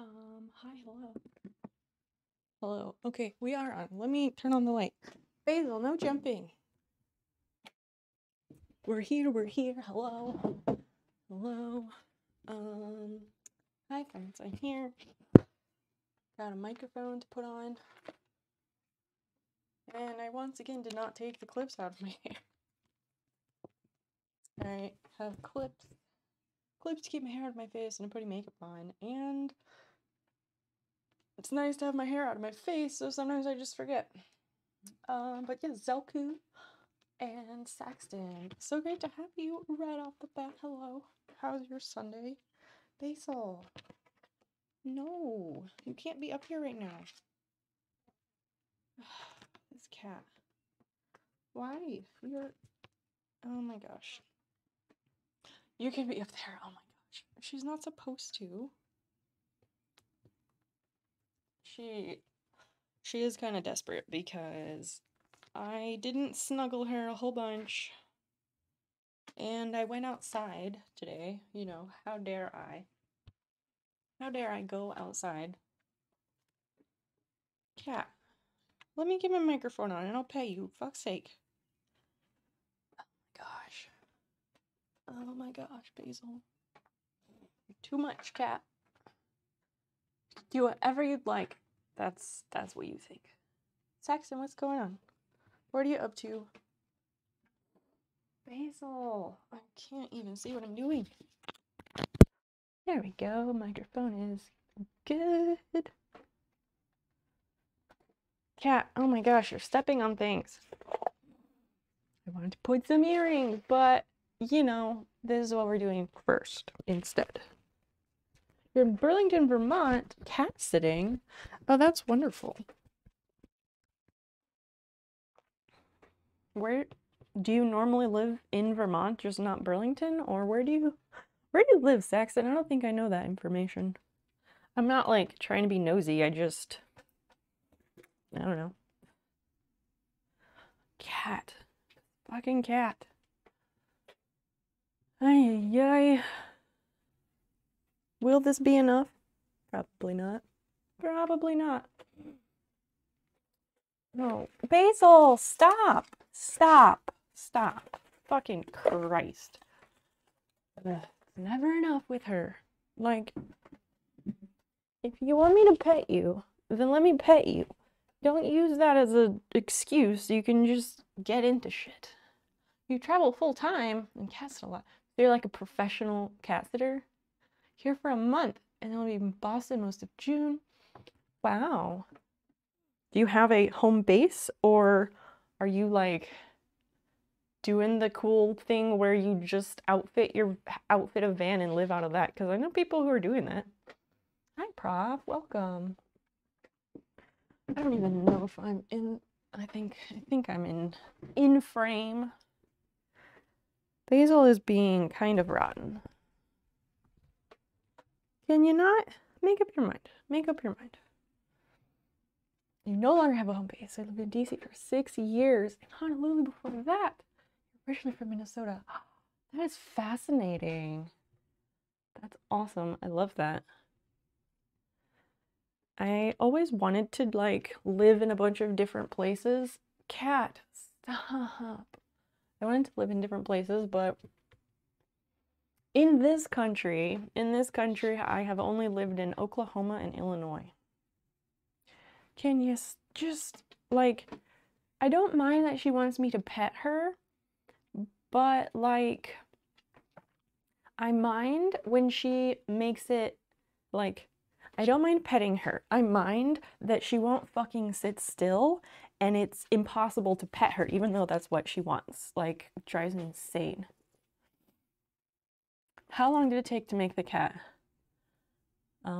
Hi, hello. Hello. Okay, we are on. Let me turn on the light. Basil, no jumping. We're here, hello. Hello. Hi friends, I'm here. Got a microphone to put on. And I once again did not take the clips out of my hair. I have clips to keep my hair out of my face, and I'm putting makeup on, and it's nice to have my hair out of my face, so sometimes I just forget. But yeah, Zelku and Saxton, so great to have you right off the bat. Hello. How's your Sunday? Basil. No, you can't be up here right now. This cat. Why? You're... Oh my gosh. You can be up there. Oh my gosh. She's not supposed to. She is kind of desperate because I didn't snuggle her a whole bunch. And I went outside today. You know, how dare I? How dare I go outside? Cat. Let me get my microphone on and I'll pay you. Fuck's sake. Oh my gosh, Basil. Too much, cat. Do whatever you'd like. That's what you think. Saxon, what's going on? What are you up to? Basil, I can't even see what I'm doing. There we go. Microphone is good. Cat, oh my gosh, you're stepping on things. I wanted to put some earrings, but you know, this is what we're doing first instead. You're in Burlington, Vermont, cat sitting. Oh, that's wonderful. Where do you normally live in Vermont, just not Burlington? Or where do you live, Saxon? I don't think I know that information. I'm not like trying to be nosy, I don't know. Cat. Fucking cat. Ay, ay. Will this be enough? Probably not. Probably not. No. Basil, stop! Stop! Stop. Fucking Christ. Ugh, never enough with her. Like, if you want me to pet you, then let me pet you. Don't use that as an excuse. You can just get into shit. You travel full time and cat sit a lot. You're like a professional cat sitter. Here for a month, and then we'll be in Boston most of June. Wow. Do you have a home base, or are you like doing the cool thing where you just outfit a van and live out of that? Because I know people who are doing that. Hi, Prof. Welcome. I don't even know if I'm in. I think I'm in frame. Basil is being kind of rotten. Can you not? Make up your mind. Make up your mind. You no longer have a home base. I lived in DC for 6 years. In Honolulu before that. You're originally from Minnesota. That is fascinating. That's awesome. I love that. I always wanted to like live in a bunch of different places. Cat, stop. I wanted to live in different places, but in this country, I have only lived in Oklahoma and Illinois. Can you just, like, I don't mind that she wants me to pet her, but, like, I mind when she makes it, like, I don't mind petting her. I mind that she won't fucking sit still, and it's impossible to pet her, even though that's what she wants. Like, it drives me insane. How long did it take to make the cat? 3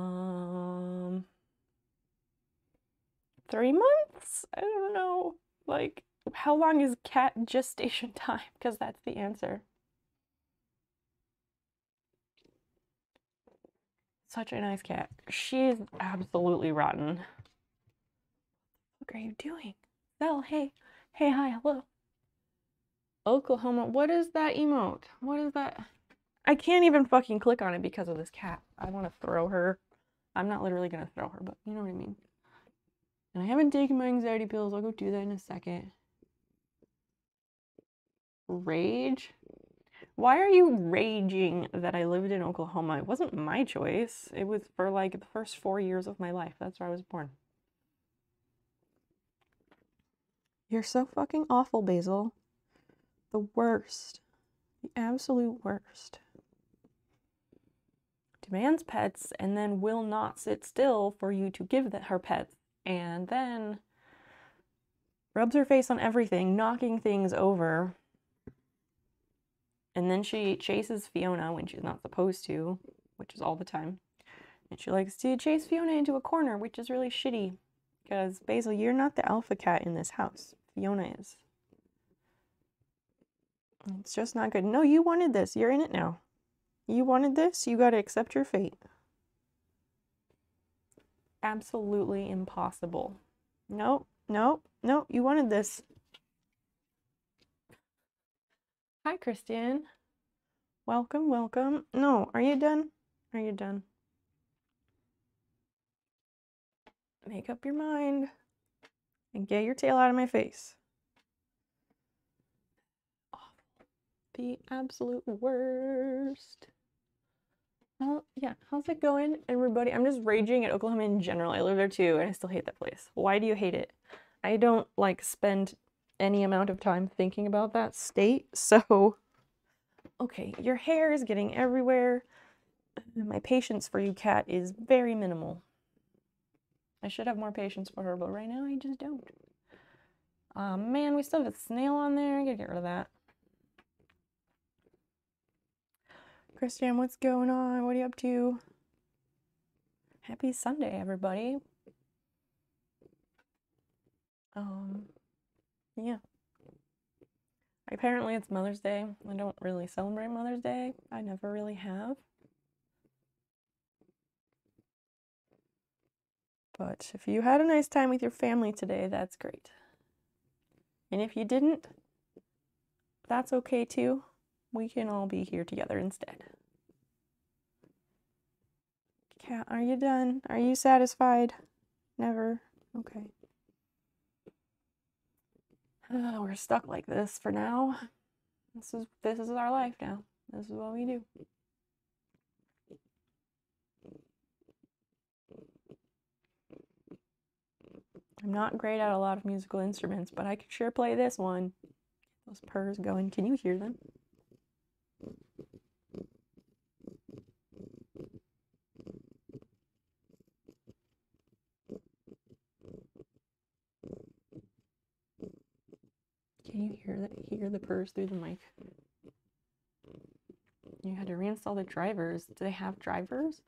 months? I don't know. Like, how long is cat gestation time? Because that's the answer. Such a nice cat. She's absolutely rotten. What are you doing? Belle, hey. Hey, hi, hello. Oklahoma. What is that emote? What is that? I can't even fucking click on it because of this cat. I want to throw her I'm not literally gonna throw her, but you know what I mean. And I haven't taken my anxiety pills. I'll go do that in a second. Rage? Why are you raging that I lived in Oklahoma? It wasn't my choice. It was for like the first 4 years of my life. That's where I was born. You're so fucking awful, Basil. The worst. The absolute worst. Demands pets and then will not sit still for you to give her pets. And then rubs her face on everything, knocking things over. And then she chases Fiona when she's not supposed to, which is all the time. And she likes to chase Fiona into a corner, which is really shitty. Because, Basil, you're not the alpha cat in this house. Fiona is. It's just not good. No, you wanted this. You're in it now. You wanted this. You gotta accept your fate. Absolutely impossible. Nope, nope, nope. You wanted this. Hi, Christian. Welcome, welcome. No, are you done? Are you done? Make up your mind and get your tail out of my face. Awful. The absolute worst. Oh, yeah. How's it going, everybody? I'm just raging at Oklahoma in general. I live there too, and I still hate that place. Why do you hate it? I don't, like, spend any amount of time thinking about that state, so... Okay, your hair is getting everywhere. My patience for you, cat, is very minimal. I should have more patience for her, but right now I just don't. Man, we still have a snail on there. I gotta get rid of that. Christian, what's going on? What are you up to? Happy Sunday, everybody. Yeah. Apparently it's Mother's Day. I don't really celebrate Mother's Day. I never really have. But if you had a nice time with your family today, that's great. And if you didn't, that's okay too. We can all be here together instead. Cat, are you done? Are you satisfied? Never? Okay. We're stuck like this for now. This is our life now. This is what we do. I'm not great at a lot of musical instruments, but I could sure play this one. Those purrs going. Can you hear them? Can you hear the purrs through the mic? You had to reinstall the drivers. Do they have drivers?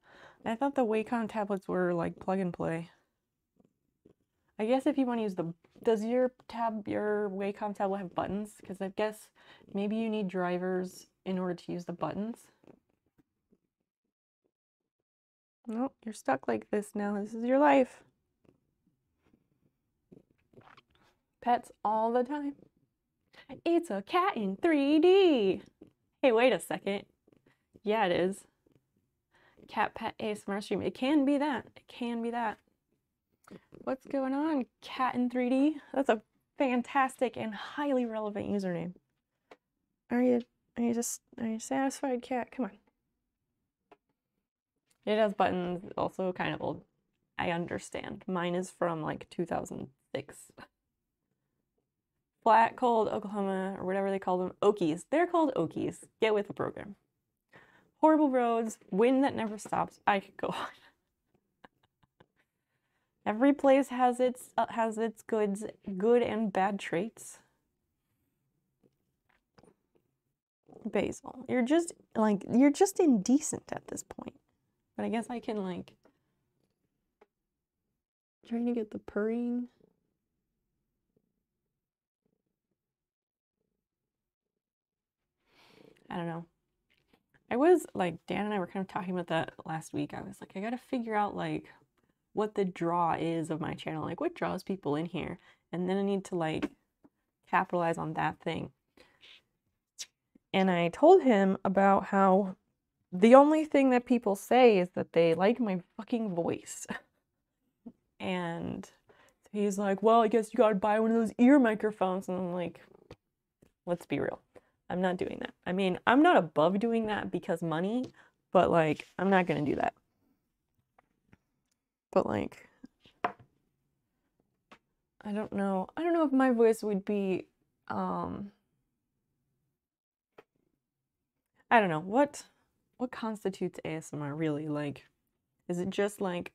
I thought the Wacom tablets were like plug and play. I guess if you want to use the... Does your Wacom tablet have buttons? Because I guess maybe you need drivers in order to use the buttons. Nope, you're stuck like this now. This is your life. Pets all the time. It's a cat in 3D. Hey, wait a second. Yeah, it is. Cat pet ASMR stream. It can be that. It can be that. What's going on, cat in 3D? That's a fantastic and highly relevant username. Are you satisfied, cat? Come on. It has buttons, also kind of old. I understand. Mine is from like 2006. Flat, cold, Oklahoma, or whatever they call them. Okies. They're called Okies. Get with the program. Horrible roads, wind that never stops. I could go on. Every place has its good and bad traits. Basil, you're just indecent at this point. But I guess I can like trying to get the purring. I don't know. I was like, Dan and I were kind of talking about that last week. I was like, I gotta figure out like what the draw is of my channel, like what draws people in here, and then I need to like capitalize on that thing. And I told him about how the only thing that people say is that they like my fucking voice. And he's like, well, I guess you gotta buy one of those ear microphones. And I'm like, let's be real. I'm not doing that. I mean, I'm not above doing that because money, but like, I'm not gonna do that. But like, I don't know if my voice would be, I don't know, what constitutes ASMR really? Like, is it just like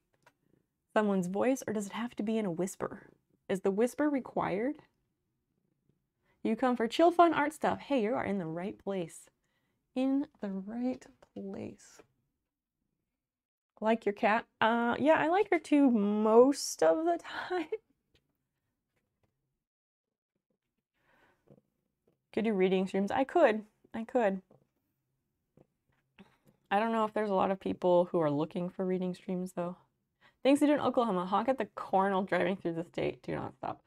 someone's voice, or does it have to be in a whisper? Is the whisper required? You come for chill, fun art stuff. Hey, you are in the right place. In the right place. Like your cat? Yeah, I like her too most of the time. Could do reading streams? I could. I don't know if there's a lot of people who are looking for reading streams though. Things to do in Oklahoma. Honk at the corn while driving through the state. Do not stop.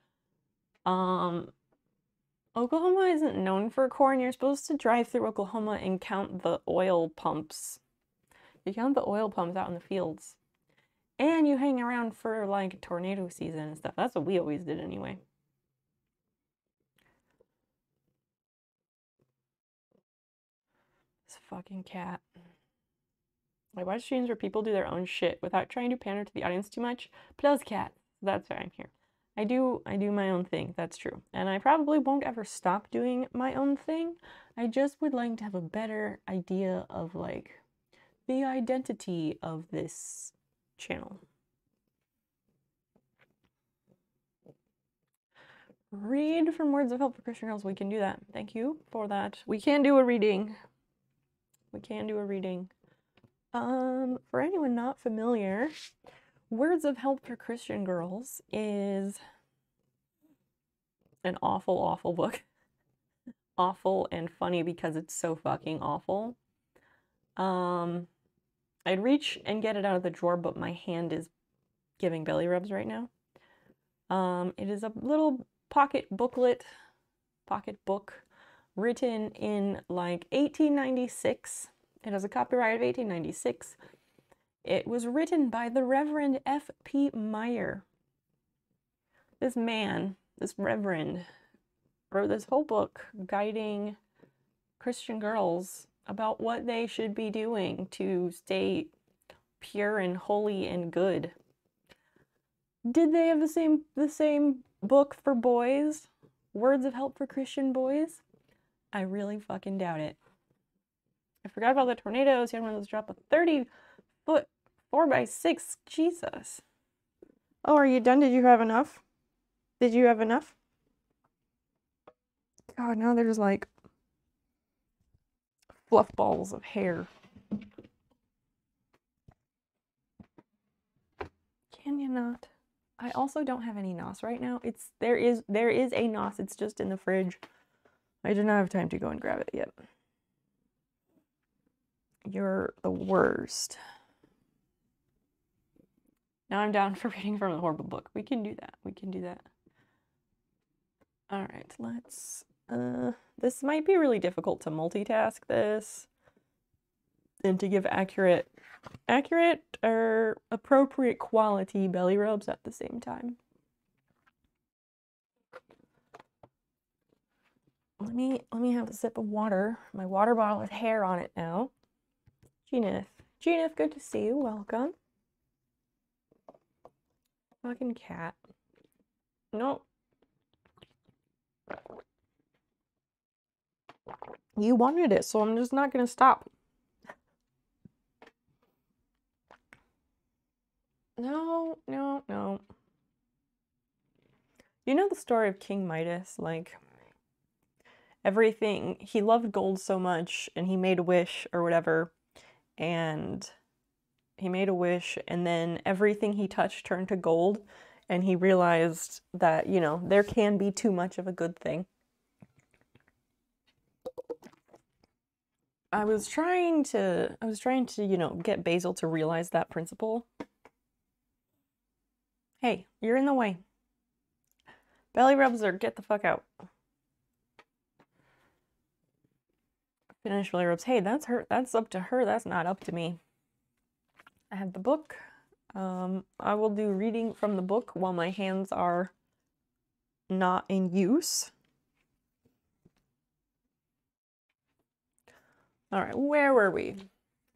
Oklahoma isn't known for corn. You're supposed to drive through Oklahoma and count the oil pumps. You count the oil pumps out in the fields. And you hang around for like tornado season and stuff. That's what we always did anyway. This fucking cat. I watch streams where people do their own shit without trying to pander to the audience too much. Plus cat. That's why I'm here. I do my own thing, that's true. And I probably won't ever stop doing my own thing. I just would like to have a better idea of like the identity of this channel. Read from Words of Help for Christian Girls. We can do that. Thank you for that. We can do a reading. We can do a reading. For anyone not familiar, Words of Help for Christian Girls is an awful, awful book. Awful and funny because it's so fucking awful. I'd reach and get it out of the drawer, but my hand is giving belly rubs right now. It is a little pocket book written in like 1896. It has a copyright of 1896. It was written by the Reverend F.P. Meyer. This man, this reverend, wrote this whole book guiding Christian girls about what they should be doing to stay pure and holy and good. Did they have the same book for boys? Words of Help for Christian Boys? I really fucking doubt it. I forgot about the tornadoes. He had one of those drop a 30-foot 4x6. Jesus. Oh, are you done? Did you have enough? Did you have enough? God, now there's like fluff balls of hair. Can you not? I also don't have any NOS right now. There is a NOS. It's just in the fridge. I do not have time to go and grab it yet. You're the worst. Now I'm down for reading from a horrible book. We can do that. We can do that. All right, let's this might be really difficult to multitask this and to give accurate or appropriate quality belly rubs at the same time. Let me have a sip of water. My water bottle has hair on it now. Geneth, good to see you. Welcome. Fucking cat. Nope. You wanted it, so I'm just not gonna stop. No. You know the story of King Midas? Like, everything, he loved gold so much, and he made a wish or whatever, and he made a wish, and then everything he touched turned to gold, and he realized that, you know, there can be too much of a good thing. I was trying to, you know, get Basil to realize that principle. Hey, you're in the way. Belly rubs or get the fuck out. Finish Billy Ropes. Hey, that's her. That's up to her. That's not up to me. I have the book. I will do reading from the book while my hands are not in use. All right, where were we?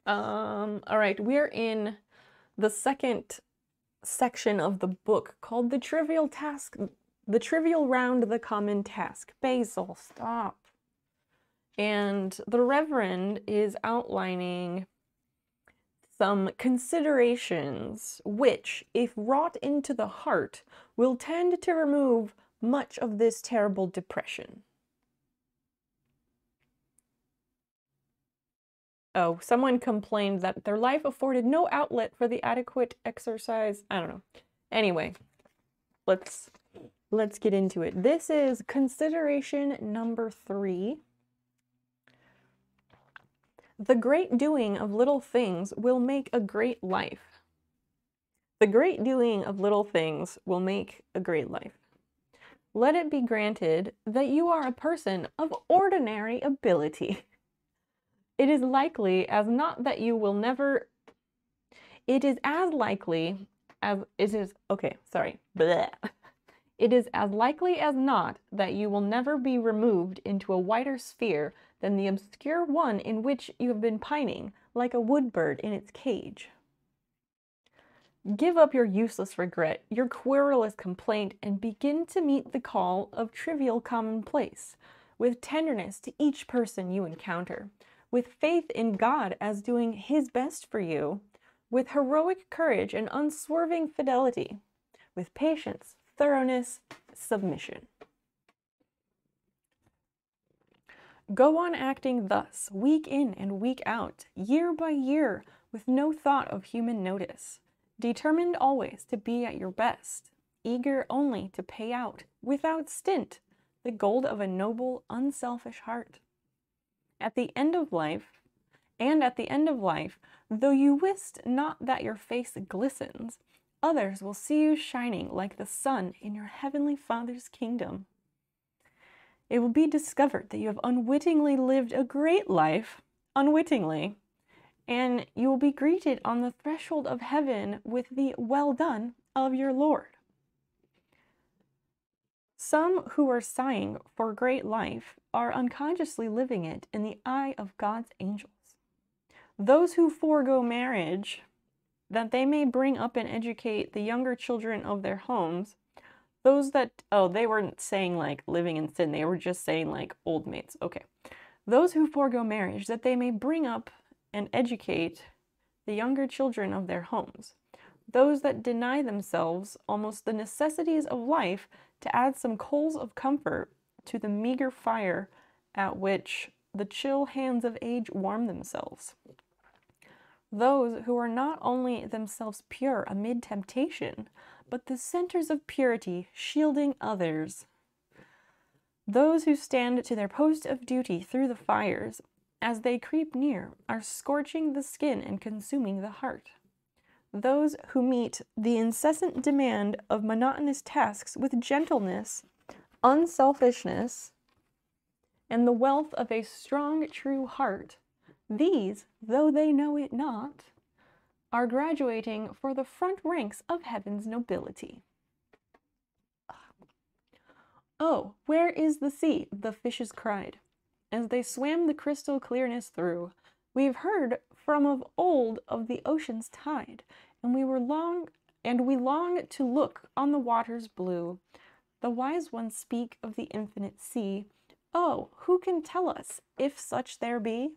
All right, we're in the second section of the book called The Trivial Round, the Common Task. Basil, stop. And the Reverend is outlining some considerations which, if wrought into the heart, will tend to remove much of this terrible depression. Oh, someone complained that their life afforded no outlet for the adequate exercise. I don't know. Anyway, let's get into it. This is consideration number 3. The great doing of little things will make a great life. The great doing of little things will make a great life. Let it be granted that you are a person of ordinary ability. It is likely as not that you will never... It is as likely as... It is... Okay, sorry. Blech. It is as likely as not that you will never be removed into a wider sphere than the obscure one in which you have been pining, like a wood bird in its cage. Give up your useless regret, your querulous complaint, and begin to meet the call of trivial commonplace, with tenderness to each person you encounter, with faith in God as doing His best for you, with heroic courage and unswerving fidelity, with patience, thoroughness, submission. Go on acting thus, week in and week out, year by year, with no thought of human notice, determined always to be at your best, eager only to pay out, without stint, the gold of a noble, unselfish heart. At the end of life, though you wist not that your face glistens, others will see you shining like the sun in your heavenly Father's kingdom. It will be discovered that you have unwittingly lived a great life, unwittingly, and you will be greeted on the threshold of heaven with the "well done" of your Lord. Some who are sighing for great life are unconsciously living it in the eye of God's angels. Those who forego marriage, that they may bring up and educate the younger children of their homes, those that, oh, they weren't saying like living in sin, they were just saying like old maids. Okay. Those who forego marriage, that they may bring up and educate the younger children of their homes. Those that deny themselves almost the necessities of life to add some coals of comfort to the meager fire at which the chill hands of age warm themselves. Those who are not only themselves pure amid temptation, but the centers of purity, shielding others. Those who stand to their post of duty through the fires, as they creep near, are scorching the skin and consuming the heart. Those who meet the incessant demand of monotonous tasks with gentleness, unselfishness, and the wealth of a strong, true heart, these, though they know it not, are graduating for the front ranks of heaven's nobility. Oh, where is the sea? The fishes cried, as they swam the crystal clearness through. We've heard from of old of the ocean's tide, and we long to look on the waters blue. The wise ones speak of the infinite sea. Oh, who can tell us, if such there be?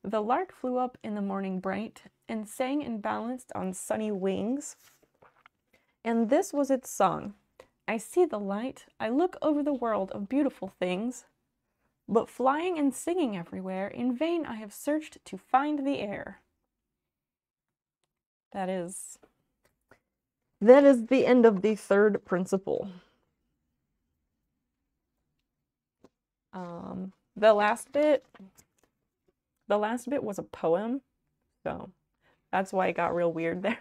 The lark flew up in the morning bright, and sang and balanced on sunny wings. And this was its song: I see the light, I look over the world of beautiful things, but flying and singing everywhere, in vain I have searched to find the air. That is the end of the third principle. The last bit was a poem, so that's why it got real weird there.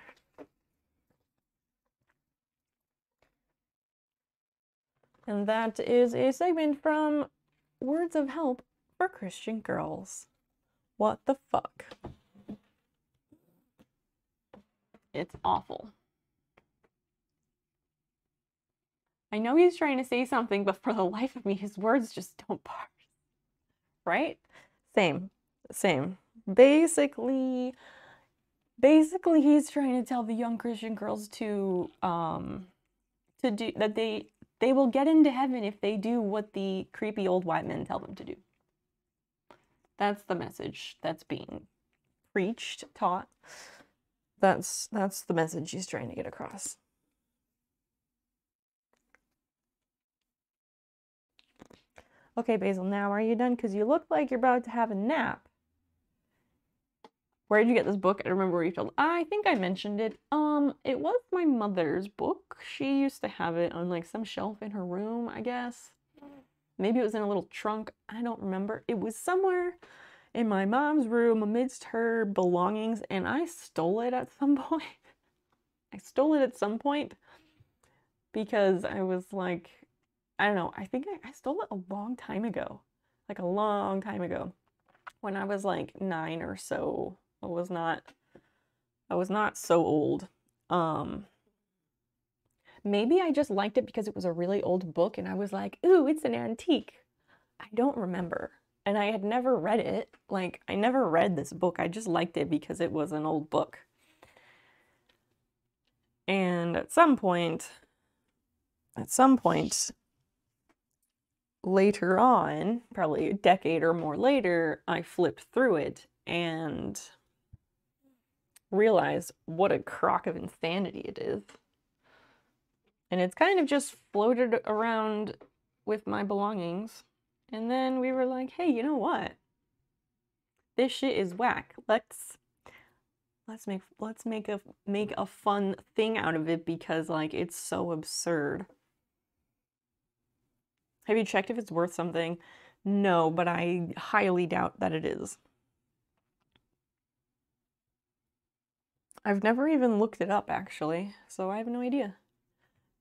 And that is a segment from Words of Help for Christian girls. What the fuck? It's awful. I know he's trying to say something, but for the life of me, his words just don't parse. Right? Same. Basically, he's trying to tell the young Christian girls to do that they will get into heaven if they do what the creepy old white men tell them to do. That's the message that's being preached, taught. That's the message he's trying to get across. Okay, Basil, now are you done? Because you look like you're about to have a nap. Where did you get this book? I don't remember where you told. I think I mentioned it. It was my mother's book. She used to have it on like some shelf in her room, I guess. Maybe it was in a little trunk. I don't remember. It was somewhere in my mom's room amidst her belongings, and I stole it at some point. I stole it at some point because I was like, I don't know. I think I stole it a long time ago. Like a long time ago. When I was like 9 or so. I was not so old. Maybe I just liked it because it was a really old book and I was like, ooh, it's an antique. I don't remember. And I had never read it. Like, I never read this book. I just liked it because it was an old book. And at some point later on, probably a decade or more later, I flipped through it and realized what a crock of insanity it is. And it's kind of just floated around with my belongings. And then we were like, hey, you know what? This shit is whack. Let's make a fun thing out of it because like it's so absurd. Have you checked if it's worth something? No, but I highly doubt that it is. I've never even looked it up actually, so I have no idea.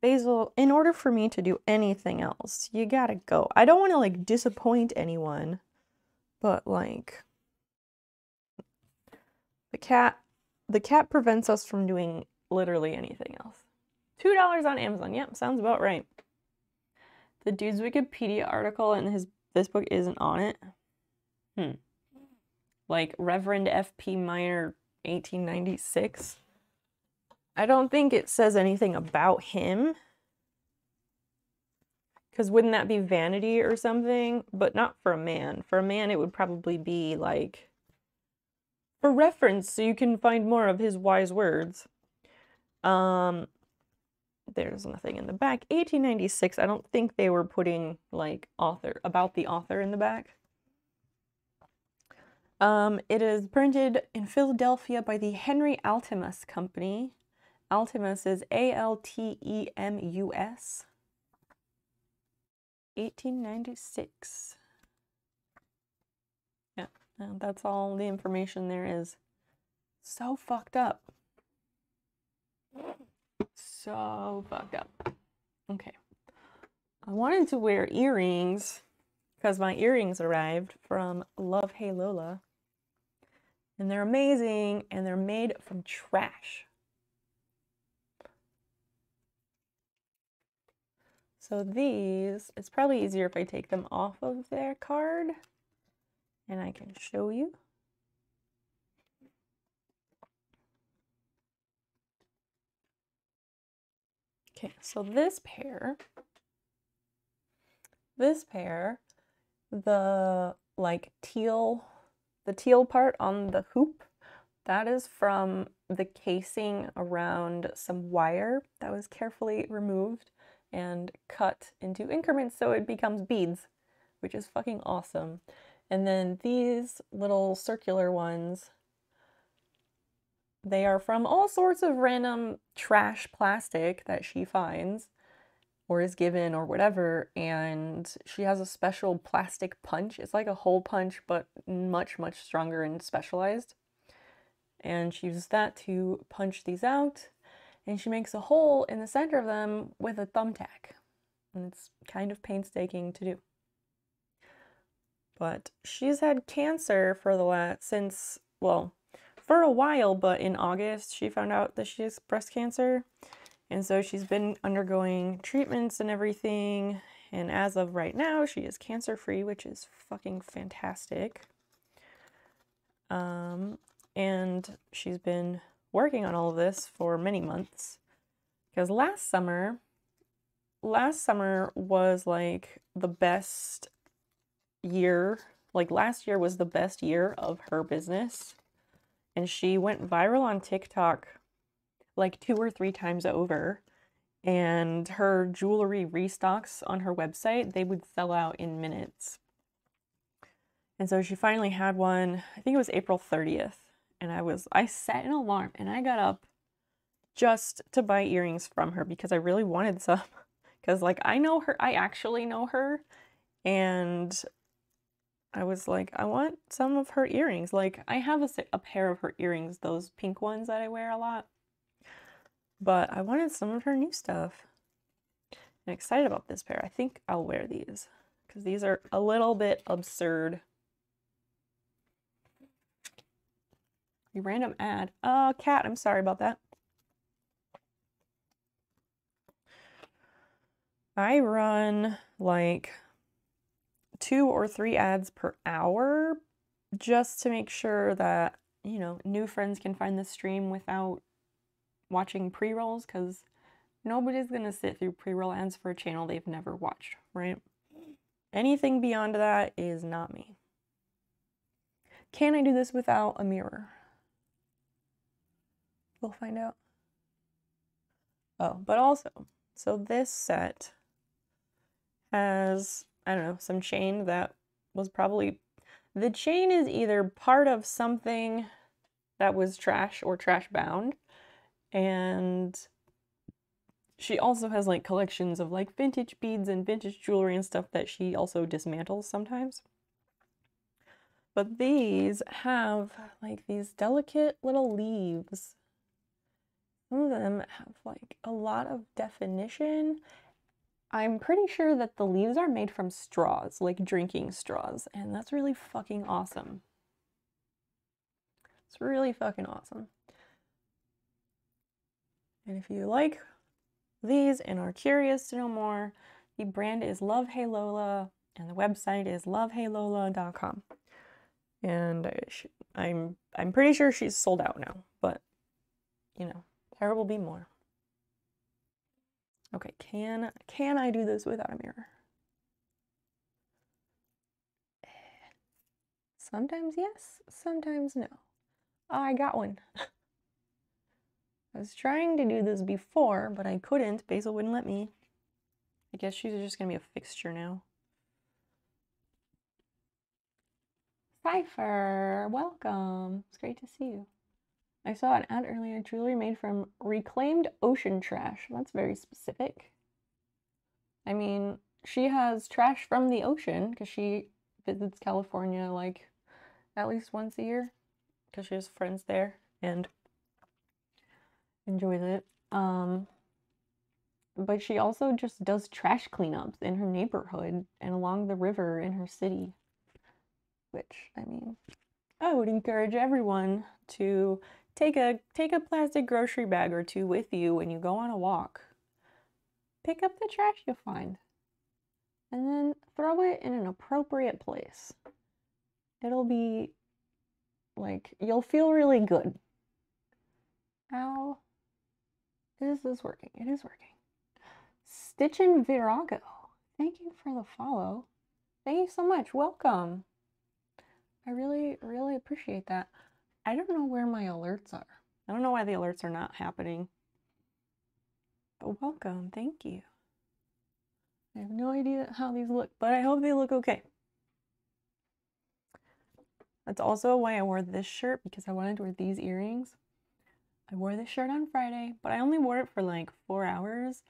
Basil, in order for me to do anything else, you gotta go. I don't want to like disappoint anyone, but like the cat prevents us from doing literally anything else. $2 on Amazon. Yep, sounds about right. The dude's Wikipedia article and this book isn't on it. Like Reverend F.P. Minor 1896. I don't think it says anything about him. Because wouldn't that be vanity or something? But not for a man. For a man, it would probably be like for reference so you can find more of his wise words. There's nothing in the back. 1896, I don't think they were putting like about the author in the back. It is printed in Philadelphia by the Henry Altimus Company. Altimus is A-L-T-E-M-U-S. 1896. Yeah, and that's all the information there is. So fucked up. So fucked up. Okay. I wanted to wear earrings because my earrings arrived from Love Hey Lola. And they're amazing and they're made from trash. So these, it's probably easier if I take them off of their card and I can show you. Okay, so this pair, the like teal part on the hoop, that is from the casing around some wire that was carefully removed and cut into increments so it becomes beads, which is fucking awesome. And then these little circular ones, they are from all sorts of random trash plastic that she finds or is given or whatever, and she has a special plastic punch. It's like a hole punch, but much, much stronger and specialized. And she uses that to punch these out, and she makes a hole in the center of them with a thumbtack. And it's kind of painstaking to do. But she's had cancer for well, for a while, but in August she found out that she has breast cancer. And so she's been undergoing treatments and everything. And as of right now, she is cancer-free, which is fucking fantastic. And she's been working on all of this for many months. Because last summer was like the best year. Like last year was the best year of her business. And she went viral on TikTok like 2 or 3 times over. And her jewelry restocks on her website, they would sell out in minutes. And so she finally had one, I think it was April 30th. And I set an alarm and I got up just to buy earrings from her because I really wanted some. Because like I know her, I actually know her. And I was like, I want some of her earrings. Like I have a pair of her earrings, those pink ones that I wear a lot. But I wanted some of her new stuff. I'm excited about this pair. I think I'll wear these because these are a little bit absurd. A random ad. Cat, I'm sorry about that. I run like 2 or 3 ads per hour just to make sure that, you know, new friends can find the stream without watching pre-rolls, because nobody's gonna sit through pre-roll ads for a channel they've never watched, right? Anything beyond that is not me. Can I do this without a mirror? We'll find out. Oh, but also, so this set has, I don't know, some chain that was probably, the chain is either part of something that was trash or trash bound, and she also has like collections of like vintage beads and vintage jewelry and stuff that she also dismantles sometimes. But these have like these delicate little leaves. Some of them have like a lot of definition. I'm pretty sure that the leaves are made from straws, like drinking straws, and that's really fucking awesome. It's really fucking awesome. And if you like these and are curious to know more, the brand is Love Hey Lola and the website is loveheylola.com. And I'm pretty sure she's sold out now, but you know, there will be more. Okay, can I do this without a mirror? Sometimes yes, sometimes no. Oh, I got one. I was trying to do this before, but I couldn't. Basil wouldn't let me. I guess she's just gonna be a fixture now. Cypher, welcome. It's great to see you. I saw an ad earlier, jewelry made from reclaimed ocean trash. That's very specific. I mean, she has trash from the ocean because she visits California like at least once a year because she has friends there and enjoys it. But she also just does trash cleanups in her neighborhood and along the river in her city. Which, I mean, I would encourage everyone to take a plastic grocery bag or 2 with you when you go on a walk. Pick up the trash you find and then throw it in an appropriate place. It'll be like, you'll feel really good. Ow. Is this working? It is working. Stitchin' Virago. Thank you for the follow. Thank you so much. Welcome. I really, really appreciate that. I don't know where my alerts are. I don't know why the alerts are not happening. But welcome. Thank you. I have no idea how these look, but I hope they look okay. That's also why I wore this shirt, because I wanted to wear these earrings. I wore this shirt on Friday, but I only wore it for like 4 hours.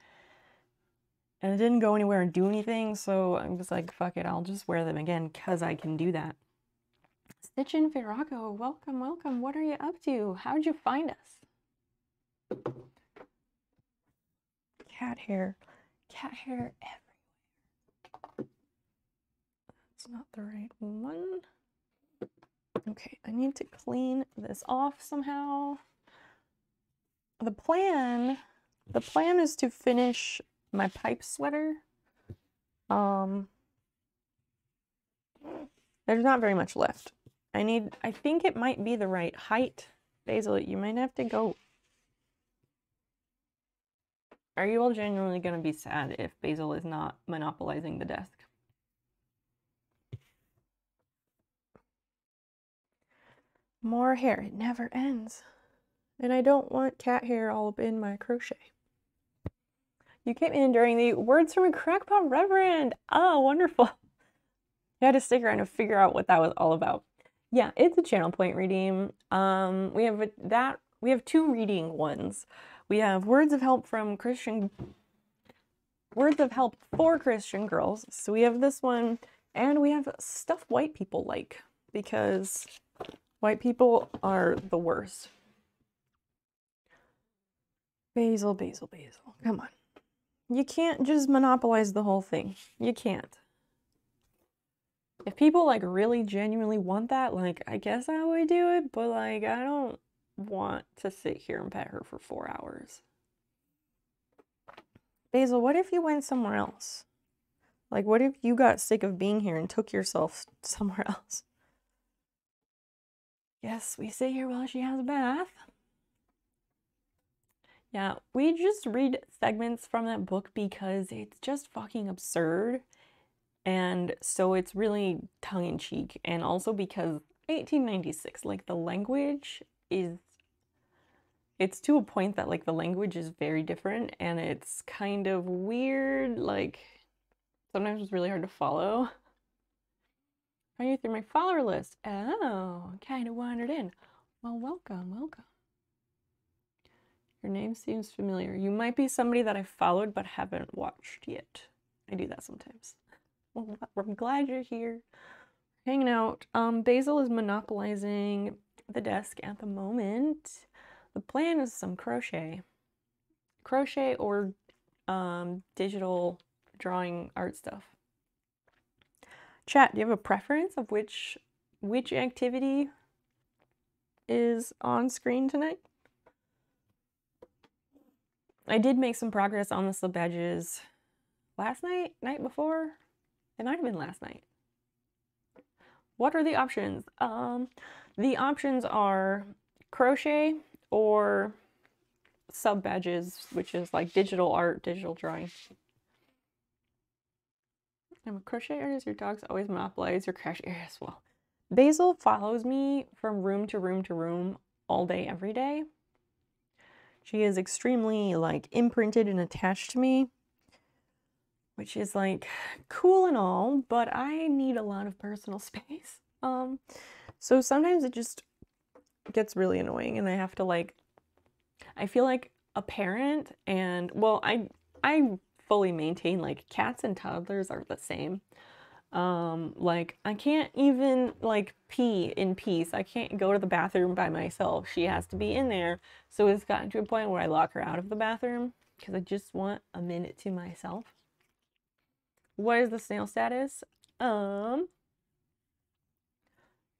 And it didn't go anywhere and do anything, so I'm just like, fuck it, I'll just wear them again because I can do that. Stitchin' Virago, welcome, welcome. What are you up to? How'd you find us? Cat hair everywhere. That's not the right one. Okay, I need to clean this off somehow. The plan is to finish my pipe sweater. There's not very much left. I think it might be the right height. Basil, you might have to go. Are you all genuinely going to be sad if Basil is not monopolizing the desk? More hair. It never ends. And I don't want cat hair all up in my crochet. You came in during the Words from a Crackpot Reverend. Oh, wonderful. You had to stick around to figure out what that was all about. Yeah, it's a channel point reading. We have two reading ones. We have Words of Help for Christian Girls. So we have this one, and we have Stuff White People Like, because white people are the worst. Basil, Basil, Basil. Come on. You can't just monopolize the whole thing. You can't. If people like really genuinely want that, like, I guess I would do it, but like, I don't want to sit here and pet her for 4 hours. Basil, what if you went somewhere else? Like, what if you got sick of being here and took yourself somewhere else? Yes, we sit here while she has a bath. Yeah, we just read segments from that book because it's just fucking absurd. And so it's really tongue-in-cheek. And also because 1896, like, the language is... It's to a point that, like, the language is very different. And it's kind of weird, like... Sometimes it's really hard to follow. Are you through my follower list? Oh, kind of wandered in. Well, welcome, welcome. Your name seems familiar. You might be somebody that I've followed but haven't watched yet. I do that sometimes. Well, I'm glad you're here. Hanging out. Basil is monopolizing the desk at the moment. The plan is some crochet. Crochet or digital drawing art stuff. Chat, do you have a preference of which activity is on screen tonight? I did make some progress on the slip edges last night, night before. It might have been last night. What are the options? The options are crochet or sub badges, which is like digital art, digital drawing. I'm a crochet artist. Your dogs always monopolize your crash area as well. Basil follows me from room to room to room all day, every day. She is extremely like imprinted and attached to me, which is like cool and all, but I need a lot of personal space. So sometimes it just gets really annoying and I have to like, I feel like a parent and, well, I fully maintain like cats and toddlers are the same. Like I can't even like pee in peace. I can't go to the bathroom by myself. She has to be in there. So it's gotten to a point where I lock her out of the bathroom because I just want a minute to myself. What is the snail status? You're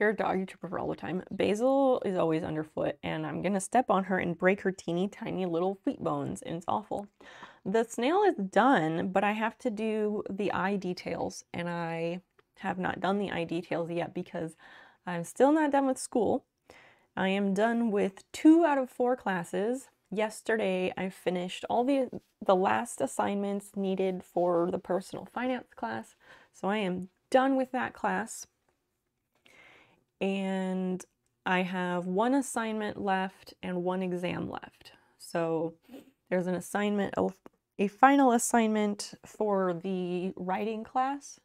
a dog YouTuber for all the time. Basil is always underfoot and I'm gonna step on her and break her teeny tiny little feet bones and it's awful. The snail is done, but I have to do the eye details and I have not done the eye details yet because I'm still not done with school. I am done with 2 out of 4 classes. Yesterday I finished all the last assignments needed for the personal finance class. So I am done with that class. And I have 1 assignment left and 1 exam left. So there's an assignment, a final assignment for the writing class.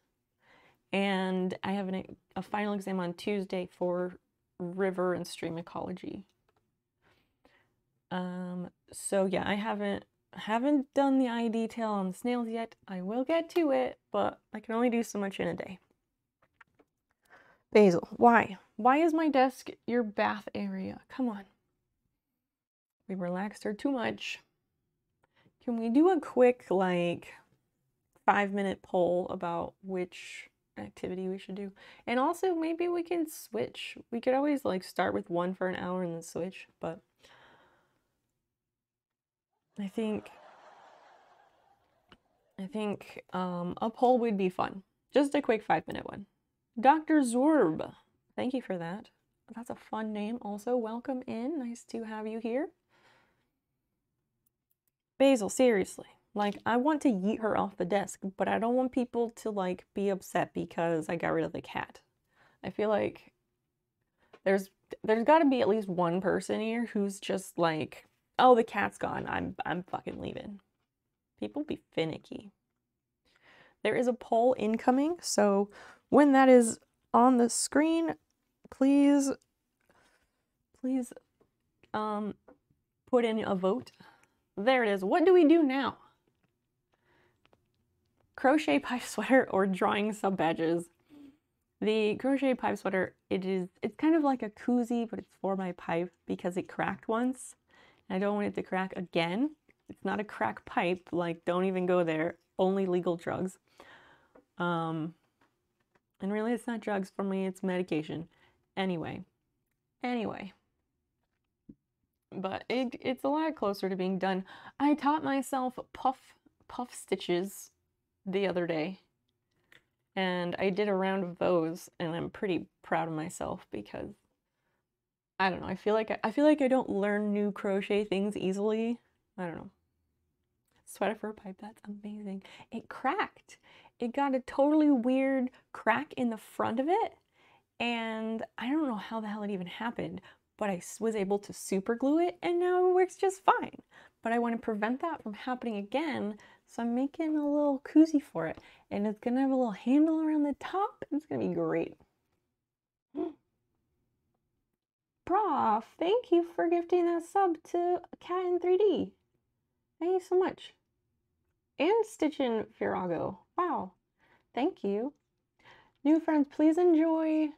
And I have a final exam on Tuesday for river and stream ecology. So yeah, I haven't done the eye detail on the snails yet. I will get to it, but I can only do so much in a day. Basil, why? Why is my desk your bath area? Come on. We relaxed her too much. Can we do a quick, like, 5-minute poll about which activity we should do. And also maybe we can switch. We could always like start with one for an hour and then switch, but I think a poll would be fun. Just a quick 5-minute one. Dr. Zorb, thank you for that. That's a fun name. Also, welcome in. Nice to have you here. Basil, seriously. Like, I want to yeet her off the desk, but I don't want people to, like, be upset because I got rid of the cat. I feel like there's got to be at least one person here who's just like, oh, the cat's gone. I'm fucking leaving. People be finicky. There is a poll incoming, so when that is on the screen, please put in a vote. There it is. What do we do now? Crochet pipe sweater or drawing sub badges? The crochet pipe sweater, it's kind of like a koozie, but it's for my pipe because it cracked once. I don't want it to crack again. It's not a crack pipe, like don't even go there. Only legal drugs. And really it's not drugs for me, it's medication. Anyway. But it's a lot closer to being done. I taught myself puff stitches the other day. And I did a round of those, and I'm pretty proud of myself because I don't know, I feel like I don't learn new crochet things easily. I don't know. Sweater for a pipe, that's amazing. It cracked. It got a totally weird crack in the front of it, and I don't know how the hell it even happened, but I was able to super glue it, and now it works just fine. But I want to prevent that from happening again, so I'm making a little koozie for it, and it's gonna have a little handle around the top. It's gonna be great. Prof, thank you for gifting that sub to Cat in 3D. Thank you so much. And Stitchin' Firago. Wow. Thank you. New friends, please enjoy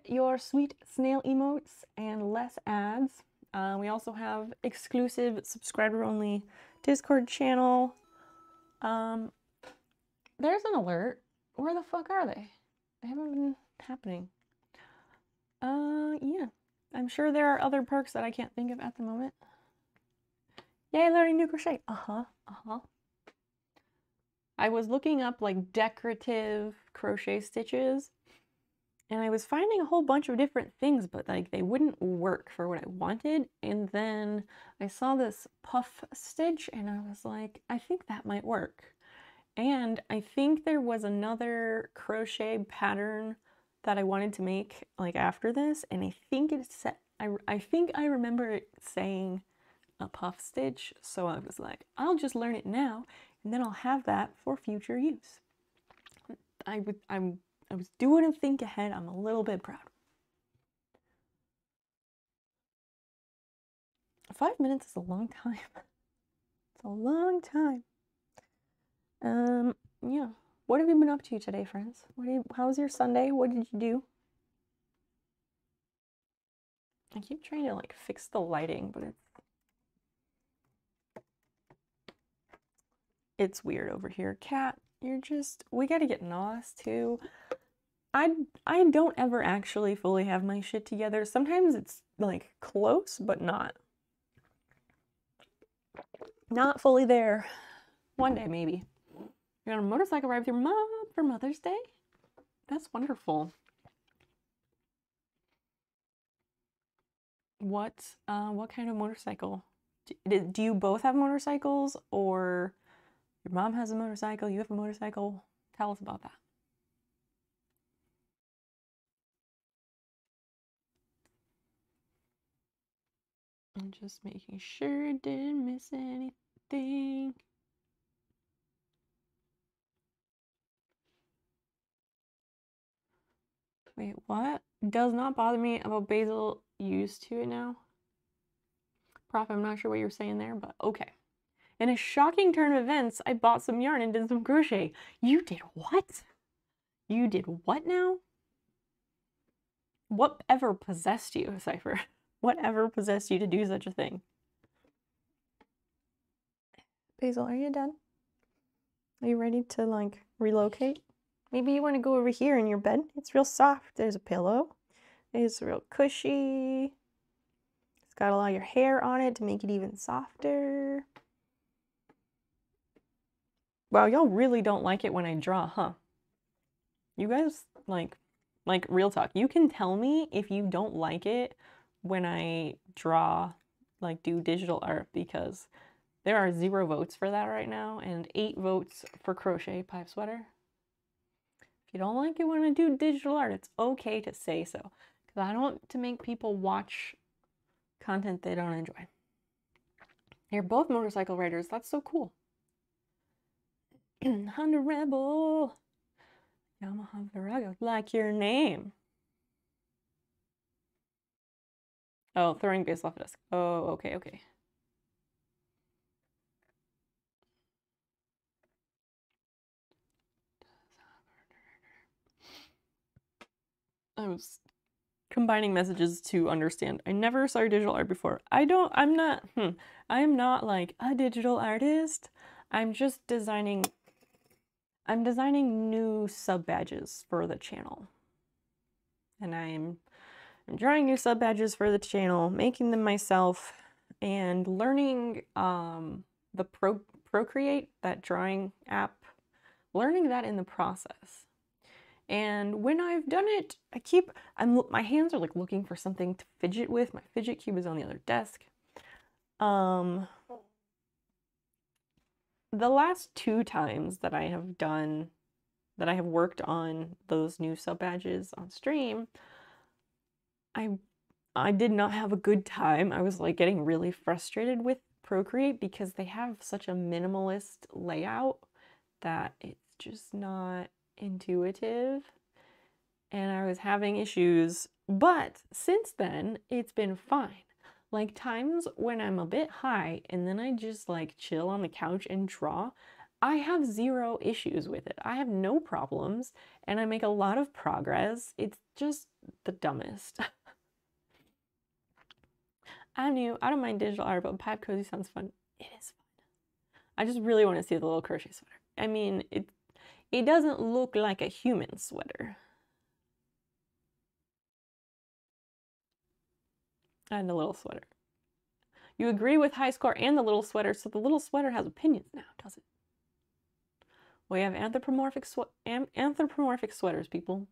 your sweet snail emotes and less ads. We also have exclusive subscriber-only Discord channel. There's an alert. Where the fuck are they? They haven't been happening. Yeah. I'm sure there are other perks that I can't think of at the moment. Yay, learning new crochet. I was looking up like decorative crochet stitches, and I was finding a whole bunch of different things, but like they wouldn't work for what I wanted. And then I saw this puff stitch and I was like, I think that might work. And I think there was another crochet pattern that I wanted to make like after this, and I think I remember it saying a puff stitch, so I was like, I'll just learn it now and then I'll have that for future use. I was doing a think ahead. I'm a little bit proud. 5 minutes is a long time. It's a long time. Yeah. What have you been up to today, friends? How was your Sunday? What did you do? I keep trying to like fix the lighting, but it's weird over here. Cat, we gotta get Nos too. I don't ever actually fully have my shit together. Sometimes it's like close, but not fully there. One day maybe. You're on a motorcycle ride with your mom for Mother's Day? That's wonderful. What kind of motorcycle? Do you both have motorcycles, or your mom has a motorcycle, you have a motorcycle? Tell us about that. I'm just making sure I didn't miss anything. Wait, what? Does not bother me about Basil used to it now. Prof, I'm not sure what you're saying there, but okay. In a shocking turn of events, I bought some yarn and did some crochet. You did what? You did what now? Whatever possessed you, Cypher? Whatever possessed you to do such a thing? Basil, are you done? Are you ready to like relocate? Maybe you want to go over here in your bed. It's real soft. There's a pillow. It's real cushy. It's got a lot of your hair on it to make it even softer. Wow, y'all really don't like it when I draw, huh? You guys, like real talk. You can tell me if you don't like it when I draw, like do digital art, because there are 0 votes for that right now and 8 votes for crochet pipe sweater. If you don't like it when I do digital art, it's okay to say so, because I don't want to make people watch content they don't enjoy. You're both motorcycle riders. That's so cool. Honda Rebel. Yamaha Virago. Like your name. Oh, throwing Basil off a desk. Oh, okay, okay. I was combining messages to understand. I never saw your digital art before. I'm not like a digital artist. I'm just designing, I'm designing new sub badges for the channel. And I'm drawing new sub badges for the channel, making them myself, and learning the Procreate, that drawing app, learning that in the process. And when I've done it, my hands are like looking for something to fidget with. My fidget cube is on the other desk. The last 2 times that I have worked on those new sub badges on stream, I did not have a good time. I was like getting really frustrated with Procreate because they have such a minimalist layout that it's just not intuitive, and I was having issues. But since then, it's been fine. Like times when I'm a bit high and then I just like chill on the couch and draw, I have 0 issues with it. I have no problems and I make a lot of progress. It's just the dumbest. I'm new. I don't mind digital art, but pipe cozy sounds fun. It is fun. I just really want to see the little crochet sweater. I mean, it doesn't look like a human sweater. And the little sweater. You agree with high score and the little sweater, so the little sweater has opinions now, does it? We have anthropomorphic sweaters, people.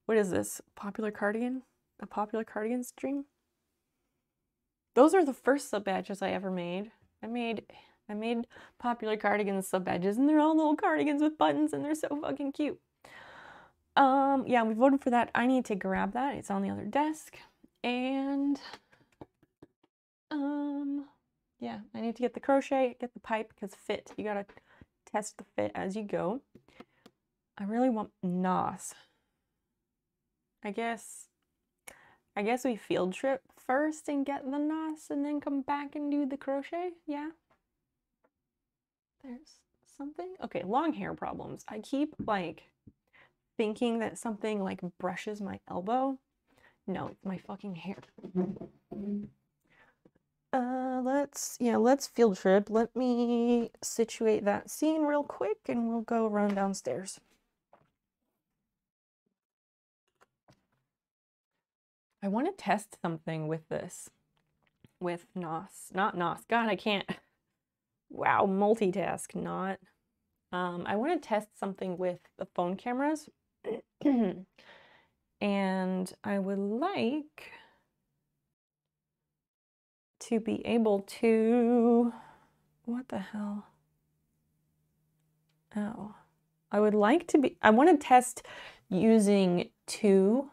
What is this? Popular cardigan? A popular cardigan stream? Those are the first sub badges I ever made. I made popular cardigans sub badges, and they're all little cardigans with buttons, and they're so fucking cute. Yeah, we voted for that. I need to grab that. It's on the other desk. And yeah, I need to get the crochet, get the pipe, because fit, you gotta test the fit as you go. I really want NOS. I guess we field trip first and get the NOS and then come back and do the crochet. Yeah. There's something. Okay, long hair problems. I keep like thinking that something like brushes my elbow. No, it's my fucking hair. Let's field trip. Let me situate that scene real quick and we'll go run downstairs. I want to test something with this. With NOS. Not NOS. God, I can't. Wow, multitask, not. I want to test something with the phone cameras. And I would like to be able to, what the hell? Oh, I want to test using 2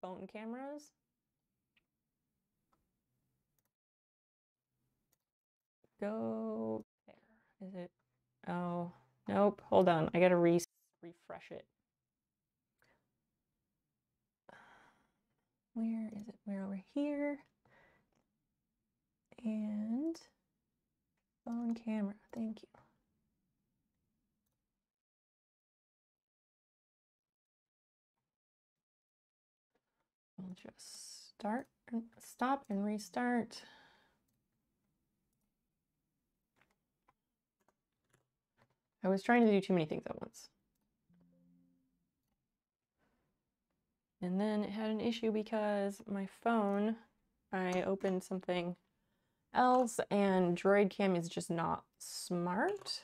phone cameras. Go there. Is it? Oh, nope. Hold on. I gotta refresh it. Where is it? We're over here. And phone camera. Thank you. I'll just stop and restart. I was trying to do too many things at once. And then it had an issue because my phone, I opened something else and Droid Cam is just not smart.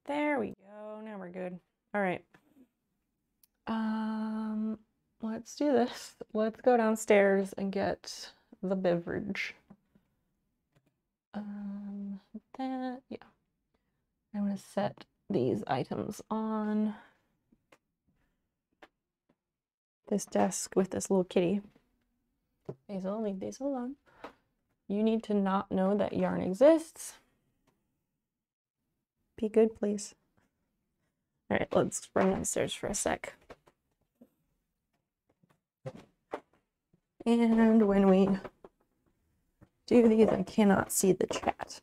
There we go. Now we're good. All right. Let's do this. Let's go downstairs and get the beverage. Yeah. I'm gonna set these items on this desk with this little kitty. Basil, leave these alone. You need to not know that yarn exists. Be good, please. All right, let's run downstairs for a sec. And when we do these, I cannot see the chat.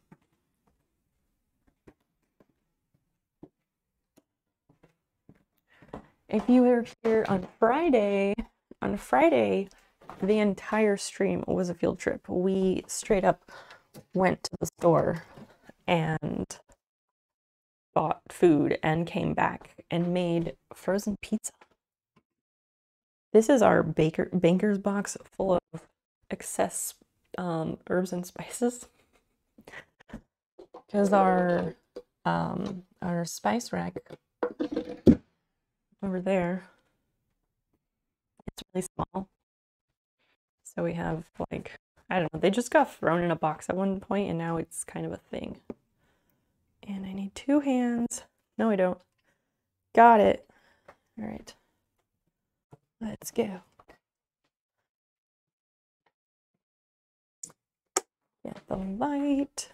If you were here on Friday, the entire stream was a field trip. We straight up went to the store and bought food and came back and made frozen pizza. This is our banker's box full of excess herbs and spices. Because our spice rack over there, it's really small. So we have like, I don't know, they just got thrown in a box at one point and now it's kind of a thing. And I need 2 hands. No, I don't. Got it. All right. Let's go. Get the light.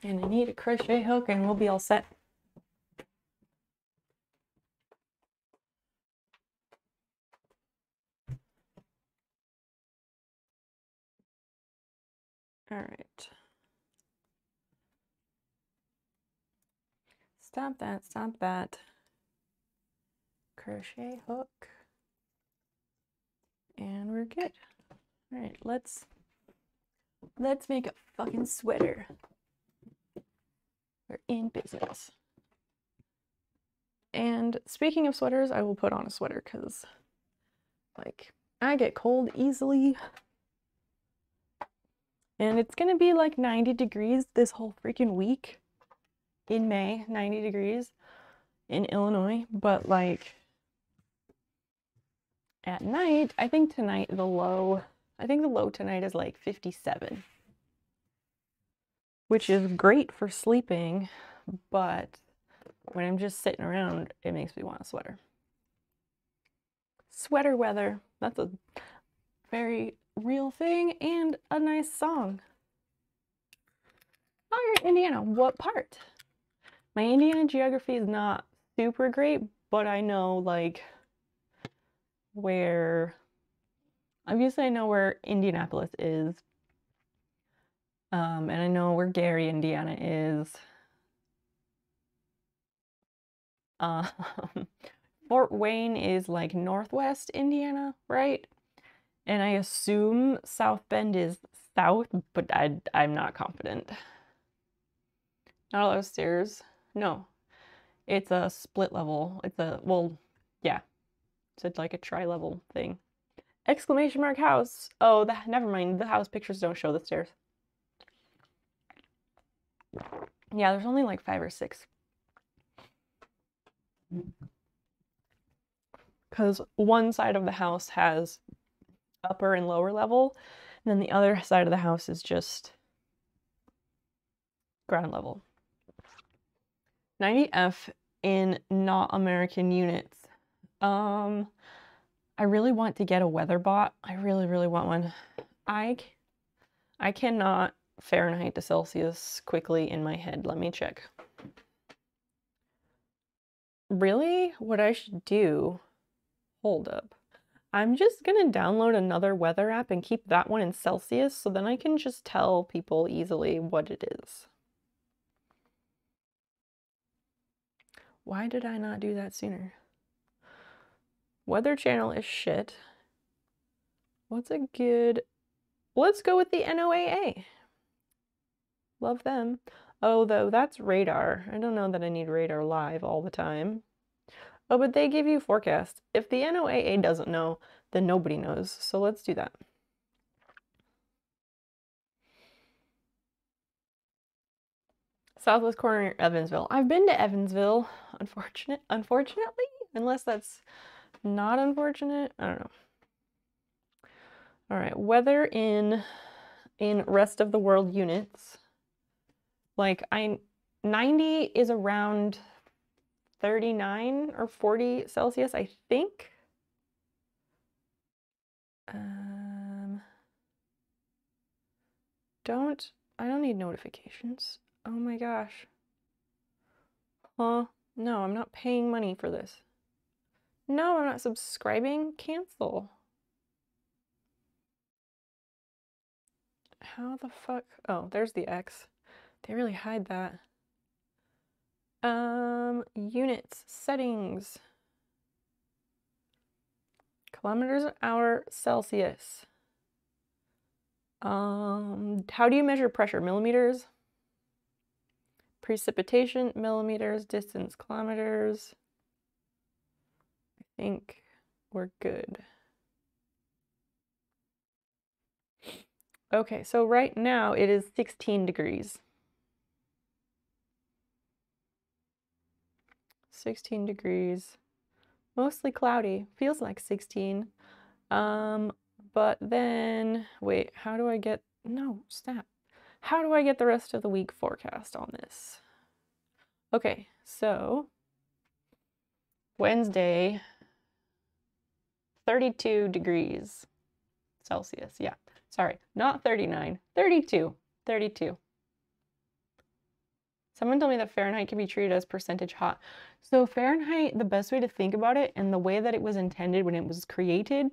And I need a crochet hook and we'll be all set. All right. Stop that, stop that. Crochet hook. And we're good. All right, let's make a fucking sweater. We're in business. And speaking of sweaters, I will put on a sweater because, like, I get cold easily. And it's gonna be like 90 degrees this whole freaking week. In May, 90 degrees in Illinois. But, like, at night, I think tonight the low tonight is like 57. Which is great for sleeping, but when I'm just sitting around, it makes me want a sweater. Sweater weather, that's a very real thing and a nice song. Oh, you're in Indiana. What part? My Indiana geography is not super great, but I know like where, obviously I know where Indianapolis is. And I know where Gary, Indiana is. Fort Wayne is like northwest Indiana, right? And I assume South Bend is south, but I'm not confident. Not a lot of stairs. No. It's a split level. It's a, well, yeah. It's like a tri-level thing. Exclamation mark house. Oh, never mind. The house pictures don't show the stairs. Yeah, there's only like 5 or 6. Because one side of the house has upper and lower level, and then the other side of the house is just ground level. 90F in not American units. I really want to get a weather bot. I really, really want one. I cannot Fahrenheit to Celsius quickly in my head. Let me check. Really? What I should do, hold up. I'm just gonna download another weather app and keep that one in Celsius so then I can just tell people easily what it is. Why did I not do that sooner? Weather Channel is shit. What's a good... Let's go with the NOAA. Love them. Oh, though, that's radar. I don't know that I need radar live all the time. Oh, but they give you forecast. If the NOAA doesn't know, then nobody knows. So let's do that. Southwest corner, Evansville. I've been to Evansville, unfortunately, unless that's not unfortunate. I don't know. All right, weather in rest of the world units. Like 90 is around 39 or 40 Celsius, I think. I don't need notifications. Oh my gosh. Huh? No, I'm not paying money for this. No, I'm not subscribing. Cancel. How the fuck? Oh, there's the X. They really hide that. Units, settings. Kilometers an hour, Celsius. How do you measure pressure? Millimeters? Precipitation, millimeters. Distance, kilometers. I think we're good. Okay, so right now it is 16 degrees. 16 degrees. Mostly cloudy. Feels like 16. But then, wait, how do I get, no, stop. How do I get the rest of the week forecast on this? Okay, so Wednesday, 32 degrees Celsius. Yeah, sorry, not 39, 32, 32. Someone told me that Fahrenheit can be treated as percentage hot. So Fahrenheit, the best way to think about it and the way that it was intended when it was created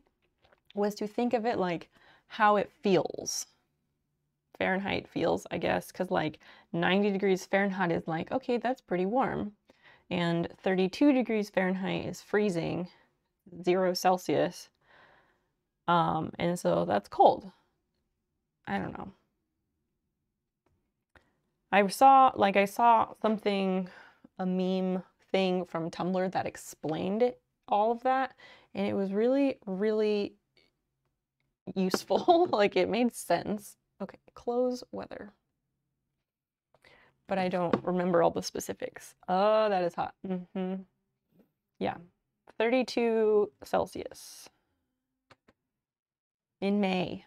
was to think of it like how it feels. Fahrenheit feels, I guess, because like 90 degrees Fahrenheit is like, okay, that's pretty warm. And 32 degrees Fahrenheit is freezing, 0 Celsius. And so that's cold. I don't know. I saw something, a meme thing from Tumblr that explained all of that, and it was really, really useful. Like it made sense. Okay, close weather. But I don't remember all the specifics. Oh, that is hot. Yeah, 32 Celsius in May.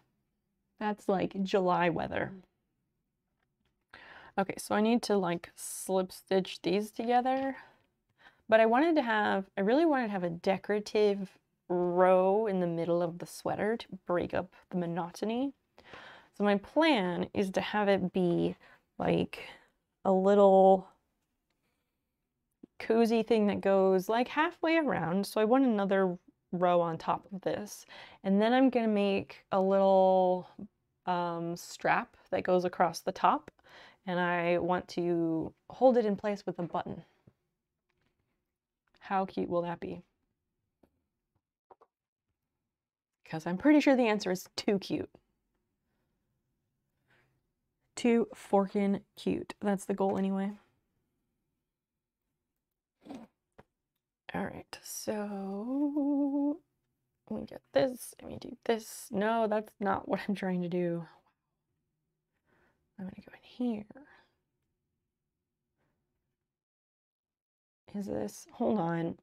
That's like July weather. Okay, so I need to like slip stitch these together. But I really wanted to have a decorative row in the middle of the sweater to break up the monotony. So my plan is to have it be like a little cozy thing that goes like halfway around. So I want another row on top of this. And then I'm gonna make a little strap that goes across the top. And I want to hold it in place with a button. How cute will that be? Because I'm pretty sure the answer is too cute. Too forkin' cute. That's the goal anyway. All right, so we get this and we do this. No, that's not what I'm trying to do. I'm gonna go in here. Is this, hold on.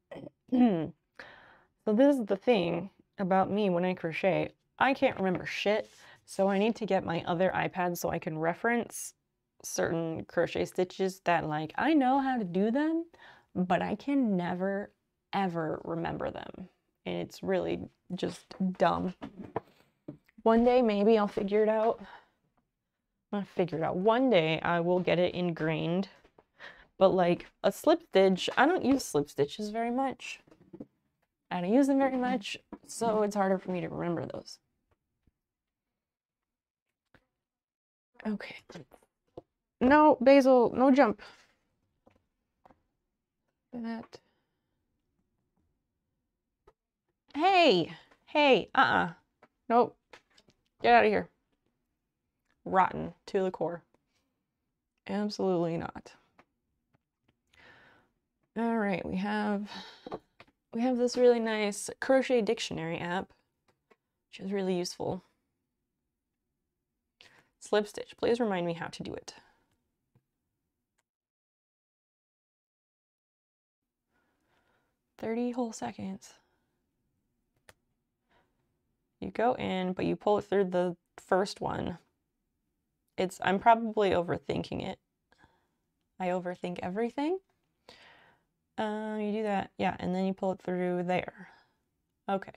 So this is the thing about me when I crochet. I can't remember shit, so I need to get my other iPad so I can reference certain crochet stitches that like, I know how to do them, but I can never, ever remember them. And it's really just dumb. One day, maybe I'll figure it out. I'll figure it out. One day I will get it ingrained. But like a slip stitch, I don't use slip stitches very much. I don't use them very much, so it's harder for me to remember those. Okay. No, Basil, no jump. That. Hey, hey, nope. Get out of here. Rotten to the core. Absolutely not. All right, we have this really nice crochet dictionary app, which is really useful. Slip stitch, please remind me how to do it. "30 whole seconds. You go in, but you pull it through the first one. I'm probably overthinking it. I overthink everything. You do that, yeah, and then you pull it through there. Okay.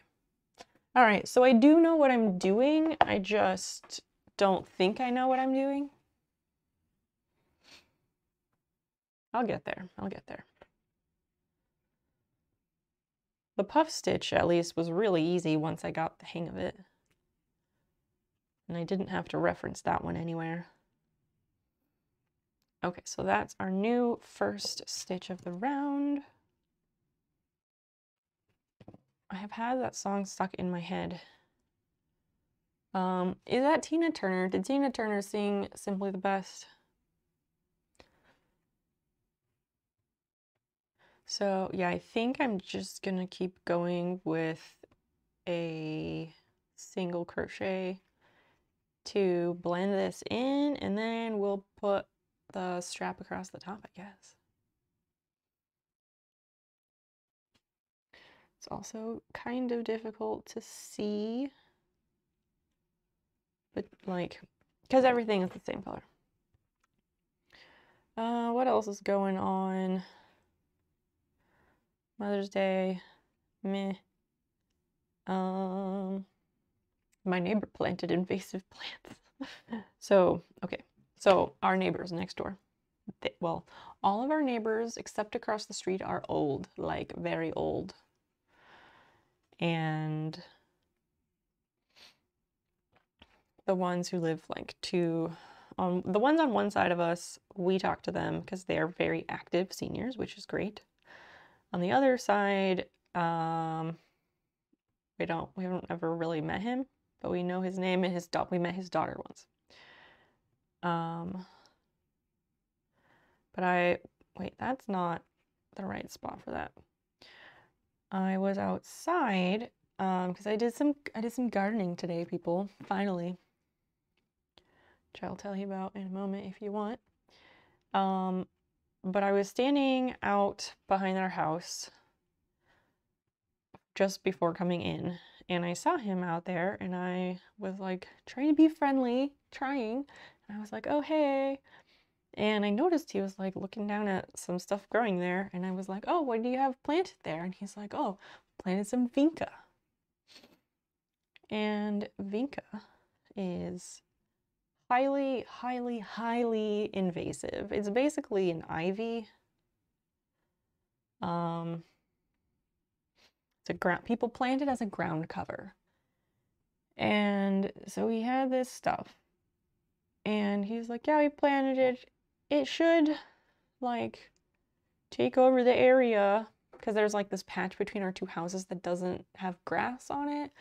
All right, so I do know what I'm doing. I just don't think I know what I'm doing. I'll get there. I'll get there. The puff stitch, at least, was really easy once I got the hang of it. And I didn't have to reference that one anywhere. Okay, so that's our new first stitch of the round. I have had that song stuck in my head. Is that Tina Turner? Did Tina Turner sing Simply the Best? So yeah, I think I'm just gonna keep going with a single crochet to blend this in, and then we'll put the strap across the top, I guess. It's also kind of difficult to see, but like, because everything is the same color. What else is going on? Mother's Day, meh. My neighbor planted invasive plants. So, okay, so our neighbors next door. Well, all of our neighbors except across the street are old, like very old. And the ones who live like the ones on one side of us, we talk to them because they are very active seniors, which is great. On the other side, we haven't ever really met him, but we know his name and we met his daughter once. But wait, that's not the right spot for that. I was outside because I did some gardening today, people, finally, which I'll tell you about in a moment if you want. But I was standing out behind our house just before coming in, and I saw him out there, and I was like trying to be friendly, and I was like, "Oh, hey." And I noticed he was like looking down at some stuff growing there, and I was like, "Oh, what do you have planted there?" And he's like, "Oh, planted some vinca." And vinca is highly, highly, highly invasive. It's basically an ivy. People plant it as a ground cover. And so we had this stuff. And he's like, "Yeah, we planted it. It should like take over the area." Because there's like this patch between our two houses that doesn't have grass on it.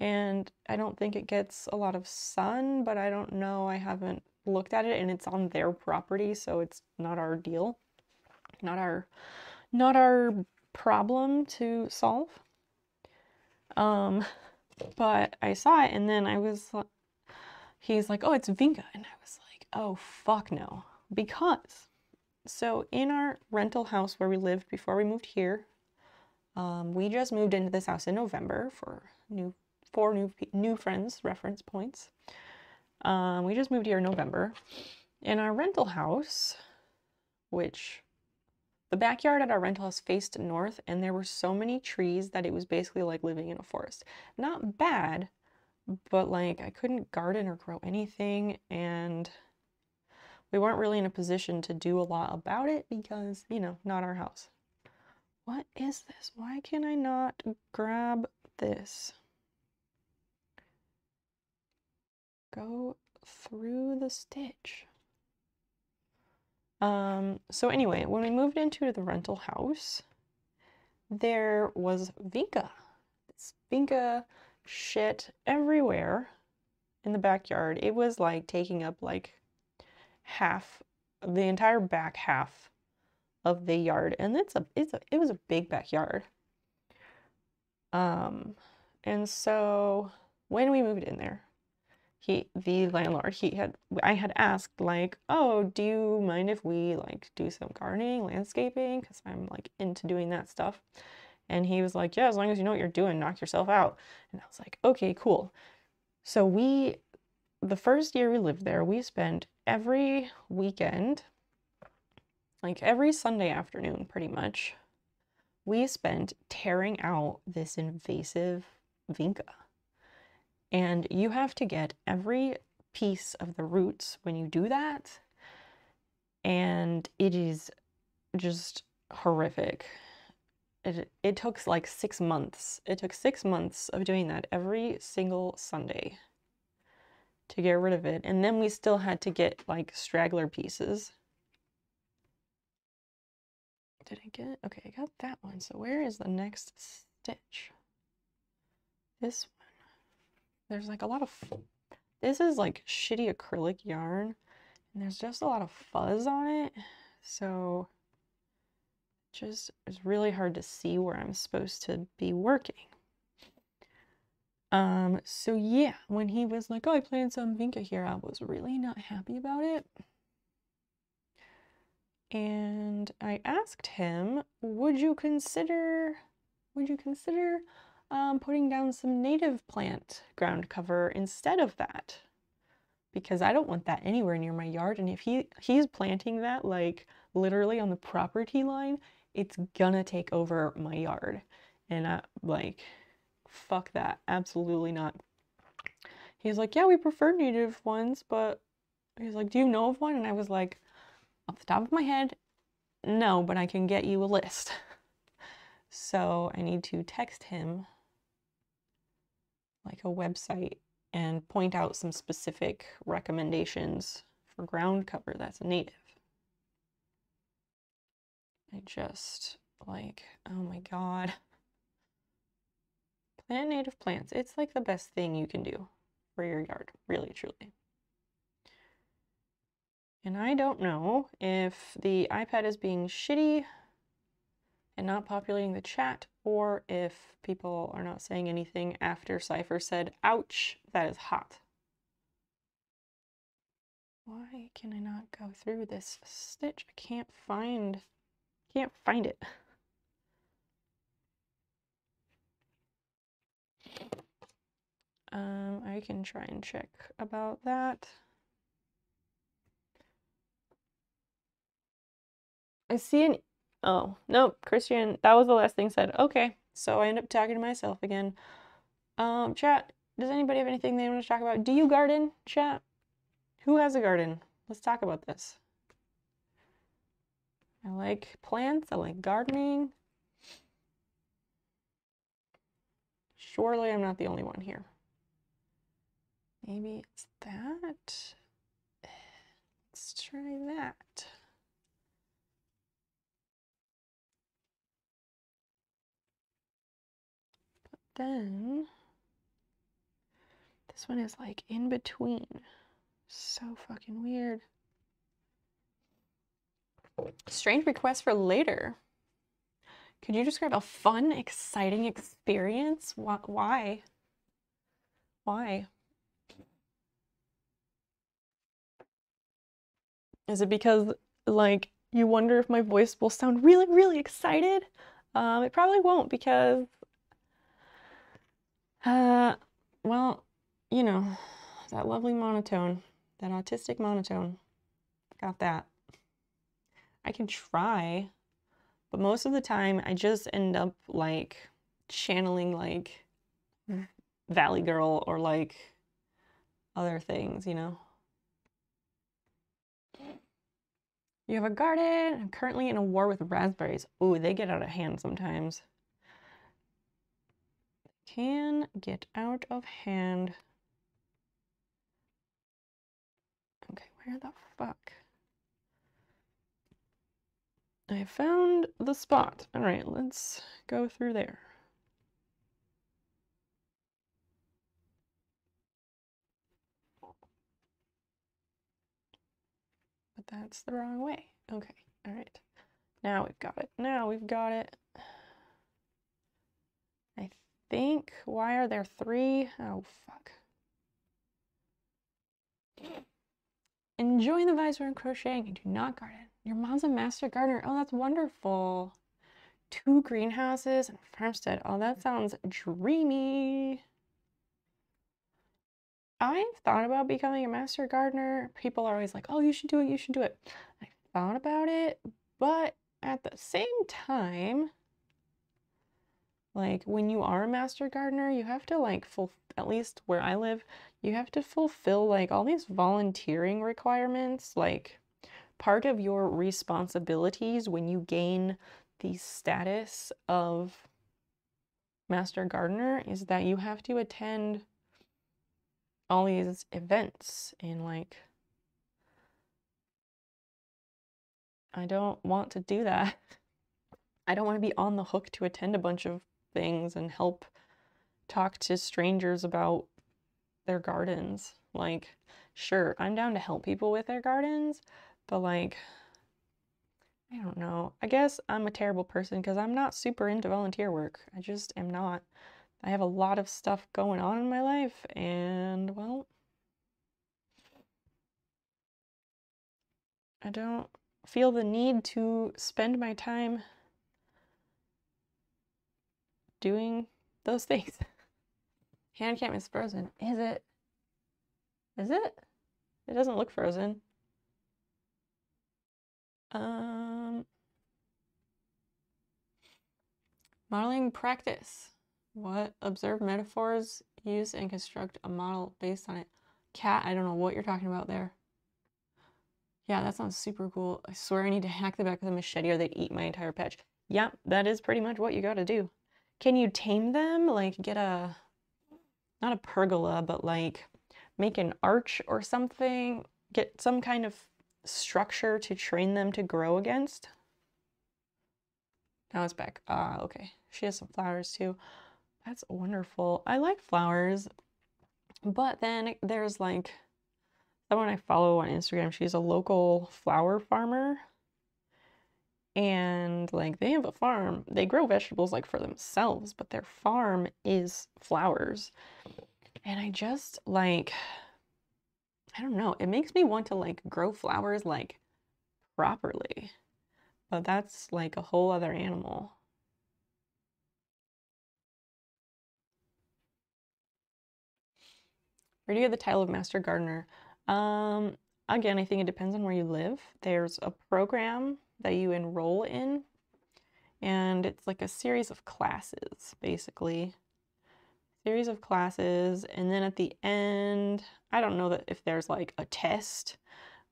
And I don't think it gets a lot of sun, but I don't know. I haven't looked at it, and it's on their property, so it's not our deal. Not our problem to solve. But I saw it, and then he's like, "Oh, it's vinca." And I was like, "Oh, fuck no." Because, so in our rental house where we lived before we moved here, we just moved into this house in November for four new friends, reference points. We just moved here in November. In our rental house, which the backyard at our rental house faced north, and there were so many trees that it was basically like living in a forest. Not bad, but like I couldn't garden or grow anything, and we weren't really in a position to do a lot about it because, you know, not our house. What is this? Why can I not grab this? Go through the stitch. So anyway, when we moved into the rental house, there was vinca. It's vinca shit everywhere in the backyard. It was like taking up like half the entire back half of the yard, and it was a big backyard. And so when we moved in there, the landlord, I had asked like, oh, do you mind if we like do some gardening, landscaping? Because I'm like into doing that stuff. And he was like, yeah, as long as you know what you're doing, knock yourself out. And I was like, okay, cool. So the first year we lived there, we spent every weekend, like every Sunday afternoon, pretty much, we spent tearing out this invasive vinca. And you have to get every piece of the roots when you do that. And it is just horrific. It took like 6 months. It took 6 months of doing that every single Sunday to get rid of it. And then we still had to get like straggler pieces. Did I get it? Okay, I got that one. So where is the next stitch? This one. There's like a lot of, this is like shitty acrylic yarn, and there's just a lot of fuzz on it. So just, it's really hard to see where I'm supposed to be working. So yeah, when he was like, oh, I planted some vinca here, I was really not happy about it. And I asked him, would you consider putting down some native plant ground cover instead of that? Because I don't want that anywhere near my yard. And if he's planting that like literally on the property line, it's gonna take over my yard. And I like, fuck that, absolutely not. He's like, yeah, we prefer native ones, but he's like, do you know of one? And I was like, off the top of my head, no, but I can get you a list. So I need to text him like a website and point out some specific recommendations for ground cover that's native. I just like, oh my God. Plant native plants. It's like the best thing you can do for your yard, really, truly. And I don't know if the iPad is being shitty and not populating the chat, or if people are not saying anything after Cypher said, ouch, that is hot. Why can I not go through this stitch? I can't find it. I can try and check about that. I see an, oh, nope, Christian, that was the last thing said. Okay, so I end up talking to myself again. Chat, does anybody have anything they want to talk about? Do you garden, chat? Who has a garden? Let's talk about this. I like plants, I like gardening. Surely I'm not the only one here. Maybe it's that. Let's try that. But then this one is like in between. So fucking weird. Strange request for later. Could you describe a fun, exciting experience? Why? Why? Is it because, like, you wonder if my voice will sound really, really excited? It probably won't because, well, you know, that lovely monotone, that autistic monotone, got that. I can try, but most of the time I just end up, like, channeling, like, Valley Girl or, like, other things, you know? You have a garden. I'm currently in a war with raspberries. Ooh, they get out of hand sometimes. Can get out of hand. Okay, where the fuck? I found the spot. All right, let's go through there. But That's the wrong way. Okay, all right. Now we've got it. Now we've got it. I think, why are there 3? Oh, fuck. Enjoying the vibes when crocheting and do not garden. Your mom's a master gardener. Oh, that's wonderful. 2 greenhouses and farmstead. Oh, that sounds dreamy. I've thought about becoming a master gardener. People are always like, oh, you should do it, you should do it. I thought about it, but at the same time, like when you are a master gardener, you have to like at least where I live, you have to fulfill like all these volunteering requirements. Like part of your responsibilities when you gain the status of master gardener is that you have to attend all these events, and like I don't want to do that. I don't want to be on the hook to attend a bunch of things and help talk to strangers about their gardens. Like, sure, I'm down to help people with their gardens, but like, I don't know. I guess I'm a terrible person because I'm not super into volunteer work. I just am not. I have a lot of stuff going on in my life, and well, I don't feel the need to spend my time doing those things. Hand cam is frozen. Is it? Is it? It doesn't look frozen. Modeling practice. What? Observe metaphors, use and construct a model based on it. Cat, I don't know what you're talking about there. Yeah, that sounds super cool. I swear I need to hack the back with a machete or they'd eat my entire patch. Yep, that is pretty much what you gotta do. Can you tame them? Like get a, not a pergola, but like make an arch or something? Get some kind of structure to train them to grow against? Now it's back. Ah, okay. She has some flowers too. That's wonderful. I like flowers, but then there's like someone I follow on Instagram. She's a local flower farmer, and like they have a farm. They grow vegetables like for themselves, but their farm is flowers. And I just like, I don't know, it makes me want to like grow flowers like properly, but that's like a whole other animal. Where do you get the title of Master Gardener? Again, I think it depends on where you live. There's a program that you enroll in, and it's like a series of classes, basically. Series of classes, and then at the end, I don't know that if there's like a test,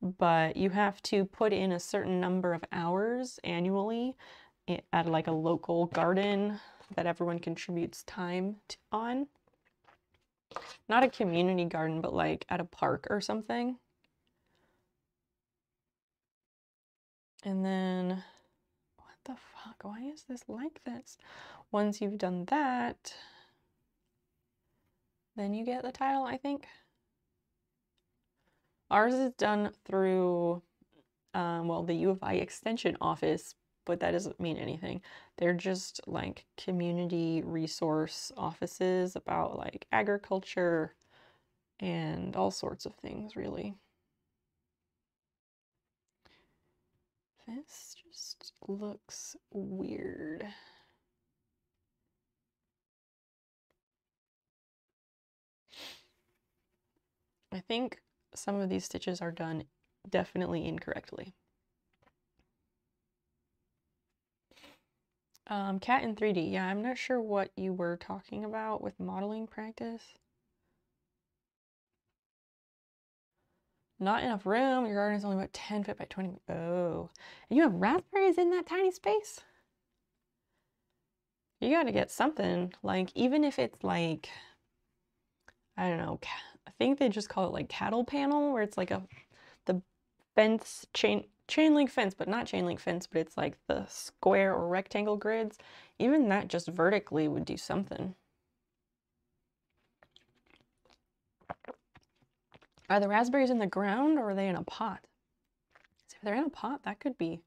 but you have to put in a certain number of hours annually at like a local garden that everyone contributes time on. Not a community garden, but like at a park or something. And then, what the fuck? Why is this like this? Once you've done that, then you get the title, I think. Ours is done through, well, the U of I Extension office, but that doesn't mean anything. They're just like community resource offices about like agriculture and all sorts of things, really. This just looks weird. I think some of these stitches are done definitely incorrectly. Cat in 3D. Yeah, I'm not sure what you were talking about with modeling practice. Not enough room. Your garden is only about 10 feet by 20. Oh, and you have raspberries in that tiny space? You gotta get something, like, even if it's like, I don't know, I think they just call it like cattle panel, where it's like the fence, chain link fence, but not chain link fence, but it's like the square or rectangle grids. Even that just vertically would do something. Are the raspberries in the ground or are they in a pot? Is they're in a pot, that could be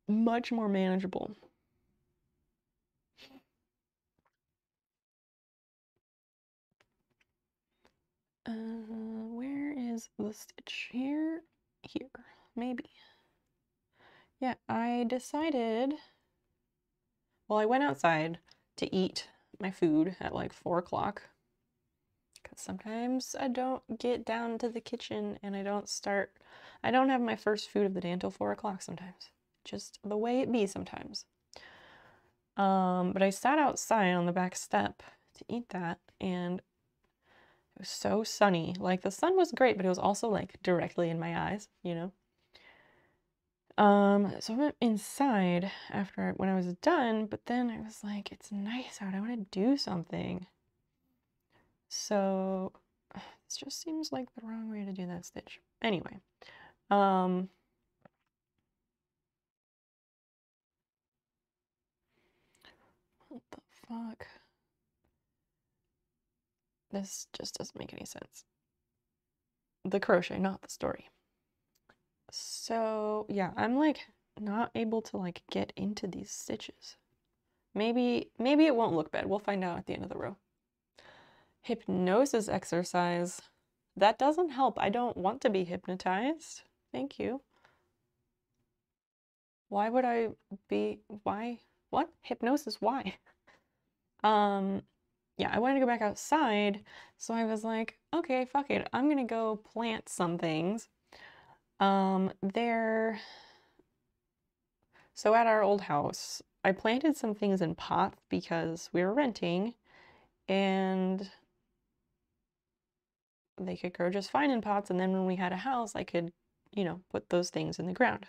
much more manageable. Where is the stitch? Here? Here, maybe. Yeah, I decided, well, I went outside to eat my food at like 4 o'clock. Because sometimes I don't get down to the kitchen and I don't have my first food of the day until 4 o'clock sometimes. Just the way it be sometimes. But I sat outside on the back step to eat that, and it was so sunny. Like, the sun was great, but it was also like directly in my eyes, you know? So I went inside when I was done, but then I was like, it's nice out, I want to do something. So this just seems like the wrong way to do that stitch. Anyway, what the fuck? This just doesn't make any sense. The crochet, not the story. So yeah, I'm like not able to like get into these stitches. Maybe it won't look bad. We'll find out at the end of the row. Hypnosis exercise. That doesn't help. I don't want to be hypnotized. Thank you. Why would I be, why? What? Hypnosis, why? Yeah, I wanted to go back outside, so I was like, okay, fuck it. I'm gonna go plant some things. So at our old house, I planted some things in pots because we were renting, and they could grow just fine in pots, and then when we had a house, I could, you know, put those things in the ground.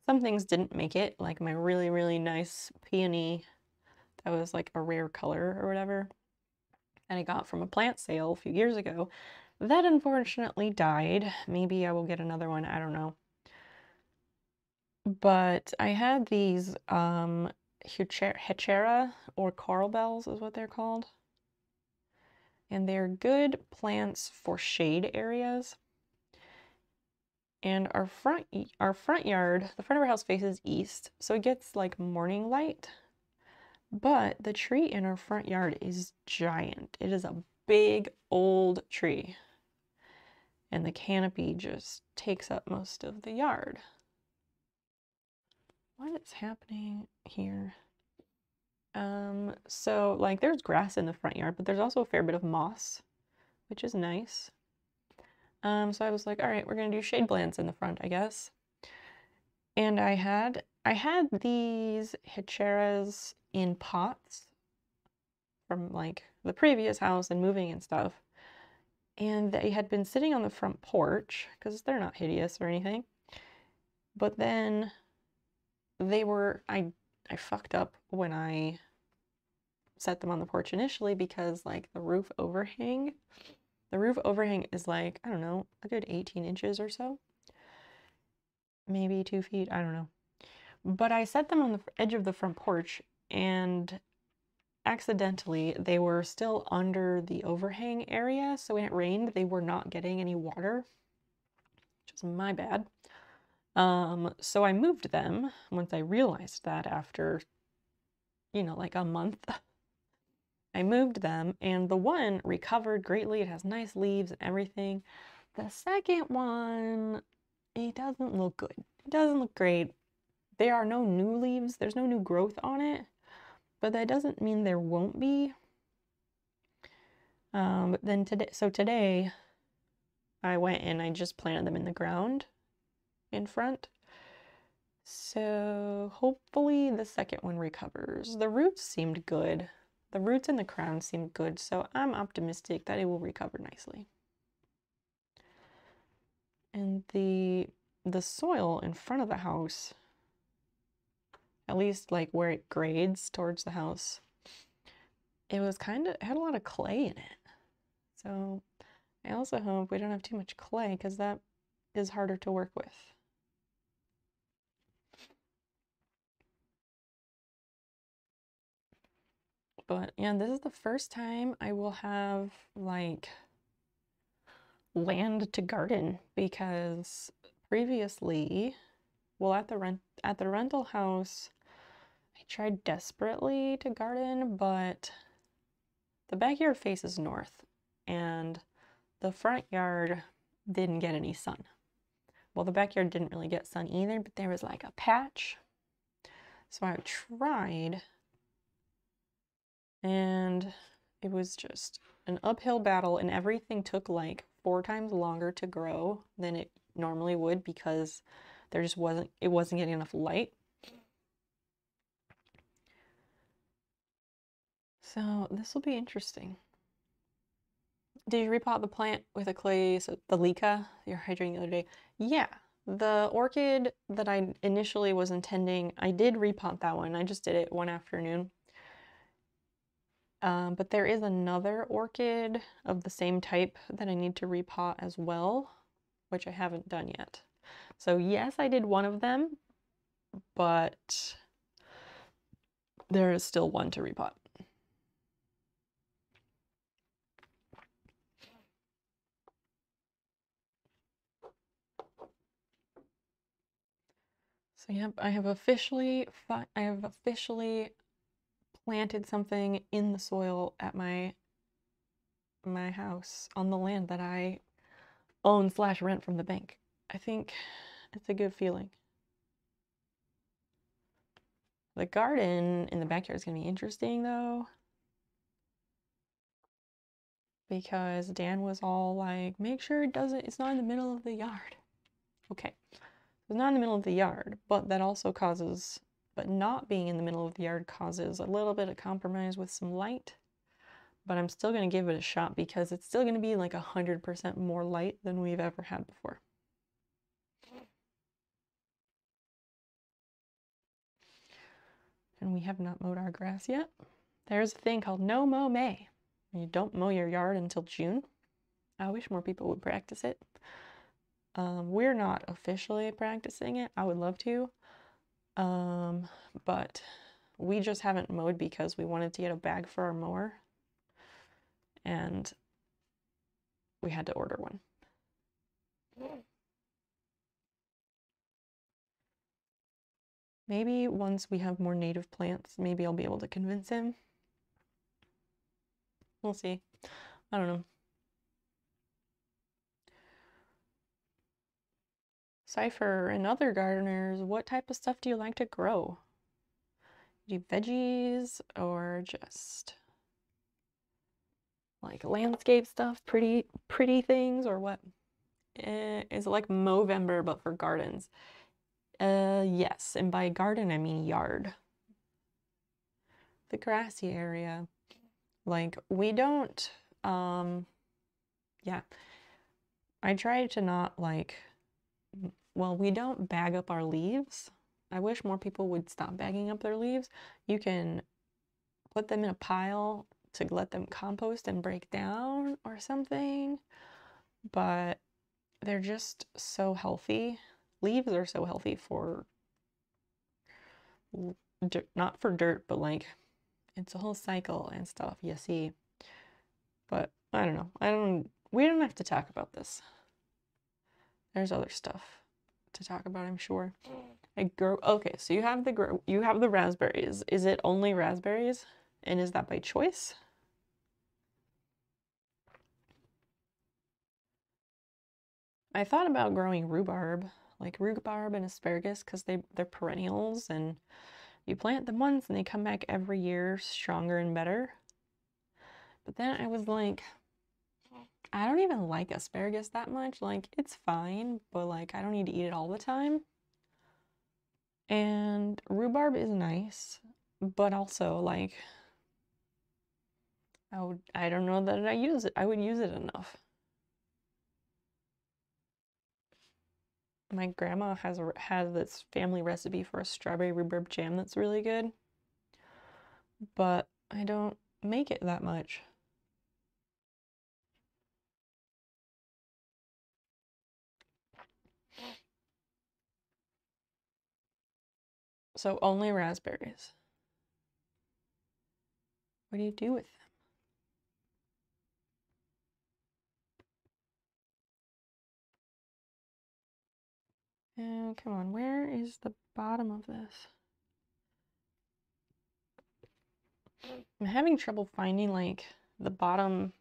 Some things didn't make it, like my really, really nice peony that was like a rare color or whatever that I got from a plant sale a few years ago. That unfortunately died. Maybe I will get another one, I don't know. But I had these Hechera, or coral bells is what they're called. And they're good plants for shade areas. And our front yard, the front of our house faces east, so it gets like morning light. But the tree in our front yard is giant. It is a big old tree. And the canopy just takes up most of the yard. What is happening here? So like there's grass in the front yard, but there's also a fair bit of moss, which is nice. So I was like, all right, we're gonna do shade plants in the front, I guess. And I had these Hecheras in pots from like the previous house and moving and stuff. And they had been sitting on the front porch because they're not hideous or anything. But then they were, I fucked up when I set them on the porch initially because like the roof overhang is like, I don't know, a good 18 inches or so. Maybe 2 feet, I don't know. But I set them on the edge of the front porch, and accidentally they were still under the overhang area, so when it rained they were not getting any water, which is my bad. So I moved them once I realized that after, you know, like a month. I moved them, and the one recovered greatly. It has nice leaves and everything. The second one, it doesn't look good. It doesn't look great. There are no new leaves. There's no new growth on it, but that doesn't mean there won't be. But then today I went and I just planted them in the ground in front. So hopefully the second one recovers. The roots seemed good. The roots and the crown seemed good, so I'm optimistic that it will recover nicely. And the soil in front of the house, at least like where it grades towards the house, it had a lot of clay in it. So I also hope we don't have too much clay because that is harder to work with. But yeah, this is the first time I will have like land to garden, because previously, well, at the rental house, I tried desperately to garden, but the backyard faces north and the front yard didn't get any sun. Well, the backyard didn't really get sun either, but there was like a patch. So I tried, and it was just an uphill battle, and everything took like 4 times longer to grow than it normally would because there just wasn't getting enough light. So this will be interesting. Did you repot the plant with a clay, so the Leica you're hydrating the other day? Yeah, the orchid that I initially was intending, I did repot that one. I just did it one afternoon. But there is another orchid of the same type that I need to repot as well, which I haven't done yet. So yes, I did one of them, but there is still one to repot. So yeah, I have officially planted something in the soil at my house on the land that I own / rent from the bank. I think it's a good feeling. The garden in the backyard is going to be interesting though, because Dan was all like, make sure it's not in the middle of the yard. Okay, it's not in the middle of the yard, but that also causes, but not being in the middle of the yard causes a little bit of compromise with some light. But I'm still going to give it a shot because it's still going to be like 100% more light than we've ever had before. And we have not mowed our grass yet. There's a thing called no mow May. You don't mow your yard until June. I wish more people would practice it. We're not officially practicing it. I would love to. But we just haven't mowed because we wanted to get a bag for our mower. And we had to order one. Maybe once we have more native plants, maybe I'll be able to convince him. We'll see. I don't know. Cypher and other gardeners, what type of stuff do you like to grow? Do you veggies or just like landscape stuff, pretty things, or what? Is it like Movember but for gardens? Yes, and by garden I mean yard. The grassy area. Like we don't, yeah. I try to not like, well, we don't bag up our leaves. I wish more people would stop bagging up their leaves. You can put them in a pile to let them compost and break down or something, but they're just so healthy. Leaves are so healthy for, not for dirt, but like it's a whole cycle and stuff, you see. But I don't know. We don't have to talk about this. There's other stuff to talk about, I'm sure. Okay, so you have the raspberries. Is it only raspberries? And is that by choice? I thought about growing rhubarb, like rhubarb and asparagus, because they're perennials and you plant them once and they come back every year stronger and better. But then I was like, I don't even like asparagus that much. Like, it's fine, but like I don't need to eat it all the time. And rhubarb is nice, but also like I don't know that I would use it enough. My grandma has this family recipe for a strawberry rhubarb jam that's really good, but I don't make it that much. So only raspberries. What do you do with them? And come on, where is the bottom of this? I'm having trouble finding like the bottom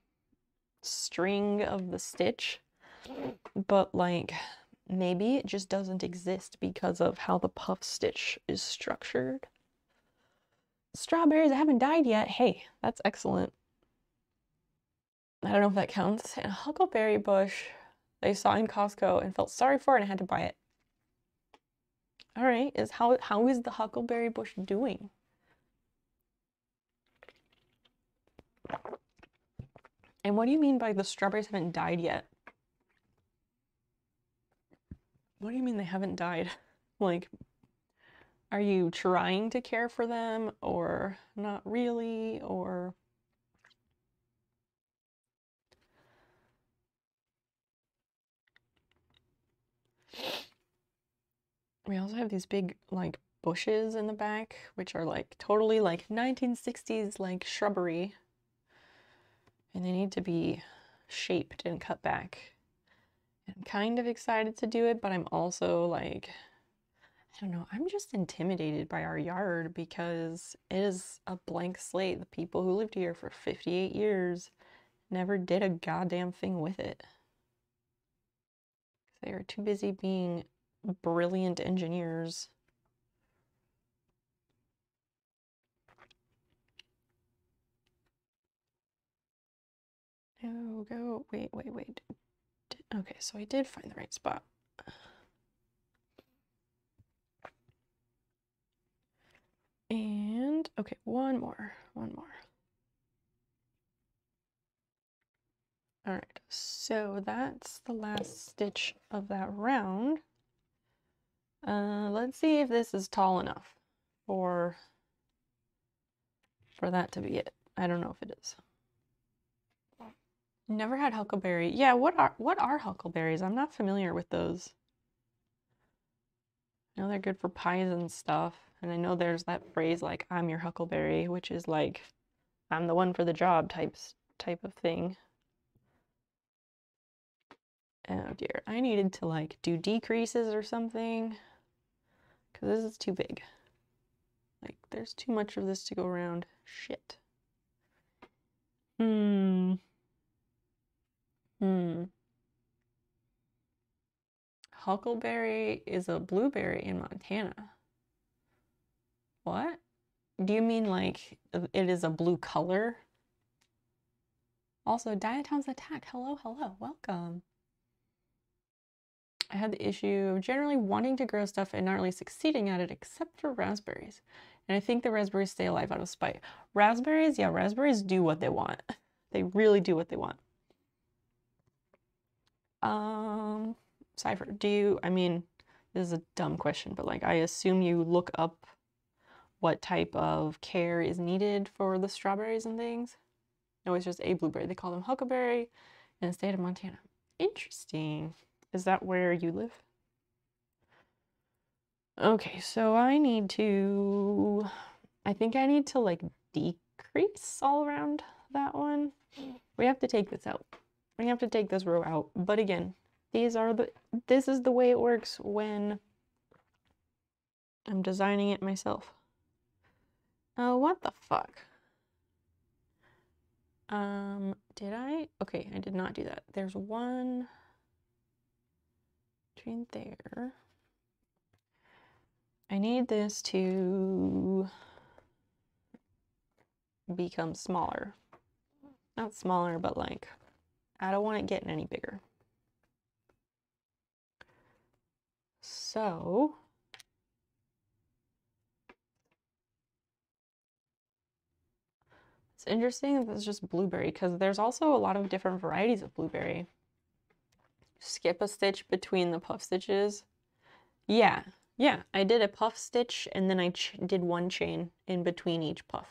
string of the stitch, but like maybe it just doesn't exist because of how the puff stitch is structured. Strawberries haven't died yet. Hey, that's excellent. I don't know if that counts. And a huckleberry bush they saw in Costco and felt sorry for it and had to buy it. All right, how is the huckleberry bush doing? And what do you mean by the strawberries haven't died yet? What do you mean they haven't died? Like, are you trying to care for them or not really, or... We also have these big like bushes in the back, which are like totally like 1960s like shrubbery. And they need to be shaped and cut back. I'm kind of excited to do it, but I'm also like, I don't know, I'm just intimidated by our yard because it is a blank slate. The people who lived here for 58 years never did a goddamn thing with it. They are too busy being brilliant engineers. No, go, wait. Okay, so I did find the right spot. And, okay, one more. All right, so that's the last stitch of that round. Let's see if this is tall enough for that to be it. I don't know if it is. Never had huckleberry. Yeah, what are huckleberries? I'm not familiar with those. I know they're good for pies and stuff, and I know there's that phrase like I'm your huckleberry, which is like I'm the one for the job type of thing. Oh dear, I needed to like do decreases or something because this is too big. Like there's too much of this to go around. Shit. Huckleberry is a blueberry in Montana. What? Do you mean like it is a blue color? Also, Diatoms Attack. Hello, welcome. I had the issue of generally wanting to grow stuff and not really succeeding at it except for raspberries. And I think the raspberries stay alive out of spite. Raspberries, yeah, raspberries do what they want. They really do what they want. Cypher, I mean, this is a dumb question, but like I assume you look up what type of care is needed for the strawberries and things. No, it's just a blueberry. They call them huckleberry in the state of Montana. Interesting. Is that where you live? Okay, so I think I need to like decrease all around that one. We have to take this out. We have to take this row out. But again, this is the way it works when I'm designing it myself. Oh, what the fuck? Did I? Okay, I did not do that. There's one between there. I need this to become smaller. Not smaller, but like, I don't want it getting any bigger. So, it's interesting that this is just blueberry because there's also a lot of different varieties of blueberry. Skip a stitch between the puff stitches. Yeah, I did a puff stitch and then I did one chain in between each puff.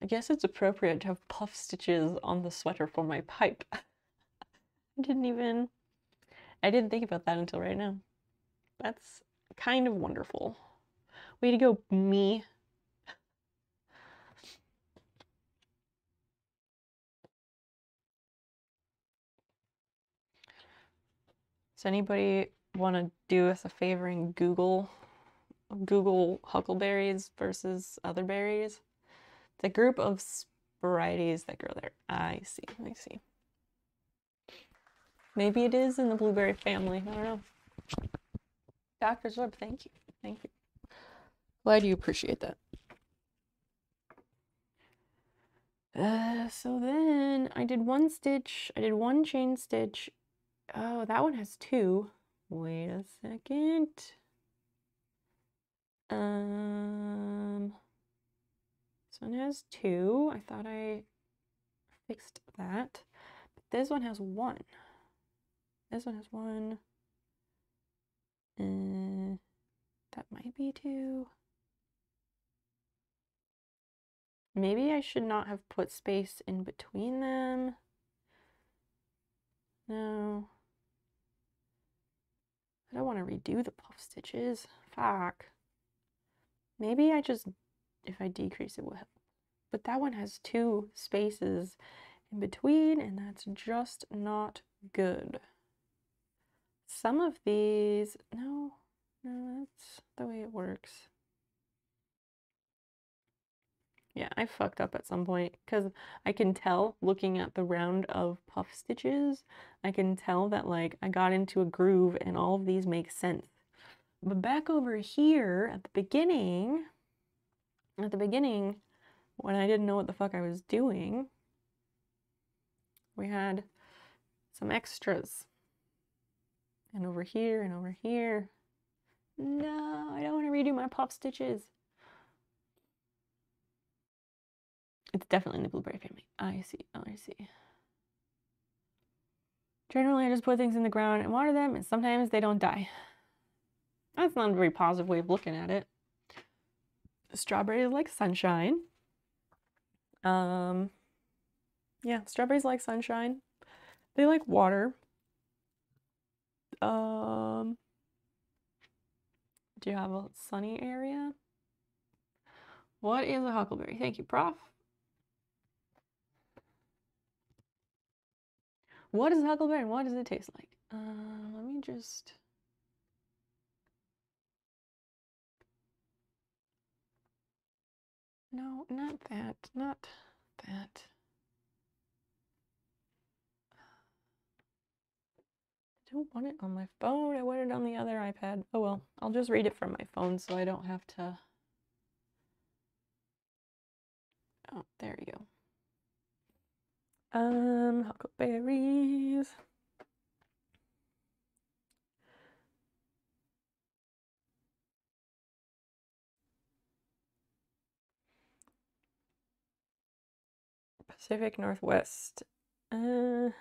I guess it's appropriate to have puff stitches on the sweater for my pipe. I didn't think about that until right now. That's kind of wonderful. Way to go, me. Does anybody want to do us a favor and Google huckleberries versus other berries? It's a group of varieties that grow there. I see. I see. Maybe it is in the blueberry family. I don't know. Dr. Zorb, thank you. Thank you. Glad you appreciate that. So then I did one stitch. I did one chain stitch. Oh, that one has two. Wait a second. This one has two. I thought I fixed that. But this one has one. This one has one. That might be two. Maybe I should not have put space in between them. No. I don't want to redo the puff stitches. Fuck. Maybe I just, if I decrease it will help. But that one has two spaces in between, and that's just not good. Some of these, no, that's the way it works. Yeah, I fucked up at some point because I can tell looking at the round of puff stitches, I can tell that like I got into a groove and all of these make sense. But back over here at the beginning, when I didn't know what the fuck I was doing, we had some extras. And over here and over here. No, I don't want to redo my puff stitches. It's definitely in the blueberry family. I see. Oh, I see. Generally, I just put things in the ground and water them, and sometimes they don't die. That's not a very positive way of looking at it. Strawberries like sunshine. Yeah, strawberries like sunshine. They like water. Do you have a sunny area? What is a huckleberry? Thank you, Prof. What is a huckleberry and what does it taste like? Let me just... No, not that, not that. I don't want it on my phone. I want it on the other iPad. Oh well, I'll just read it from my phone so I don't have to... Oh, there you go. Huckleberries. Pacific Northwest. The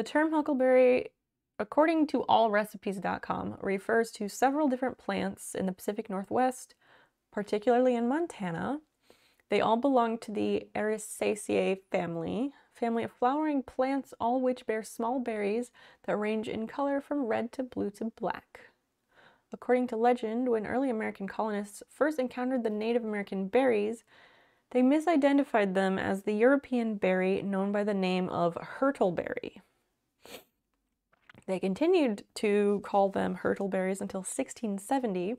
term huckleberry, according to allrecipes.com, refers to several different plants in the Pacific Northwest, particularly in Montana. They all belong to the Ericaceae family of flowering plants, all which bear small berries that range in color from red to blue to black. According to legend, when early American colonists first encountered the Native American berries, they misidentified them as the European berry known by the name of hurtleberry. They continued to call them hurtleberries until 1670,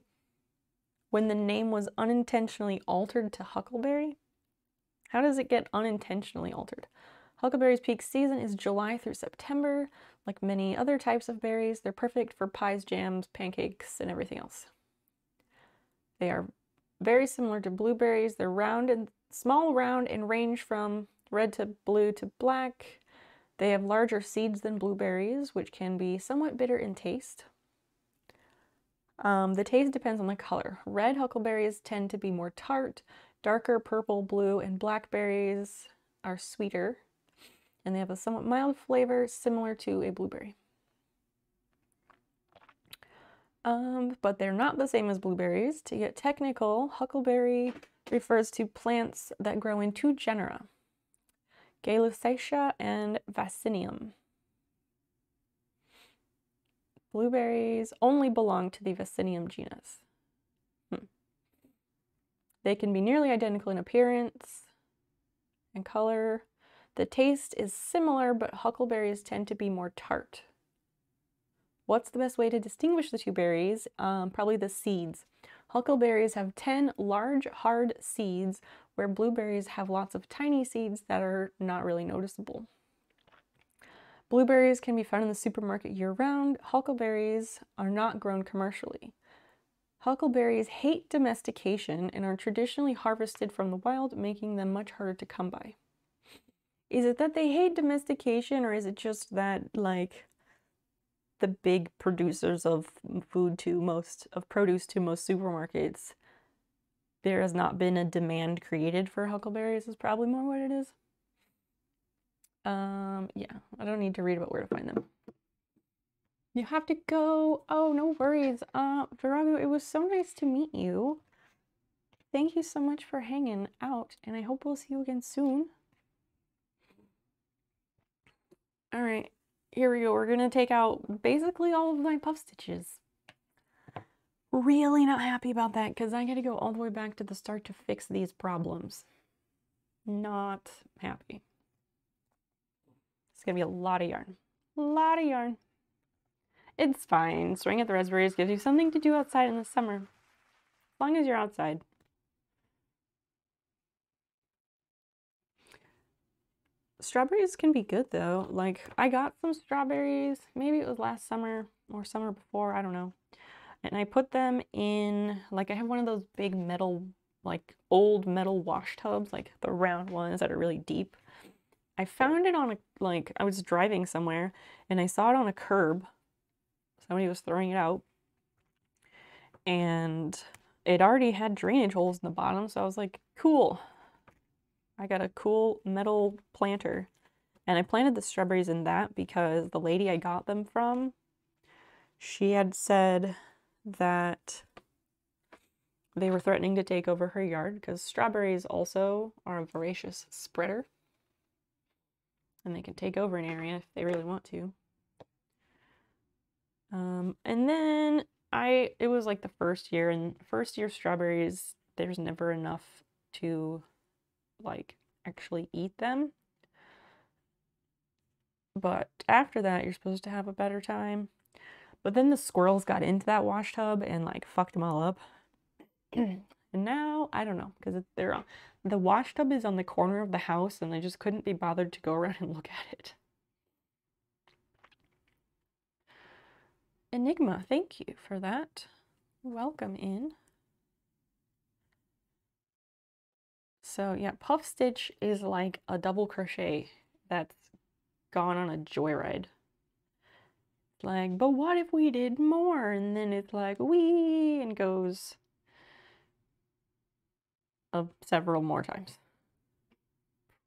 when the name was unintentionally altered to huckleberry. How does it get unintentionally altered? Huckleberry's peak season is July through September. Like many other types of berries, they're perfect for pies, jams, pancakes, and everything else. They are very similar to blueberries. They're round and small, round, and range from red to blue to black. They have larger seeds than blueberries, which can be somewhat bitter in taste. The taste depends on the color. Red huckleberries tend to be more tart. Darker purple, blue, and blackberries are sweeter, and they have a somewhat mild flavor similar to a blueberry. But they're not the same as blueberries. To get technical, huckleberry refers to plants that grow in two genera, Gaylussacia and Vaccinium. Blueberries only belong to the Vaccinium genus. They can be nearly identical in appearance and color. The taste is similar, but huckleberries tend to be more tart. What's the best way to distinguish the two berries? Probably the seeds. Huckleberries have 10 large, hard seeds, where blueberries have lots of tiny seeds that are not really noticeable. Blueberries can be found in the supermarket year-round. Huckleberries are not grown commercially. Huckleberries hate domestication and are traditionally harvested from the wild, making them much harder to come by. Is it that they hate domestication, or is it just that, like, the big producers of produce to most supermarkets, there has not been a demand created for huckleberries is probably more what it is. Yeah, I don't need to read about where to find them. You have to go. Oh, no worries. Virago, it was so nice to meet you. Thank you so much for hanging out, and I hope we'll see you again soon. All right, here we go. We're gonna take out basically all of my puff stitches. Really not happy about that because I gotta go all the way back to the start to fix these problems. Not happy. It's gonna be a lot of yarn. A lot of yarn. It's fine. Swing at the raspberries gives you something to do outside in the summer. As long as you're outside. Strawberries can be good though. Like, I got some strawberries, maybe it was last summer or summer before, I don't know. And I put them in, like, I have one of those big metal, like old metal wash tubs, like the round ones that are really deep. I found it on a, like, I was driving somewhere and I saw it on a curb. Somebody was throwing it out. And it already had drainage holes in the bottom, so I was like, cool. I got a cool metal planter. And I planted the strawberries in that because the lady I got them from, she had said that they were threatening to take over her yard because strawberries also are a voracious spreader. And they can take over an area if they really want to. And then it was like the first year, and first year strawberries, there's never enough to like actually eat them. But after that, you're supposed to have a better time. But then the squirrels got into that wash tub and like fucked them all up. And now, I don't know, because the wash tub is on the corner of the house and I just couldn't be bothered to go around and look at it. Enigma, thank you for that. Welcome in. So yeah, puff stitch is like a double crochet that's gone on a joyride. Like, but what if we did more? And then it's like, wee, and goes several more times.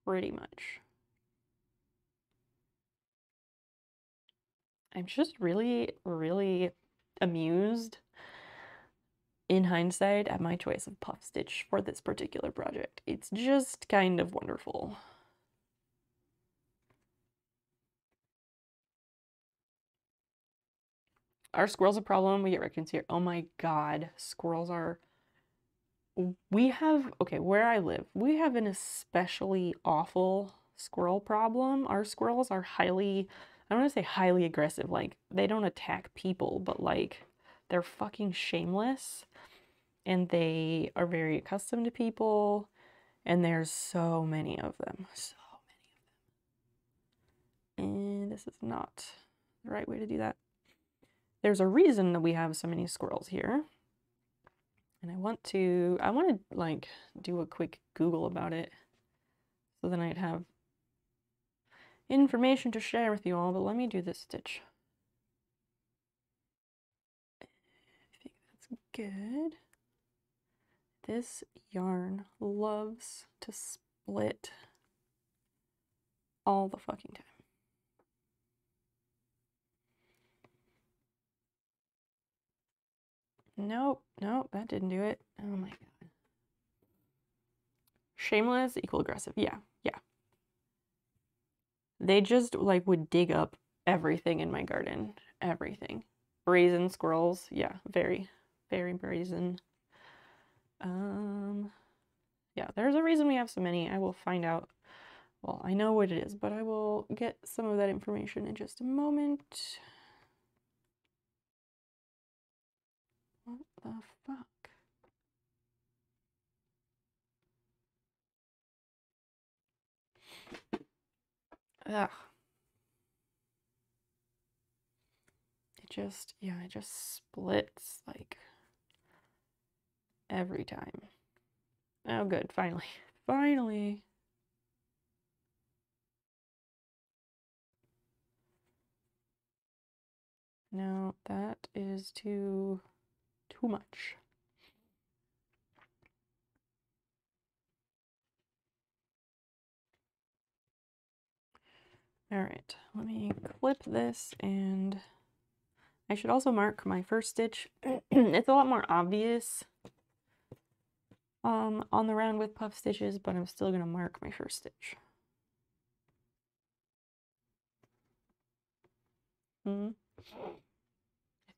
Pretty much. I'm just really, really amused in hindsight at my choice of puff stitch for this particular project. It's just kind of wonderful. Are squirrels a problem? We get raccoons here. Oh my god, squirrels are... We have, okay, where I live, we have an especially awful squirrel problem. Our squirrels are highly, I don't want to say highly aggressive, like, they don't attack people, but like, they're fucking shameless. And they are very accustomed to people, and there's so many of them. So many of them. And this is not the right way to do that. There's a reason that we have so many squirrels here. And I want to like do a quick Google about it, so then I'd have information to share with you all, but let me do this stitch. I think that's good. This yarn loves to split all the fucking time. Nope, nope, that didn't do it. Oh my god. Shameless equal aggressive. Yeah, yeah. They just like would dig up everything in my garden. Everything. Brazen squirrels. Yeah, very, very brazen. Yeah, there's a reason we have so many. I will find out. Well, I know what it is, but I will get some of that information in just a moment. the fuck? Ugh. It just splits like every time. Oh, good. Finally. Finally. No, that is too much. All right, let me clip this, and I should also mark my first stitch. It's a lot more obvious on the round with puff stitches, but I'm still gonna mark my first stitch. I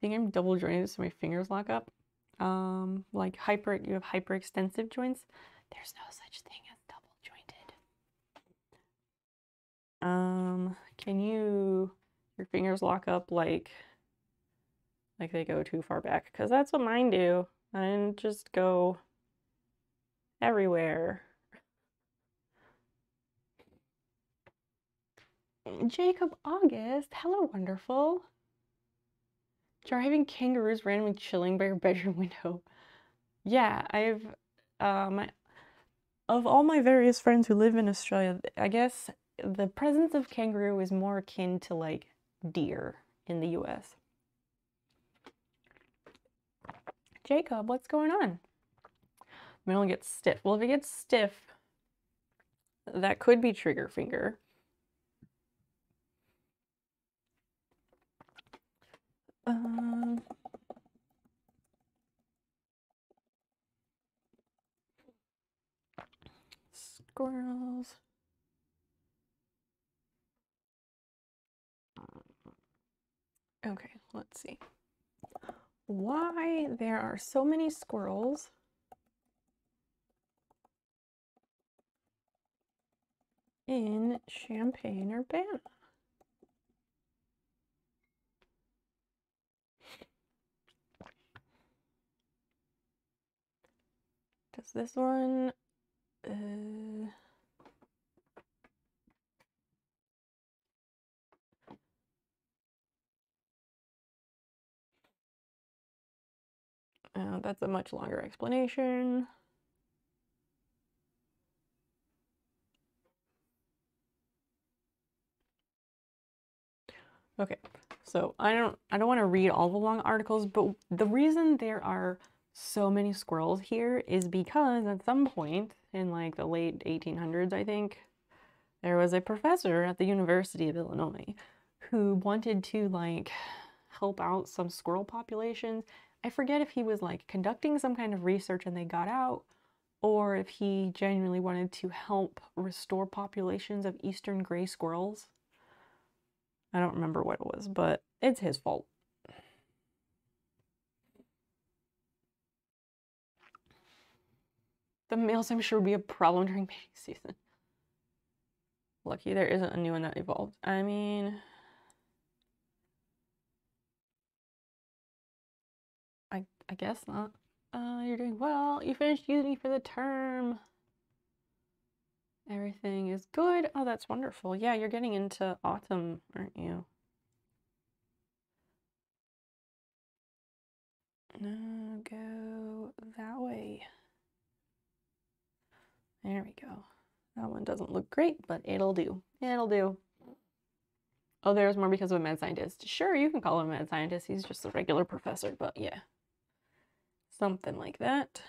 think I'm double jointed so my fingers lock up. Like you have hyperextensive joints. There's no such thing as double jointed. Can your fingers lock up like they go too far back? Because that's what mine do. Mine just go everywhere. Jacob August, hello, wonderful. Driving kangaroos randomly chilling by your bedroom window. Yeah, I've of all my various friends who live in Australia, I guess the presence of kangaroo is more akin to like deer in the US. Jacob, what's going on? I'm gonna get stiff. Well, if it gets stiff, that could be trigger finger. Squirrels. Okay, let's see. Why there are so many squirrels in Champaign-Urbana? Does this one that's a much longer explanation. Okay, so I don't want to read all the long articles, but the reason there are so many squirrels here is because at some point in like the late 1800s, I think, there was a professor at the University of Illinois who wanted to like help out some squirrel populations. I forget if he was like conducting some kind of research and they got out, or if he genuinely wanted to help restore populations of eastern gray squirrels. I don't remember what it was, but it's his fault. The males, I'm sure, would be a problem during mating season. Lucky there isn't a new one that evolved. I mean, I guess not. You're doing well. You finished uni for the term. Everything is good. Oh, that's wonderful. Yeah, you're getting into autumn, aren't you? No, go that way. There we go. That one doesn't look great, but it'll do. It'll do. Oh, there's more because of a mad scientist. Sure, you can call him a mad scientist. He's just a regular professor, but yeah. Something like that.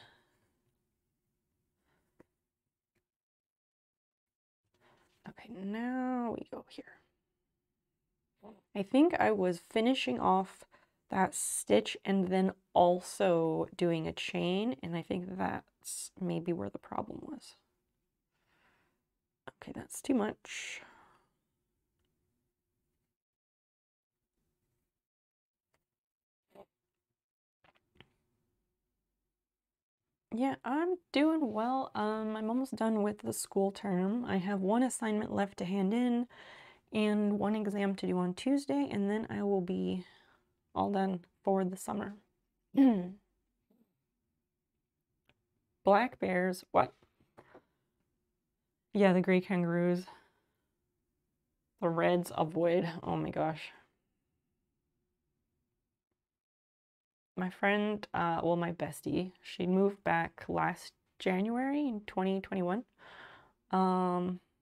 Okay, now we go here. I think I was finishing off that stitch and then also doing a chain, and I think that's maybe where the problem was. Okay, that's too much. Yeah, I'm doing well. I'm almost done with the school term. I have one assignment left to hand in and one exam to do on Tuesday, and then I will be all done for the summer. Black bears. What? Yeah, the gray kangaroos. The reds avoid. Oh my gosh. My friend, well, my bestie, she moved back last January in 2021.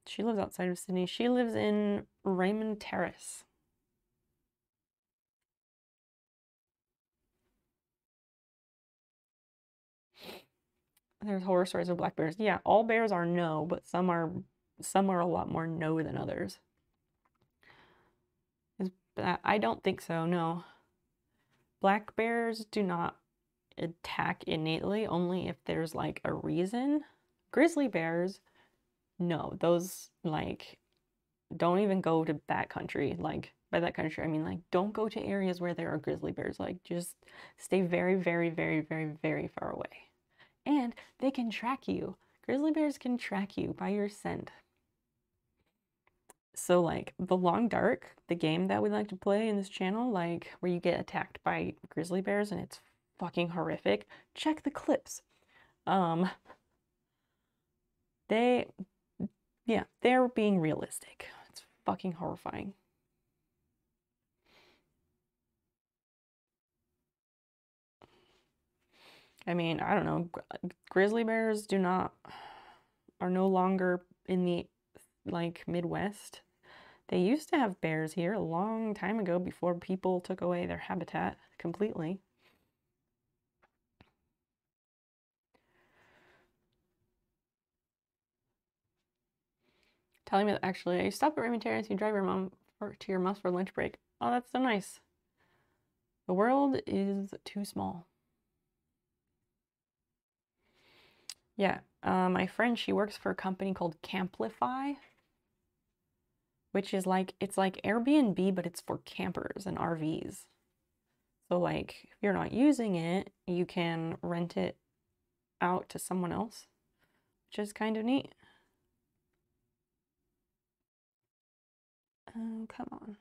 She lives outside of Sydney. She lives in Raymond Terrace. There's horror stories of black bears. Yeah, all bears are no, but some are a lot more no than others. I don't think so, no. Black bears do not attack innately, only if there's like a reason. Grizzly bears, no, those like don't even go to that country. Like by that country, I mean like don't go to areas where there are grizzly bears. Like just stay very, very, very, very, very far away. And they can track you. Grizzly bears can track you by your scent. So like the Long Dark, the game that we like to play in this channel, like where you get attacked by grizzly bears and it's fucking horrific. Check the clips. They're being realistic. It's fucking horrifying. I mean, I don't know. Grizzly bears are no longer in the like Midwest. They used to have bears here a long time ago before people took away their habitat completely. Telling me that actually, you stop at Raymond Terrace, you drive your mom to your mom's for lunch break. Oh, that's so nice. The world is too small. Yeah, my friend, she works for a company called Camplify, which is like, it's like Airbnb, but it's for campers and RVs. So like, if you're not using it, you can rent it out to someone else, which is kind of neat. Oh, come on.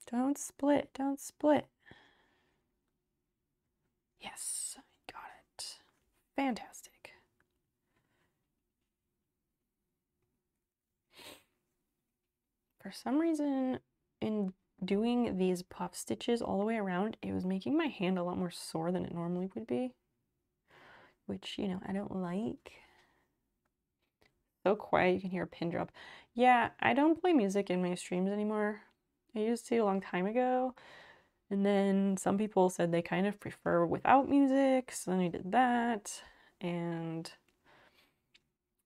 Don't split, don't split. Yes, I got it. Fantastic. For some reason, in doing these puff stitches all the way around, it was making my hand a lot more sore than it normally would be, which, you know, I don't like. So quiet, you can hear a pin drop. Yeah, I don't play music in my streams anymore. I used to a long time ago, and then some people said they kind of prefer without music, so then I did that. And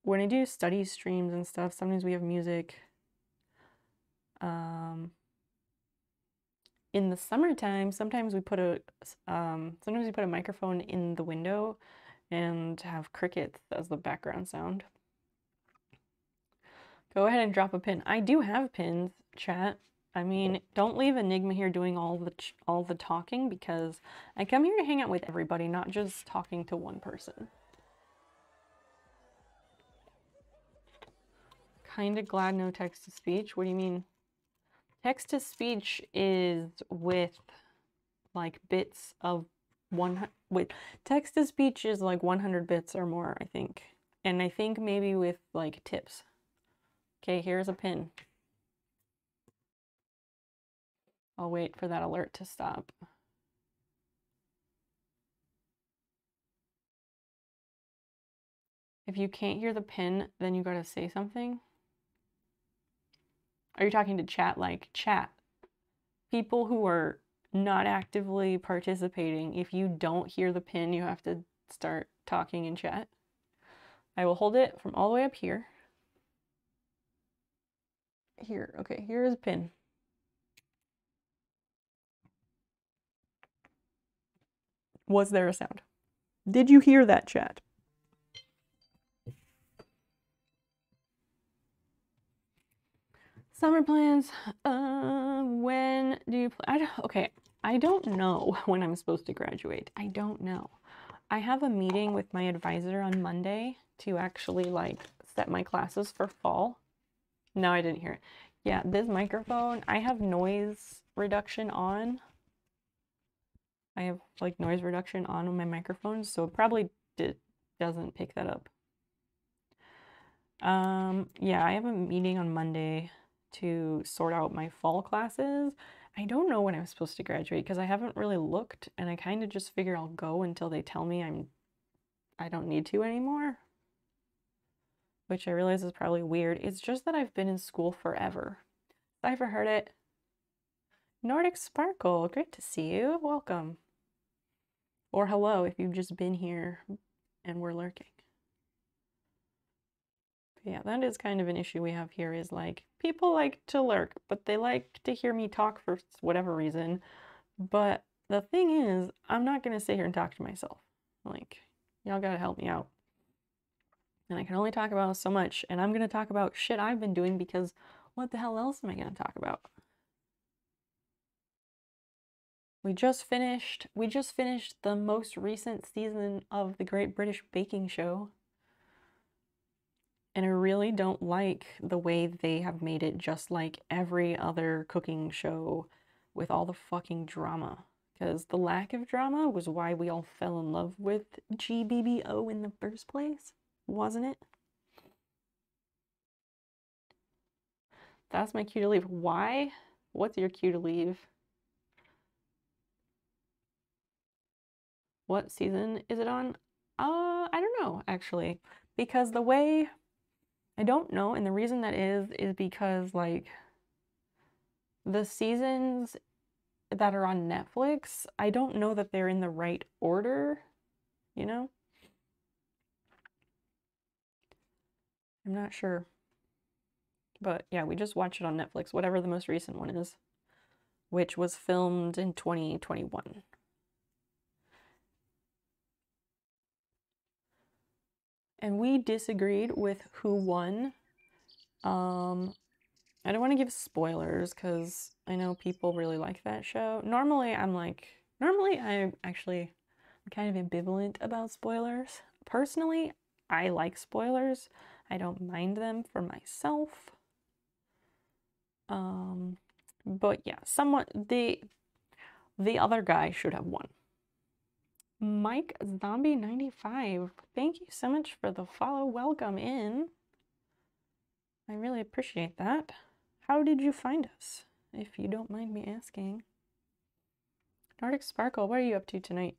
when I do study streams and stuff, sometimes we have music. In the summertime, sometimes we put a microphone in the window and have crickets as the background sound. Go ahead and drop a pin. I do have pins, chat. I mean, don't leave Enigma here doing all the talking, because I come here to hang out with everybody, not just talking to one person. Kinda glad no text-to-speech. What do you mean? Text-to-speech is with like bits of text-to-speech is like 100 bits or more, I think. And I think maybe with like tips. Okay, here's a pin. I'll wait for that alert to stop. If you can't hear the pin, then you gotta say something. Are you talking to chat? Like chat? People who are not actively participating, if you don't hear the pin, you have to start talking in chat. I will hold it from all the way up here. Here, okay, here is a pin. Was there a sound? Did you hear that, chat? Summer plans. When do you okay, I don't know when I'm supposed to graduate. I don't know. I have a meeting with my advisor on Monday to actually like set my classes for fall. No, I didn't hear it. Yeah, this microphone, I have noise reduction on. I have like noise reduction on my microphone, so it probably doesn't pick that up. Yeah, I have a meeting on Monday to sort out my fall classes. I don't know when I'm supposed to graduate because I haven't really looked, and I kind of just figure I'll go until they tell me I don't need to anymore, which I realize is probably weird. It's just that I've been in school forever. Cipher heard it. Nordic Sparkle, great to see you. Welcome. Or hello if you've just been here and we're lurking. But yeah, that is kind of an issue we have here, is like people like to lurk, but they like to hear me talk for whatever reason. But the thing is, I'm not gonna sit here and talk to myself. Like, y'all gotta help me out. And I can only talk about so much, and I'm gonna talk about shit I've been doing because what the hell else am I gonna talk about? We just finished the most recent season of the Great British Baking Show. And I really don't like the way they have made it just like every other cooking show with all the fucking drama. Because the lack of drama was why we all fell in love with GBBO in the first place, wasn't it? That's my cue to leave. Why? What's your cue to leave? What season is it on? I don't know, actually. Because the way... I don't know, and the reason that is because, like, the seasons that are on Netflix, I don't know that they're in the right order, you know? I'm not sure. But yeah, we just watched it on Netflix, whatever the most recent one is, which was filmed in 2021. And we disagreed with who won. I don't want to give spoilers because I know people really like that show. Normally I'm kind of ambivalent about spoilers. Personally, I like spoilers. I don't mind them for myself. But yeah, the other guy should have won. Mike Zombie 95, thank you so much for the follow. Welcome in. I really appreciate that. How did you find us, if you don't mind me asking? Nordic Sparkle, what are you up to tonight?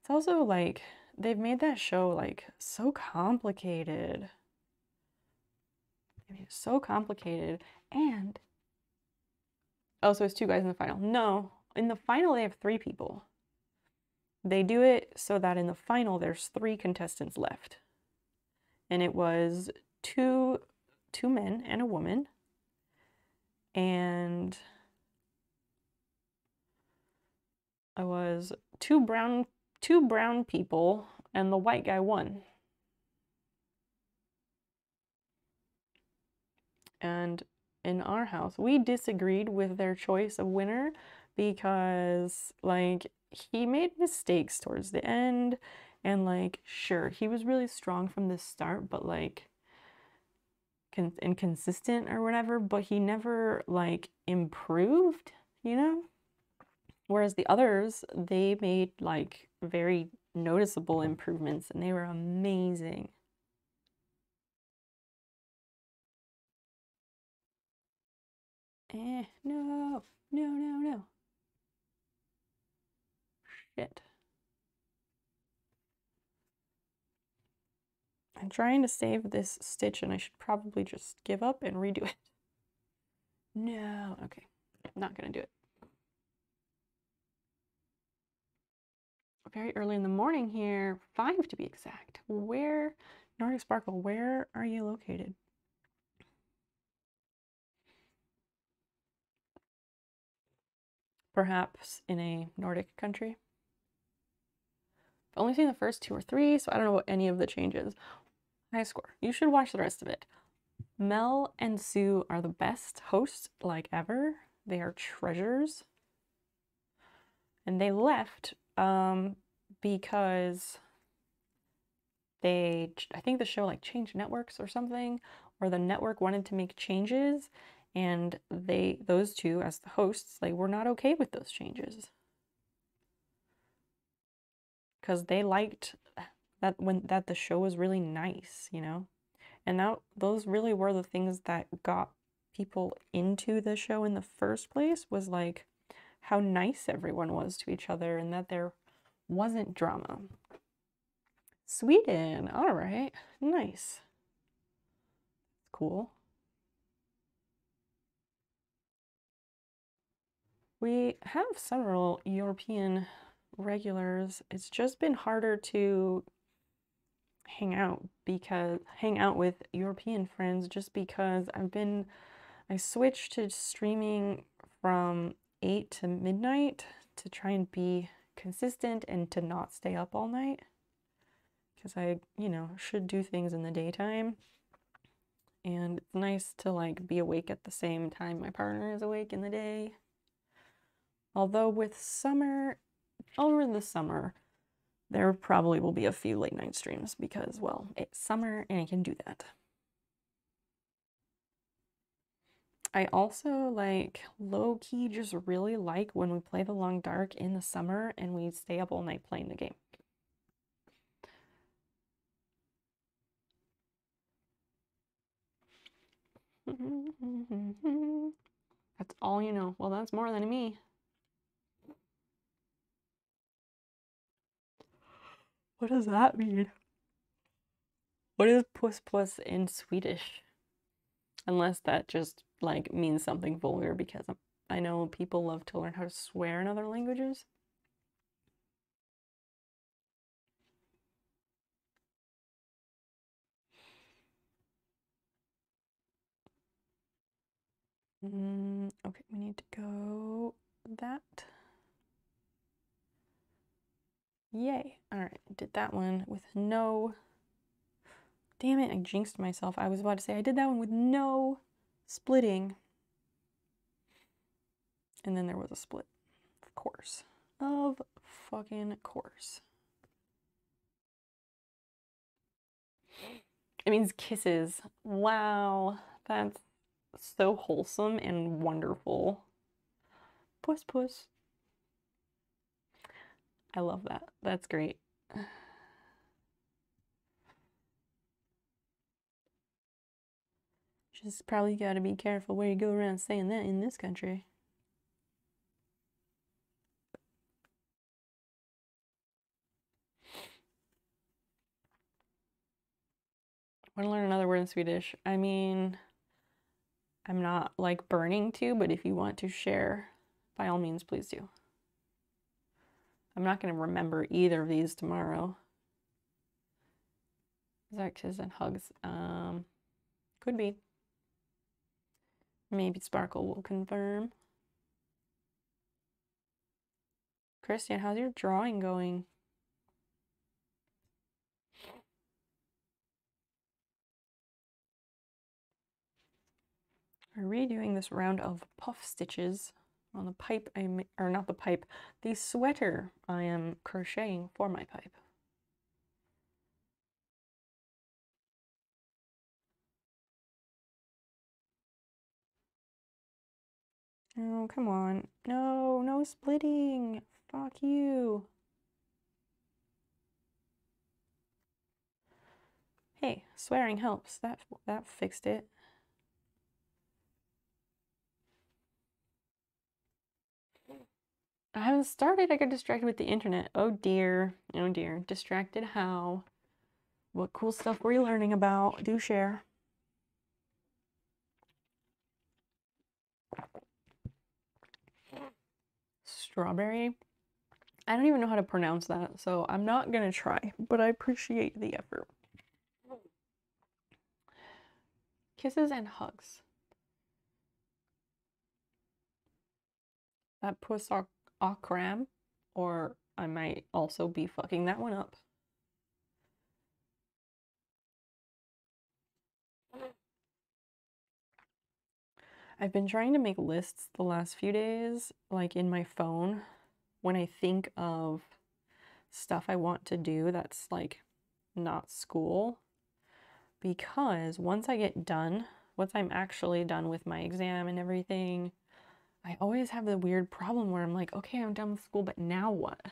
It's also like they've made that show like so complicated. I mean, it's so complicated. And oh, so it's 2 guys in the final. No, in the final they have 3 people. They do it so that in the final there's 3 contestants left. And it was two men and a woman. And I was two brown people, and the white guy won. And in our house, we disagreed with their choice of winner because, like, he made mistakes towards the end, and, like, sure, he was really strong from the start, but, like, inconsistent or whatever, but he never, like, improved, you know? Whereas the others, they made, like, very noticeable improvements, and they were amazing. No. Shit. I'm trying to save this stitch and I should probably just give up and redo it. No, okay. Not gonna do it. Very early in the morning here, 5 to be exact. Where, Nordic Sparkle, where are you located? Perhaps in a Nordic country? I've only seen the first 2 or 3, so I don't know what any of the changes. High score. You should watch the rest of it. Mel and Sue are the best hosts, like, ever. They are treasures. And they left because I think the show, like, changed networks or something, or the network wanted to make changes, And those two, as the hosts, they were not okay with those changes. Because they liked that the show was really nice, you know? And those really were the things that got people into the show in the first place, was like how nice everyone was to each other and that there wasn't drama. Sweden, all right, nice. Cool. We have several European regulars. It's just been harder to hang out with European friends just because I switched to streaming from 8 to midnight to try and be consistent and to not stay up all night, because I, should do things in the daytime, and it's nice to like be awake at the same time my partner is awake in the day. Although over the summer, there probably will be a few late night streams because, well, it's summer and I can do that. I also like low-key just really like when we play the Long Dark in the summer and we stay up all night playing the game. That's all you know. Well, that's more than me. What does that mean? What is puss puss in Swedish? Unless that just like means something vulgar, because I know people love to learn how to swear in other languages. Okay, we need to go that. Yay. All right, did that one with no... Damn it, I jinxed myself. I was about to say I did that one with no splitting. And then there was a split. Of course. Of fucking course. It means kisses. Wow, that's so wholesome and wonderful. Puss puss. I love that. That's great. Just probably gotta be careful where you go around saying that in this country. I want to learn another word in Swedish. I mean, I'm not like burning to, but if you want to share, by all means, please do. I'm not going to remember either of these tomorrow. Kisses and hugs. Could be. Maybe Sparkle will confirm. Christian, how's your drawing going? We're redoing this round of puff stitches on the pipe, or not the pipe, the sweater I am crocheting for my pipe. Oh, come on. No, no splitting. Fuck you. Hey, swearing helps. That fixed it. I haven't started. I got distracted with the internet. Oh dear. Oh dear. Distracted how? What cool stuff were you learning about? Do share. Strawberry? I don't even know how to pronounce that, so I'm not gonna try, but I appreciate the effort. Kisses and hugs. That puss akram, or I might also be fucking that one up. I've been trying to make lists the last few days, like in my phone, when I think of stuff I want to do that's like not school, because once I get done once I'm actually done with my exam and everything, I always have the weird problem where I'm like, okay, I'm done with school, but now what?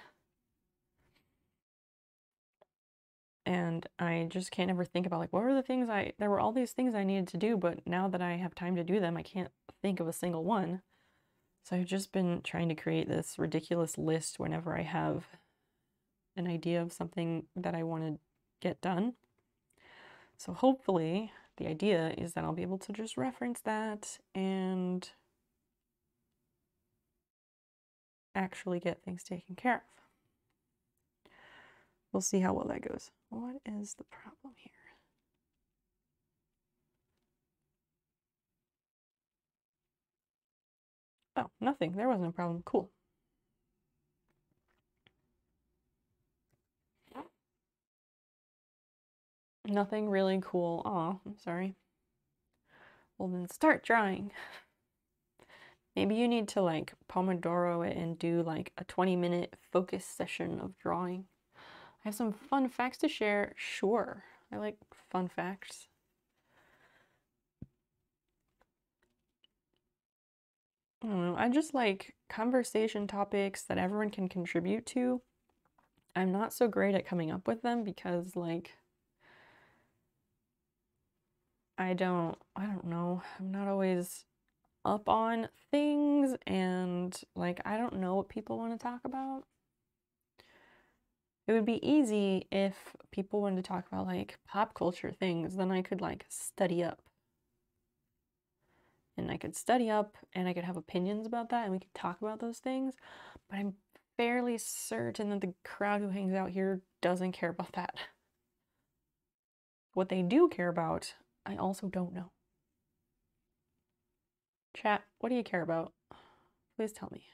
And I just can't ever think about like, what were the things there were all these things I needed to do, but now that I have time to do them, I can't think of a single one. So I've just been trying to create this ridiculous list whenever I have an idea of something that I want to get done. So hopefully the idea is that I'll be able to just reference that and actually get things taken care of. We'll see how well that goes. What is the problem here? Oh, nothing. There wasn't a problem. Cool. Nothing really cool. Aw, I'm sorry. Well, then start drawing. Maybe you need to like Pomodoro it and do like a 20-minute focus session of drawing. I have some fun facts to share. Sure. I like fun facts. I don't know. I just like conversation topics that everyone can contribute to. I'm not so great at coming up with them because like I don't know. I'm not always up on things and like I don't know what people want to talk about. It would be easy if people wanted to talk about like pop culture things, then I could like study up. And I could study up and I could have opinions about that and we could talk about those things. But I'm fairly certain that the crowd who hangs out here doesn't care about that. What they do care about, I also don't know. Chat, what do you care about? Please tell me.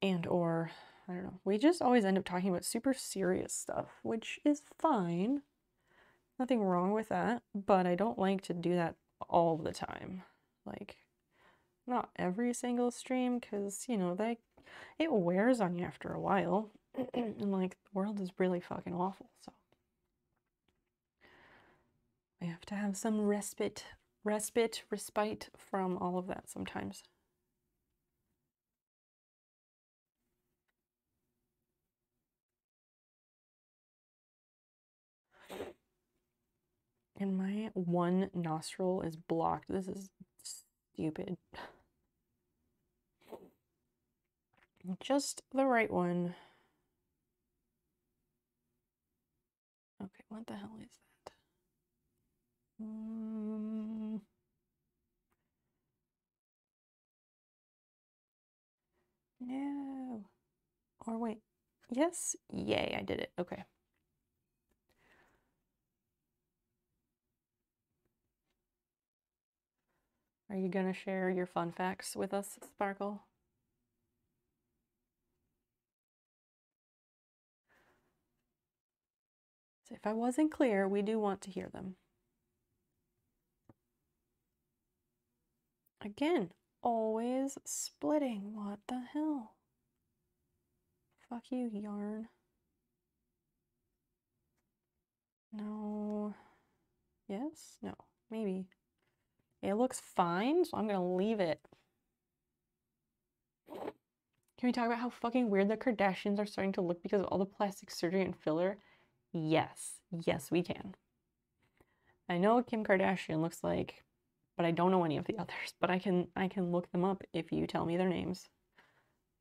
And or, I don't know. We just always end up talking about super serious stuff, which is fine. Nothing wrong with that, but I don't like to do that all the time. Like, not every single stream, because, you know, it wears on you after a while. And, like, the world is really fucking awful, so. I have to have some respite from all of that sometimes. And my one nostril is blocked. This is stupid. Just the right one. Okay, what the hell is that? No. Or wait. Yes? Yay, I did it. Okay. Are you gonna share your fun facts with us, Sparkle? So if I wasn't clear, we do want to hear them. Again, always splitting. What the hell? Fuck you, yarn. No. Yes? No. Maybe. It looks fine, so I'm gonna leave it. Can we talk about how fucking weird the Kardashians are starting to look because of all the plastic surgery and filler? Yes. Yes, we can. I know what Kim Kardashian looks like, but I don't know any of the others. But I can look them up if you tell me their names.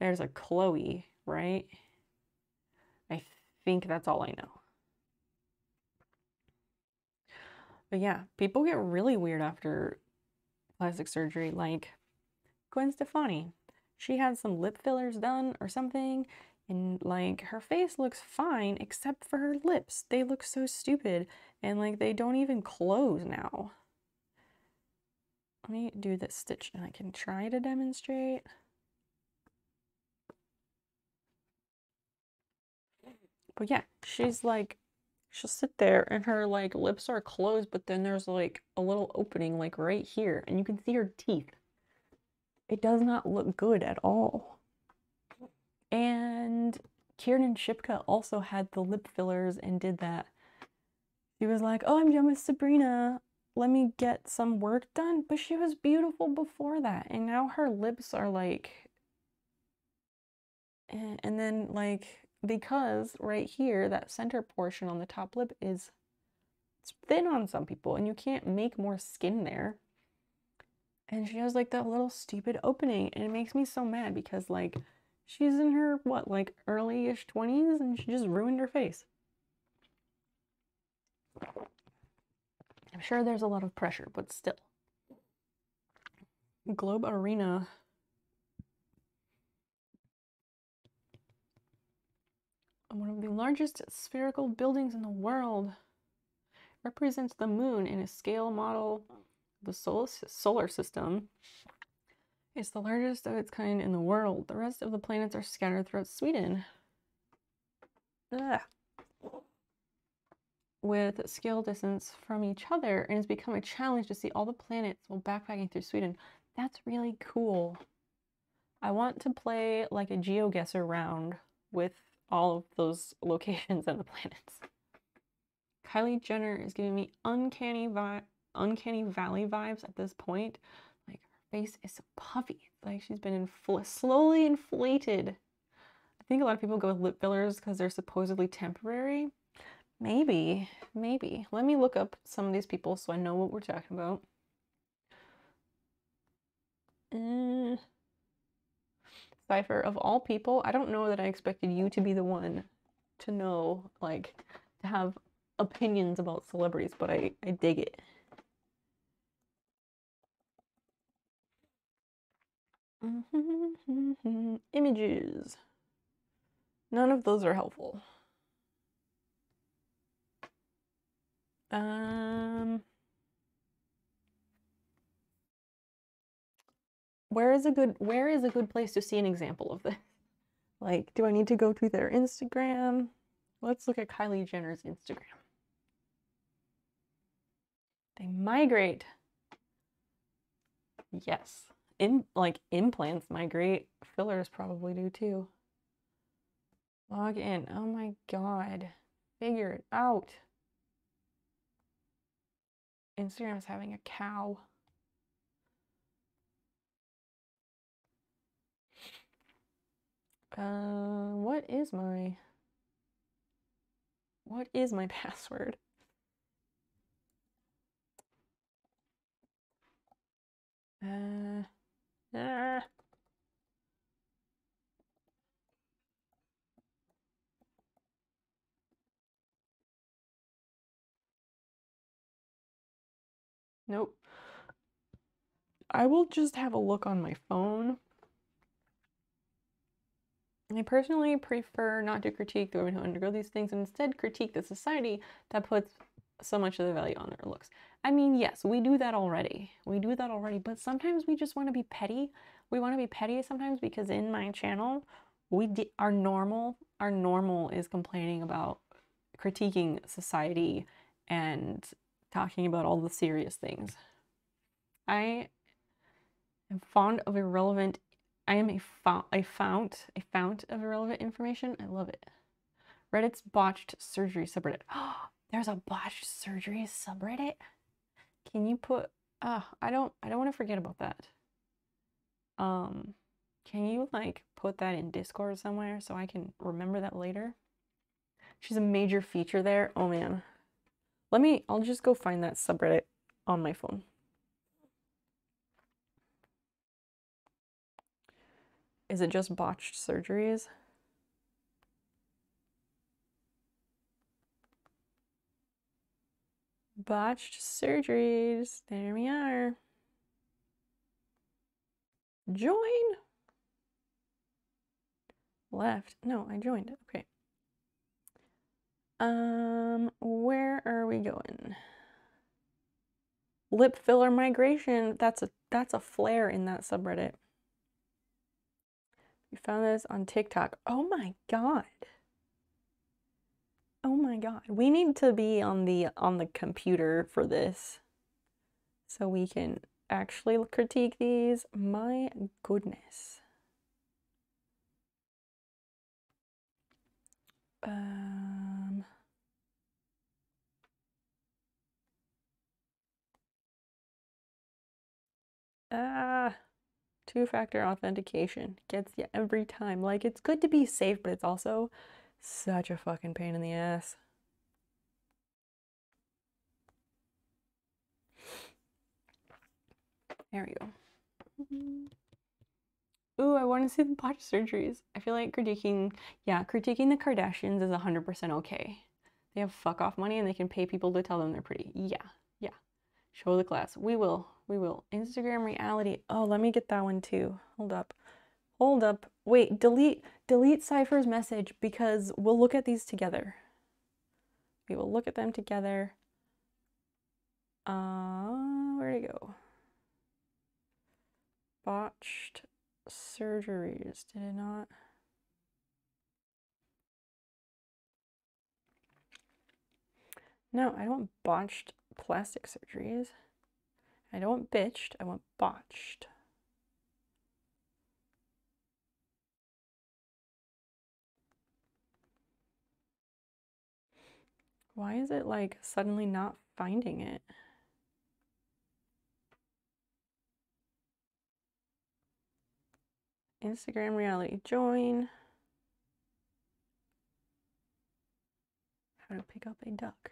There's a Chloe, right? I think that's all I know. But yeah, people get really weird after plastic surgery, like Gwen Stefani. She had some lip fillers done or something, and like her face looks fine except for her lips. They look so stupid, and like they don't even close now. Let me do this stitch and I can try to demonstrate. But yeah, she's like, she'll sit there and her like lips are closed, but then there's like a little opening like right here and you can see her teeth. It does not look good at all. And Kiernan Shipka also had the lip fillers and did that. She was like, oh, I'm done with Sabrina. Let me get some work done. But she was beautiful before that. And now her lips are like... And then like, because right here, that center portion on the top lip is it's thin on some people and you can't make more skin there. And she has like that little stupid opening and it makes me so mad because like she's in her, what, like early-ish 20s and she just ruined her face. I'm sure there's a lot of pressure, but still. Globe Arena. One of the largest spherical buildings in the world. Represents the moon in a scale model of the solar system. It's the largest of its kind in the world. The rest of the planets are scattered throughout Sweden. Ugh. With scale distance from each other, and it's become a challenge to see all the planets while backpacking through Sweden. That's really cool. I want to play like a GeoGuessr round with all of those locations and the planets. Kylie Jenner is giving me uncanny valley vibes at this point. Like her face is so puffy. Like she's been slowly inflated. I think a lot of people go with lip fillers because they're supposedly temporary. Maybe. Let me look up some of these people so I know what we're talking about. Cypher, of all people, I don't know that I expected you to be the one to know, like, to have opinions about celebrities, but I dig it. Images. None of those are helpful. Where is a good place to see an example of this? Like, do I need to go to their Instagram? Let's look at Kylie Jenner's Instagram. They migrate. Yes. Like implants migrate. Fillers probably do too. Log in. Oh my god. Figure it out. Instagram's having a cow. What is my password? Nope. I will just have a look on my phone. I personally prefer not to critique the women who undergo these things and instead critique the society that puts so much of the value on their looks. I mean, yes, we do that already. But sometimes we just want to be petty. We want to be petty sometimes because in my channel, our normal is complaining about critiquing society and talking about all the serious things. I am fond of irrelevant. I am a fount of irrelevant information. I love it. Reddit's botched surgery subreddit. Oh, there's a botched surgery subreddit. Can you put? I don't want to forget about that. Can you like put that in Discord somewhere so I can remember that later? She's a major feature there. Oh man. I'll just go find that subreddit on my phone. Is it just botched surgeries? Botched surgeries. There we are. Join. Left. No, I joined. Okay. Where are we going? Lip filler migration. That's a flare in that subreddit. We found this on TikTok. Oh my god. Oh my god. We need to be on the computer for this so we can actually critique these. My goodness. Two-factor authentication gets you every time. Like, it's good to be safe, but it's also such a fucking pain in the ass. There we go. Ooh, I want to see the botch surgeries. I feel like critiquing the Kardashians is 100% okay. They have fuck off money and they can pay people to tell them they're pretty. Yeah. Show the class. We will. Instagram reality. Oh, let me get that one too. Hold up. Wait, delete Cypher's message because we'll look at these together. We will look at them together. Where'd it go? Botched surgeries. Did it not? No, I don't want botched plastic surgeries. I don't want bitched. I want botched. Why is it like suddenly not finding it? Instagram reality join. How to pick up a duck.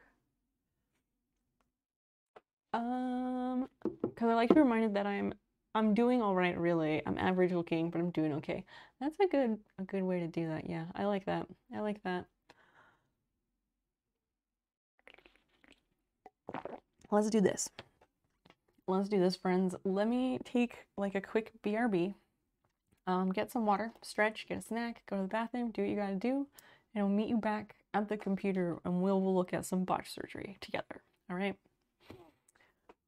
Because I like to be reminded that I'm doing all right, really. I'm average looking, but I'm doing okay. That's a good way to do that. Yeah, I like that. I like that. Let's do this. Let's do this, friends. Let me take like a quick BRB. Get some water, stretch, get a snack, go to the bathroom, do what you gotta do, and I'll meet you back at the computer and we'll look at some botch surgery together. All right?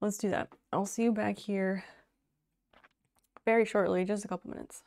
Let's do that. I'll see you back here very shortly, just a couple minutes.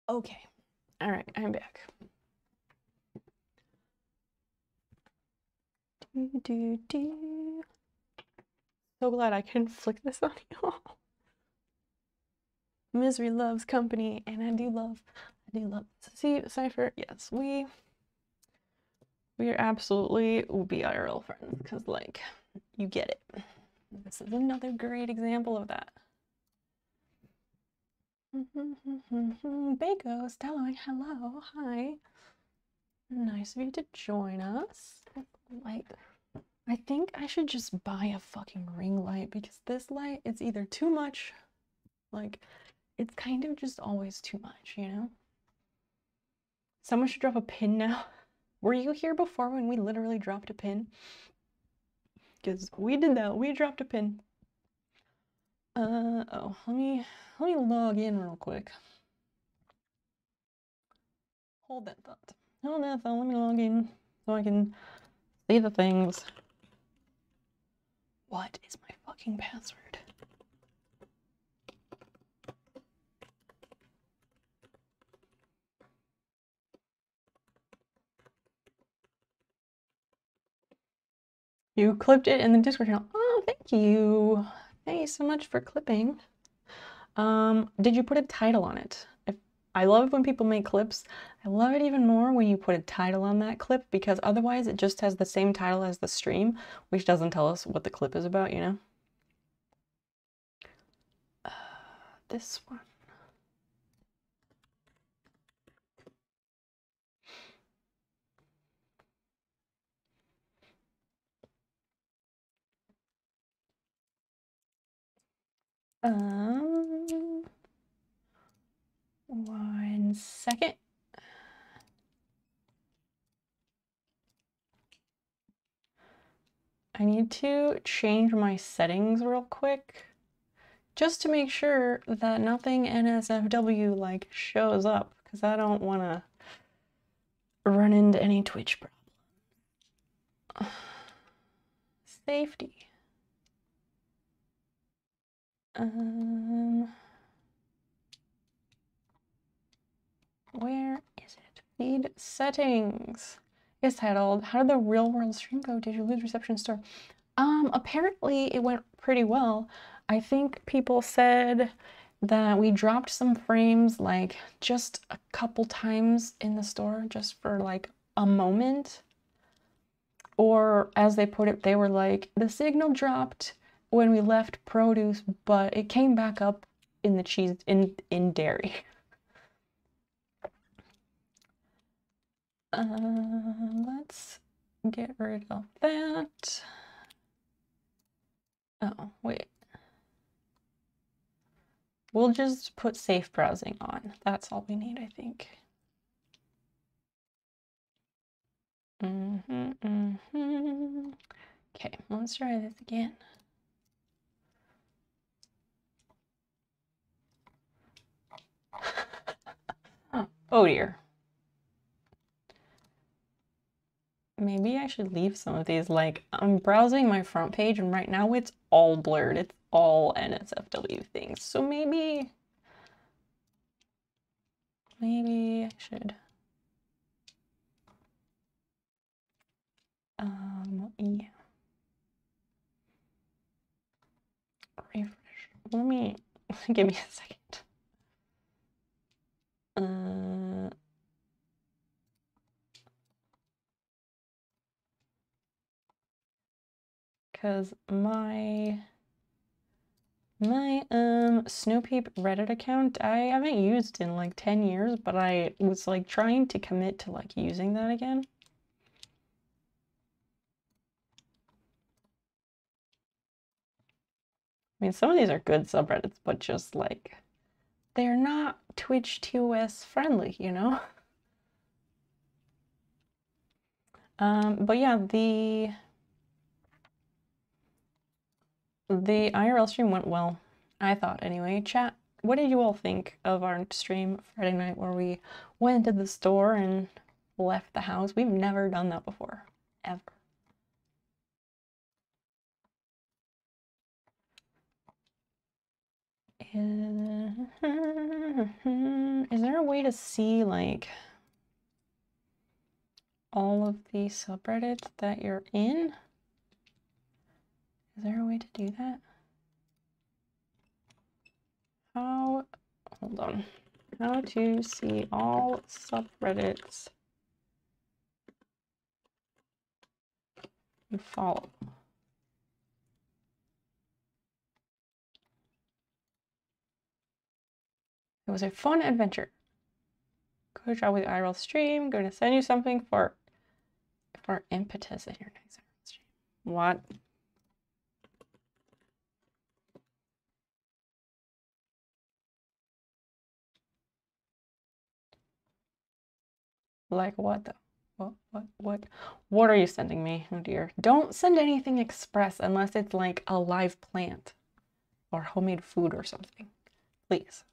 Okay. All right, I'm back. So glad I can flick this on you. Misery loves company, and I do love. See, Cypher, yes, we are absolutely will be IRL friends, because, like, you get it. This is another great example of that. Baco's telling hello, hi. Nice of you to join us. Light. I think I should just buy a fucking ring light, because this light, it's either too much, like, it's kind of just always too much, you know? Someone should drop a pin now. Were you here before when we literally dropped a pin? Because we did that. We dropped a pin. Oh, let me log in real quick. Hold that thought. Hold that thought. Let me log in so I can see the things. What is my fucking password? You clipped it in the Discord channel. Oh, thank you. Thank you so much for clipping. Did you put a title on it? I love when people make clips. I love it even more when you put a title on that clip, because otherwise it just has the same title as the stream, which doesn't tell us what the clip is about, you know? This one. One second. I need to change my settings real quick, just to make sure that nothing NSFW like shows up, because I don't want to run into any Twitch problems. Safety. Where is it? Feed settings. It's titled, how did the real world stream go? Did you lose reception store? Apparently it went pretty well. I think people said that we dropped some frames like just a couple times in the store, just for like a moment. Or as they put it, they were like, the signal dropped when we left produce, but it came back up in the cheese, in dairy. Let's get rid of that. Oh, wait. We'll just put safe browsing on. That's all we need, I think. Okay, let's try this again. Oh dear. Maybe I should leave some of these. Like, I'm browsing my front page and right now it's all blurred. It's all NSFW things. So maybe I should yeah. Refresh. Let me give me a second. Because my Snow Peep Reddit account, I haven't used in like 10 years, but I was like trying to commit to like using that again. I mean, some of these are good subreddits, but just like, they're not Twitch TOS friendly, you know? But yeah, the IRL stream went well, I thought anyway. Chat, what did you all think of our stream Friday night where we went to the store and left the house? We've never done that before, ever. Is there a way to see like all of the subreddits that you're in? Is there a way to do that? How, hold on. How to see all subreddits you follow. It was a fun adventure. Good job with IRL stream. Going to send you something for impetus in your next IRL stream. What? Like what though? What are you sending me? Oh dear. Don't send anything express unless it's like a live plant or homemade food or something. Please.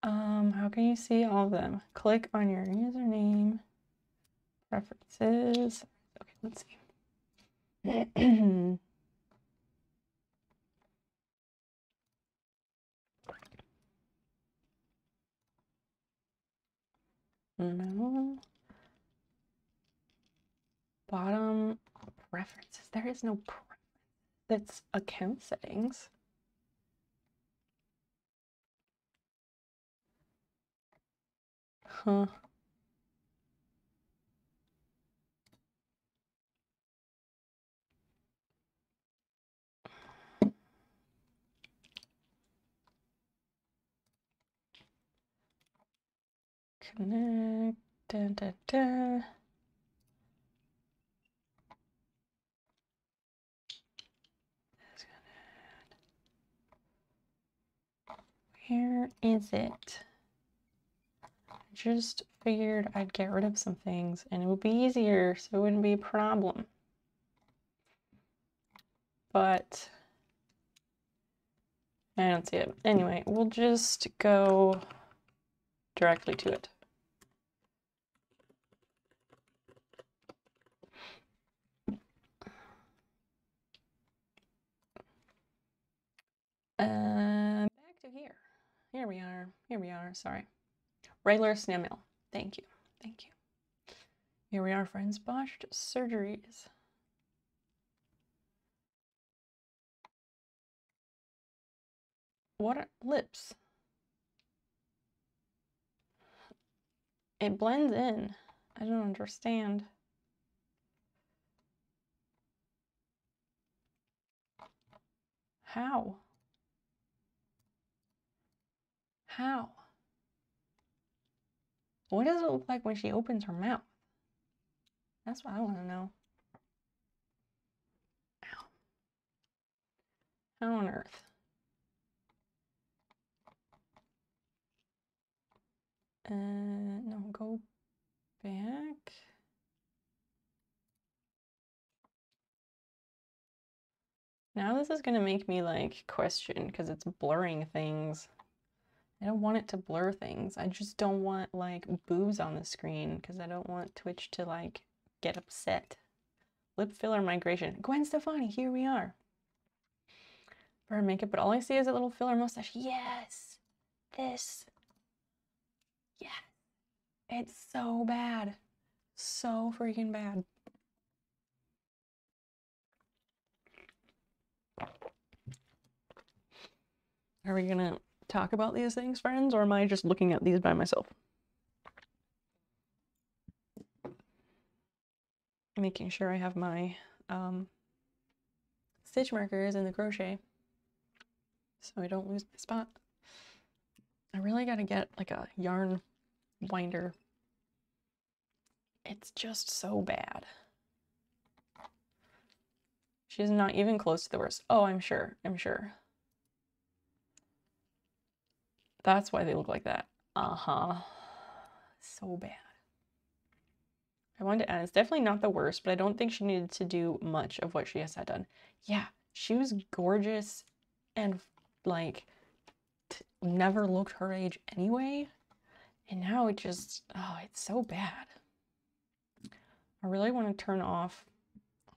How can you see all of them? Click on your username, preferences. Okay, let's see. No. Bottom preferences. There is no preference. That's account settings. Huh. Connect. Da, da, da. Where is it? I just figured I'd get rid of some things and it would be easier so it wouldn't be a problem. But I don't see it. Anyway, we'll just go directly to it. Back to here. Here we are. Here we are. Sorry. Regular snail mail. Thank you. Thank you. Here we are, friends. Botched surgeries. What are lips? It blends in. I don't understand. How? How? What does it look like when she opens her mouth? That's what I want to know. Ow. How on earth? No, go back. Now this is going to make me like question because it's blurring things. I don't want it to blur things. I just don't want like boobs on the screen because I don't want Twitch to like get upset. Lip filler migration. Gwen Stefani, here we are. For her makeup, but all I see is a little filler mustache. Yes! This. Yeah. It's so bad. So freaking bad. Are we gonna talk about these things, friends, or am I just looking at these by myself? Making sure I have my stitch markers in the crochet so I don't lose my spot. I really gotta get like a yarn winder. It's just so bad. She's not even close to the worst. Oh, I'm sure. I'm sure. That's why they look like that. Uh-huh. So bad. I wanted to add, it's definitely not the worst, but I don't think she needed to do much of what she has had done. Yeah, she was gorgeous and like never looked her age anyway. And now it just, oh, it's so bad. I really want to turn off.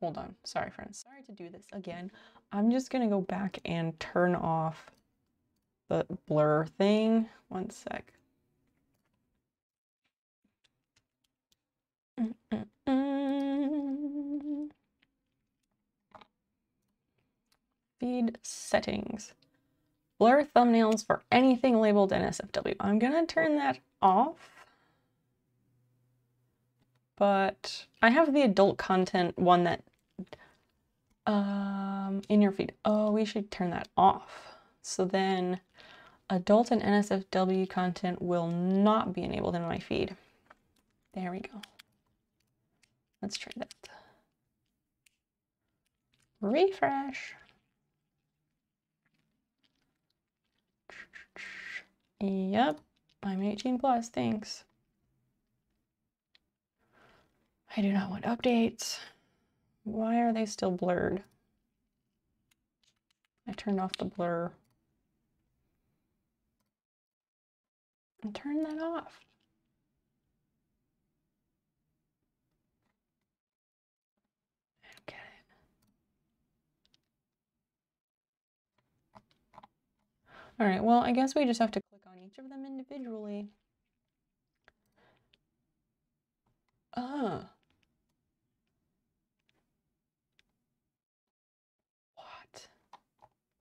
Hold on. Sorry, friends. Sorry to do this again. I'm just going to go back and turn off the blur thing. One sec. Feed settings. Blur thumbnails for anything labeled NSFW. I'm gonna turn that off. But I have the adult content one that in your feed. Oh, we should turn that off. So then adult and NSFW content will not be enabled in my feed. There we go. Let's try that. Refresh. Yep, I'm 18 plus, thanks. I do not want updates. Why are they still blurred? I turned off the blur. And turn that off. I don't get it. All right, well, I guess we just have to click on each of them individually. What?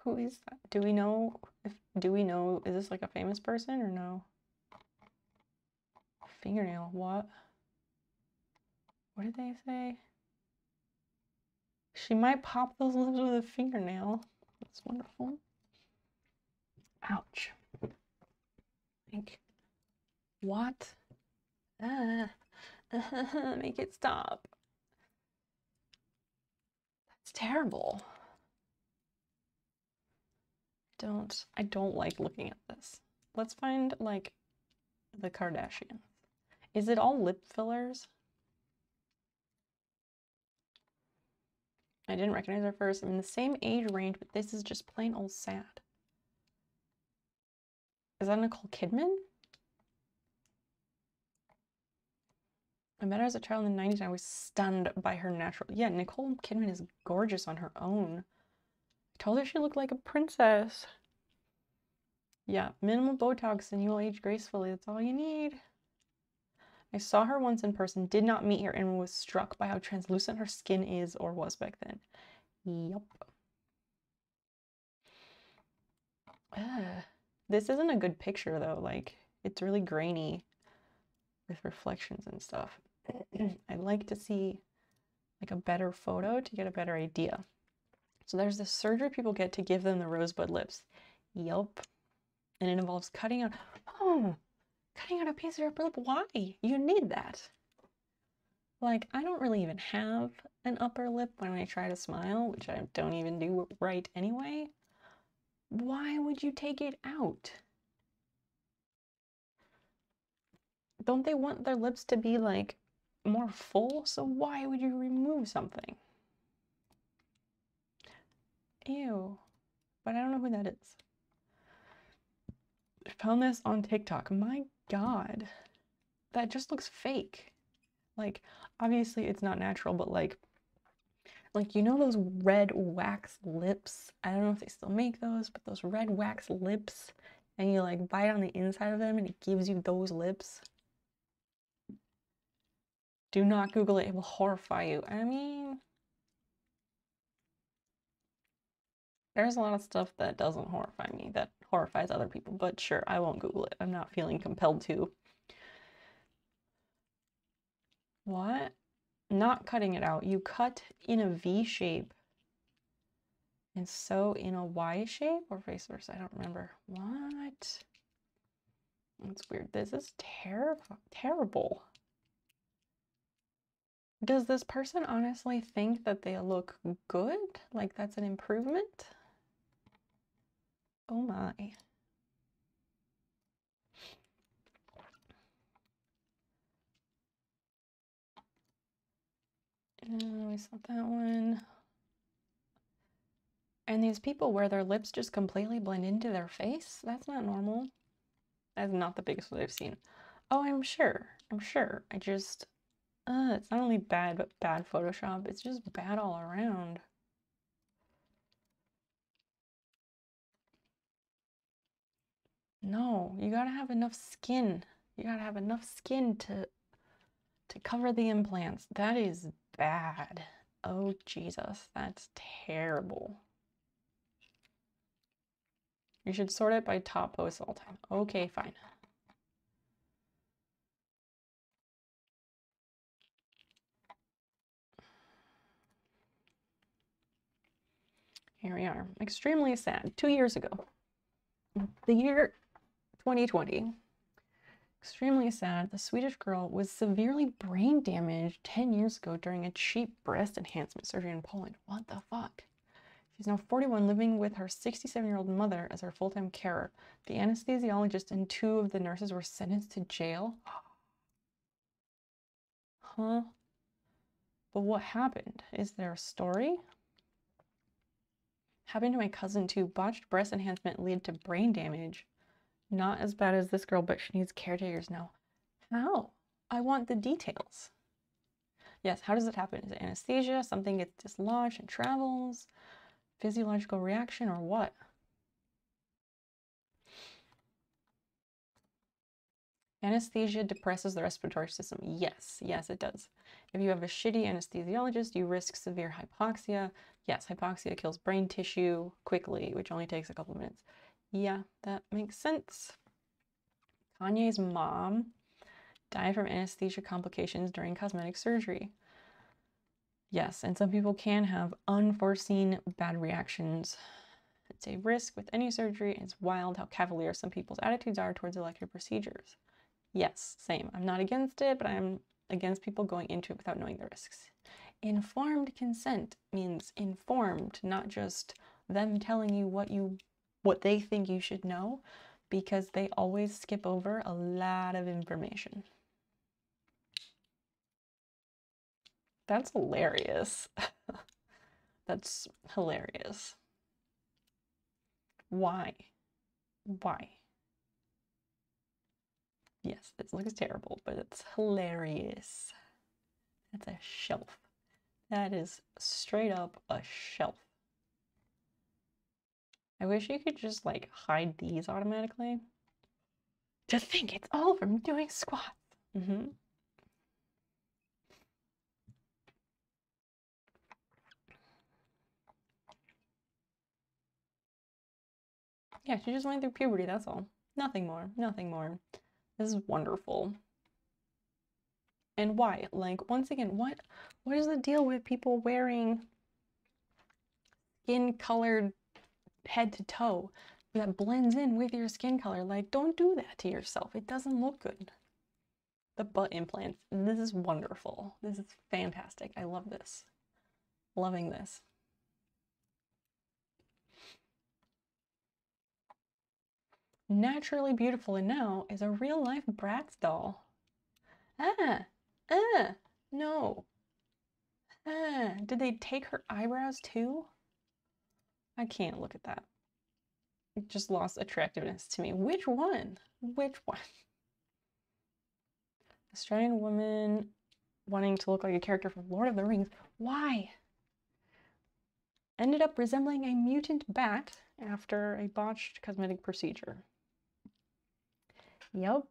Who is that? Do we know, is this like a famous person or no? Fingernail, what? What did they say? She might pop those lips with a fingernail. That's wonderful. Ouch. Like, what? Make it stop. That's terrible. I don't like looking at this. Let's find like the Kardashians. Is it all lip fillers? I didn't recognize her first. I'm in the same age range, but this is just plain old sad. Is that Nicole Kidman? I met her as a child in the 90s and I was stunned by her natural. Yeah, Nicole Kidman is gorgeous on her own. I told her she looked like a princess. Yeah, minimal Botox and you'll age gracefully. That's all you need. I saw her once in person, did not meet her, and was struck by how translucent her skin is or was back then. Yup. This isn't a good picture though. Like, it's really grainy with reflections and stuff. I'd like to see like a better photo to get a better idea. So there's this surgery people get to give them the rosebud lips. Yup. And it involves cutting out a piece of your upper lip. Why? You need that. Like, I don't really even have an upper lip when I try to smile, which I don't even do right anyway. Why would you take it out? Don't they want their lips to be like more full? So why would you remove something? Ew. But I don't know who that is. I found this on TikTok. My God. That just looks fake. Like, obviously it's not natural, but like, you know those red wax lips? I don't know if they still make those, but those red wax lips, and you like bite on the inside of them and it gives you those lips. Do not Google it, it will horrify you. I mean, there's a lot of stuff that doesn't horrify me, that horrifies other people, but sure, I won't Google it. I'm not feeling compelled to. What? Not cutting it out. You cut in a V shape and sew in a Y shape, or vice versa. I don't remember. What? That's weird. This is terrible. Does this person honestly think that they look good? Like that's an improvement? Oh my. We saw that one. And these people where their lips just completely blend into their face? That's not normal. That's not the biggest one I've seen. Oh, I'm sure. I just, it's not only bad, but bad Photoshop. It's just bad all around. No, you gotta have enough skin. You gotta have enough skin to cover the implants. That is bad. Oh, Jesus, that's terrible. You should sort it by top post all time. Okay, fine. Here we are. Extremely sad. 2 years ago. The year 2020. Extremely sad. The Swedish girl was severely brain damaged 10 years ago during a cheap breast enhancement surgery in Poland. What the fuck? She's now 41, living with her 67-year-old mother as her full-time carer. The anesthesiologist and 2 of the nurses were sentenced to jail. Huh? But what happened? Is there a story? Happened to my cousin too. Botched breast enhancement lead to brain damage. Not as bad as this girl, but she needs caretakers now. How? I want the details. Yes, how does it happen? Is it anesthesia? Something gets dislodged and travels? Physiological reaction or what? Anesthesia depresses the respiratory system. Yes, yes, it does. If you have a shitty anesthesiologist, you risk severe hypoxia. Yes, hypoxia kills brain tissue quickly, which only takes a couple of minutes. Yeah, that makes sense. Kanye's mom died from anesthesia complications during cosmetic surgery. Yes, and some people can have unforeseen bad reactions. It's a risk with any surgery. It's wild how cavalier some people's attitudes are towards elective procedures. Yes, same. I'm not against it, but I'm against people going into it without knowing the risks. Informed consent means informed, not just them telling you what they think you should know, because they always skip over a lot of information. That's hilarious. That's hilarious. Why? Why? Yes, this looks terrible, but it's hilarious. That's a shelf. That is straight up a shelf. I wish you could just like hide these automatically. To think it's all from doing squats. Yeah, she just went through puberty, that's all. Nothing more, nothing more. This is wonderful. And why? Like, once again, what is the deal with people wearing skin-colored head to toe that blends in with your skin color? Like, don't do that to yourself. It doesn't look good. The butt implants. This is wonderful. This is fantastic. I love this. Loving this. Naturally beautiful and now is a real-life Bratz doll. No. Did they take her eyebrows too? I can't look at that. It just lost attractiveness to me. Which one? Which one? Australian woman wanting to look like a character from Lord of the Rings. Why? Ended up resembling a mutant bat after a botched cosmetic procedure. Yep.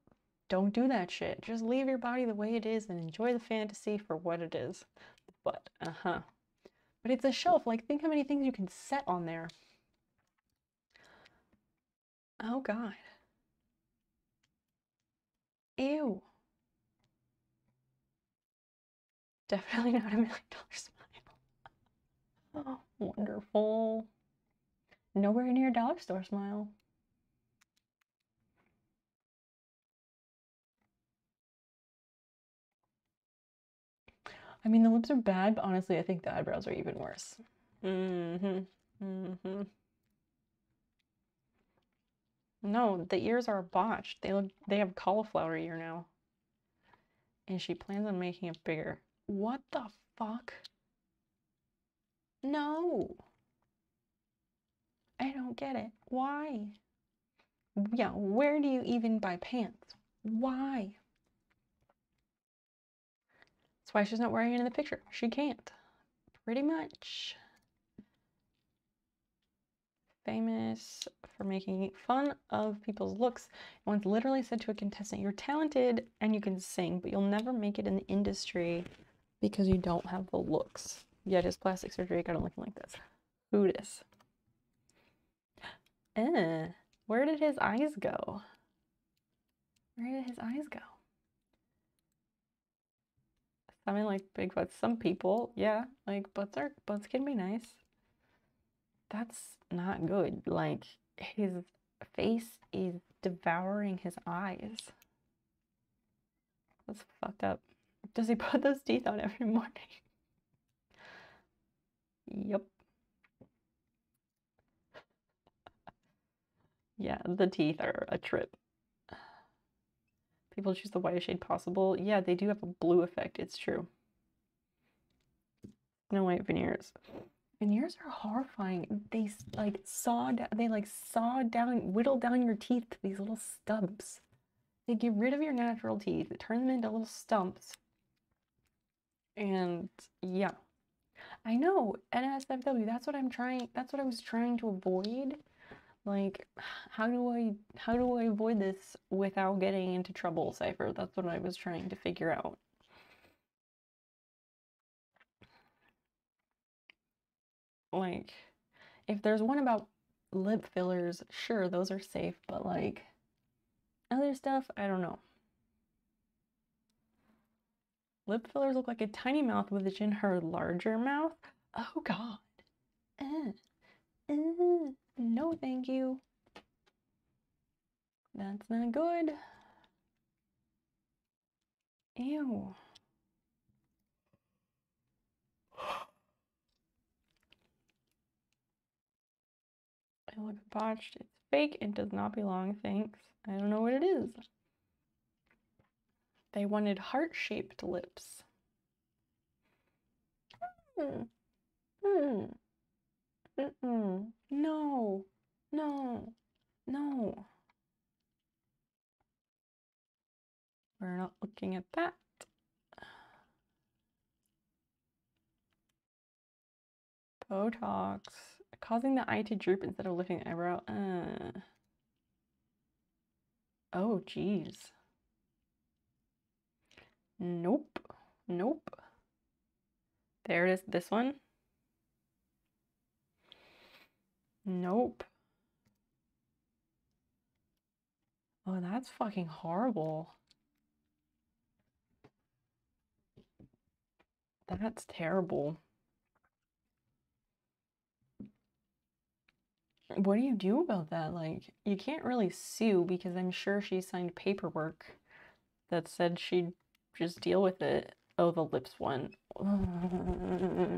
Don't do that shit. Just leave your body the way it is and enjoy the fantasy for what it is. But, But it's a shelf. Like, think how many things you can set on there. Oh, God. Ew. Definitely not $1 million smile. Oh, wonderful. Nowhere near dollar store smile. I mean, the lips are bad, but honestly, I think the eyebrows are even worse. No, the ears are botched. They have cauliflower ear now. And she plans on making it bigger. What the fuck? No. I don't get it. Why? Yeah, where do you even buy pants? Why? That's why she's not wearing it in the picture. She can't. Pretty much. famous for making fun of people's looks. Once literally said to a contestant, "You're talented and you can sing, but you'll never make it in the industry because you don't have the looks." Yet his plastic surgery got him looking like this. Who dis? Where did his eyes go? Where did his eyes go? I mean, like big butts. Some people, yeah, like butts can be nice. That's not good. Like his face is devouring his eyes. That's fucked up. Does he put those teeth on every morning? Yep. Yeah, the teeth are a trip. People choose the whitest shade possible. Yeah, they do have a blue effect. It's true. No white veneers. Veneers are horrifying. They like saw down, whittle down your teeth to these little stubs. They get rid of your natural teeth, turn them into little stumps. And yeah, I know, NSFW, that's what I was trying to avoid. Like, how do I avoid this without getting into trouble, Cypher? That's what I was trying to figure out. Like, if there's one about lip fillers, sure, those are safe, but like, other stuff, I don't know. Lip fillers look like a tiny mouth within her larger mouth. Oh god. No thank you. That's not good. Ew. It looks botched. It's fake. It does not belong. Thanks. I don't know what it is. They wanted heart-shaped lips. No. No. No. We're not looking at that. Botox. Causing the eye to droop instead of lifting the eyebrow. Oh, geez. Nope. Nope. There it is. This one. Nope. Oh, that's fucking horrible. That's terrible. What do you do about that? Like, you can't really sue because I'm sure she signed paperwork that said she'd just deal with it. Oh, the lips one.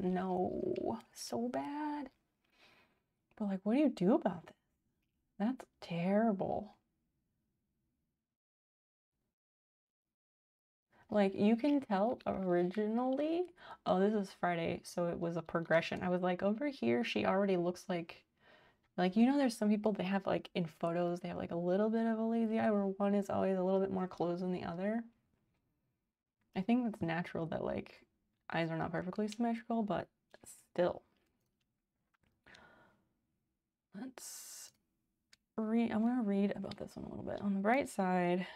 No, so bad. But like, what do you do about this? That's terrible. Like, you can tell originally, oh, this is Friday, so it was a progression. I was like, over here, she already looks like, you know, there's some people, they have like in photos, they have like a little bit of a lazy eye where one is always a little bit more closed than the other. I think that's natural that like eyes are not perfectly symmetrical, but still. Let's read, I want to read about this one a little bit. On the bright side,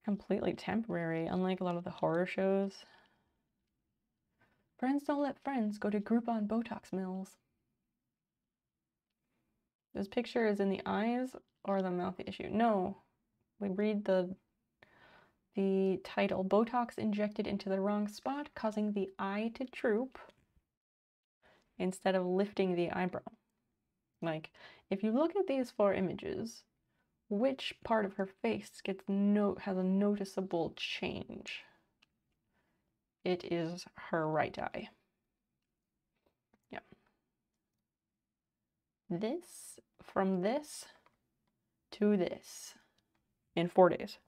completely temporary, unlike a lot of the horror shows. Friends don't let friends go to Groupon Botox mills. This picture is in the eyes or the mouth issue. No, we read the title, Botox injected into the wrong spot, causing the eye to droop instead of lifting the eyebrow. Like, if you look at these 4 images, which part of her face has a noticeable change? It is her right eye. Yeah. This, from this to this, in 4 days.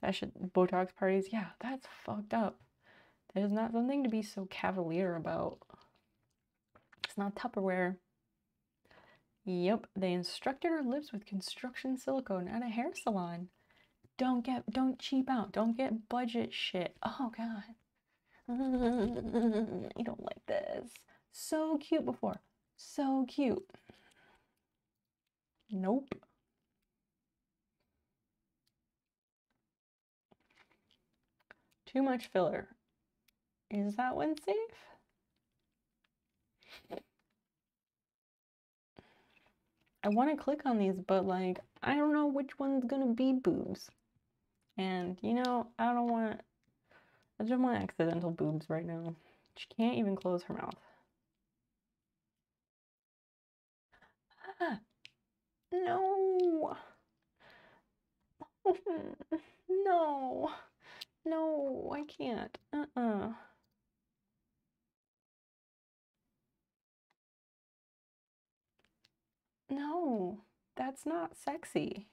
That should, Botox parties, yeah, that's fucked up. That is not something to be so cavalier about. It's not Tupperware. Yep, they instructed her lips with construction silicone at a hair salon. Don't cheap out. Don't get budget shit. Oh god. I don't like this. So cute before. So cute. Nope. Too much filler. Is that one safe? I want to click on these, but like, I don't know which one's gonna be boobs. And you know, I don't want, I just want accidental boobs right now. She can't even close her mouth. Ah, no. No. No, I can't. No, that's not sexy.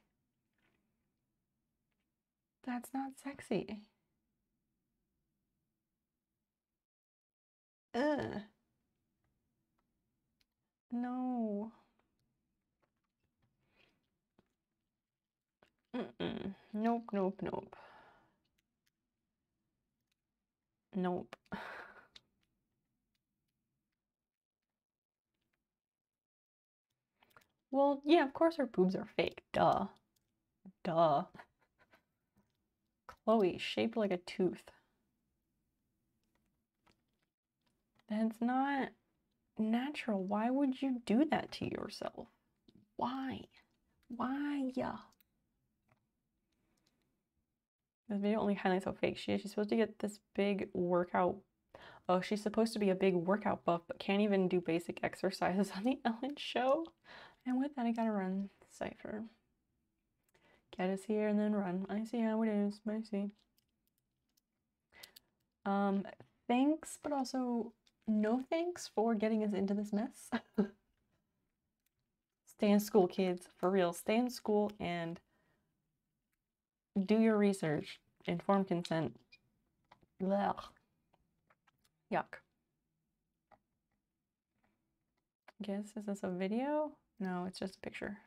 That's not sexy. Ugh. No. Nope, nope, nope. Nope. Well, yeah, of course her boobs are fake. Duh. Duh. Chloe, shaped like a tooth. That's not natural. Why would you do that to yourself? Why? Why? This video only highlights how fake she is. She's supposed to get this big workout. Oh, she's supposed to be a big workout buff, but can't even do basic exercises on the Ellen show. And with that, I gotta run Cypher. Get us here and then run. I see how it is. I see. Thanks, but also no thanks for getting us into this mess. Stay in school, kids. For real, stay in school and do your research. Informed consent. Blech. Yuck. Guess, is this a video? No, it's just a picture.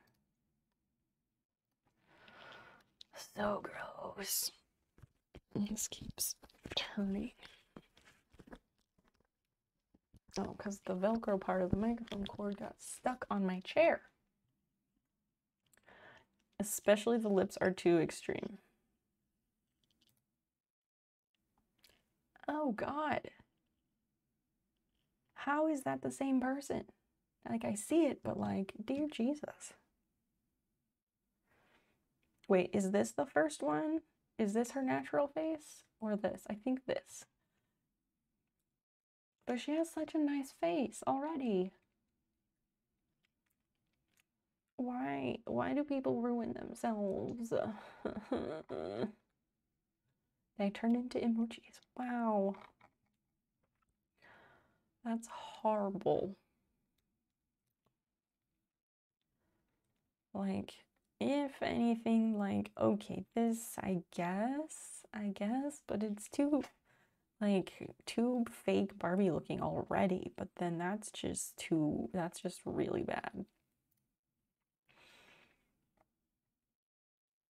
So gross. This keeps turning. Oh, because the Velcro part of the microphone cord got stuck on my chair. Especially the lips are too extreme. Oh God. How is that the same person? Like, I see it, but like, dear Jesus. Wait, is this the first one? Is this her natural face? Or this? I think this. But she has such a nice face already. Why do people ruin themselves? They turn into emojis. Wow. That's horrible. Like, if anything, like, okay, this, I guess, but it's too, like, too fake Barbie looking already, but then that's just really bad.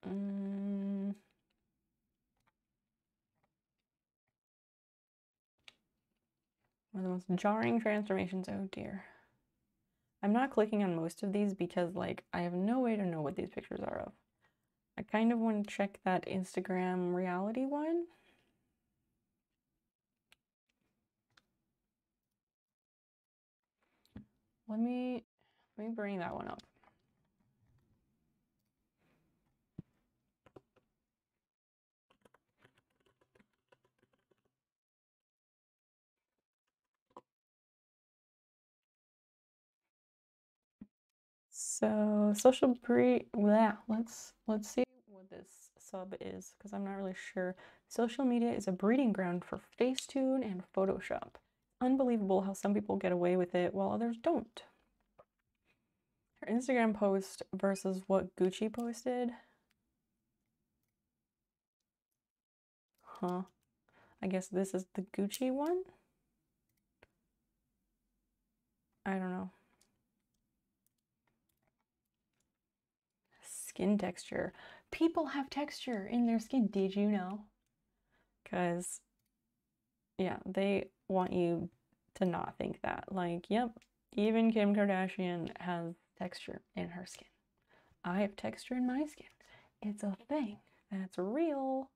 One of the most jarring transformations, oh dear. I'm not clicking on most of these because, like, I have no way to know what these pictures are of. I kind of want to check that Instagram reality one. Let me bring that one up. So social let's see what this sub is, because I'm not really sure. Social media is a breeding ground for Facetune and Photoshop. Unbelievable how some people get away with it while others don't. Her Instagram post versus what Gucci posted. Huh. I guess this is the Gucci one? I don't know. Skin texture. People have texture in their skin. Did you know? Because, yeah, they want you to not think that. Like, yep, Even Kim Kardashian has texture in her skin. I have texture in my skin. It's a thing. That's real.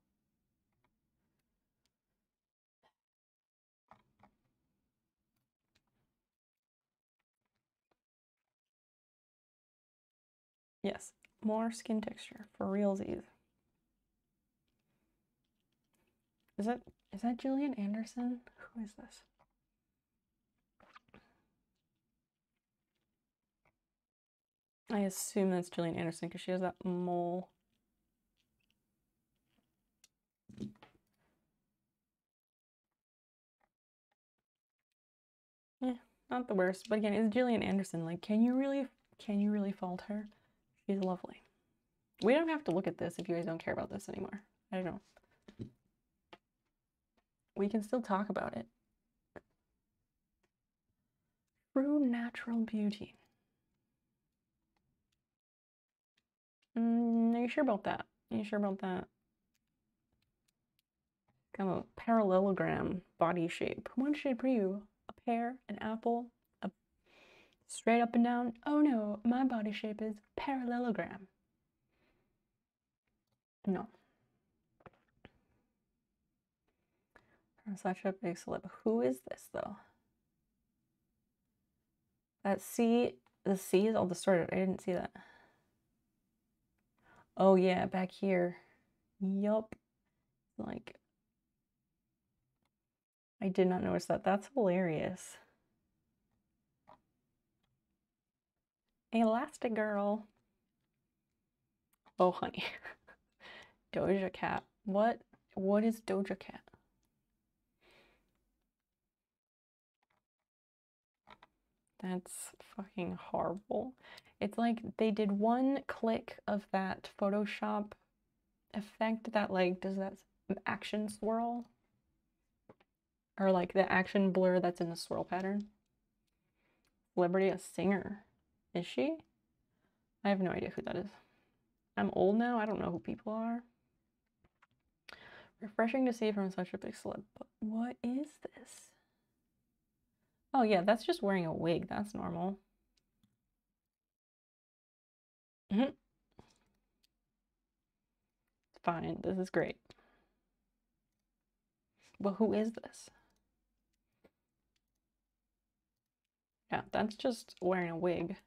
Yes, more skin texture for realsies. Is that Gillian Anderson? Who is this? I assume that's Gillian Anderson because she has that mole. Yeah, not the worst, but again, it's Gillian Anderson. Like, can you really fault her? She's lovely. We don't have to look at this if you guys don't care about this anymore. I don't know. We can still talk about it. True natural beauty. Are you sure about that? Are you sure about that? Kind of a parallelogram body shape. One shape for you. A pear, an apple, a straight up and down. Oh no, my body shape is parallelogram. No. I'm such a big celeb. Who is this though? That C, the C is all distorted. I didn't see that. Oh yeah, back here. Yup. Like, I did not notice that. That's hilarious. Elastic girl. Oh honey. Doja Cat. What is Doja Cat? That's fucking horrible. It's like they did one click of that Photoshop effect that like does that action swirl, or like the action blur that's in the swirl pattern. Celebrity, a singer. Is she? I have no idea who that is. I'm old now. I don't know who people are. Refreshing to see from such a big celeb. But what is this? Oh yeah, that's just wearing a wig. That's normal. Fine. This is great. But who is this? Yeah, that's just wearing a wig.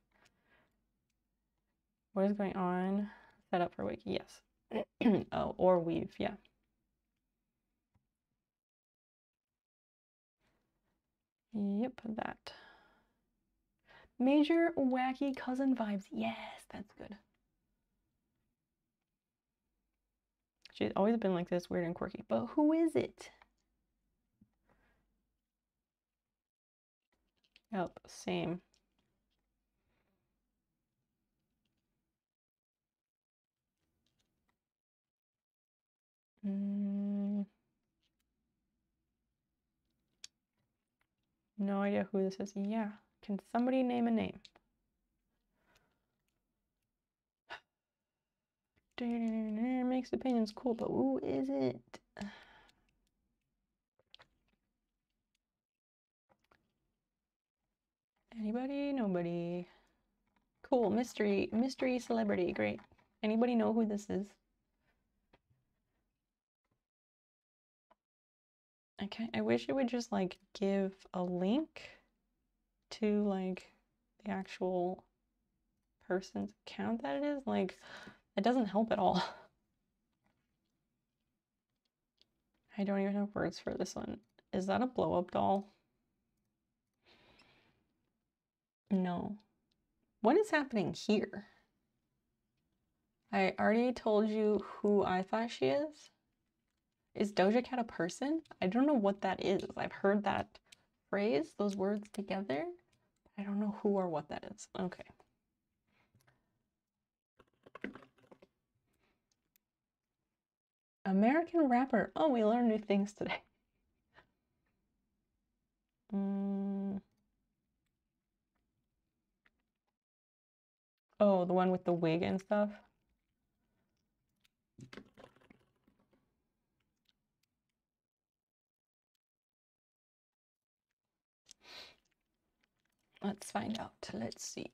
What is going on? Set up for wig. Yes. Oh, or weave. Yeah. Yep, that. Major wacky cousin vibes. Yes, that's good. She's always been like this, weird and quirky. But who is it? Yep, same. No idea who this is. Yeah. Can somebody name a name? Makes opinions cool, but who is it? Anybody? Nobody. Cool. Mystery celebrity. Great. Anybody know who this is? Okay. I wish it would just like give a link to like the actual person's account that it is. Like, it doesn't help at all. I don't even have words for this one. Is that a blow-up doll? No. What is happening here? I already told you who I thought she is. Is Doja Cat a person? I don't know what that is. I've heard that phrase, those words together. I don't know who or what that is. Okay. American rapper. Oh, we learned new things today. Oh, the one with the wig and stuff. Let's find out. Let's see.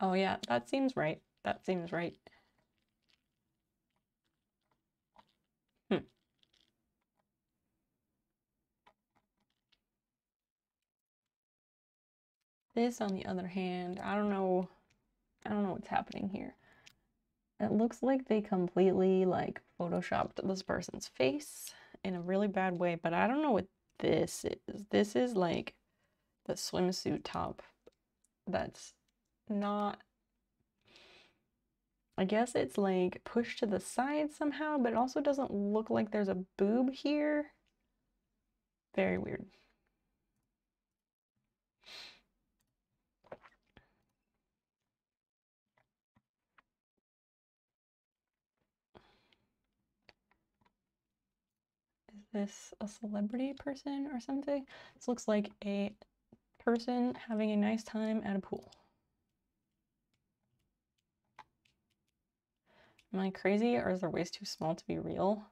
Oh yeah, that seems right. That seems right. This, on the other hand, I don't know what's happening here. It looks like they completely like photoshopped this person's face in a really bad way, but I don't know what this is. This is like the swimsuit top that's not, I guess it's like pushed to the side somehow, but it also doesn't look like there's a boob here. Very weird. Is this a celebrity person or something? This looks like a person having a nice time at a pool. Am I crazy, or is their waist too small to be real?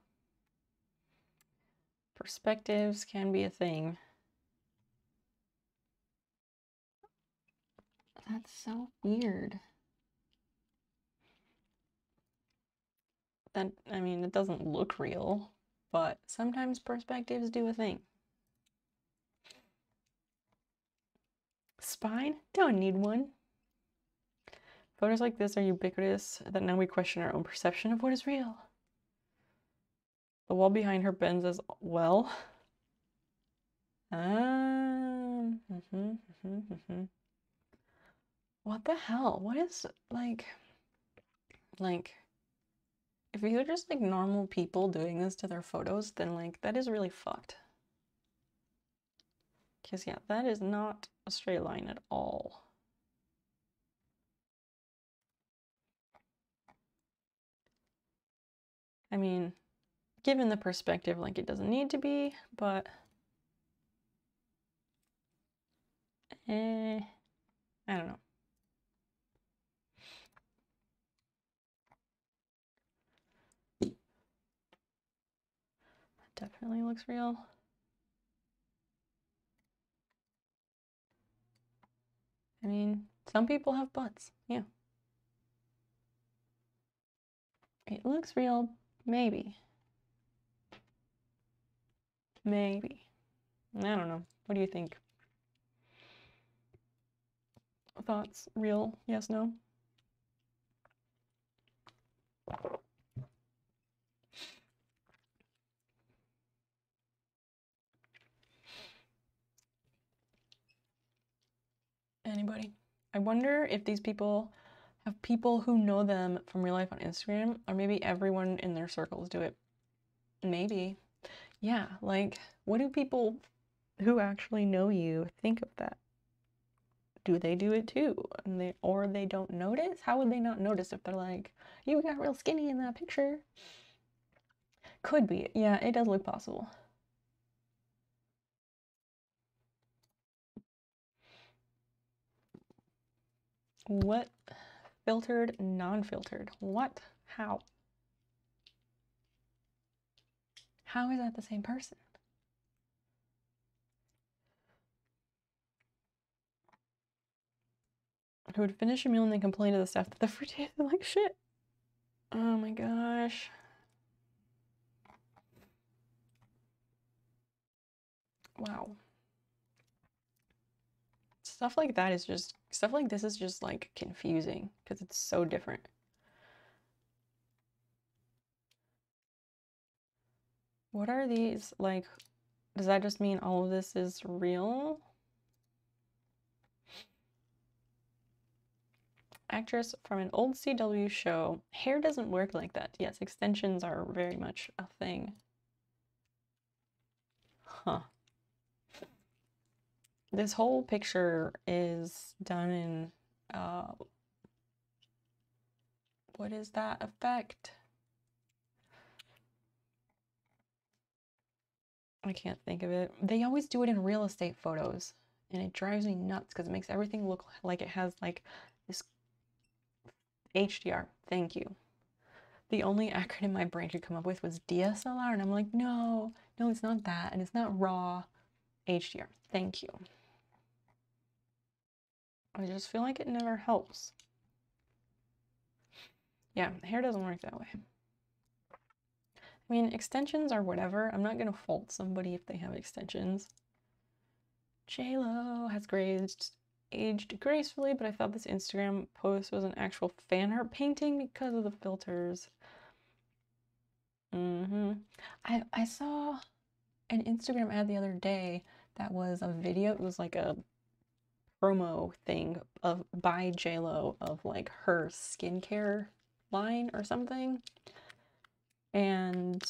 Perspectives can be a thing. That's so weird. That, I mean, it doesn't look real, but sometimes perspectives do a thing. Spine? Don't need one. Photos like this are ubiquitous that now we question our own perception of what is real. The wall behind her bends as well. What the hell? What is, like, if you're just like normal people doing this to their photos, then like that is really fucked. Because yeah, that is not a straight line at all. I mean, given the perspective, like it doesn't need to be, but I don't know. That definitely looks real. I mean, some people have butts, yeah. It looks real, maybe. Maybe. I don't know. What do you think? Thoughts? Real? Yes, no? Anybody? I wonder if these people have people who know them from real life on Instagram, or maybe everyone in their circles do it. Maybe. Yeah, like, what do people who actually know you think of that? Do they do it too? And or they don't notice? How would they not notice if they're like, you got real skinny in that picture? Could be. Yeah, it does look possible. What? Filtered, non-filtered. What? How? How is that the same person? Who would finish a meal and then complain to the staff that the fruit tasted like shit? Oh my gosh. Wow. Stuff like that is just, stuff like this is just like confusing because it's so different. What are these, like, does that just mean all of this is real? Actress from an old CW show. Hair doesn't work like that. Yes, extensions are very much a thing. Huh. This whole picture is done in, what is that effect? I can't think of it. They always do it in real estate photos, and it drives me nuts because it makes everything look like it has like this HDR. Thank you. The only acronym my brain could come up with was DSLR, and I'm like, no, it's not that, and it's not RAW. HDR. Thank you. I just feel like it never helps. Yeah, hair doesn't work that way. I mean, extensions are whatever. I'm not gonna fault somebody if they have extensions. JLo has aged gracefully, but I thought this Instagram post was an actual fan art painting because of the filters. I saw an Instagram ad the other day that was a video. It was like a promo thing by JLo of like her skincare line or something. And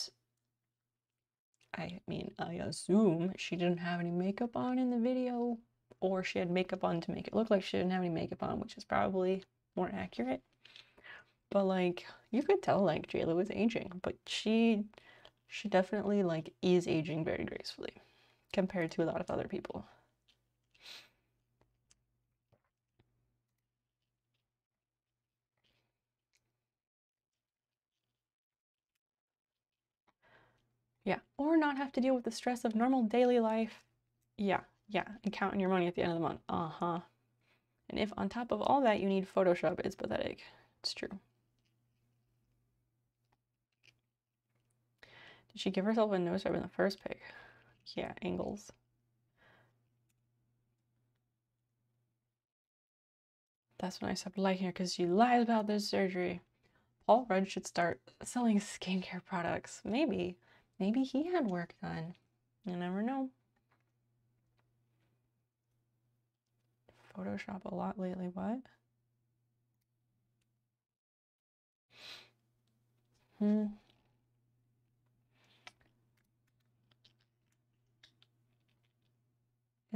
I mean, I assume she didn't have any makeup on in the video, or she had makeup on to make it look like she didn't have any makeup on, which is probably more accurate. But like, you could tell like JLo is aging, but she definitely like is aging very gracefully compared to a lot of other people. Yeah, or not have to deal with the stress of normal daily life. Yeah, and counting your money at the end of the month. And if on top of all that you need Photoshop, it's pathetic. It's true. Did she give herself a nose job in the first pic? Yeah, angles. That's when I stopped liking her, because she lies about this surgery. Paul Rudd should start selling skincare products. Maybe he had work done. You never know. Photoshop a lot lately, what? Is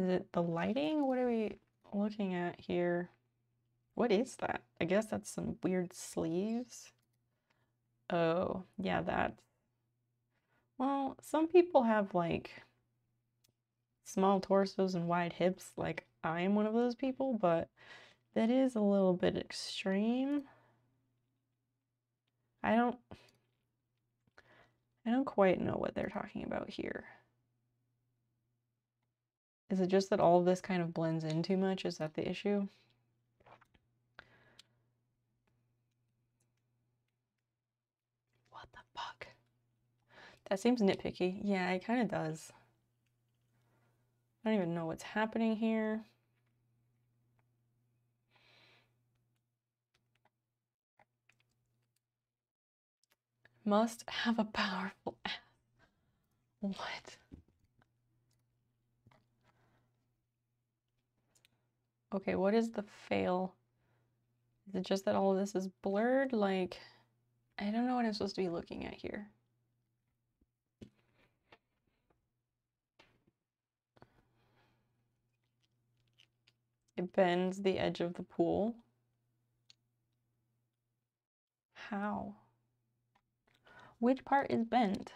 it the lighting? What are we looking at here? What is that? I guess that's some weird sleeves. Oh, yeah, that. Well, some people have like small torsos and wide hips, like I am one of those people, but that is a little bit extreme. I don't quite know what they're talking about here. Is it just that all of this kind of blends in too much? Is that the issue? What the fuck? That seems nitpicky. Yeah, it kind of does. I don't even know what's happening here. Must have a powerful ass. What? Okay, what is the fail? Is it just that all of this is blurred? Like, I don't know what I'm supposed to be looking at here. It bends the edge of the pool. How? Which part is bent?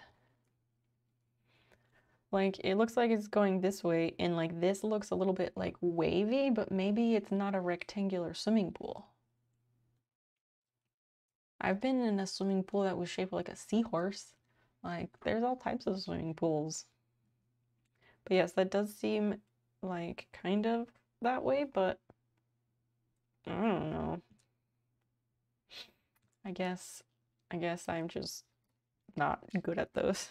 Like, it looks like it's going this way, and like this looks a little bit like wavy, but maybe it's not a rectangular swimming pool. I've been in a swimming pool that was shaped like a seahorse. Like, there's all types of swimming pools. But yes, that does seem like kind of that way, but I don't know. I guess I'm just not good at those.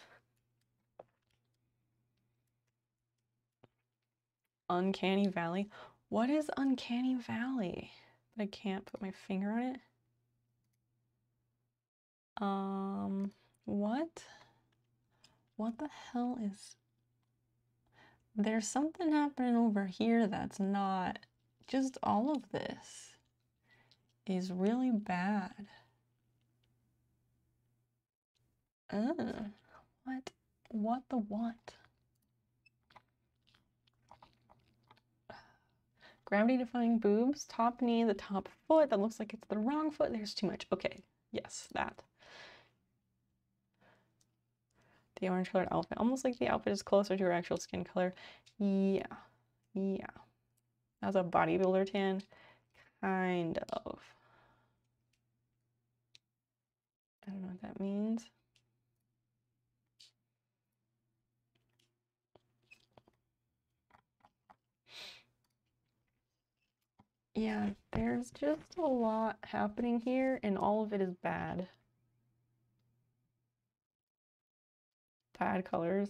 Uncanny Valley? What is Uncanny Valley? I can't put my finger on it. What? What the hell is... There's something happening over here that's not... Just all of this is really bad. What? What the what? Gravity defying boobs, top knee, the top foot. That looks like it's the wrong foot. There's too much. Okay, yes, that. The orange colored outfit. Almost like the outfit is closer to her actual skin color. Yeah. That's a bodybuilder tan. Kind of. I don't know what that means. Yeah, there's just a lot happening here, and all of it is bad. Bad colors,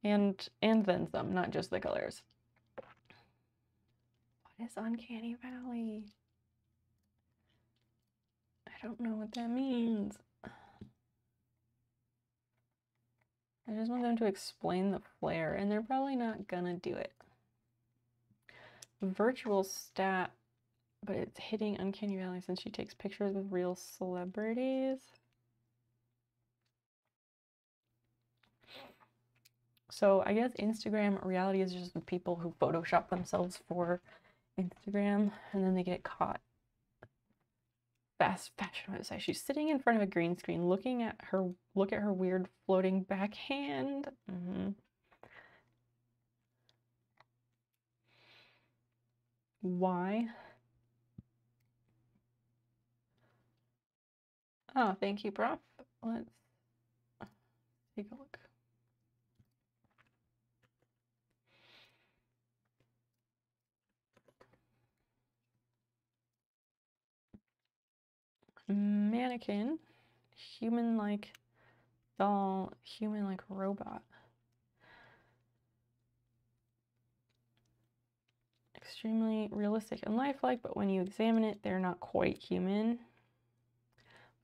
and then some, not just the colors. What is Uncanny Valley? I don't know what that means. I just want them to explain the flare, and they're probably not gonna do it. Virtual stat, but it's hitting Uncanny Valley since she takes pictures with real celebrities. So I guess Instagram reality is just the people who Photoshop themselves for Instagram, and then they get caught. Fast fashion website. She's sitting in front of a green screen, looking at her. Look at her weird floating backhand. Why? Oh, thank you, Prof. Let's take a look. Mannequin, human-like doll, human-like robot. Extremely realistic and lifelike, but when you examine it, they're not quite human.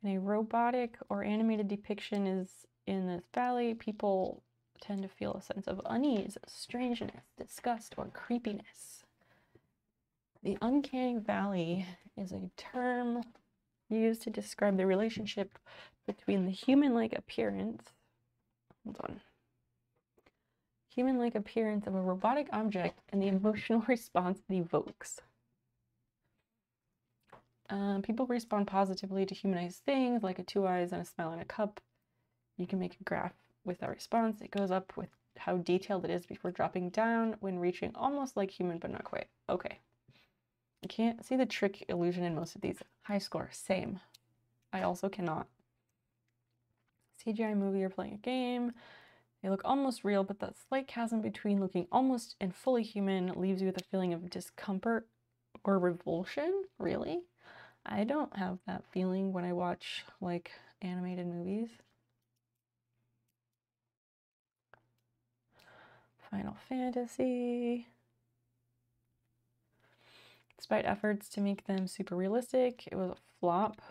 When a robotic or animated depiction is in this valley, people tend to feel a sense of unease, strangeness, disgust, or creepiness. The Uncanny Valley is a term used to describe the relationship between the human-like appearance, human-like appearance of a robotic object and the emotional response it evokes. People respond positively to humanized things like a 2 eyes and a smile in a cup. You can make a graph with that response. It goes up with how detailed it is before dropping down when reaching almost like human, but not quite. Okay. I can't see the trick illusion in most of these. High score, same. I also cannot. CGI movie or playing a game. They look almost real, but that slight chasm between looking almost and fully human leaves you with a feeling of discomfort or revulsion. Really? I don't have that feeling when I watch like animated movies. Final Fantasy. Despite efforts to make them super realistic, it was a flop.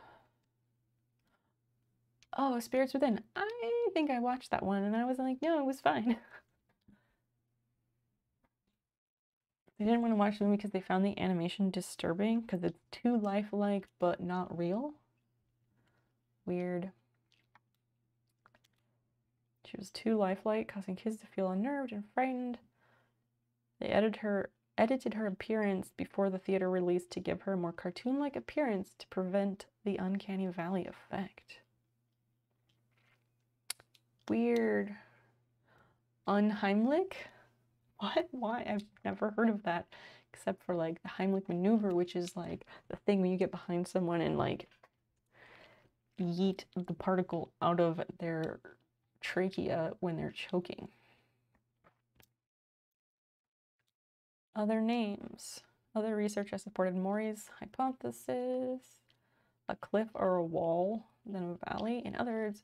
Oh, Spirits Within. I think I watched that one and I was like, no, it was fine. They didn't want to watch the movie because they found the animation disturbing because it's too lifelike but not real. Weird. She was too lifelike, causing kids to feel unnerved and frightened. They edited her appearance before the theater release to give her a more cartoon-like appearance to prevent the Uncanny Valley effect. Weird. Unheimlich? What? Why? I've never heard of that, except for like the Heimlich maneuver, which is like the thing when you get behind someone and like yeet the particle out of their trachea when they're choking. Other names. Other research has supported Maury's hypothesis, a cliff or a wall, then a valley. In other words,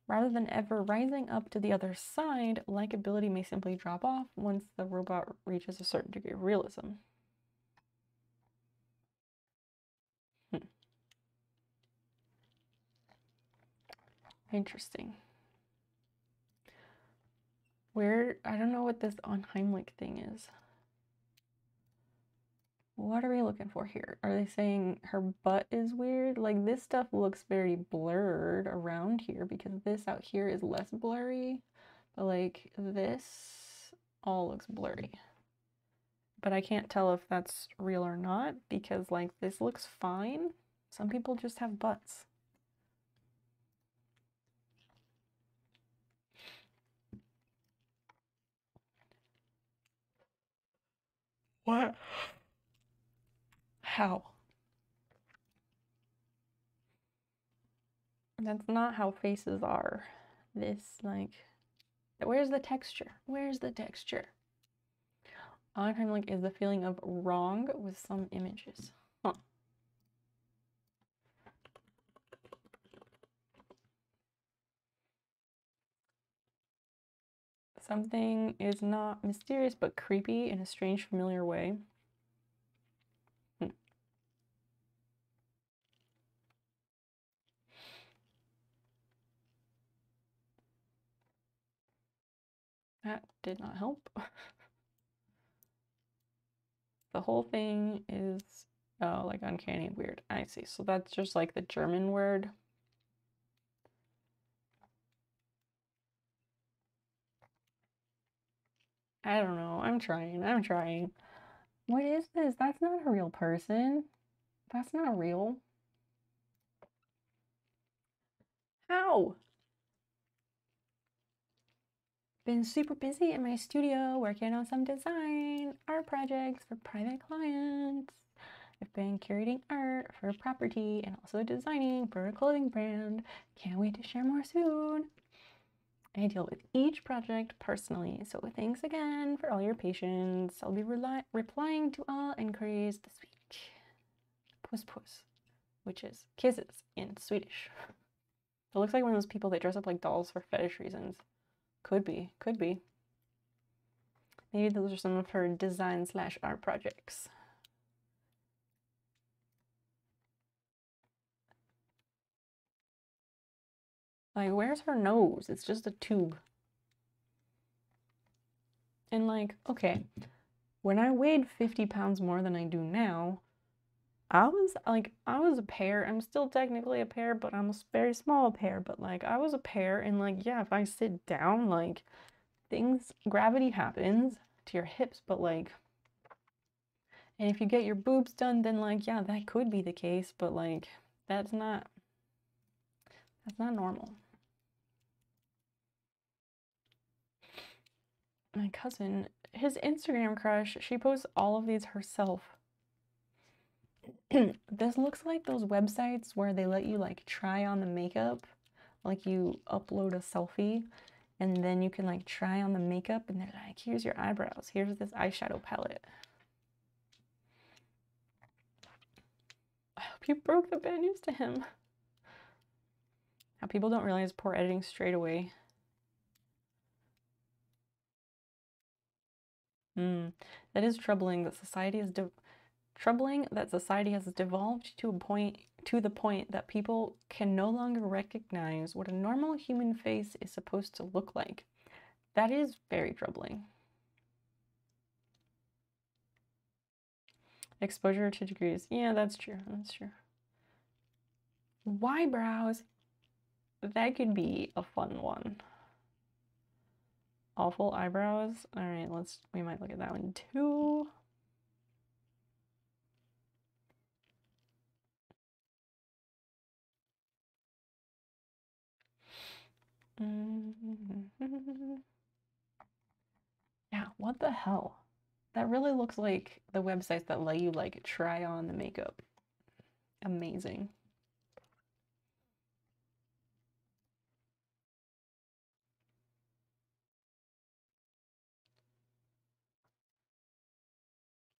rather than ever rising up to the other side, likability may simply drop off once the robot reaches a certain degree of realism. Interesting. Where, I don't know what this Unheimlich thing is. What are we looking for here? Are they saying her butt is weird? Like this stuff looks very blurred around here because this out here is less blurry, but like this all looks blurry. But I can't tell if that's real or not because like this looks fine. Some people just have butts. What? How? That's not how faces are. This, like, where's the texture? Where's the texture? All I'm trying like is the feeling of wrong with some images. Huh. Something is not mysterious but creepy in a strange, familiar way. That did not help. The whole thing is, oh, like uncanny and weird. I see. So that's just like the German word. I don't know. I'm trying. What is this? That's not a real person. That's not real. How? Been super busy in my studio working on some design art projects for private clients. I've been curating art for property and also designing for a clothing brand. Can't wait to share more soon. I deal with each project personally, so thanks again for all your patience. I'll be replying to all inquiries this week. Puss puss, which is kisses in Swedish. It looks like one of those people that dress up like dolls for fetish reasons. Could be, could be. Maybe those are some of her design/art projects. Like, where's her nose? It's just a tube. And like, okay, when I weighed 50 pounds more than I do now, I was a pear. I'm still technically a pear, but I'm a very small pear. But like, I was a pear, and like, yeah, if I sit down, like, gravity happens to your hips, but like, and if you get your boobs done, then like, yeah, that could be the case, but like, that's not normal. My cousin, his Instagram crush, she posts all of these herself. This looks like those websites where they let you like try on the makeup, like you upload a selfie and then you can like try on the makeup and they're like, here's your eyebrows, here's this eyeshadow palette. I hope you broke the bad news to him. How people don't realize poor editing straight away. That is troubling that society has devolved to the point that people can no longer recognize what a normal human face is supposed to look like. That is very troubling. Exposure to degrees. Yeah, that's true. That's true. Whybrows. That could be a fun one. Awful eyebrows. All right, we might look at that one too. Yeah, what the hell? That really looks like the websites that let you like try on the makeup. Amazing.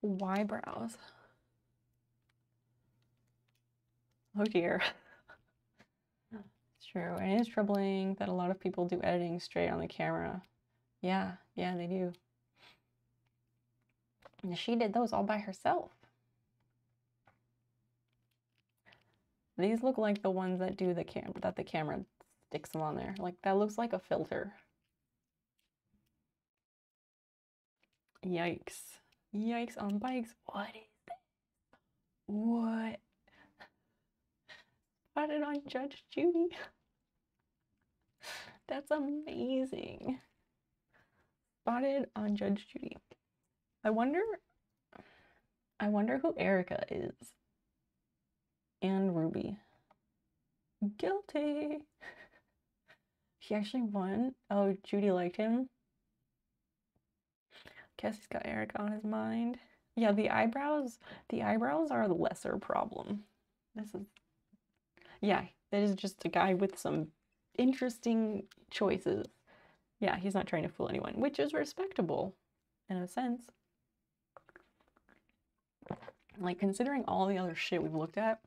Whybrows. Oh dear. It's true. And it is troubling that a lot of people do editing straight on the camera. Yeah, they do. And she did those all by herself. These look like the ones that do the camera sticks them on there. Like that looks like a filter. Yikes. Yikes on bikes. What is that? What? Spotted on Judge Judy. That's amazing. Spotted on Judge Judy. I wonder who Erica is. And Ruby. Guilty. He actually won. Oh, Judy liked him. Guess he's got Erica on his mind. Yeah, the eyebrows are the lesser problem. Yeah, that is just a guy with some interesting choices. Yeah, he's not trying to fool anyone, which is respectable in a sense. Like, considering all the other shit we've looked at,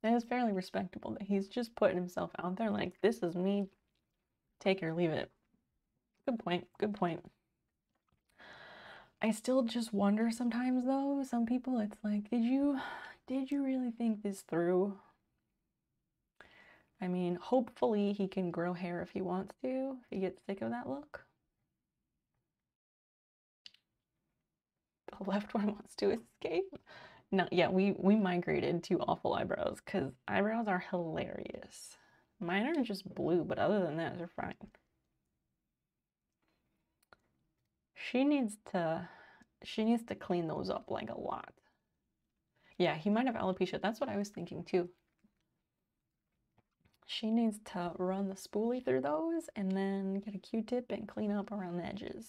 that is fairly respectable that he's just putting himself out there like, this is me, take it or leave it. Good point, good point. I still just wonder sometimes though, some people, it's like, did you really think this through? I mean, hopefully he can grow hair if he wants to, if he gets sick of that look. The left one wants to escape. No, yeah, we migrated to awful eyebrows because eyebrows are hilarious. Mine are just blue, but other than that, they're fine. She needs to clean those up like a lot. Yeah, he might have alopecia. That's what I was thinking too. She needs to run the spoolie through those and then get a Q-tip and clean up around the edges.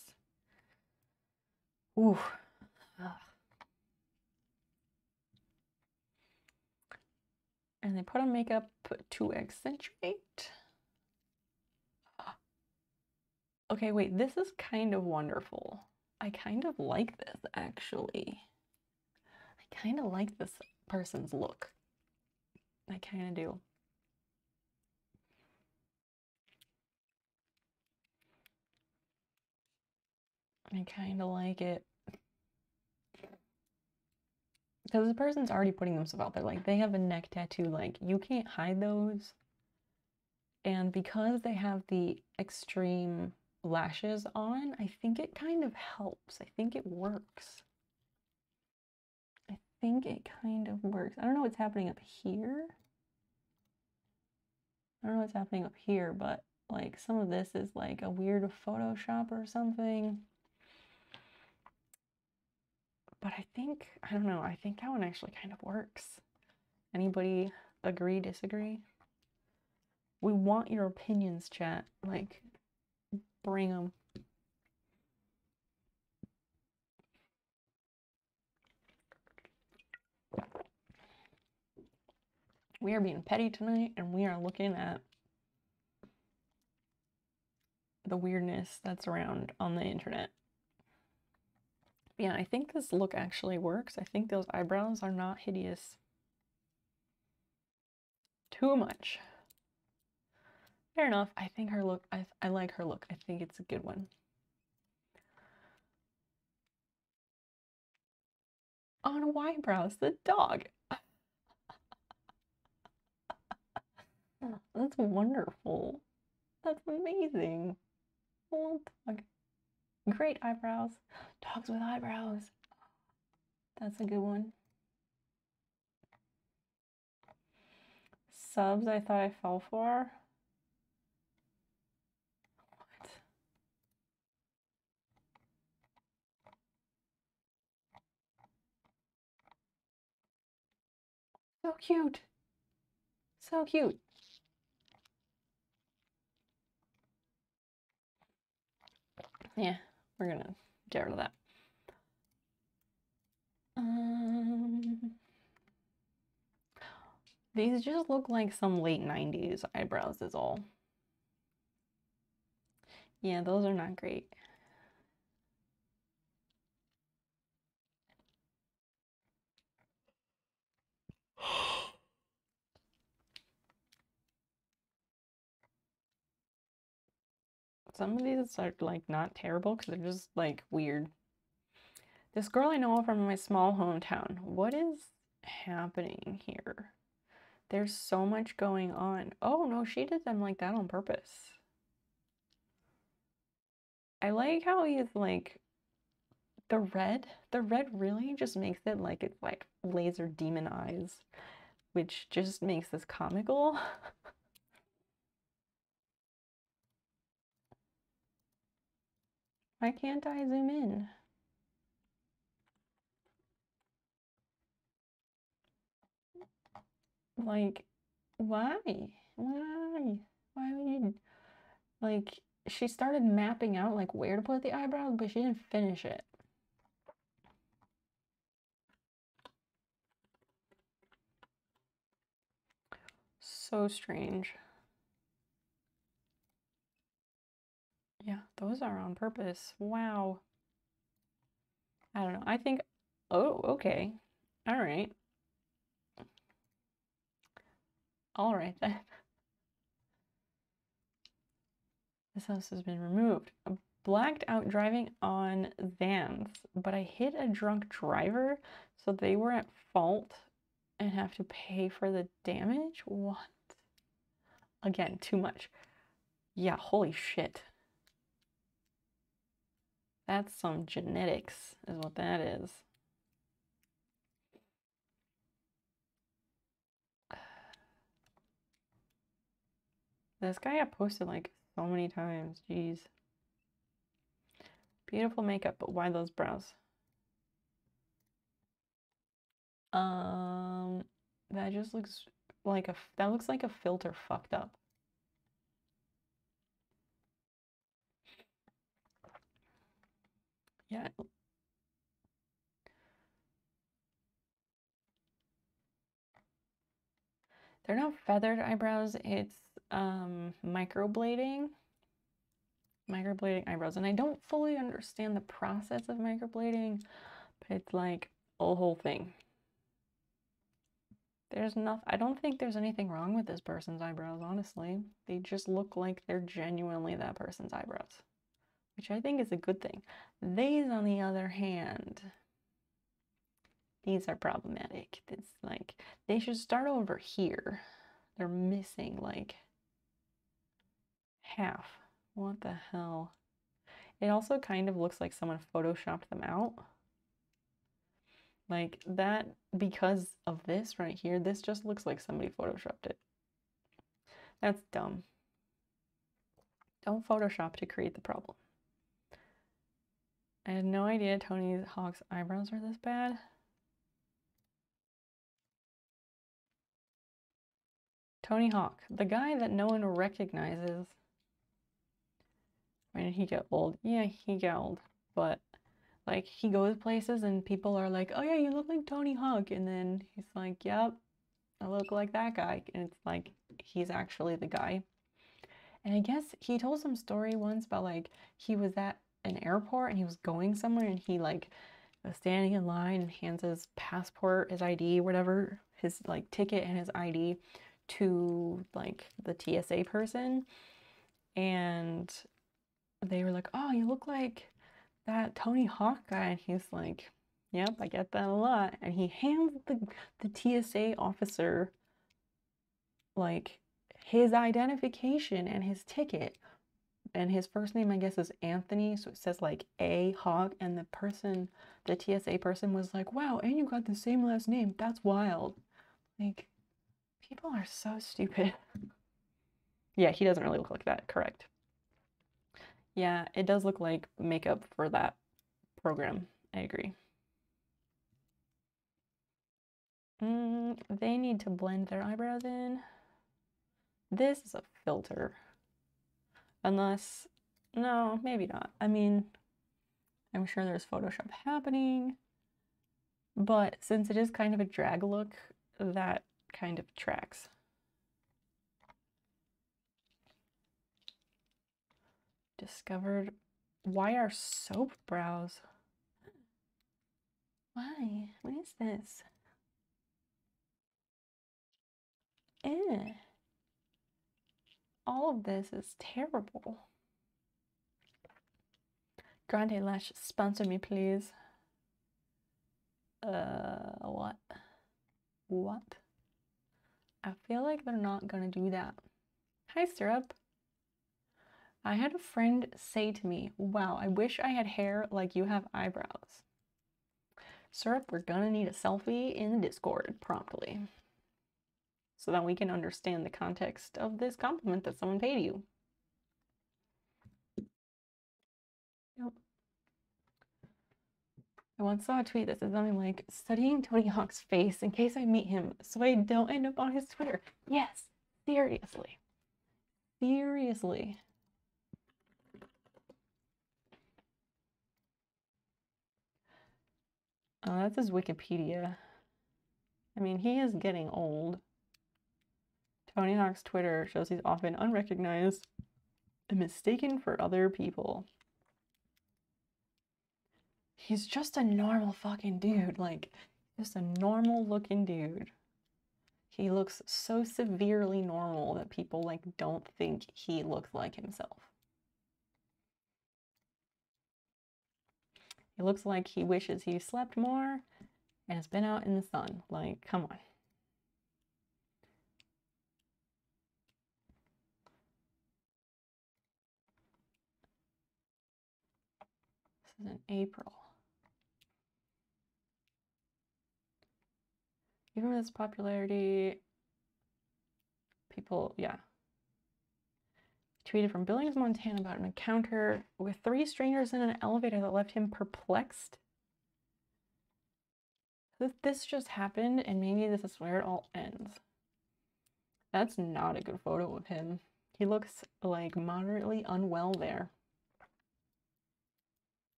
Ooh. Ugh. And they put on makeup to accentuate. Okay, wait, this is kind of wonderful. I kind of like this, actually. I kind of like this person's look. I kind of do. I kind of like it. Because the person's already putting themselves out there. Like, they have a neck tattoo. Like, you can't hide those. And because they have the extreme lashes on, I think it kind of helps. I think it works. I think it kind of works. I don't know what's happening up here. I don't know what's happening up here, but like some of this is like a weird Photoshop or something. But I think, I don't know, I think that one actually kind of works. Anybody agree, disagree? We want your opinions, chat. Like, bring them. We are being petty tonight, and we are looking at the weirdness that's around on the internet. Yeah, I think this look actually works. I think those eyebrows are not hideous. Too much. Fair enough. I think her look, I like her look. I think it's a good one. On whybrows, the dog. That's wonderful. That's amazing. Oh, dog. Great eyebrows. Dogs with eyebrows. That's a good one. Subs I thought I fell for. What? So cute. So cute. Yeah, we're gonna get rid of that. These just look like some late 90s eyebrows is all. Yeah, those are not great. Some of these are like not terrible because they're just like weird. This girl I know from my small hometown. What is happening here? There's so much going on. Oh no, she did them like that on purpose. I like how he's like the red really just makes it like it's like laser demon eyes, which just makes this comical. Why can't I zoom in? Like, why? Why? Why would you, like, she started mapping out like where to put the eyebrows, but she didn't finish it. So strange. Yeah, those are on purpose. Wow. I don't know. I think, oh, okay. All right. All right then. This house has been removed. Blacked out driving on vans, but I hit a drunk driver, so they were at fault and have to pay for the damage? What? Again, too much. Yeah, holy shit. That's some genetics, is what that is. This guy got posted like so many times. Jeez. Beautiful makeup, but why those brows? That just looks like that looks like a filter fucked up. Yeah. They're not feathered eyebrows, it's microblading eyebrows. And I don't fully understand the process of microblading, but it's like a whole thing. I don't think there's anything wrong with this person's eyebrows, honestly. They just look like they're genuinely that person's eyebrows, which I think is a good thing. These, on the other hand, these are problematic. It's like, they should start over here. They're missing like half. What the hell? It also kind of looks like someone photoshopped them out. Like that, because of this right here, this just looks like somebody photoshopped it. That's dumb. Don't Photoshop to create the problem. I had no idea Tony Hawk's eyebrows were this bad. Tony Hawk, the guy that no one recognizes. When did he get old? Yeah, he got old. But like he goes places and people are like, oh yeah, you look like Tony Hawk. And then he's like, yep, I look like that guy. And it's like, he's actually the guy. And I guess he told some story once about like, he was at an airport and he was going somewhere and he like was standing in line and hands his passport, his ID, whatever, his like ticket and his ID to like the TSA person. And they were like, oh, you look like that Tony Hawk guy. And he's like, yep, I get that a lot. And he hands the TSA officer like his identification and his ticket. And his first name, I guess, is Anthony. So it says like A Hawk. And the TSA person was like, wow, and you got the same last name. That's wild. Like, people are so stupid. Yeah, he doesn't really look like that. Correct. Yeah, it does look like makeup for that program. I agree. They need to blend their eyebrows in. This is a filter. Unless, no, maybe not. I mean, I'm sure there's Photoshop happening. But since it is kind of a drag look, that kind of tracks. Discovered. Why are soap brows? Why? What is this? Eh. All of this is terrible. Grande Lash, sponsor me, please. What? What? I feel like they're not gonna do that. Hi, Syrup. I had a friend say to me, wow, I wish I had hair like you have eyebrows. Syrup, we're gonna need a selfie in the Discord promptly so that we can understand the context of this compliment that someone paid you. Yep. I once saw a tweet that said something like, studying Tony Hawk's face in case I meet him so I don't end up on his Twitter. Yes, seriously. Seriously. Oh, that's his Wikipedia. I mean, he is getting old. Tony Hawk's Twitter shows he's often unrecognized and mistaken for other people. He's just a normal fucking dude. Like, Just a normal looking dude. He looks so severely normal that people like don't think he looks like himself. He looks like he wishes he slept more and has been out in the sun. Like, come on. This is in April. Even with his popularity, people, yeah. Tweeted from Billings, Montana about an encounter with 3 strangers in an elevator that left him perplexed. This just happened, and maybe this is where it all ends. That's not a good photo of him. He looks like moderately unwell there.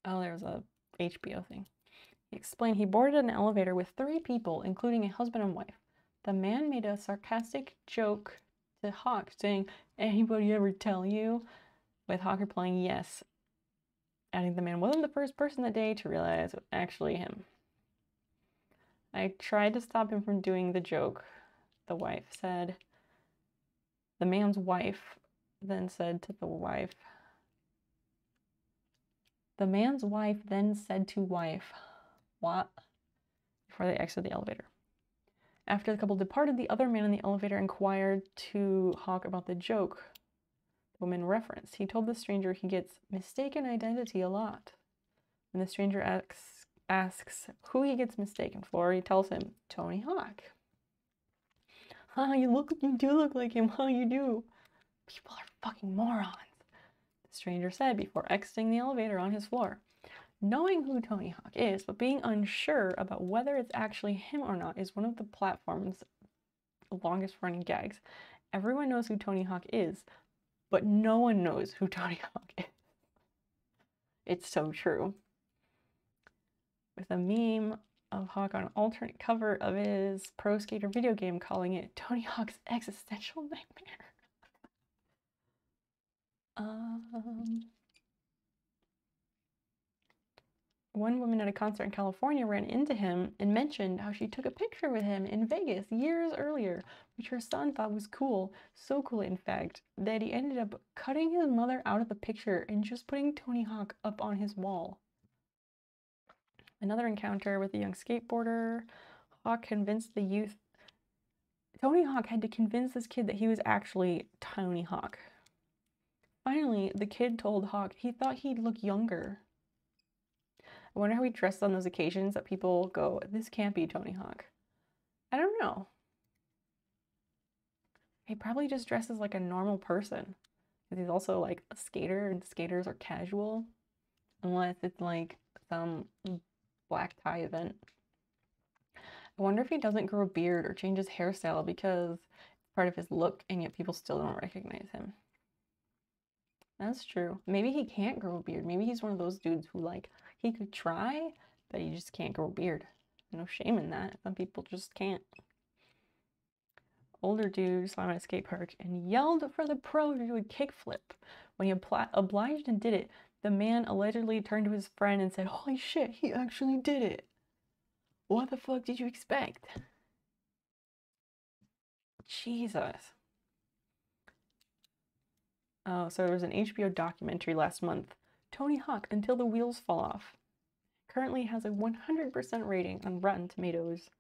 Oh, there's a HBO thing. He explained he boarded an elevator with 3 people, including a husband and wife. The man made a sarcastic joke to Hawk, saying, "Anybody ever tell you?" With Hawk replying, "Yes," adding the man wasn't the first person that day to realize it was actually him. I tried to stop him from doing the joke, the wife said. The man's wife then said to the wife. The man's wife then said to wife, "What?" before they exited the elevator. After the couple departed, the other man in the elevator inquired to Hawk about the joke the woman referenced. He told the stranger he gets mistaken identity a lot. When the stranger asks who he gets mistaken for, he tells him, Tony Hawk. You do look like him, you do. People are fucking morons, the stranger said before exiting the elevator on his floor. Knowing who Tony Hawk is, but being unsure about whether it's actually him or not is one of the platform's longest running gags. Everyone knows who Tony Hawk is, but no one knows who Tony Hawk is. It's so true. With a meme of Hawk on an alternate cover of his pro skater video game calling it Tony Hawk's existential nightmare. One woman at a concert in California ran into him and mentioned how she took a picture with him in Vegas years earlier, which her son thought was cool. So cool, in fact, that he ended up cutting his mother out of the picture and just putting Tony Hawk up on his wall. Another encounter with a young skateboarder. Hawk convinced the youth. Tony Hawk had to convince this kid that he was actually Tony Hawk. Finally, the kid told Hawk he thought he'd look younger. I wonder how he dressed on those occasions that people go, this can't be Tony Hawk. I don't know. He probably just dresses like a normal person. Because he's also like a skater, and skaters are casual. Unless it's like some black tie event. I wonder if he doesn't grow a beard or change his hairstyle because it's part of his look and yet people still don't recognize him. That's true. Maybe he can't grow a beard. Maybe he's one of those dudes who like, he could try, but he just can't grow a beard. No shame in that. Some people just can't. Older dude saw him at a skate park and yelled for the pro to do a kickflip. When he obliged and did it, the man allegedly turned to his friend and said, "Holy shit, he actually did it. What the fuck did you expect?" Jesus. Oh, so there was an HBO documentary last month, Tony Hawk Until the Wheels Fall Off. Currently has a 100% rating on Rotten Tomatoes.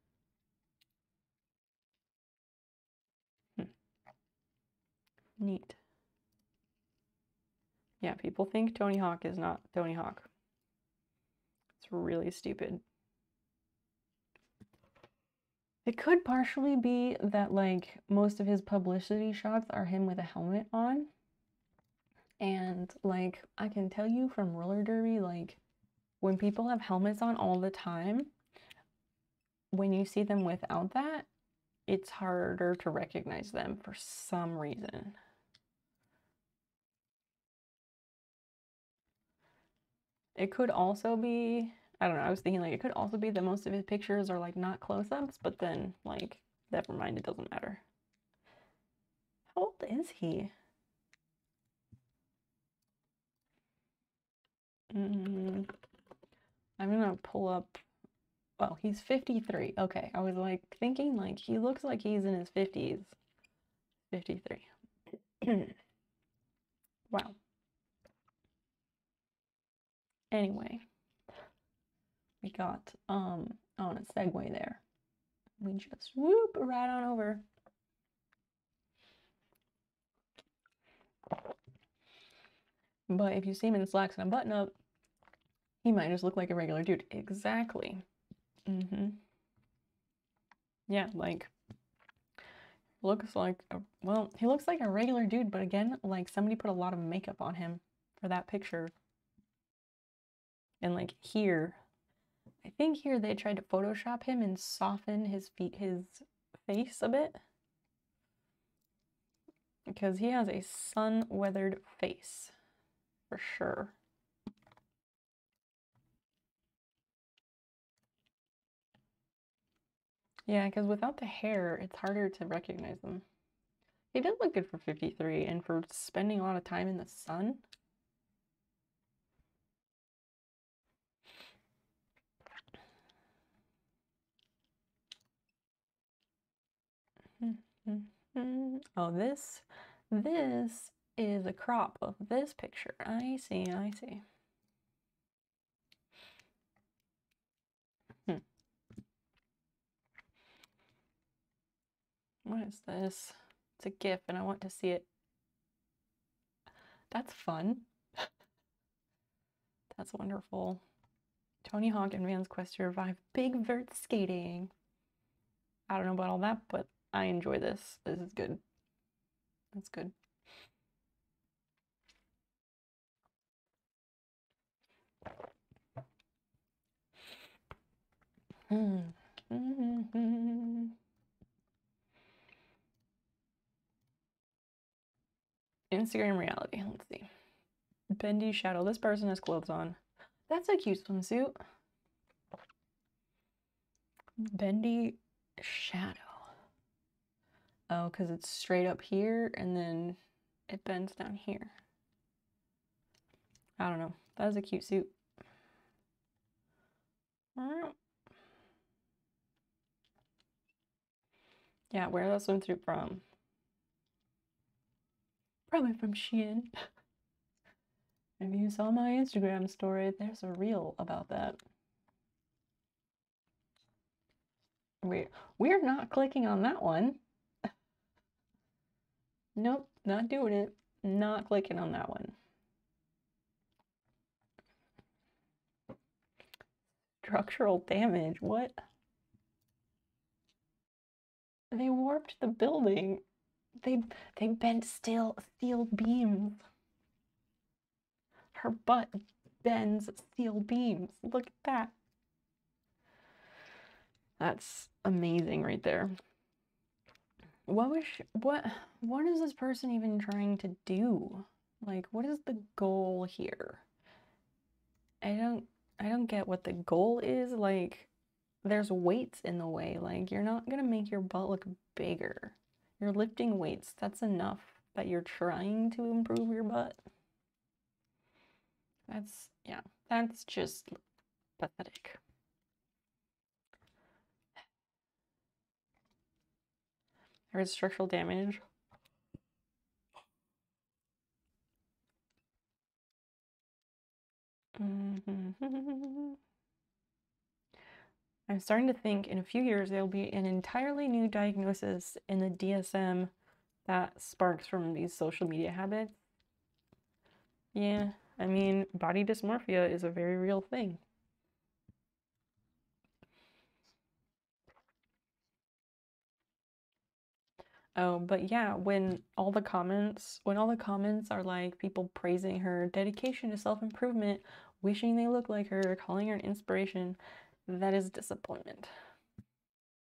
Neat. Yeah, people think Tony Hawk is not Tony Hawk. It's really stupid. It could partially be that, like, most of his publicity shots are him with a helmet on. And, like, I can tell you from roller derby, like, when people have helmets on all the time, when you see them without that, it's harder to recognize them for some reason. It could also be, I don't know, I was thinking, like, it could also be that most of his pictures are, like, not close-ups, but then, like, never mind, it doesn't matter. How old is he? I'm gonna pull up well, he's 53. Okay, I was like thinking like he looks like he's in his 50s. 53. Wow. Anyway, we got on a segue there. We just whoop right on over. But if you see him in slacks and a button up, he might just look like a regular dude. Exactly. Yeah, like looks like a, well, he looks like a regular dude, but again, like somebody put a lot of makeup on him for that picture. And like here, I think here they tried to Photoshop him and soften his face a bit. Because he has a sun-weathered face, for sure. Yeah, because without the hair, it's harder to recognize them. He did look good for 53 and for spending a lot of time in the sun. Oh, this is a crop of this picture. I see, I see. What is this? It's a GIF and I want to see it. That's fun. That's wonderful. Tony Hawk and Van's quest to revive big vert skating. I don't know about all that, but I enjoy this. This is good. That's good. Instagram reality. Let's see. Bendy shadow. This person has clothes on. That's a cute swimsuit. Bendy shadow. Oh, because it's straight up here and then it bends down here. I don't know. That was a cute suit. Yeah, where that swimsuit from? Probably from Shein. If you saw my Instagram story, there's a reel about that. We're not clicking on that one. Nope, not doing it. Not clicking on that one. Structural damage, what? They warped the building. They bent steel beams. Her butt bends steel beams. Look at that. That's amazing right there. What is this person even trying to do? Like, what is the goal here? I don't get what the goal is. Like, there's weights in the way. Like, you're not gonna make your butt look bigger. You're lifting weights. That's enough that you're trying to improve your butt. Yeah, that's just pathetic. There's structural damage. I'm starting to think in a few years there'll be an entirely new diagnosis in the DSM that sparks from these social media habits. Yeah, I mean, body dysmorphia is a very real thing. Oh, but yeah, when all the comments are like people praising her dedication to self-improvement, wishing they look like her, calling her an inspiration, that is disappointment.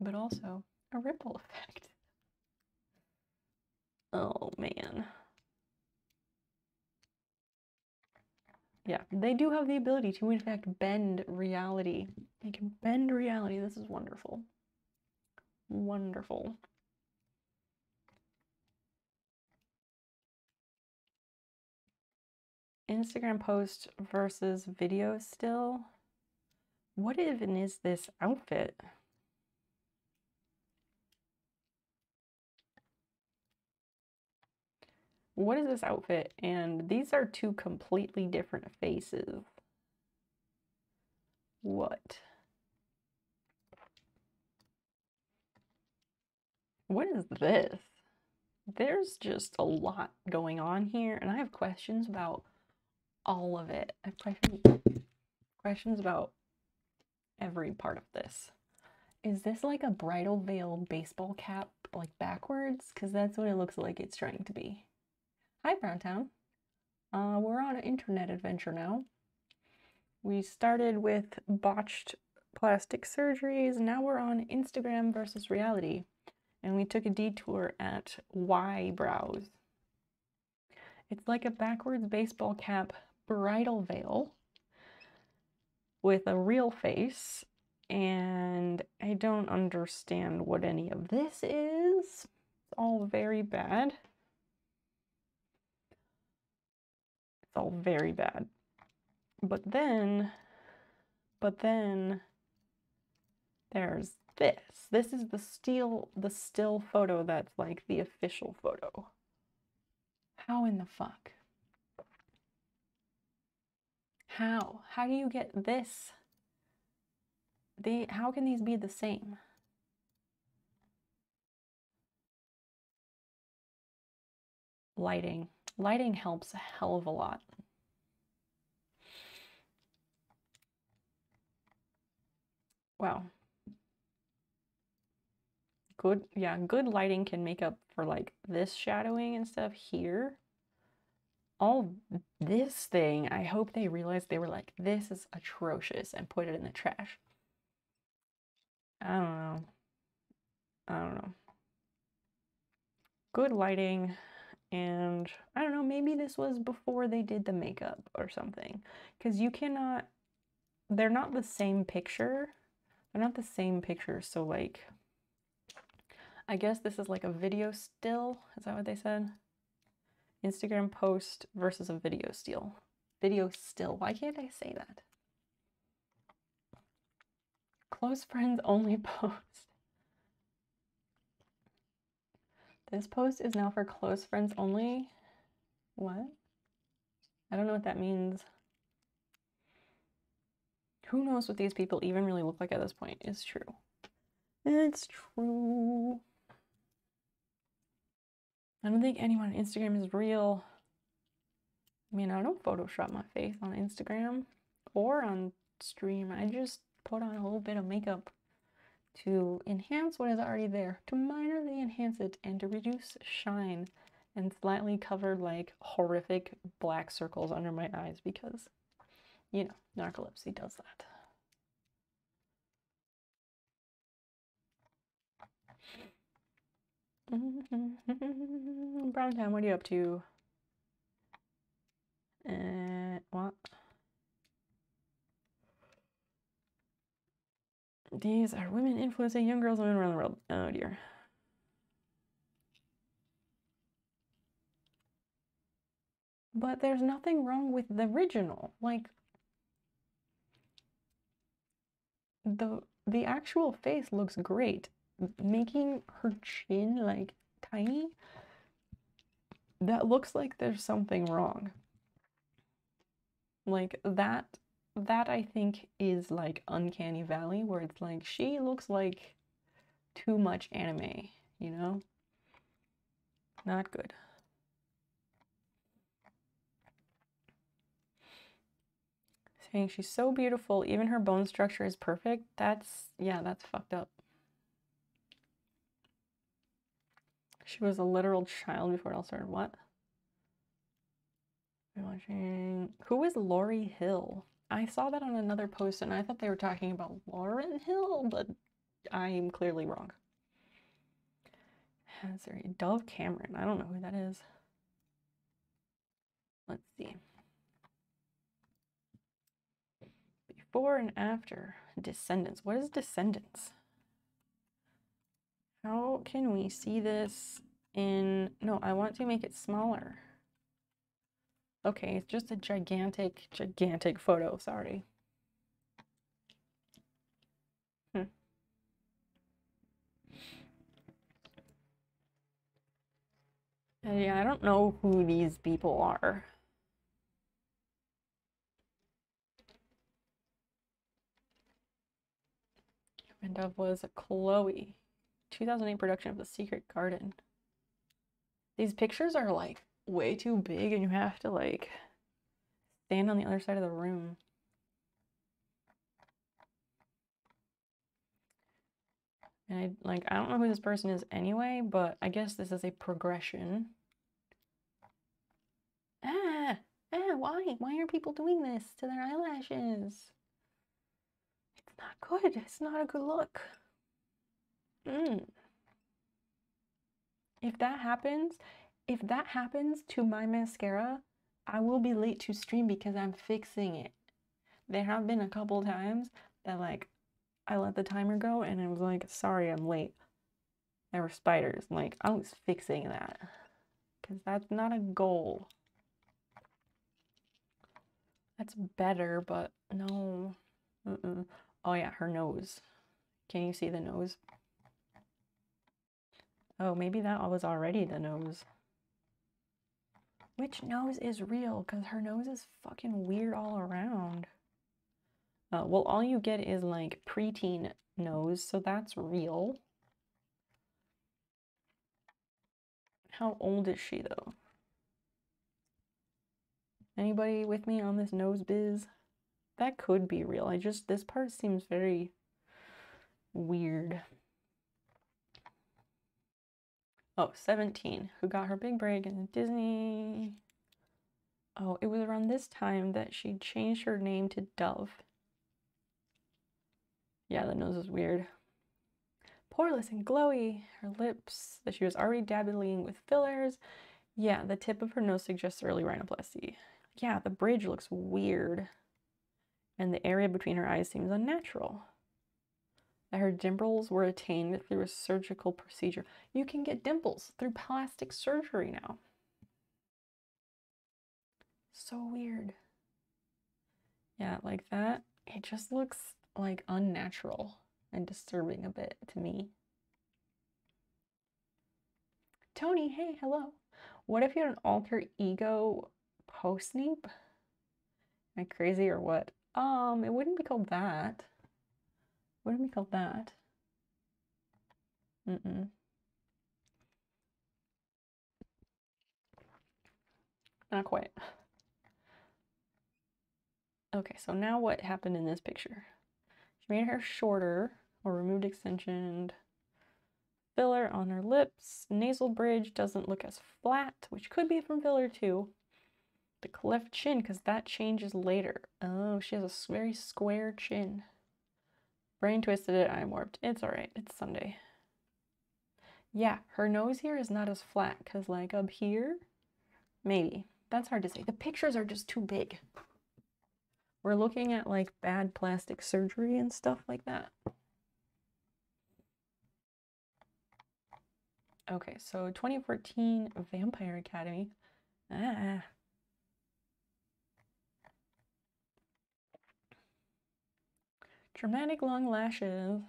But also a ripple effect. Oh man. Yeah, they do have the ability to in fact bend reality. They can bend reality. This is wonderful. Wonderful. Instagram post versus video still. What even is this outfit? What is this outfit? And these are two completely different faces. What? What is this? There's just a lot going on here, and I have questions about all of it. I have questions about every part of this. Is this like a bridal veil baseball cap, like backwards? Because that's what it looks like it's trying to be. Hi, Browntown. We're on an internet adventure now. We started with botched plastic surgeries. Now we're on Instagram versus reality. And we took a detour at whybrows. It's like a backwards baseball cap bridal veil with a real face. And I don't understand what any of this is. It's all very bad. It's all very bad. But then there's this. This is the still photo that's like the official photo. How in the fuck? How? How do you get this? How can these be the same? Lighting. Lighting helps a hell of a lot. Wow. Good, yeah, good lighting can make up for like this shadowing and stuff here. All this thing, I hope they realized they were like, this is atrocious and put it in the trash. I don't know. I don't know. Good lighting, and I don't know, maybe this was before they did the makeup or something. Because you cannot, they're not the same picture. They're not the same picture, so like, I guess this is like a video still. Is that what they said? Instagram post versus a video still. Video still. Why can't I say that? Close friends only post. This post is now for close friends only. What? I don't know what that means. Who knows what these people even really look like at this point? It's true. It's true. I don't think anyone on Instagram is real. I mean, I don't Photoshop my face on Instagram or on stream. I just put on a little bit of makeup to enhance what is already there, to minorly enhance it and to reduce shine, and slightly covered like horrific black circles under my eyes because, you know, narcolepsy does that. Browntown, what are you up to? What? These are women influencing young girls and women around the world. Oh dear. But there's nothing wrong with the original. Like, the actual face looks great. Making her chin like tiny, that looks like there's something wrong. Like that I think is like Uncanny Valley, where it's like she looks like too much anime, you know? Not good. Saying she's so beautiful, even her bone structure is perfect. Yeah, that's fucked up. She was a literal child before it all started. What? Watching. Who is Lori Hill? I saw that on another post and I thought they were talking about Lauren Hill, but I'm clearly wrong. Sorry, Dove Cameron. I don't know who that is. Let's see. Before and after. Descendants. What is Descendants? How can we see this in... No, I want to make it smaller. Okay, it's just a gigantic, gigantic photo. Sorry. Yeah, I don't know who these people are. And of was Chloe. 2008 production of The Secret Garden. These pictures are like way too big and you have to like stand on the other side of the room. And I don't know who this person is anyway, but I guess this is a progression. Why are people doing this to their eyelashes? It's not good. It's not a good look. If that happens to my mascara, I will be late to stream because I'm fixing it. There have been a couple times that like I let the timer go and I was like, sorry, I'm late. There were spiders. Like, I was fixing that because that's not a goal. That's better, but no. Oh yeah, her nose. Can you see the nose? Oh, maybe that was already the nose. Which nose is real? Because her nose is fucking weird all around. Well, all you get is like preteen nose, so that's real. How old is she though? Anybody with me on this nose biz? That could be real. This part seems very weird. Oh, 17, who got her big break in Disney. Oh, it was around this time that she changed her name to Dove. Yeah, the nose is weird. Poreless and glowy. Her lips, that she was already dabbling with fillers. Yeah, the tip of her nose suggests early rhinoplasty. Yeah, the bridge looks weird. And the area between her eyes seems unnatural. That her dimples were attained through a surgical procedure. You can get dimples through plastic surgery now. So weird. Yeah, like that. It just looks like unnatural and disturbing a bit to me. Tony, hey, hello. What if you had an alter ego post-sneep? Am I crazy or what? It wouldn't be called that. Wouldn't be called that. Not quite. Okay, so now what happened in this picture? She made her hair shorter or removed extension. Filler on her lips. Nasal bridge doesn't look as flat, which could be from filler too. The cleft chin, because that changes later. Oh, she has a very square chin. Brain twisted it, eye warped. It's alright, it's Sunday. Yeah, her nose here is not as flat, because like up here, maybe. That's hard to say. The pictures are just too big. We're looking at like bad plastic surgery and stuff like that. Okay, so 2014 Vampire Academy. Dramatic long lashes,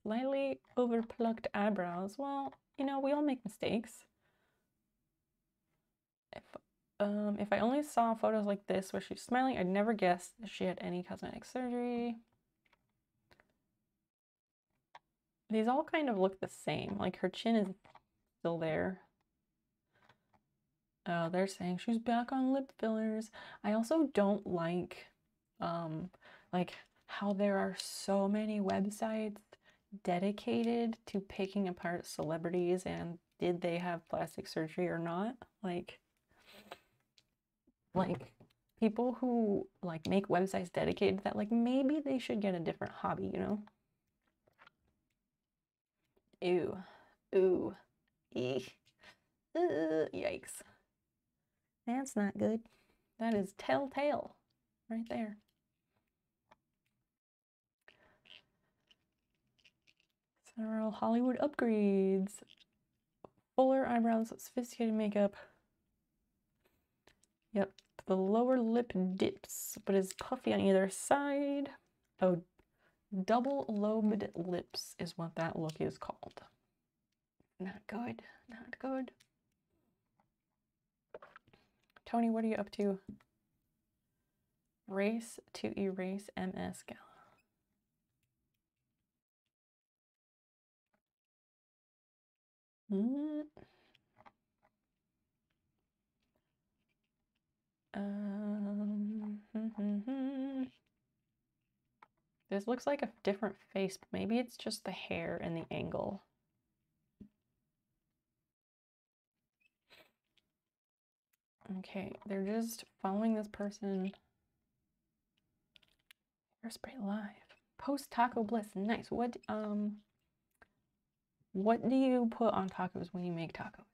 slightly overplucked eyebrows. Well, you know, we all make mistakes. If I only saw photos like this where she's smiling, I'd never guess that she had any cosmetic surgery. These all kind of look the same. Like her chin is still there. Oh, they're saying she's back on lip fillers. I also don't like how there are so many websites dedicated to picking apart celebrities and did they have plastic surgery or not. Like people who like make websites dedicated to that, like maybe they should get a different hobby, you know? Ew. Ooh. Eek. Yikes. That's not good. That is telltale right there. Several Hollywood upgrades. Fuller eyebrows, sophisticated makeup. Yep, the lower lip dips, but is puffy on either side. Oh, double lobed lips is what that look is called. Not good, not good. Tony, what are you up to? Race to erase MS Gala. This looks like a different face, but maybe it's just the hair and the angle. Okay, they're just following this person. Hairspray live. Post taco bliss. Nice. What do you put on tacos when you make tacos?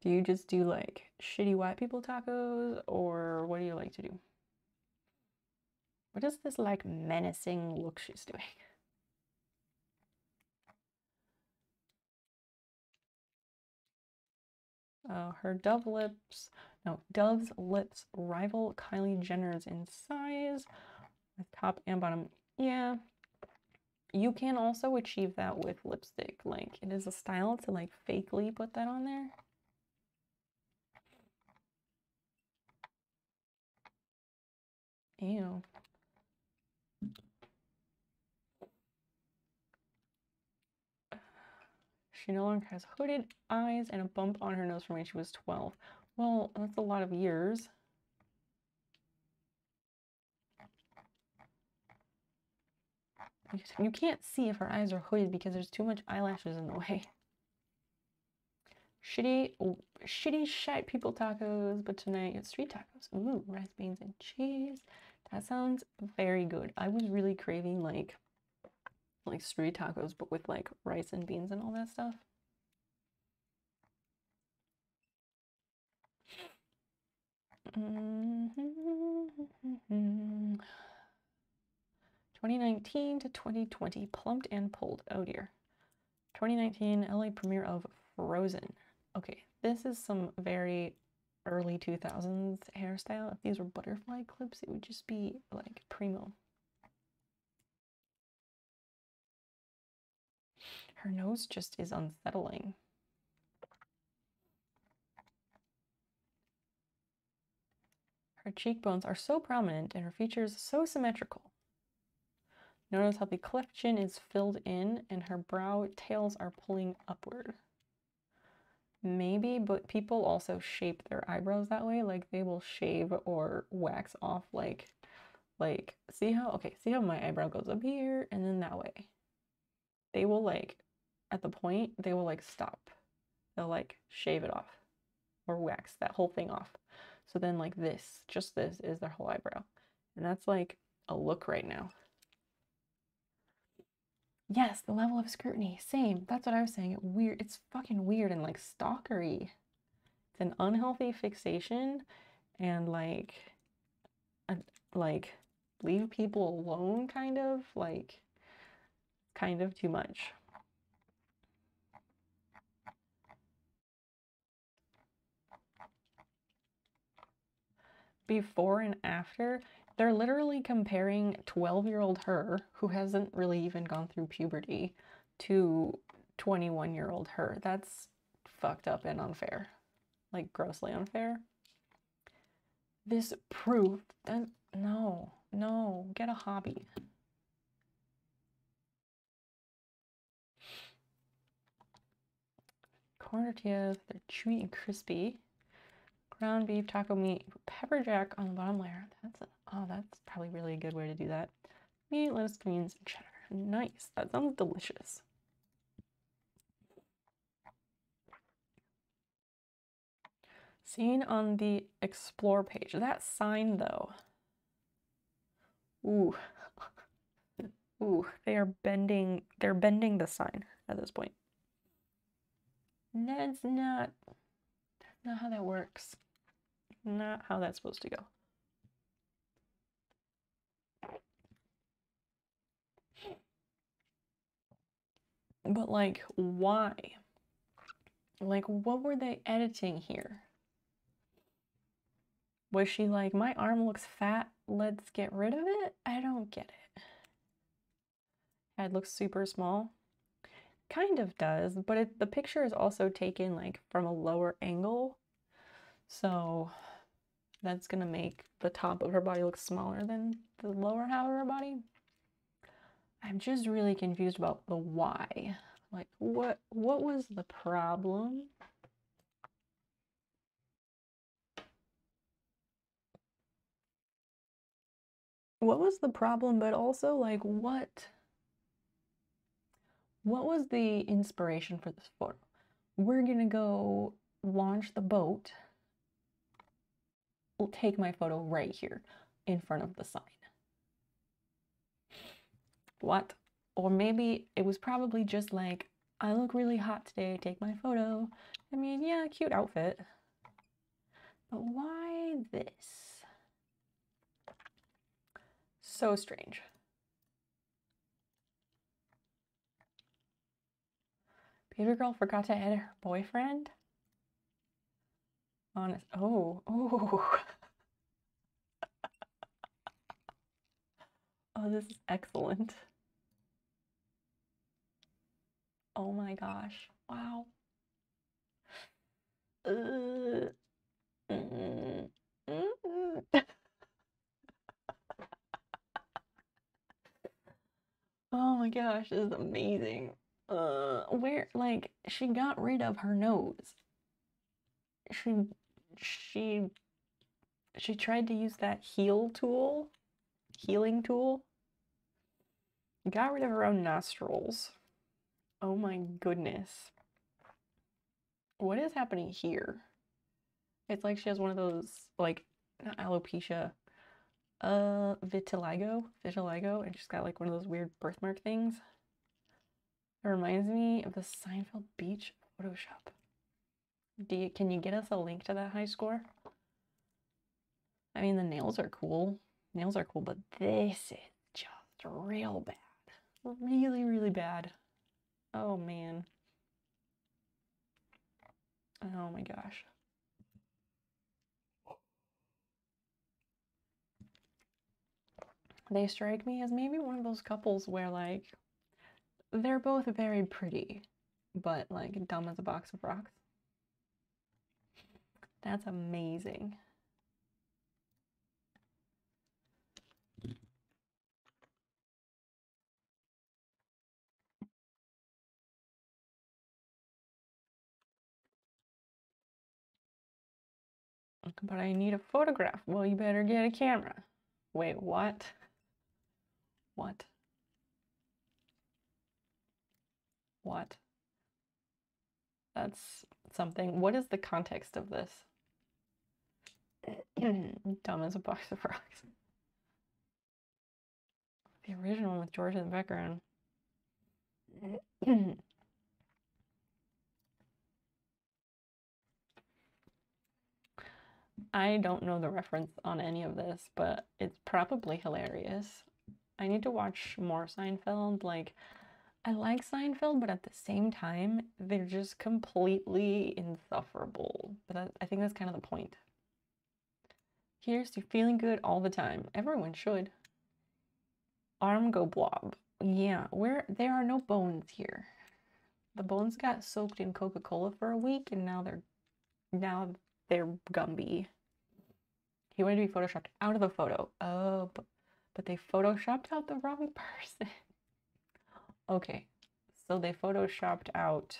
Do you just do like shitty white people tacos, or what do you like to do? What is this like menacing look she's doing? Her Dove's lips rival Kylie Jenner's in size with top and bottom. Yeah, you can also achieve that with lipstick. Like, it is a style to like fakely put that on there. Ew. She no longer has hooded eyes and a bump on her nose from when she was 12. Well, that's a lot of years. You can't see if her eyes are hooded because there's too much eyelashes in the way. Shitty shite people tacos, but tonight it's street tacos. Ooh, rice, beans, and cheese. That sounds very good. I was really craving like street tacos, but with like rice and beans and all that stuff. Mm-hmm. 2019 to 2020, plumped and pulled. Oh dear. 2019 LA premiere of Frozen. Okay, this is some very early 2000s hairstyle. If these were butterfly clips, it would just be like primo. Her nose just is unsettling. Her cheekbones are so prominent and her features so symmetrical. Notice how the cleft chin is filled in and her brow tails are pulling upward. Maybe, but people also shape their eyebrows that way. Like, they will shave or wax off like see how my eyebrow goes up here and then that way. They will like, at the point, they will like stop. They'll like shave it off or wax that whole thing off. So then like this, just this is their whole eyebrow. And that's like a look right now. Yes, the level of scrutiny, same. That's what I was saying. Weird. It's fucking weird and like stalkery. It's an unhealthy fixation and like leave people alone kind of too much. Before and after, they're literally comparing 12-year-old her, who hasn't really even gone through puberty, to 21-year-old her. That's fucked up and unfair. Like, grossly unfair. This proved that no, get a hobby. Corn tortillas, they're chewy and crispy. Ground beef, taco meat, pepper jack on the bottom layer. That's probably really a good way to do that. Meat, lettuce, greens, and cheddar. Nice. That sounds delicious. Seen on the explore page. That sign though. Ooh. Ooh, they're bending the sign at this point. That's not how that works. Not how that's supposed to go. But like, why? Like, what were they editing here? Was she like, my arm looks fat, let's get rid of it? I don't get it. Head looks super small. Kind of does, but the picture is also taken like from a lower angle. So that's gonna make the top of her body look smaller than the lower half of her body. I'm just really confused about the why. Like, what was the problem? What was the problem, but also, like, what was the inspiration for this photo? We're gonna go launch the boat. We'll take my photo right here in front of the sign. What? Or maybe it was probably just like, I look really hot today, take my photo. I mean, yeah, cute outfit. But why this? So strange. Baby girl forgot to add her boyfriend? Honest. Oh. Oh, this is excellent. Oh my gosh. Wow. Oh my gosh, this is amazing. Where, like, she got rid of her nose. She tried to use that healing tool, got rid of her own nostrils. Oh my goodness. What is happening here? It's like she has one of those, like, not alopecia, vitiligo, and she's got like one of those weird birthmark things. It reminds me of the Seinfeld Beach Photoshop. Can you get us a link to that high score? I mean, the nails are cool. Nails are cool, but this is just real bad. Really, really bad. Oh man. Oh my gosh. They strike me as maybe one of those couples where, like, they're both very pretty, but like dumb as a box of rocks. That's amazing. But I need a photograph. Well, you better get a camera. Wait, what? What? What? That's something. What is the context of this? Dumb as a box of rocks. The original with George in the background. I don't know the reference on any of this, but it's probably hilarious. I need to watch more Seinfeld. Like, I like Seinfeld, but at the same time, they're just completely insufferable. But I think that's kind of the point. Here's to feeling good all the time. Everyone should. Arm go blob. Yeah, there are no bones here. The bones got soaked in Coca-Cola for a week, and now they're Gumby. He wanted to be photoshopped out of the photo. Oh, but they photoshopped out the wrong person. Okay, so they photoshopped out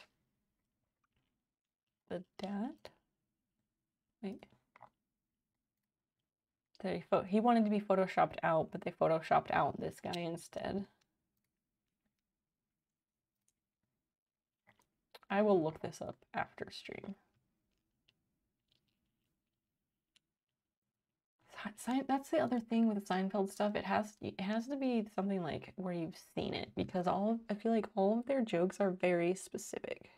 the dad? Wait. He wanted to be photoshopped out, but they photoshopped out this guy instead. I will look this up after stream. That's the other thing with Seinfeld stuff. It has to be something like where you've seen it, because I feel like all of their jokes are very specific.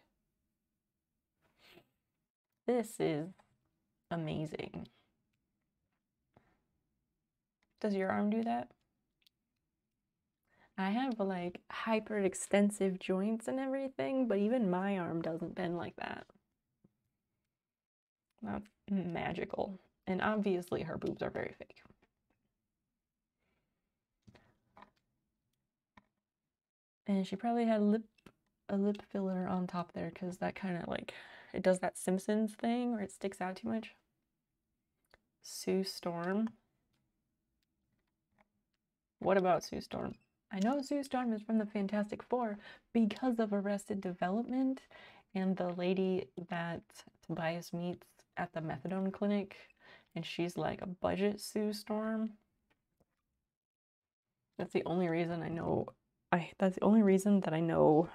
This is amazing. Does your arm do that? I have like hyper extensive joints and everything, but even my arm doesn't bend like that. That's magical. And obviously her boobs are very fake. And she probably had a lip filler on top there, because that kind of like, it does that Simpsons thing where it sticks out too much. Sue Storm. What about Sue Storm? I know Sue Storm is from the Fantastic Four because of Arrested Development and the lady that Tobias meets at the methadone clinic, and she's like a budget Sue Storm. That's the only reason I know. That's the only reason that I know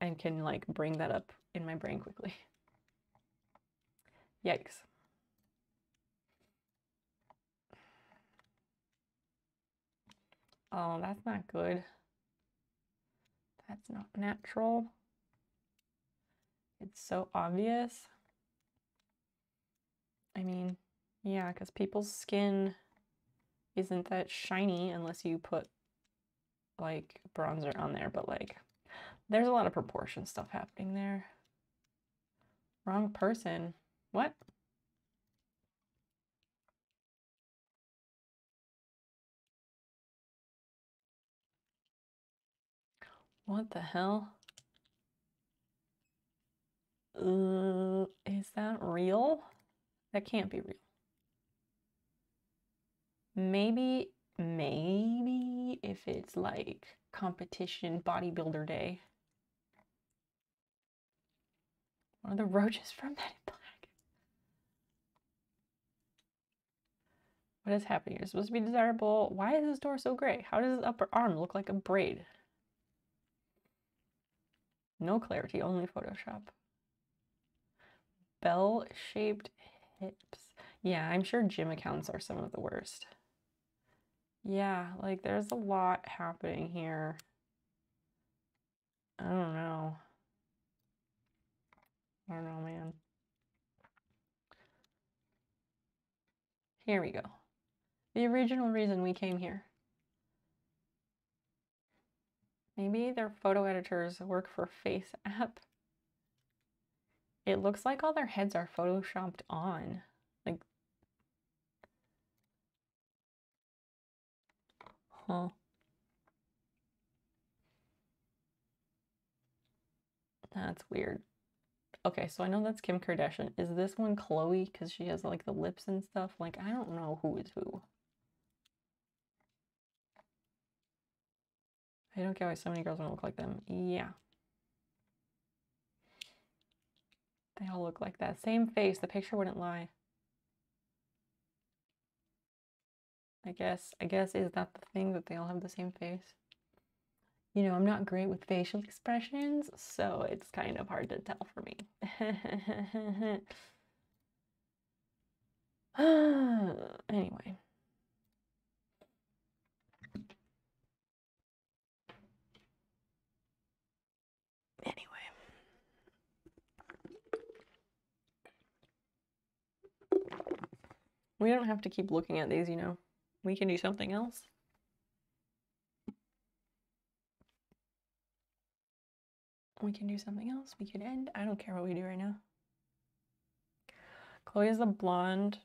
and can like bring that up in my brain quickly. Yikes. Oh, that's not good. That's not natural. It's so obvious. I mean, yeah, because people's skin isn't that shiny unless you put like bronzer on there, but like there's a lot of proportion stuff happening there. Wrong person. What? What the hell? Is that real? That can't be real. Maybe if it's like competition bodybuilder day. One of the roaches from Men in Black. What is happening? You're supposed to be desirable. Why is his door so gray? How does his upper arm look like a braid? No clarity, only Photoshop. Bell-shaped hips. Yeah, I'm sure gym accounts are some of the worst. Yeah, like there's a lot happening here. I don't know. I don't know, man. Here we go. The original reason we came here. Maybe their photo editors work for Face App. It looks like all their heads are photoshopped on. Like, huh. That's weird. Okay, so I know that's Kim Kardashian. Is this one Chloe? Because she has like the lips and stuff. Like, I don't know who is who. I don't get why so many girls don't look like them. Yeah. They all look like that. Same face. The picture wouldn't lie. I guess is that the thing that they all have the same face? You know, I'm not great with facial expressions, so it's kind of hard to tell for me. Anyway. We don't have to keep looking at these, you know. We can do something else. We can do something else. We can end. I don't care what we do right now. Chloe is the blonde.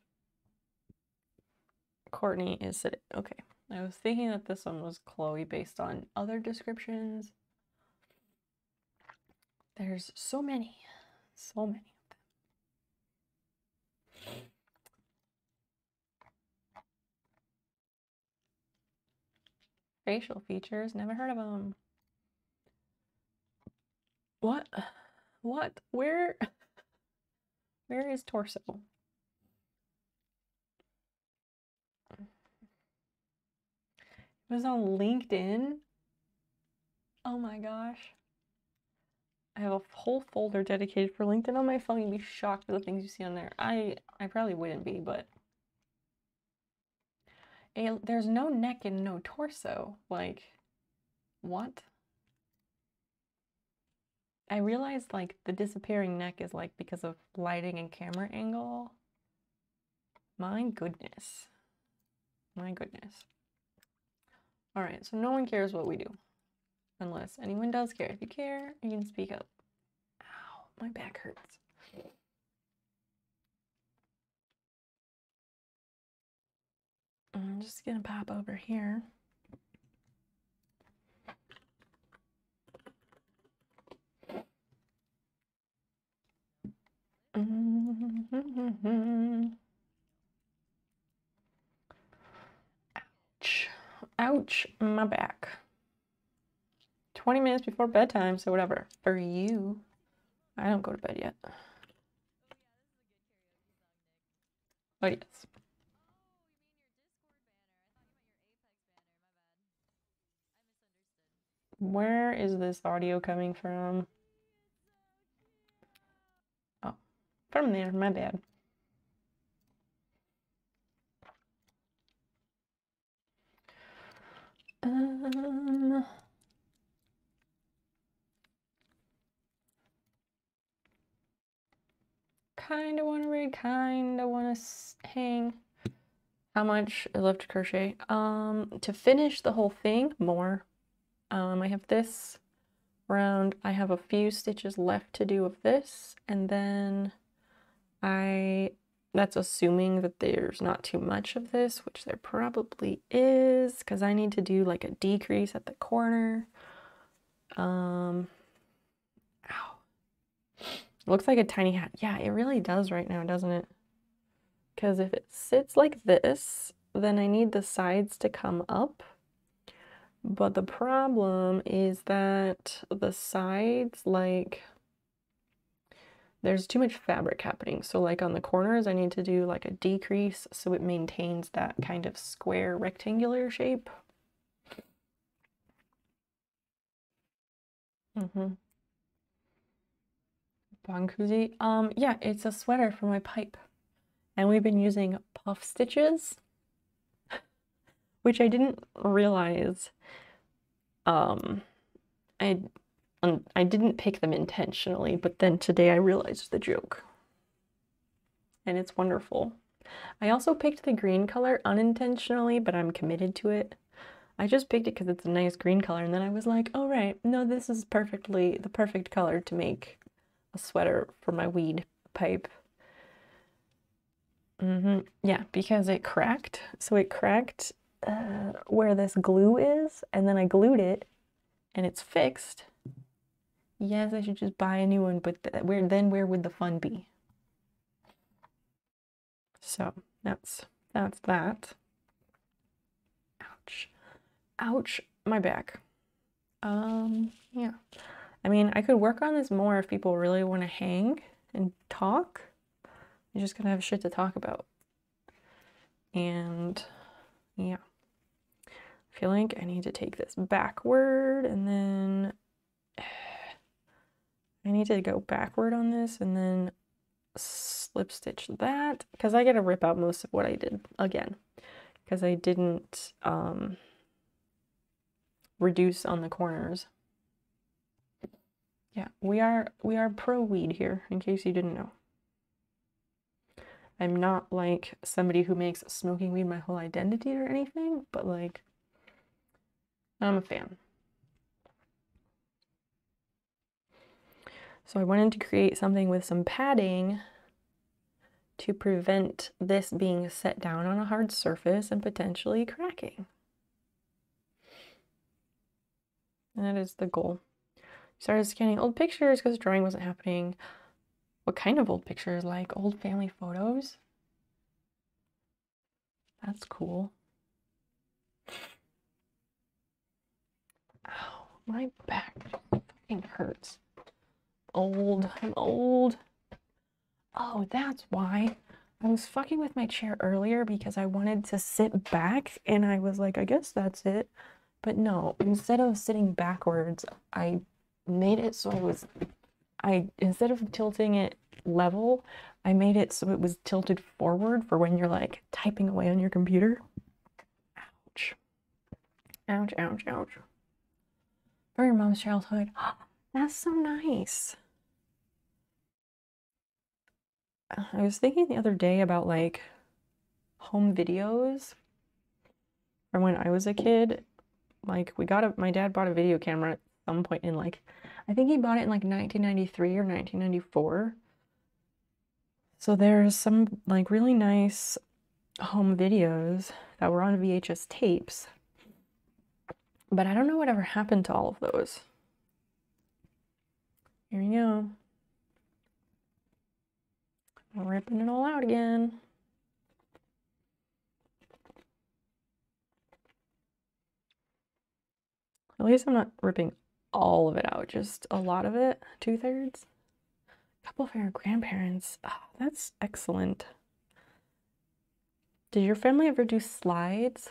Courtney is sitting. Okay. I was thinking that this one was Chloe based on other descriptions. There's so many. So many of them. Facial features. Never heard of them. What? What? Where is torso? It was on LinkedIn. Oh my gosh. I have a whole folder dedicated for LinkedIn on my phone. You'd be shocked at the things you see on there. I probably wouldn't be, but there's no neck and no torso. Like, what? I realized like the disappearing neck is like because of lighting and camera angle. My goodness. My goodness. All right, so no one cares what we do. Unless anyone does care. If you care, you can speak up. Ow, my back hurts. I'm just gonna pop over here. Ouch, my back. 20 minutes before bedtime, so whatever. For you. I don't go to bed yet. Oh, yes. Where is this audio coming from? Oh, from there, my bad. Kinda want to read, kinda want to hang. How much I love to crochet? To finish the whole thing, more. I have this round. I have a few stitches left to do of this, and then that's assuming that there's not too much of this, which there probably is, because I need to do like a decrease at the corner. Ow. Looks like a tiny hat. Yeah, it really does right now, doesn't it? Because if it sits like this, then I need the sides to come up. But the problem is that the sides, like, there's too much fabric happening. So like on the corners, I need to do like a decrease so it maintains that kind of square rectangular shape. Bonkuzi. Yeah, it's a sweater for my pipe. And we've been using puff stitches, which I didn't realize. I didn't pick them intentionally, but then today I realized the joke. And it's wonderful. I also picked the green color unintentionally, but I'm committed to it. I just picked it because it's a nice green color, and then I was like, oh right, no, this is perfectly the perfect color to make a sweater for my weed pipe. Yeah, because it cracked. So it cracked where this glue is, and then I glued it, and it's fixed. Yes, I should just buy a new one, but where would the fun be? So that's that. Ouch. Ouch, my back. Yeah. I mean, I could work on this more if people really want to hang and talk. You're just gonna have shit to talk about. And yeah. I feel like I need to take this backward, and then I need to go backward on this and then slip stitch that, because I gotta rip out most of what I did again, because I didn't reduce on the corners. Yeah, we are pro weed here, in case you didn't know. I'm not like somebody who makes smoking weed my whole identity or anything, but like, I'm a fan. So I wanted to create something with some padding to prevent this being set down on a hard surface and potentially cracking. And that is the goal. Started scanning old pictures because drawing wasn't happening. What kind of old pictures? Like old family photos? That's cool. Ow, my back fucking hurts. I'm old. Oh, that's why. I was fucking with my chair earlier because I wanted to sit back, and I was like, I guess that's it. But no, instead of sitting backwards, I made it so instead of tilting it level, I made it so it was tilted forward for when you're like typing away on your computer. Ouch. Ouch, ouch, ouch. For your mom's childhood. That's so nice. I was thinking the other day about like home videos from when I was a kid. Like my dad bought a video camera at some point in like, I think he bought it in like 1993 or 1994. So there's some like really nice home videos that were on VHS tapes, but I don't know whatever happened to all of those. Here you go. I'm ripping it all out again. At least I'm not ripping all of it out, just a lot of it, 2/3. A couple of our grandparents. Oh, that's excellent. Did your family ever do slides?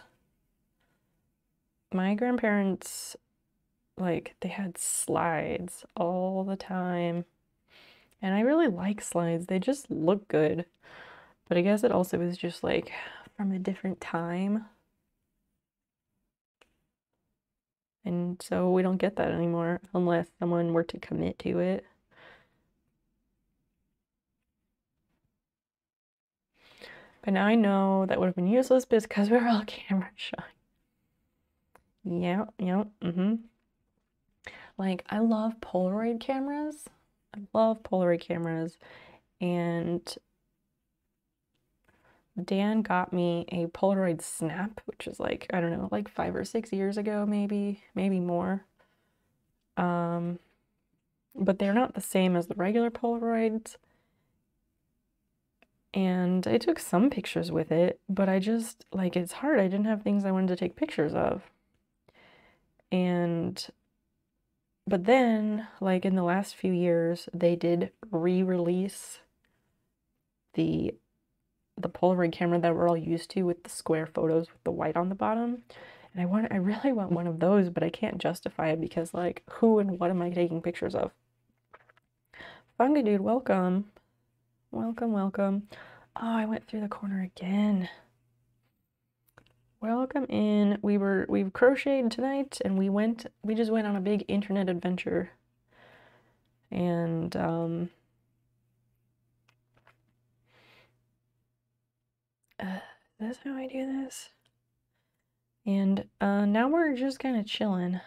My grandparents, like, they had slides all the time. And I really like slides. They just look good. But I guess it also is just like from a different time. And so we don't get that anymore unless someone were to commit to it. But now I know that would have been useless because we were all camera shy. Yeah, Like, I love Polaroid cameras. I love Polaroid cameras. And Dan got me a Polaroid Snap, which is like, I don't know, like 5 or 6 years ago, maybe more. But they're not the same as the regular Polaroids. And I took some pictures with it, but I just, like, it's hard. I didn't have things I wanted to take pictures of. But then, like, in the last few years, they did re-release the Polaroid camera that we're all used to with the square photos with the white on the bottom. And I really want one of those, but I can't justify it because, like, who and what am I taking pictures of? Funga dude, welcome. Welcome. Oh, I went through the corner again. Welcome in. We've crocheted tonight and we just went on a big internet adventure. And that's how I do this. And now we're just kind of chilling.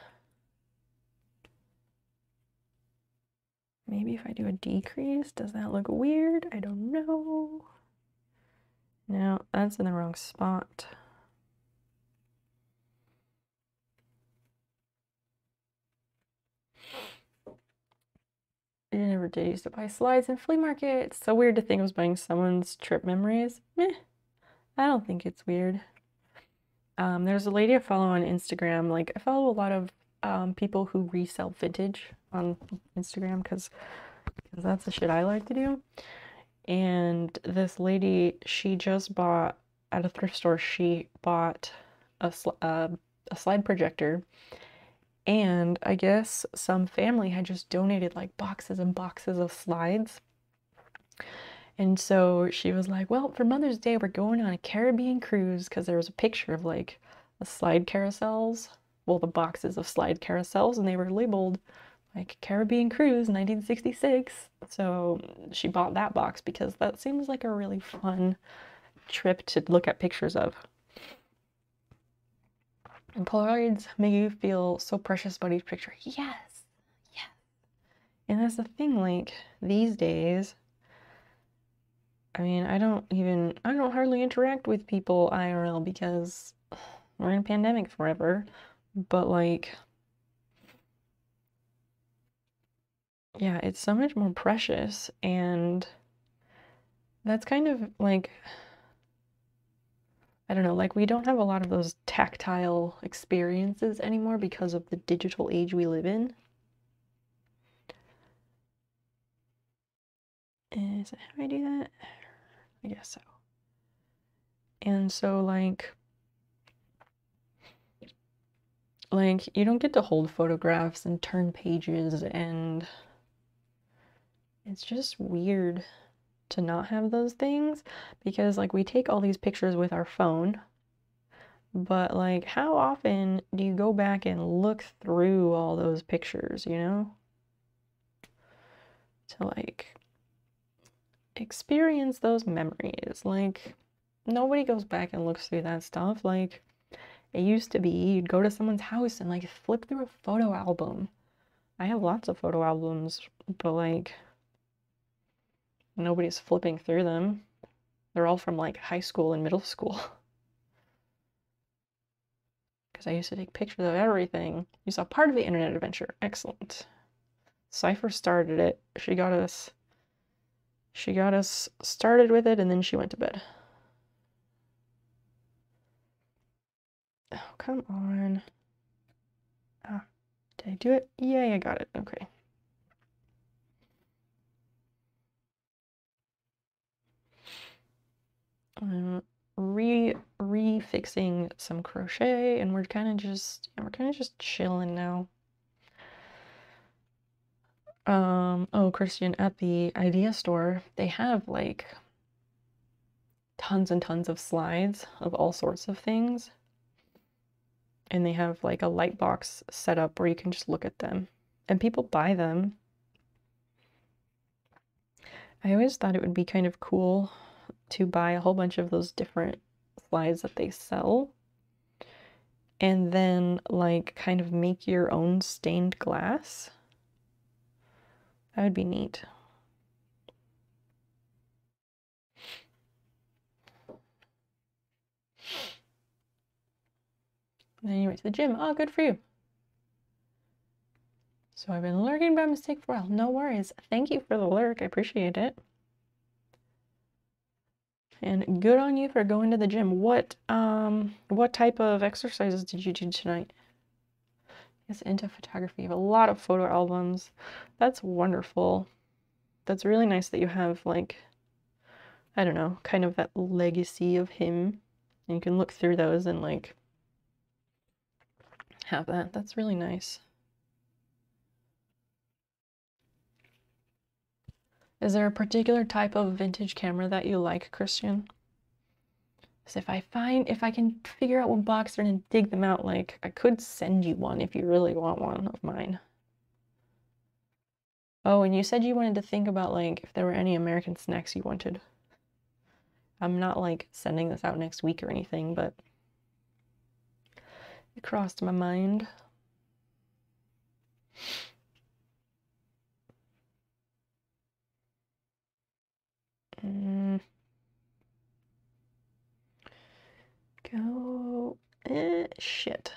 Maybe if I do a decrease, does that look weird? I don't know. No, that's in the wrong spot. I never did used to buy slides in flea markets. So weird to think I was buying someone's trip memories. Meh, I don't think it's weird. There's a lady I follow on Instagram. Like, I follow a lot of people who resell vintage on Instagram because that's the shit I like to do. And this lady, she just bought at a thrift store. She bought a slide projector, and I guess some family had just donated like boxes and boxes of slides. And so she was like, well, for Mother's Day, we're going on a Caribbean cruise, because there was a picture of like the slide carousels, well, the boxes of slide carousels, and they were labeled like Caribbean Cruise 1966. So she bought that box because that seems like a really fun trip to look at pictures of. And Polaroids make you feel so precious about each picture. Yes. And that's the thing, like, these days, I mean, I don't hardly interact with people IRL because we're in a pandemic forever. But, like, yeah, it's so much more precious, and that's kind of like, I don't know, like, we don't have a lot of those tactile experiences anymore because of the digital age we live in. Is that how I do that? I guess so. And so, like, you don't get to hold photographs and turn pages, and it's just weird to not have those things because, like, we take all these pictures with our phone, but, like, how often do you go back and look through all those pictures, you know? To, like, experience those memories. Like, nobody goes back and looks through that stuff. Like, it used to be you'd go to someone's house and, like, flip through a photo album. I have lots of photo albums, but, like, nobody's flipping through them. They're all from, like, high school and middle school. Because I used to take pictures of everything. You saw part of the internet adventure. Excellent. Cypher started it. She got us started with it, and then she went to bed. Oh, come on. Ah. Did I do it? Yay, I got it. Okay. I'm refixing some crochet, and we're kind of just chilling now. Oh, Christian, at the idea store, they have like tons and tons of slides of all sorts of things. And they have like a light box set up where you can just look at them. And people buy them. I always thought it would be kind of cool to buy a whole bunch of those different slides that they sell. And then like kind of make your own stained glass. That would be neat. And then you went to the gym. Oh, good for you. So I've been lurking by mistake for a while. No worries. Thank you for the lurk. I appreciate it. And good on you for going to the gym. What type of exercises did you do tonight? Yes, into photography. You have a lot of photo albums. That's wonderful. That's really nice that you have like, I don't know, kind of that legacy of him. And you can look through those and like have that. That's really nice. Is there a particular type of vintage camera that you like, Christian? Because if I can figure out what box they're in and dig them out, like I could send you one if you really want one of mine. Oh, and you said you wanted to think about like if there were any American snacks you wanted. I'm not like sending this out next week or anything, but it crossed my mind. Go. Shit.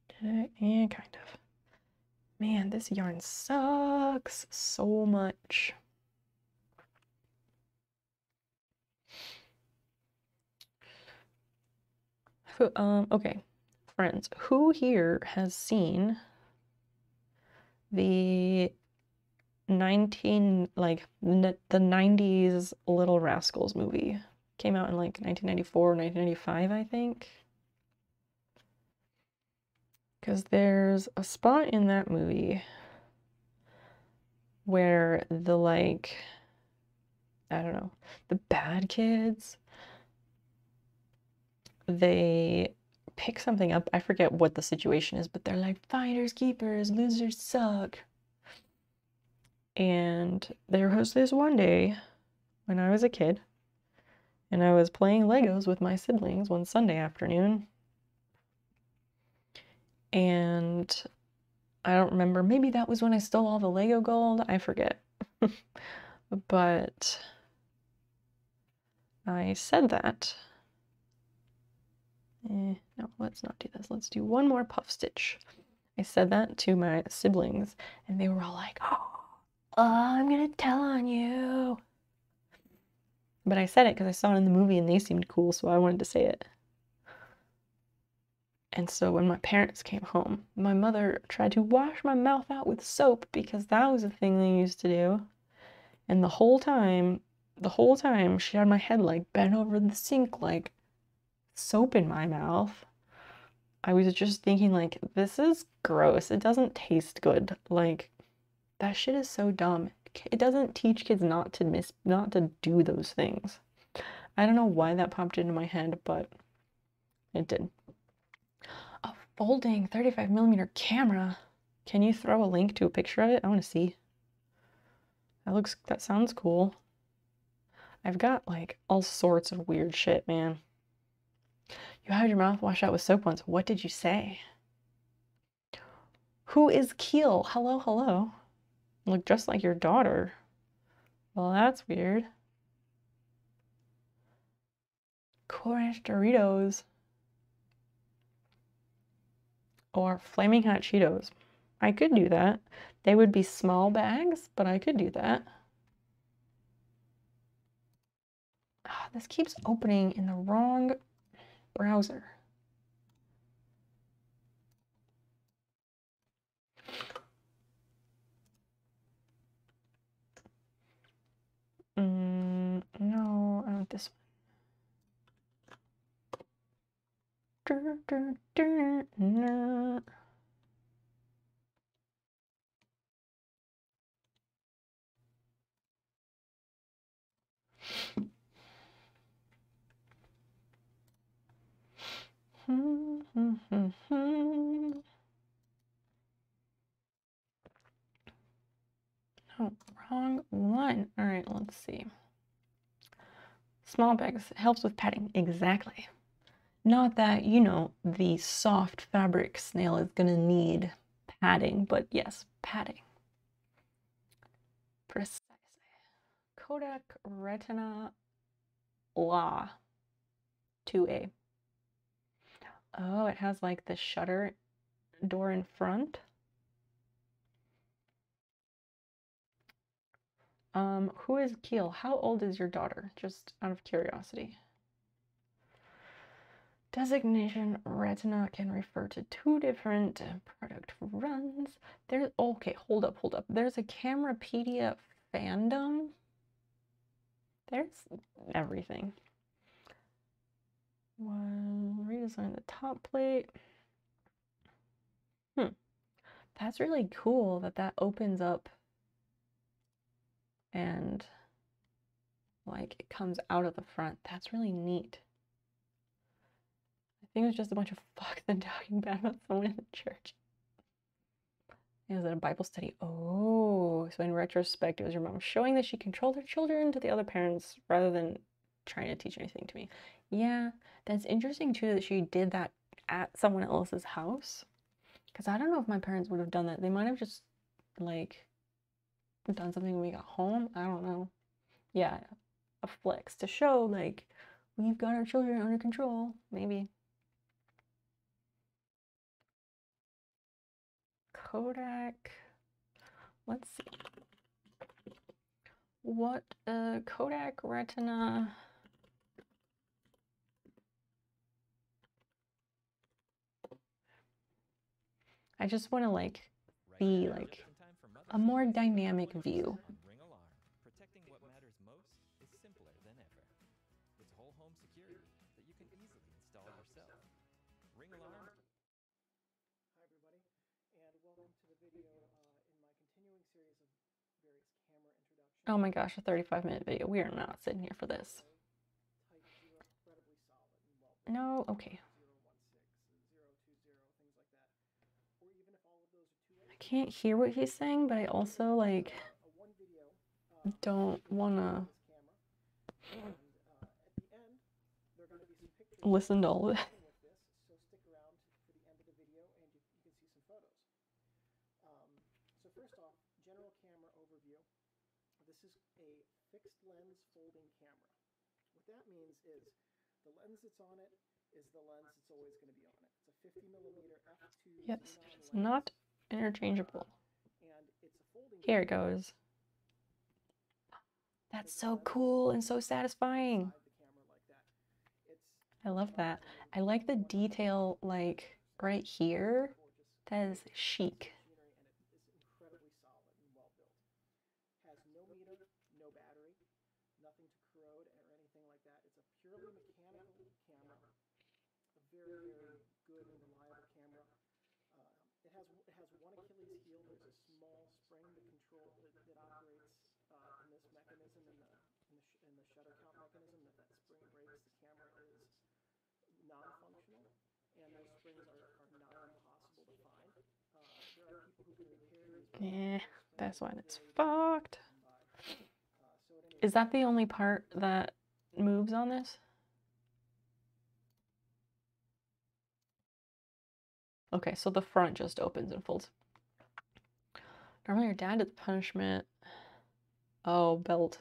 Did I? Yeah, kind of. Man, this yarn sucks so much. Okay, friends, who here has seen the the 90s Little Rascals movie? Came out in like 1994 or 1995, I think. Because there's a spot in that movie where the like, I don't know, the bad kids, they pick something up. I forget what the situation is, but they're like, finders, keepers, losers suck. And there was this one day when I was a kid and I was playing Legos with my siblings one Sunday afternoon. And I don't remember, maybe that was when I stole all the Lego gold. I forget. But I said that. No, let's not do this. Let's do one more puff stitch. I said that to my siblings and they were all like, oh, I'm gonna tell on you. But I said it because I saw it in the movie and they seemed cool, so I wanted to say it. And so when my parents came home, my mother tried to wash my mouth out with soap because that was a thing they used to do. And the whole time she had my head like bent over the sink, like soap in my mouth. I was just thinking like, this is gross. It doesn't taste good. Like, that shit is so dumb. It doesn't teach kids not to do those things. I don't know why that popped into my head, but it did. A folding 35mm camera. Can you throw a link to a picture of it? I want to see. That sounds cool. I've got like all sorts of weird shit, man. You had your mouth washed out with soap once. What did you say? Who is Keel? Hello, hello. You look just like your daughter. Well, that's weird. Cool Ranch Doritos. Or Flaming Hot Cheetos. I could do that. They would be small bags, but I could do that. Oh, this keeps opening in the wrong browser. Oh, wrong one. All right, let's see. Small bags helps with padding. Exactly. Not that, you know, the soft fabric snail is gonna need padding, but yes, padding. Precisely. Kodak Retina La 2A. Oh, it has like the shutter door in front. Who is Keel? How old is your daughter? Just out of curiosity. Designation Retina can refer to two different product runs. There's, okay, hold up. There's a Camerapedia fandom. There's everything. One, redesign the top plate. That's really cool that that opens up and like it comes out of the front. That's really neat. I think it was just a bunch of fucks and talking bad about someone in the church. Is it a Bible study? Oh, so in retrospect, it was your mom showing that she controlled her children to the other parents rather than trying to teach anything to me. Yeah, that's interesting too that she did that at someone else's house. Because I don't know if my parents would have done that. They might have just like done something when we got home. I don't know. Yeah, a flex to show like we've got our children under control. Maybe. Kodak. Let's see. What Kodak Retina. I just want to like be like a more dynamic view. Protecting what matters most is simpler than ever. It's whole home security that you can easily install yourself. Ring alarm. Hi everybody, and welcome to the video in my continuing series of various camera introductions. Oh my gosh, a 35-minute video. We are not sitting here for this. Type 0, incredibly solid and well built. No, okay. 016, 020, things like that. Or even if all of those are 2A. I can't hear what he's saying, but I also like One video, don't wanna and at the end, there are going to be some pictures listen to all of it. with this, so stick around for the end of the video and you can see some photos. So first off, general camera overview. This is a fixed lens folding camera. What that means is the lens that's on it is the lens that's always going to be on it. It's a 50mm f2. Yes, it's not interchangeable. And it's a folding Here it goes. That's so cool and so satisfying. I love that. I like the detail like right here. That is chic. Incredibly solid and well built. Has no meter, no battery, nothing to corrode or anything like that. It's a purely mechanical camera. A very, very good and reliable camera. It has one Achilles heel. There's a small spring to control that operates in this mechanism in the shutter count mechanism. That spring breaks, the camera is non-functional, and those springs are not impossible to find. There are people who can repair these. That's why it's fucked. Is that the only part that moves on this? Okay, so the front just opens and folds. Normally your dad did the punishment. Oh, belt.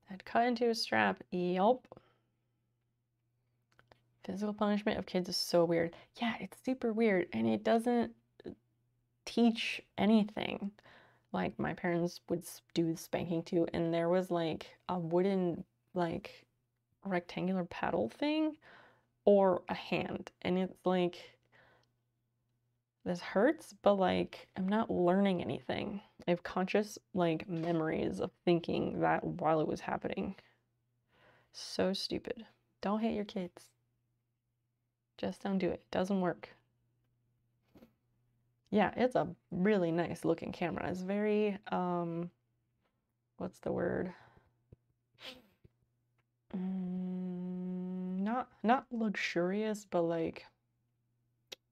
That cut into a strap. Yup. Physical punishment of kids is so weird. Yeah, it's super weird, and it doesn't teach anything. Like my parents would do spanking too, and there was like a wooden like rectangular paddle thing or a hand, and it's like this hurts, but like I'm not learning anything. I have conscious like memories of thinking that while it was happening. So stupid. Don't hate your kids. Just don't do it. It doesn't work. Yeah, it's a really nice looking camera. It's very, what's the word? Not luxurious, but like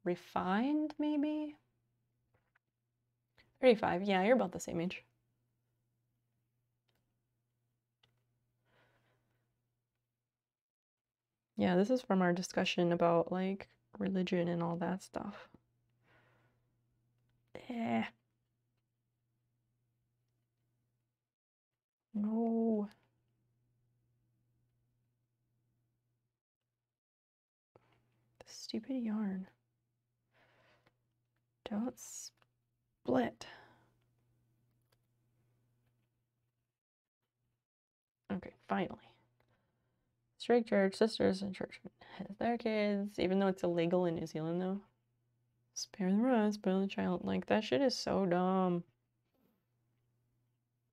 refined, maybe? 35. Yeah, you're about the same age. Yeah, this is from our discussion about like religion and all that stuff. Eh. No. The stupid yarn. Don't split. Okay, finally. Straight church, sisters in church has their kids, even though it's illegal in New Zealand though. Spare the rod, spoil the child. Like, that shit is so dumb.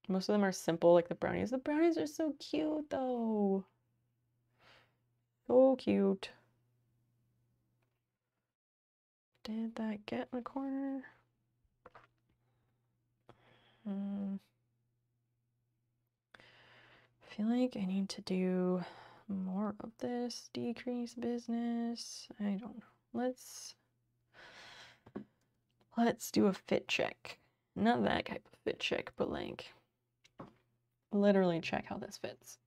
Most of them are simple, like the brownies. The brownies are so cute though. So cute. Did that get in the corner? I feel like I need to do more of this decrease business. I don't know. Let's do a fit check. Not that type of fit check, but like literally check how this fits.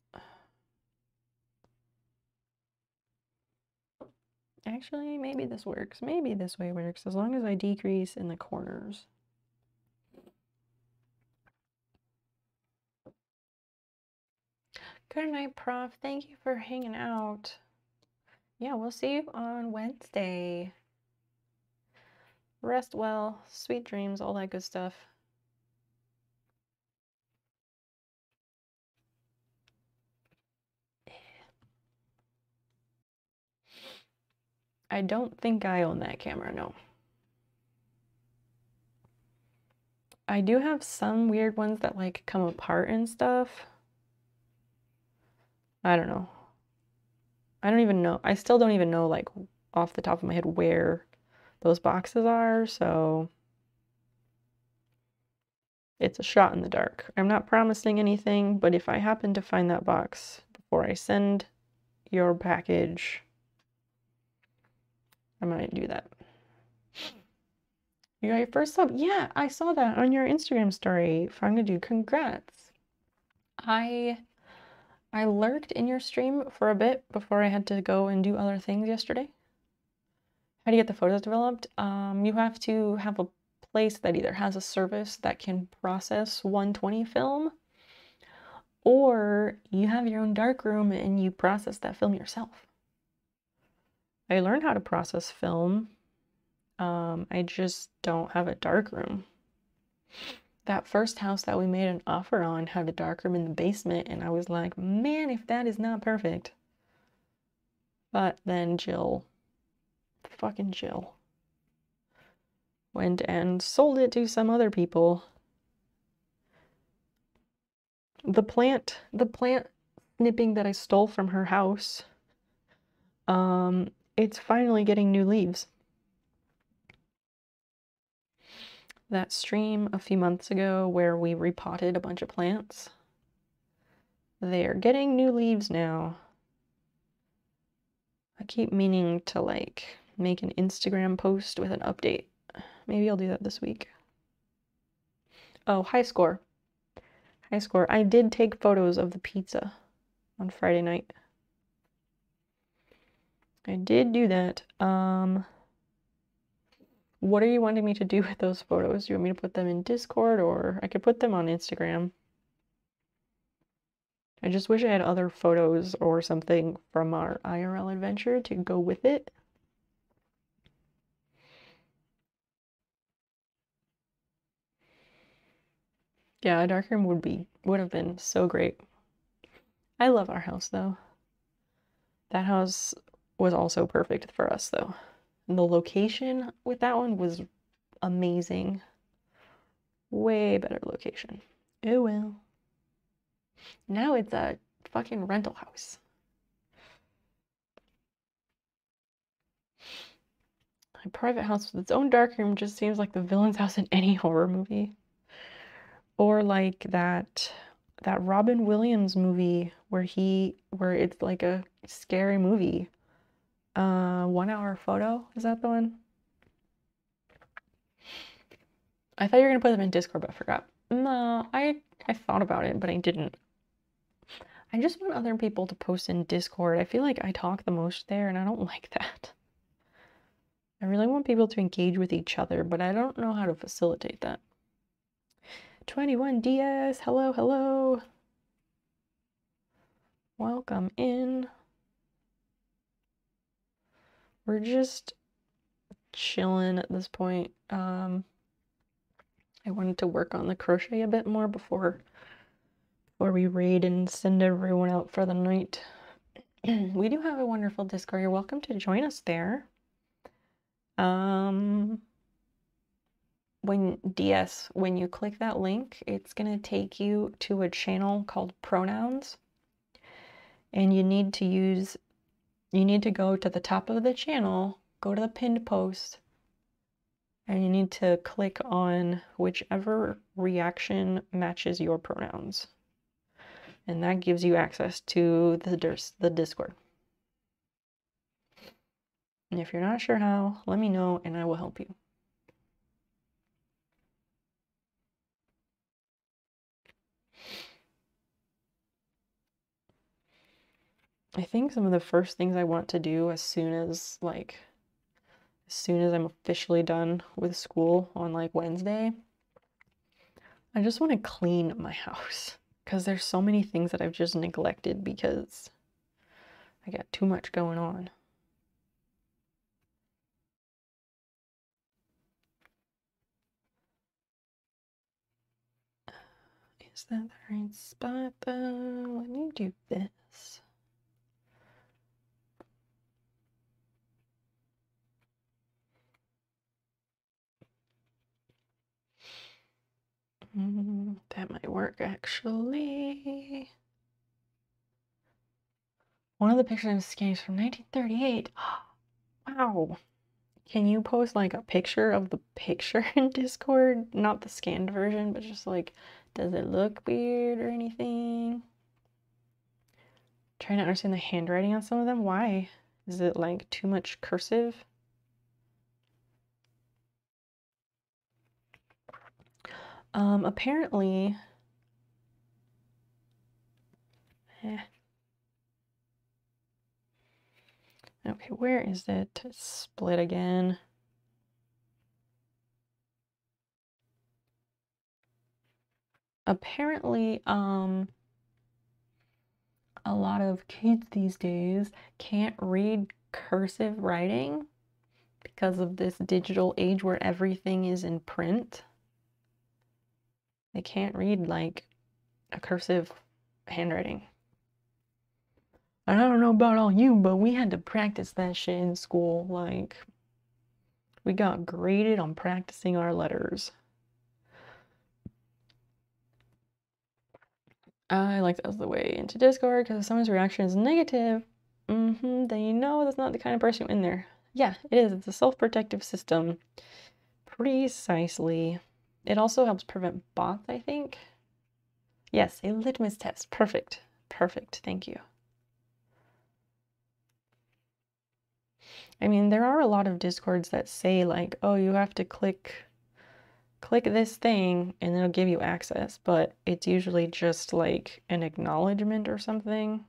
Actually, maybe this works. Maybe this way works as long as I decrease in the corners. Good night, Prof. Thank you for hanging out. Yeah, we'll see you on Wednesday. Rest well, sweet dreams, all that good stuff. I don't think I own that camera, no. I do have some weird ones that like come apart and stuff. I don't know. I don't even know. I still don't even know like off the top of my head where those boxes are, so it's a shot in the dark. I'm not promising anything, but if I happen to find that box before I send your package, I might do that. You got your first sub? Yeah, I saw that on your Instagram story. Fangadu, congrats. I lurked in your stream for a bit before I had to go and do other things yesterday. How do you get the photos developed? You have to have a place that either has a service that can process 120 film, or you have your own darkroom and you process that film yourself. I learned how to process film. I just don't have a darkroom. That first house that we made an offer on had a darkroom in the basement, and I was like, man, if that is not perfect. But then Jill, fucking Jill, went and sold it to some other people. The plant snipping that I stole from her house, it's finally getting new leaves. That stream a few months ago where we repotted a bunch of plants, they're getting new leaves now. I keep meaning to like make an Instagram post with an update. Maybe I'll do that this week. Oh, high score. High score. I did take photos of the pizza on Friday night. I did do that. What are you wanting me to do with those photos? Do you want me to put them in Discord, or I could put them on Instagram? I just wish I had other photos or something from our IRL adventure to go with it. Yeah, a darkroom would have been so great. I love our house though. That house was also perfect for us though. And the location with that one was amazing. Way better location. Oh well. Now it's a fucking rental house. A private house with its own dark room just seems like the villain's house in any horror movie. Or like that Robin Williams movie where it's like a scary movie. 1 Hour Photo, is that the one? I thought you were gonna put them in Discord, but I forgot. No, I thought about it, but I didn't. I just want other people to post in Discord. I feel like I talk the most there, and I don't like that. I really want people to engage with each other, but I don't know how to facilitate that. 21DS, hello, hello. Welcome in. We're just chilling at this point. I wanted to work on the crochet a bit more before we raid and send everyone out for the night. We do have a wonderful Discord. You're welcome to join us there. When you click that link, it's gonna take you to a channel called Pronouns, and you need to go to the top of the channel, go to the pinned post, and you need to click on whichever reaction matches your pronouns. And that gives you access to the Discord. And if you're not sure how, let me know and I will help you. I think some of the first things I want to do as soon as I'm officially done with school on like Wednesday, I just want to clean my house because there's so many things that I've just neglected because I got too much going on. Is that the right spot though? Let me do this. That might work actually. One of the pictures I'm scanning is from 1938. Wow. Can you post like a picture of the picture in Discord? Not the scanned version, but just like, does it look weird or anything? Trying to understand the handwriting on some of them. Why? Is it like too much cursive? Apparently, okay, where is it? Split again. Apparently, a lot of kids these days can't read cursive writing because of this digital age where everything is in print. They can't read like a cursive handwriting. I don't know about all you, but we had to practice that shit in school. Like, we got graded on practicing our letters. I like that as the way into Discord because if someone's reaction is negative, then you know that's not the kind of person in there. Yeah, it is. It's a self-protective system. Precisely. It also helps prevent bots, I think. Yes, a litmus test. Perfect. Perfect. Thank you. I mean, there are a lot of Discords that say like, oh, you have to click this thing and it'll give you access, but it's usually just like an acknowledgement or something.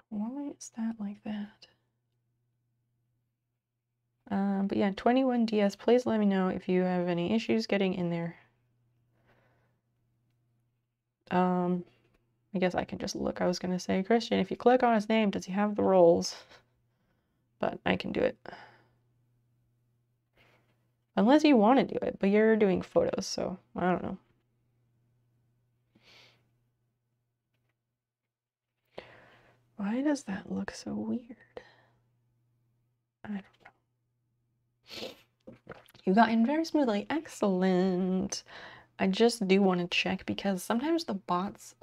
Why is that like that? But yeah, 21DS, please let me know if you have any issues getting in there. I guess I can just look. I was gonna say, Christian, if you click on his name, does he have the roles? But I can do it. Unless you want to do it, but you're doing photos, so I don't know. Why does that look so weird? I don't know. You got in very smoothly. Excellent. I just do want to check because sometimes the bots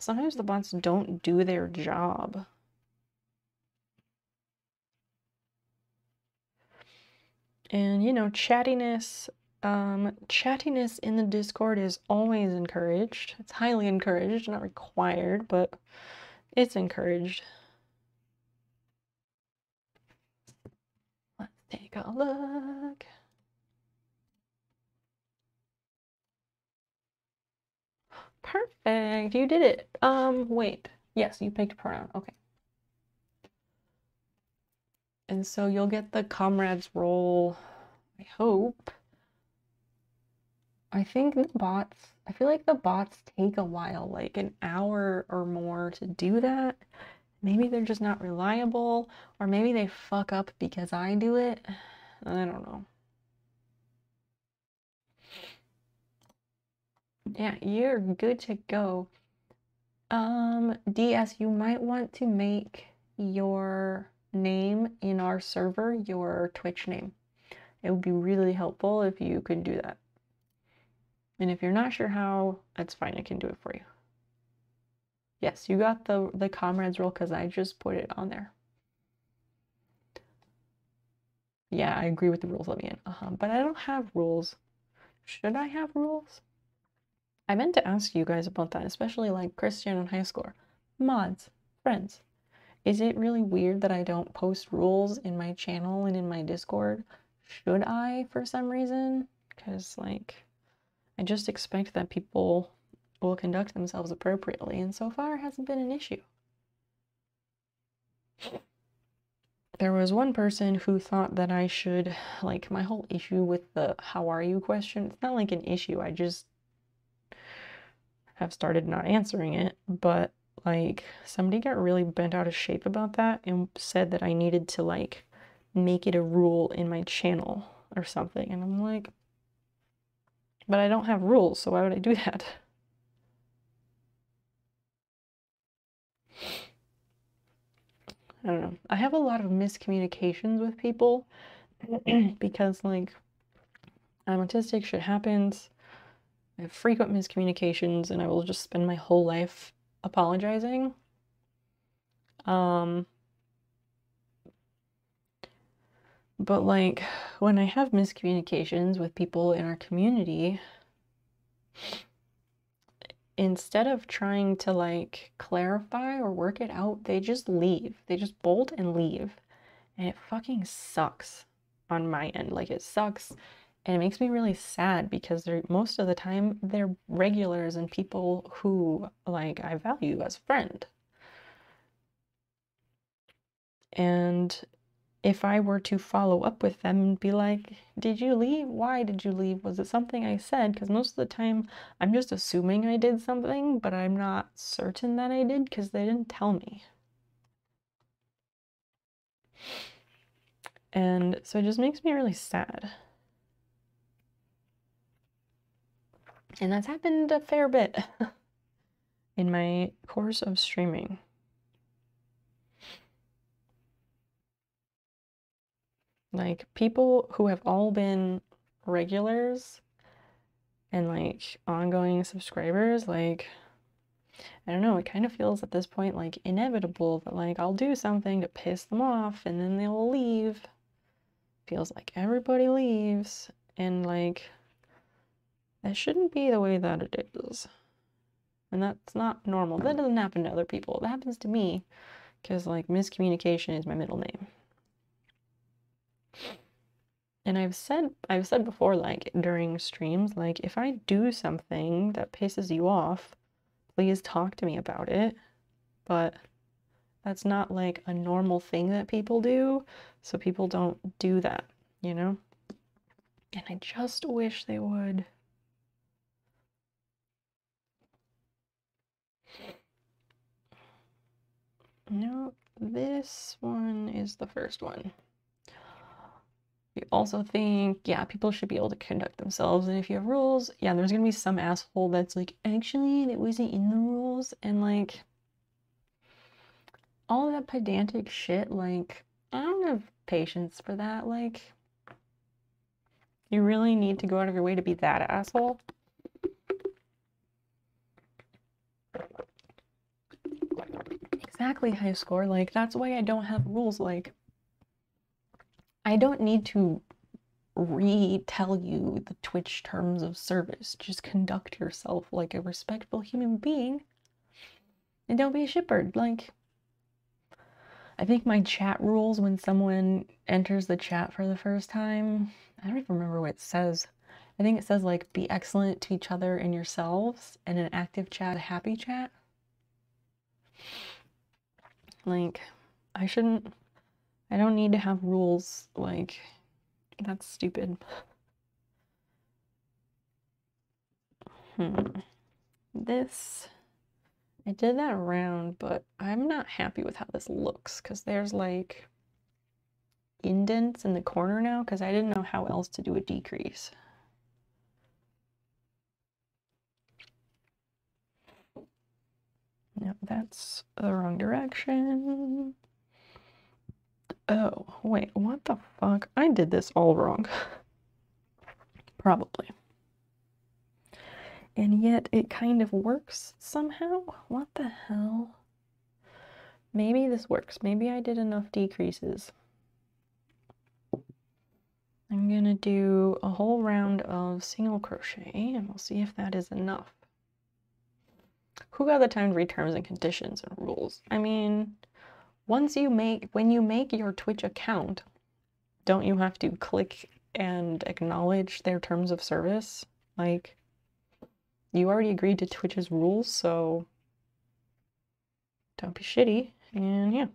don't do their job. And you know, chattiness in the Discord is always encouraged. It's highly encouraged, not required, but it's encouraged. Let's take a look. Perfect, you did it. Wait. Yes, you picked pronoun. Okay. And so you'll get the comrades role, I hope. I think the bots, I feel like the bots take a while, like an hour or more to do that. Maybe they're just not reliable, or maybe they fuck up because I do it. I don't know. Yeah, you're good to go. DS, you might want to make your name in our server your Twitch name. It would be really helpful if you could do that. And if you're not sure how, that's fine, I can do it for you. Yes, you got the comrades role because I just put it on there. Yeah, I agree with the rules, let me in. But I don't have rules. Should I have rules? I meant to ask you guys about that, especially like Christian and high score. Mods, friends. Is it really weird that I don't post rules in my channel and in my Discord? Should I for some reason? Because like, I just expect that people will conduct themselves appropriately, and so far it hasn't been an issue. There was one person who thought that I should, like, my whole issue with the how are you question, it's not like an issue, I just have started not answering it, but like somebody got really bent out of shape about that and said that I needed to like make it a rule in my channel or something, and I'm like, but I don't have rules, so why would I do that? I don't know. I have a lot of miscommunications with people because like I'm autistic, shit happens. I have frequent miscommunications and I will just spend my whole life apologizing. But like when I have miscommunications with people in our community, instead of trying to like clarify or work it out, they just leave. They just bolt and leave. And it fucking sucks on my end. Like it sucks. And it makes me really sad because they're most of the time they're regulars and people who like I value as a friend. And if I were to follow up with them and be like, did you leave? Why did you leave? Was it something I said? Because most of the time I'm just assuming I did something, but I'm not certain that I did because they didn't tell me. And so it just makes me really sad. And that's happened a fair bit in my course of streaming. Like people who have all been regulars and like ongoing subscribers, like I don't know, it kind of feels at this point like inevitable that like I'll do something to piss them off and then they'll leave. Feels like everybody leaves, and like that shouldn't be the way that it is. And that's not normal. That doesn't happen to other people. That happens to me because like miscommunication is my middle name. And I've said before, like during streams, like if I do something that pisses you off, please talk to me about it. But that's not like a normal thing that people do, so people don't do that, you know? And I just wish they would. No, this one is the first one. We also think, yeah, people should be able to conduct themselves, and if you have rules, yeah, there's gonna be some asshole that's like, actually, that wasn't in the rules, and like, all of that pedantic shit, like, I don't have patience for that, like, you really need to go out of your way to be that asshole? Exactly, high score. Like, that's why I don't have rules. Like, I don't need to retell you the Twitch terms of service. Just conduct yourself like a respectful human being and don't be a shitbird. Like, I think my chat rules when someone enters the chat for the first time, I don't even remember what it says. I think it says, like, be excellent to each other and yourselves, and an active chat, a happy chat. Like, I don't need to have rules. Like, that's stupid. This, I did that round, but I'm not happy with how this looks because there's like indents in the corner now because I didn't know how else to do a decrease. No, that's the wrong direction. Oh, wait, what the fuck? I did this all wrong. Probably. And yet it kind of works somehow? What the hell? Maybe this works. Maybe I did enough decreases. I'm gonna do a whole round of single crochet and we'll see if that is enough. Who got the time to read terms and conditions and rules? I mean, when you make your Twitch account, don't you have to click and acknowledge their terms of service? Like, you already agreed to Twitch's rules, so don't be shitty. And yeah.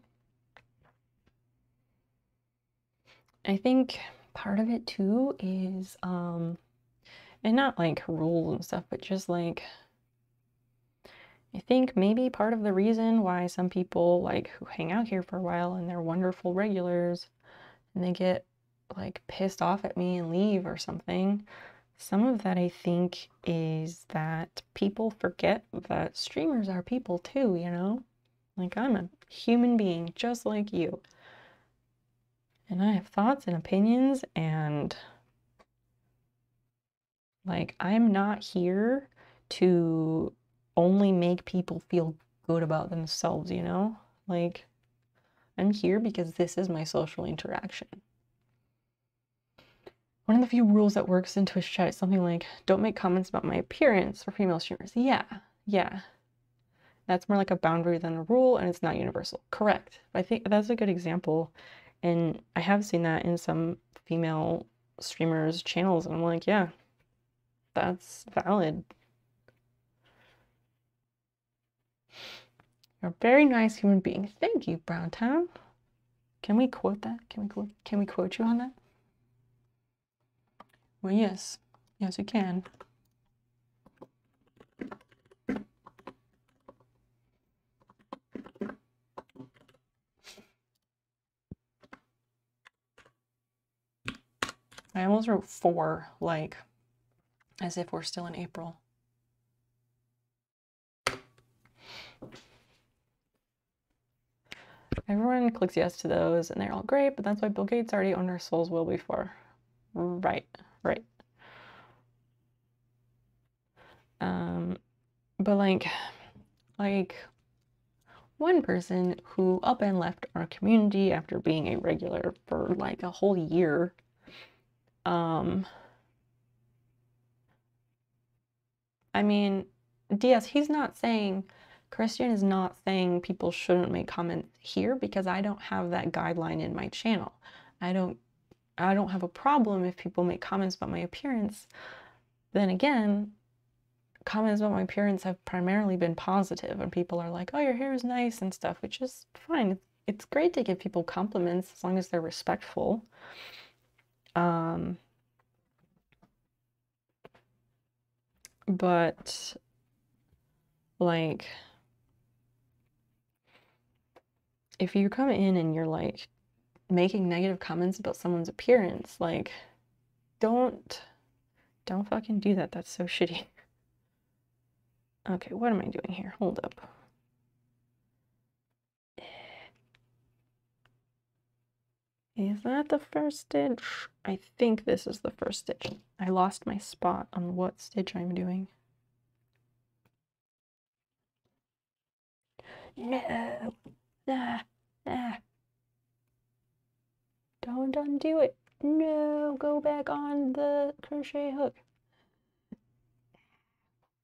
I think part of it too is, and not like rules and stuff, but just like, I think maybe part of the reason why some people like who hang out here for a while and they're wonderful regulars and they get like pissed off at me and leave or something, some of that I think is that people forget that streamers are people too, you know? Like, I'm a human being just like you. And I have thoughts and opinions, and like, I'm not here to only make people feel good about themselves, you know? Like, I'm here because this is my social interaction. One of the few rules that works in Twitch chat is something like, don't make comments about my appearance for female streamers. Yeah. That's more like a boundary than a rule, and it's not universal. Correct. I think that's a good example. And I have seen that in some female streamers' channels, and I'm like, yeah, that's valid. You're a very nice human being. Thank you, Browntown. Can we quote that? Can we quote you on that? Well, yes. Yes, we can. I almost wrote 4, like, as if we're still in April. Everyone clicks yes to those, and they're all great, but that's why Bill Gates already owned our soul's will before. Right. But like one person who up and left our community after being a regular for like a whole year, I mean, DS, he's not saying, Christian is not saying people shouldn't make comments here because I don't have that guideline in my channel. I don't have a problem if people make comments about my appearance. Then again, comments about my appearance have primarily been positive, and people are like, oh, your hair is nice and stuff, which is fine. It's great to give people compliments as long as they're respectful. But like, if you come in and you're like making negative comments about someone's appearance, like, don't fucking do that. That's so shitty. Okay, what am I doing here? Hold up. Is that the first stitch? I think this is the first stitch. I lost my spot on what stitch I'm doing. No. Ah, ah. Don't undo it. No, go back on the crochet hook.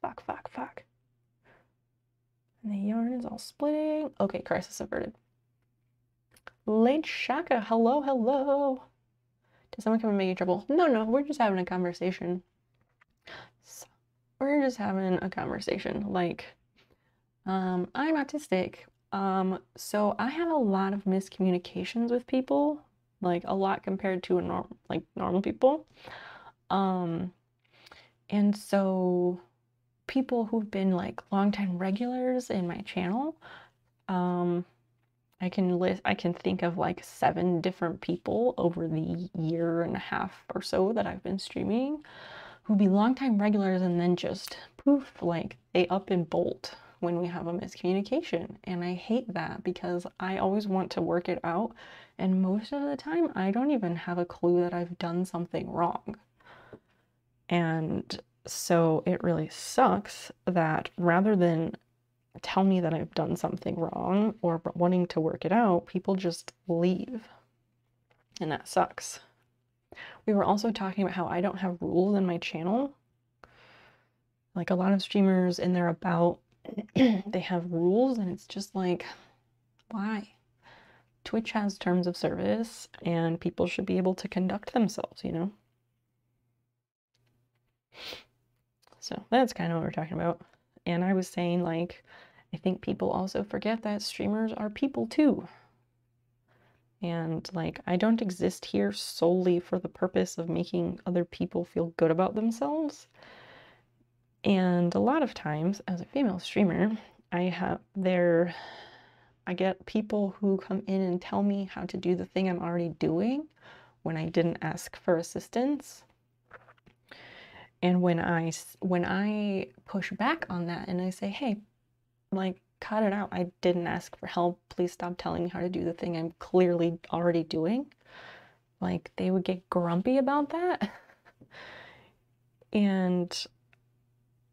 Fuck, fuck, fuck. And the yarn is all splitting. Okay, crisis averted. Late Shaka, hello, hello. Did someone come and make you trouble? No, no, we're just having a conversation. So, we're just having a conversation. Like, I'm autistic. So I have a lot of miscommunications with people, like a lot compared to normal people. And so people who've been like longtime regulars in my channel, I can think of like 7 different people over the year and a half or so that I've been streaming who'd be longtime regulars and then just poof, like they up and bolt when we have a miscommunication. And I hate that because I always want to work it out. And most of the time, I don't even have a clue that I've done something wrong. And so it really sucks that rather than tell me that I've done something wrong or wanting to work it out, people just leave. And that sucks. We were also talking about how I don't have rules in my channel. Like a lot of streamers in their about, they have rules and it's just like, why? Twitch has terms of service and people should be able to conduct themselves, you know? So that's kind of what we're talking about. And I was saying, like, I think people also forget that streamers are people too. And like, I don't exist here solely for the purpose of making other people feel good about themselves. And a lot of times, as a female streamer, I get people who come in and tell me how to do the thing I'm already doing when I didn't ask for assistance. And when I push back on that and I say, hey, like, cut it out. I didn't ask for help. Please stop telling me how to do the thing I'm clearly already doing. Like, they would get grumpy about that. And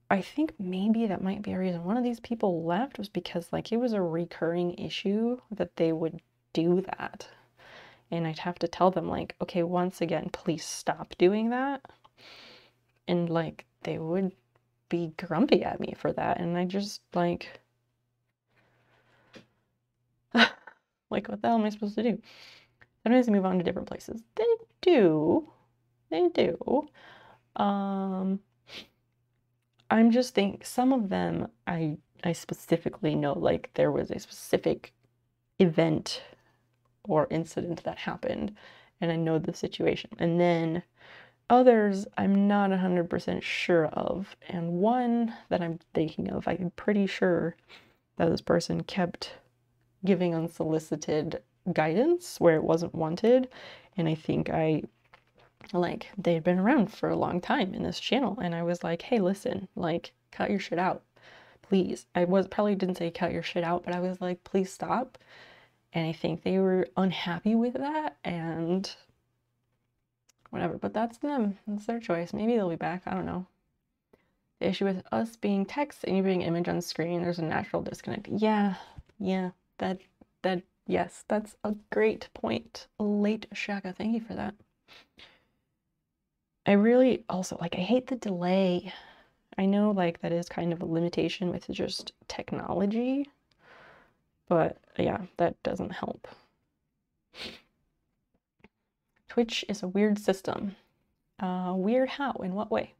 I think maybe that might be a reason one of these people left was because like it was a recurring issue that they would do that. And I'd have to tell them like, okay, once again, please stop doing that. And like, they would be grumpy at me for that. And I just like, like, what the hell am I supposed to do? Sometimes they move on to different places. They do. They do. I'm just thinking some of them I specifically know, like there was a specific event or incident that happened and I know the situation. And then others I'm not 100% sure of. And one that I'm thinking of, I'm pretty sure that this person kept giving unsolicited guidance where it wasn't wanted. And I think like they'd been around for a long time in this channel and I was like, hey, listen, like cut your shit out, please. I probably didn't say cut your shit out, but I was like, please stop. And I think they were unhappy with that and whatever, but that's them, that's their choice. Maybe they'll be back, I don't know. The issue with us being text and you being image on screen, there's a natural disconnect. Yeah, yes, that's a great point. Late Shaka, thank you for that. I really also, like, I hate the delay. I know, like, that is kind of a limitation with just technology, but yeah, that doesn't help. Twitch is a weird system. Weird how? In what way?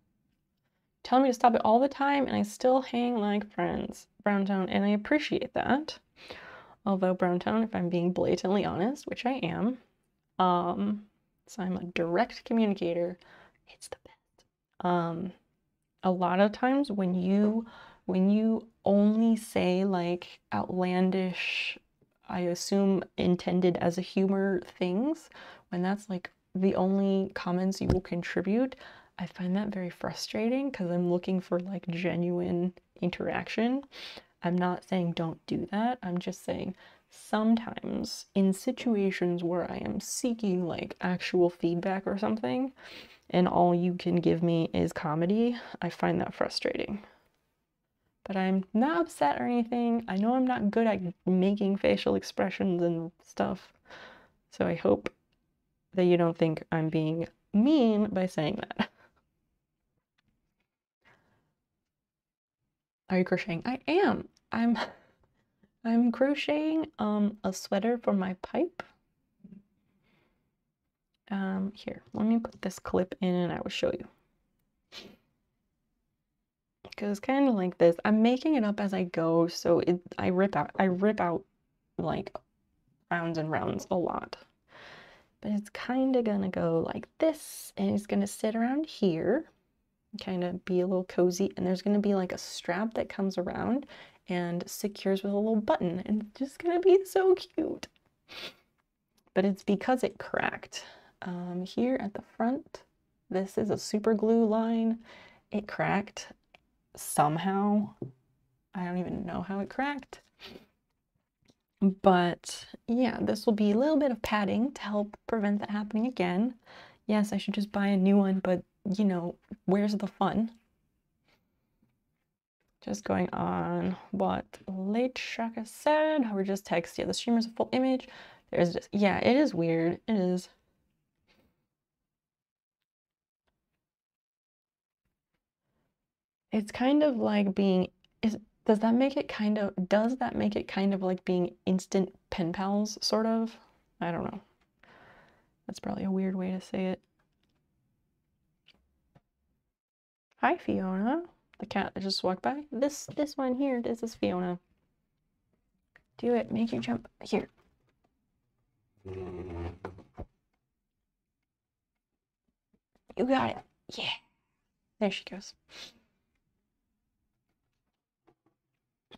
Tell me to stop it all the time, and I still hang like friends. Browntown, and I appreciate that. Although Browntown, if I'm being blatantly honest, which I am, so I'm a direct communicator, it's the best. A lot of times when you only say like outlandish, I assume intended as a humor things, when that's like the only comments you will contribute, I find that very frustrating because I'm looking for like genuine interaction. I'm not saying don't do that. I'm just saying sometimes in situations where I am seeking like actual feedback or something and all you can give me is comedy, I find that frustrating. but I'm not upset or anything. I know I'm not good at making facial expressions and stuff, so I hope that you don't think I'm being mean by saying that. Are you crocheting? I am. I'm crocheting a sweater for my pipe. Here, let me put this clip in and I will show you. Because kind of like this, I'm making it up as I go, so I rip out like rounds and rounds a lot. But it's kind of gonna go like this, and it's gonna sit around here, kind of be a little cozy, and there's gonna be like a strap that comes around and secures with a little button, and it's just gonna be so cute. But it's because it cracked. Here at the front, this is a super glue line. It cracked somehow. I don't even know how it cracked. But yeah, this will be a little bit of padding to help prevent that happening again. Yes, I should just buy a new one, but you know, where's the fun? Just going on what Late Shaka said. We're just text. Yeah, the streamer's a full image. There's just, yeah, it is weird. It is. It's kind of like being, does that make it kind of like being instant pen pals, sort of? I don't know. That's probably a weird way to say it. Hi, Fiona. The cat that just walked by. This one here, this is Fiona. Do it, make you jump. Here. You got it. Yeah. There she goes.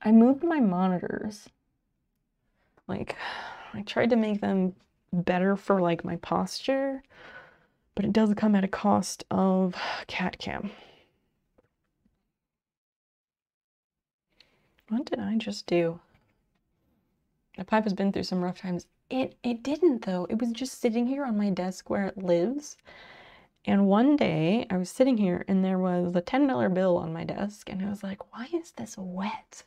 I moved my monitors. Like, I tried to make them better for like my posture, but it does come at a cost of cat cam. What did I just do? The pipe has been through some rough times. It didn't though. It was just sitting here on my desk where it lives. And one day I was sitting here and there was a $10 bill on my desk and I was like, why is this wet?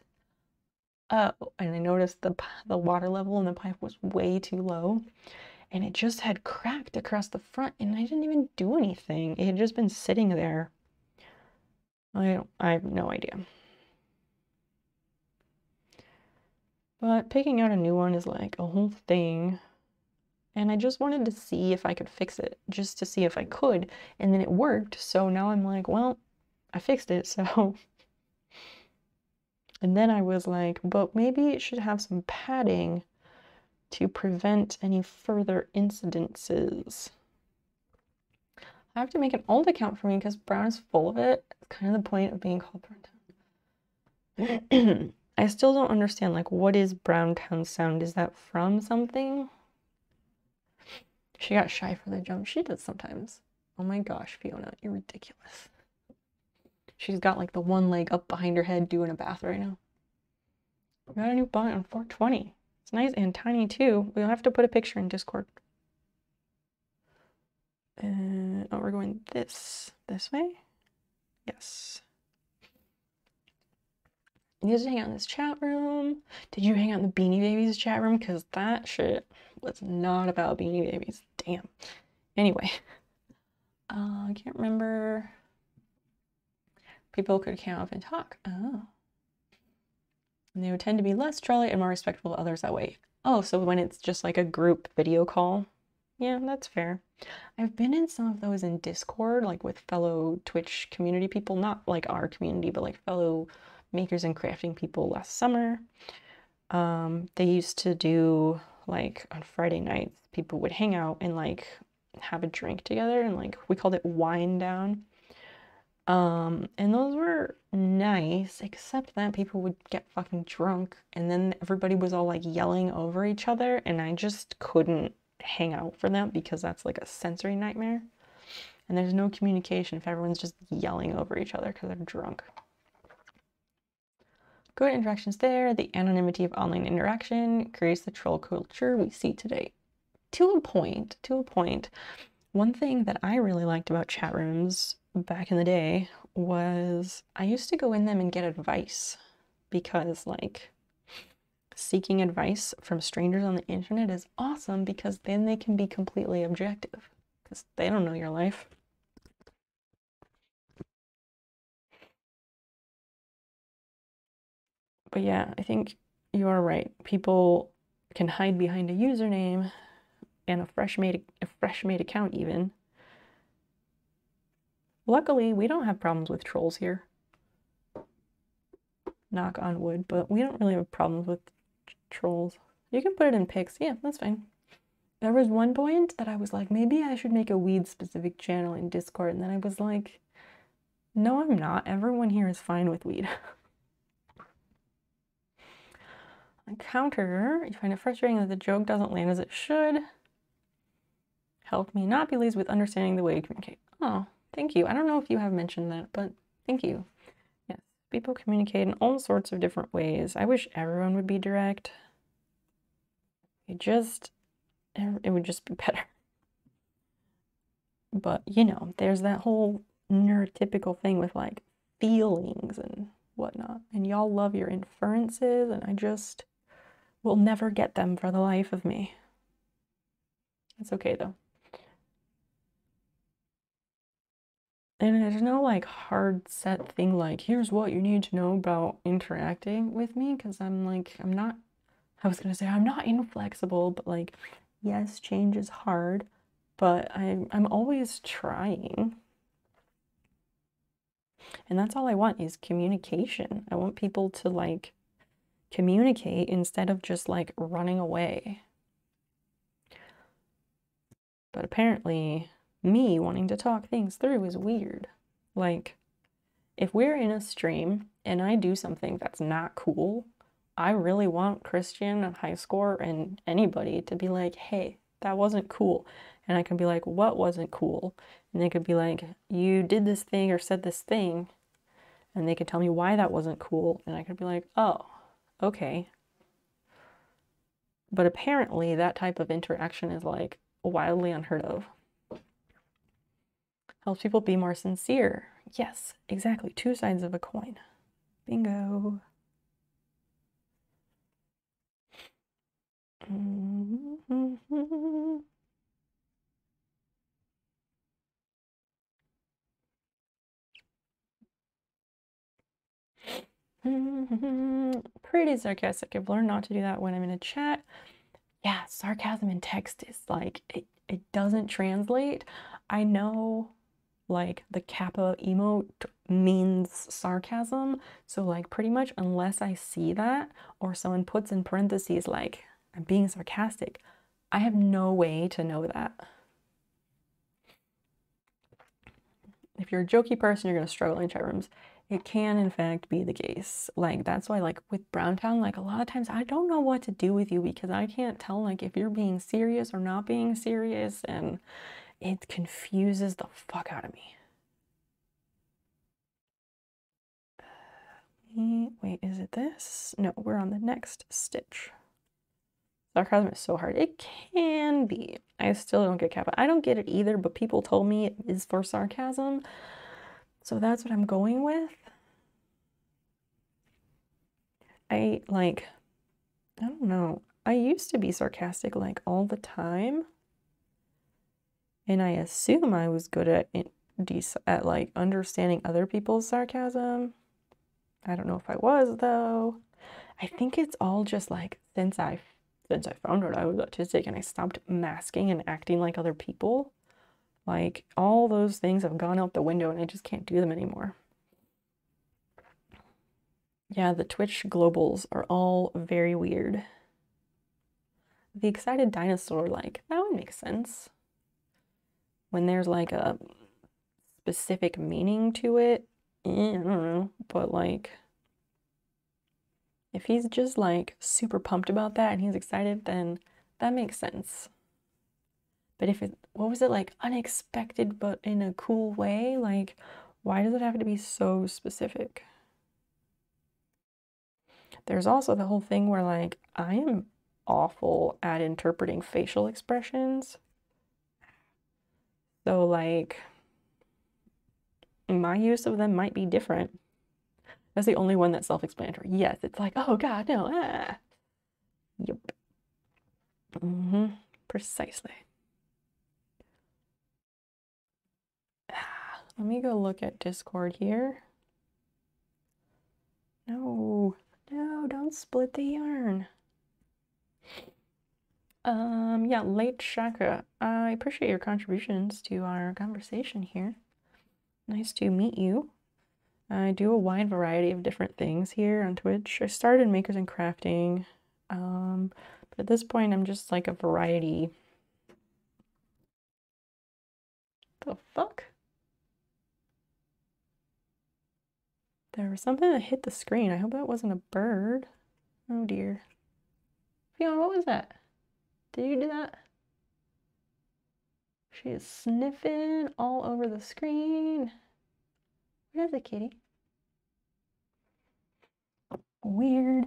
Oh, and I noticed the water level in the pipe was way too low and it just had cracked across the front and I didn't even do anything. It had just been sitting there. I have no idea. But picking out a new one is like a whole thing. And I just wanted to see if I could fix it, just to see if I could. And then it worked, so now I'm like, well, I fixed it, so. And then I was like, but maybe it should have some padding to prevent any further incidences. I have to make an old account for me because Brown is full of it. It's kind of the point of being called Browntown. I still don't understand, like, what is Browntown sound? Is that from something? She got shy for the jump. She does sometimes. Oh my gosh, Fiona, you're ridiculous. She's got like the one leg up behind her head doing a bath right now. We got a new bonnet on 420. It's nice and tiny too. We'll have to put a picture in Discord. Oh, we're going this way? Yes. You guys hang out in this chat room. Did you hang out in the Beanie Babies chat room? Because that shit was not about Beanie Babies. Damn. Anyway. I can't remember. People could count up and talk. Oh. And they would tend to be less trolly and more respectful of others that way. Oh, so when it's just like a group video call. Yeah, that's fair. I've been in some of those in Discord, like with fellow Twitch community people. Not like our community, but like fellow makers and crafting people last summer. They used to do like on Friday nights, people would hang out and like have a drink together and like we called it wine down. And those were nice, except that people would get fucking drunk and then everybody was all like yelling over each other and I just couldn't hang out for them because that's like a sensory nightmare. And there's no communication if everyone's just yelling over each other because they're drunk. Good interactions there. The anonymity of online interaction creates the troll culture we see today. To a point. One thing that I really liked about chat rooms back in the day was I used to go in them and get advice. because like seeking advice from strangers on the internet is awesome because then they can be completely objective because they don't know your life. But yeah, I think you are right. People can hide behind a username and a fresh made account even. Luckily, we don't have problems with trolls here. Knock on wood, but we don't really have problems with trolls. You can put it in pics. Yeah, that's fine. There was one point that I was like, maybe I should make a weed specific channel in Discord, and then I was like, no, I'm not. Everyone here is fine with weed. Counter, you find it frustrating that the joke doesn't land as it should. Help me not be lazy with understanding the way you communicate. Oh, thank you. I don't know if you have mentioned that, but thank you. Yes, people communicate in all sorts of different ways. I wish everyone would be direct. It would just be better. But, you know, there's that whole neurotypical thing with like feelings and whatnot. And y'all love your inferences, and I just will never get them for the life of me. It's okay though. And there's no like hard set thing like, here's what you need to know about interacting with me, because I'm not, I was gonna say I'm not inflexible, but like, yes, change is hard, but I'm always trying. And that's all I want is communication. I want people to like communicate instead of just like running away. But apparently me wanting to talk things through is weird. Like, if we're in a stream and I do something that's not cool, I really want Christian and High Score and anybody to be like, hey, that wasn't cool. And I can be like, what wasn't cool? And they could be like, you did this thing or said this thing. And they could tell me why that wasn't cool. And I could be like, oh, okay. But apparently that type of interaction is like wildly unheard of. Helps people be more sincere. Yes, exactly. Two sides of a coin. Bingo. Pretty sarcastic. I've learned not to do that when I'm in a chat. Yeah, sarcasm in text is like, it doesn't translate. I know like the kappa emote means sarcasm, so like pretty much unless I see that or someone puts in parentheses like I'm being sarcastic, I have no way to know that. If you're a jokey person, you're gonna struggle in chat rooms. It can in fact be the case. Like that's why like with Browntown, like a lot of times I don't know what to do with you because I can't tell like if you're being serious or not being serious, and it confuses the fuck out of me. Wait, is it this? No, we're on the next stitch. Sarcasm is so hard. It can be. I still don't get kappa. I don't get it either, but people told me it is for sarcasm. So that's what I'm going with. I don't know. I used to be sarcastic like all the time. And I assume I was good at like understanding other people's sarcasm. I don't know if I was though. I think it's all just like since I found out I was autistic and I stopped masking and acting like other people, like all those things have gone out the window and I just can't do them anymore. Yeah, the Twitch globals are all very weird. The excited dinosaur, like, that would make sense. When there's like a specific meaning to it, I don't know, but like, if he's just like super pumped about that and he's excited, then that makes sense. But if it, what was it, like unexpected but in a cool way? Like, why does it have to be so specific? There's also the whole thing where like, I am awful at interpreting facial expressions. So like, my use of them might be different. That's the only one that's self-explanatory. Yes, it's like, oh God, no. Ah. Yep. Precisely. Let me go look at Discord here. No, don't split the yarn. Yeah, late chakra. I appreciate your contributions to our conversation here. Nice to meet you. I do a wide variety of different things here on Twitch. I started Makers and Crafting, but at this point I'm just like a variety. The fuck? There was something that hit the screen. I hope that wasn't a bird. Oh dear. Fiona, what was that? Did you do that? She is sniffing all over the screen. Where is it, kitty? Weird.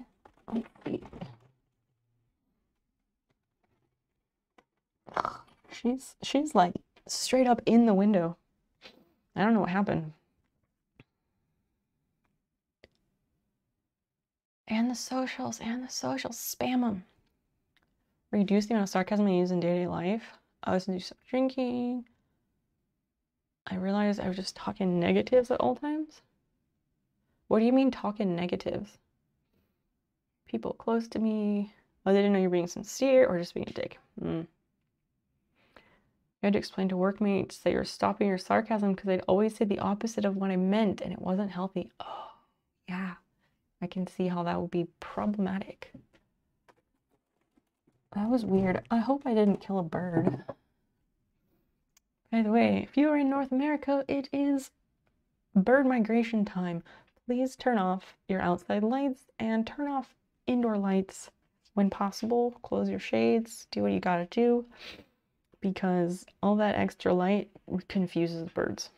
She's like straight up in the window. I don't know what happened. And the socials, spam them. Reduce the amount of sarcasm I use in day-to-day life. I was to do some drinking. I realized I was just talking negatives at all times. What do you mean talking negatives? People close to me. Oh, they didn't know you're being sincere or just being a dick. You had to explain to workmates that you're stopping your sarcasm because they'd always say the opposite of what I meant and it wasn't healthy. Oh, yeah. I can see how that would be problematic. That was weird. I hope I didn't kill a bird. By the way, if you are in North America, it is bird migration time. Please turn off your outside lights and turn off indoor lights when possible. Close your shades, do what you gotta do, because all that extra light confuses birds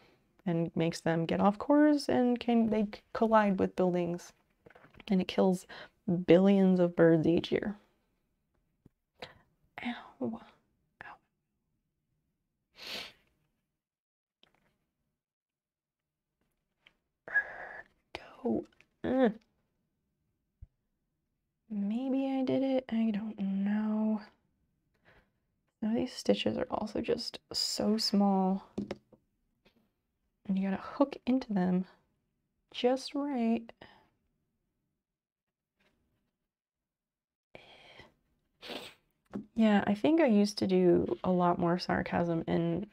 and makes them get off course and they collide with buildings, and it kills billions of birds each year. Ow. Go. Maybe I did it. I don't know. Now these stitches are also just so small. And you gotta hook into them just right. Yeah, I think I used to do a lot more sarcasm, and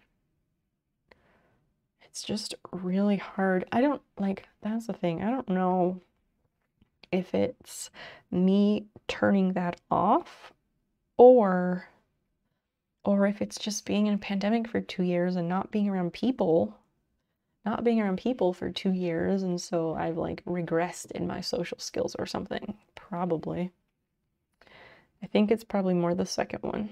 it's just really hard. I don't, like, that's the thing. I don't know if it's me turning that off or if it's just being in a pandemic for 2 years and not being around people for 2 years, and so I've like regressed in my social skills or something. Probably. I think it's probably more the second one.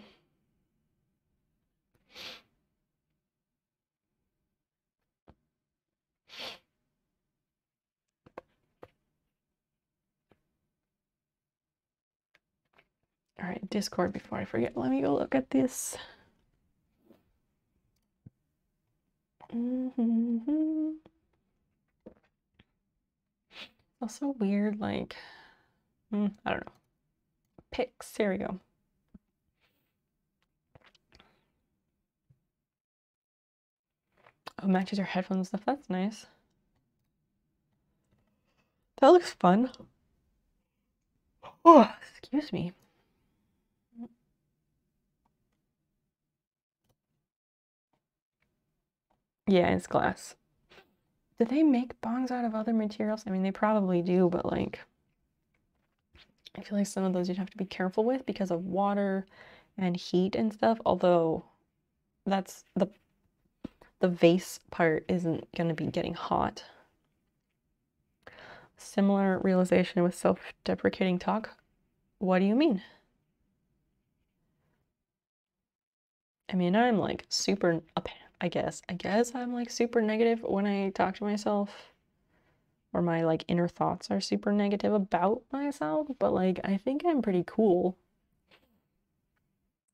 All right, Discord, before I forget, let me go look at this. Also weird, like, I don't know. Pics, here we go. Oh, matches your headphones stuff, that's nice. That looks fun. Oh, excuse me. Yeah, it's glass. Do they make bongs out of other materials? I mean, they probably do, but like, I feel like some of those you'd have to be careful with because of water and heat and stuff, although that's the vase part isn't going to be getting hot. Similar realization with self-deprecating talk. What do you mean? I mean, I'm like super, I guess I'm like super negative when I talk to myself, or my like inner thoughts are super negative about myself, but like I think I'm pretty cool.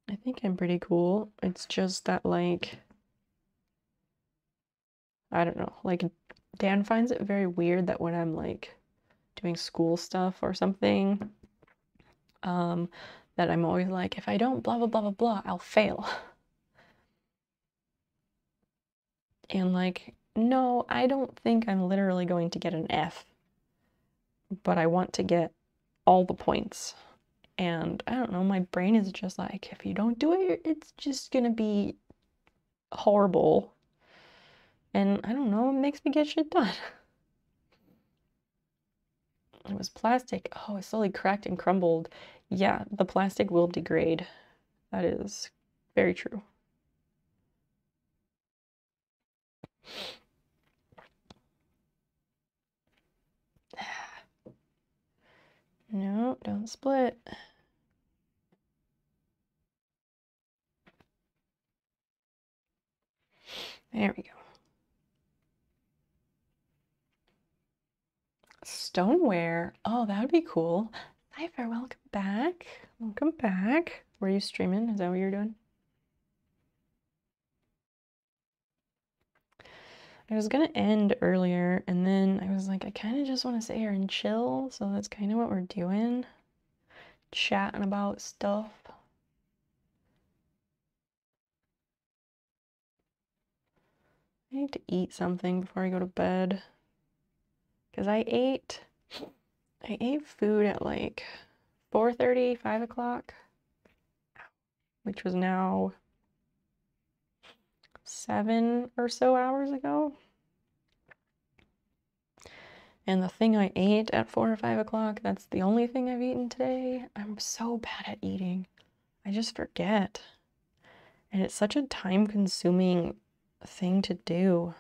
I think I'm pretty cool. It's just that like, I don't know, like Dan finds it very weird that when I'm like doing school stuff or something, that I'm always like, if I don't blah, blah, blah, blah, blah, I'll fail. And like, no, I don't think I'm literally going to get an F, but I want to get all the points. And I don't know, my brain is just like, if you don't do it, it's just gonna be horrible. And I don't know, it makes me get shit done. It was plastic. Oh, it slowly cracked and crumbled. Yeah, the plastic will degrade. That is very true. No, don't split. There we go. Stoneware. Oh, that would be cool. Cypher, welcome back. Welcome back. Were you streaming? Is that what you're doing? I was gonna end earlier, and then I was like, I kind of just want to sit here and chill, so that's kind of what we're doing. Chatting about stuff. I need to eat something before I go to bed. Because I ate food at like 4:30, 5 o'clock, which was now 7 or so hours ago. And the thing I ate at 4 or 5 o'clock, that's the only thing I've eaten today. I'm so bad at eating. I just forget. And it's such a time-consuming thing to do.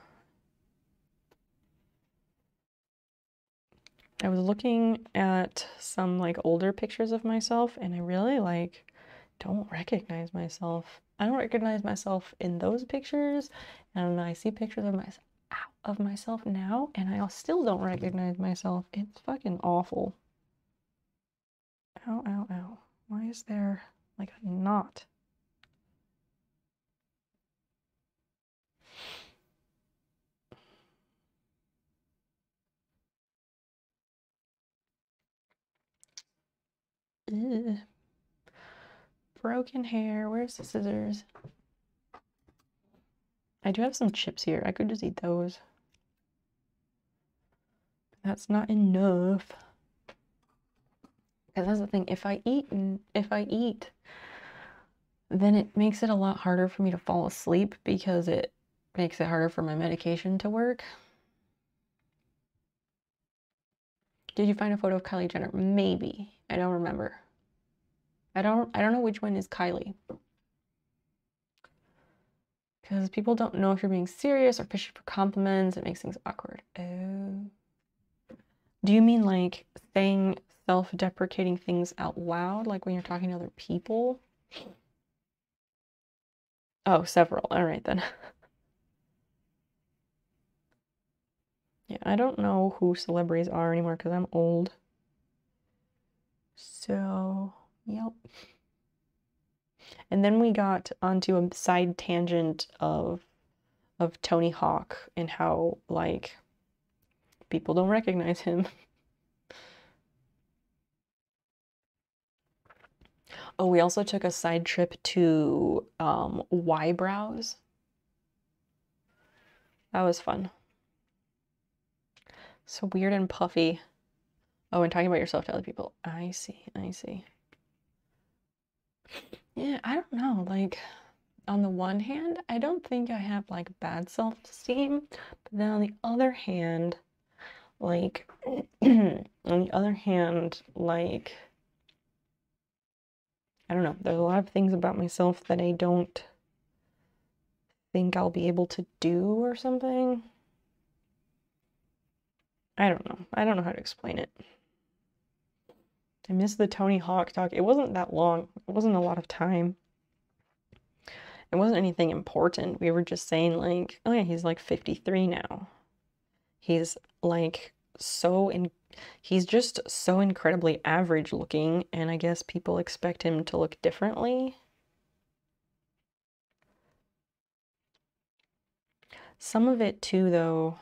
I was looking at some like older pictures of myself, and I really like don't recognize myself. I don't recognize myself in those pictures, and I see pictures of myself now, and I still don't recognize myself. It's fucking awful. Ow, ow, ow. Why is there like a knot? Ugh. Broken hair. Where's the scissors? I do have some chips here. I could just eat those. That's not enough. Because that's the thing. If I eat, then it makes it a lot harder for me to fall asleep because it makes it harder for my medication to work. Did you find a photo of Kylie Jenner? Maybe. I don't remember. I don't know which one is Kylie. Because people don't know if you're being serious or fishing for compliments. It makes things awkward. Oh. Do you mean like saying self-deprecating things out loud, like when you're talking to other people? Oh, several. All right then. Yeah, I don't know who celebrities are anymore because I'm old. So, yep. And then we got onto a side tangent of Tony Hawk and how like people don't recognize him. Oh, we also took a side trip to Whybrows. That was fun. So weird and puffy. Oh, and talking about yourself to other people. I see, I see. Yeah, I don't know. Like, on the one hand, I don't think I have like bad self-esteem, but then on the other hand, like, like, I don't know. There's a lot of things about myself that I don't think I'll be able to do or something. I don't know. I don't know how to explain it. I miss the Tony Hawk talk. It wasn't that long. It wasn't a lot of time. It wasn't anything important. We were just saying like, oh yeah, he's like 53 now. He's like he's just so incredibly average looking, and I guess people expect him to look differently. Some of it too, though,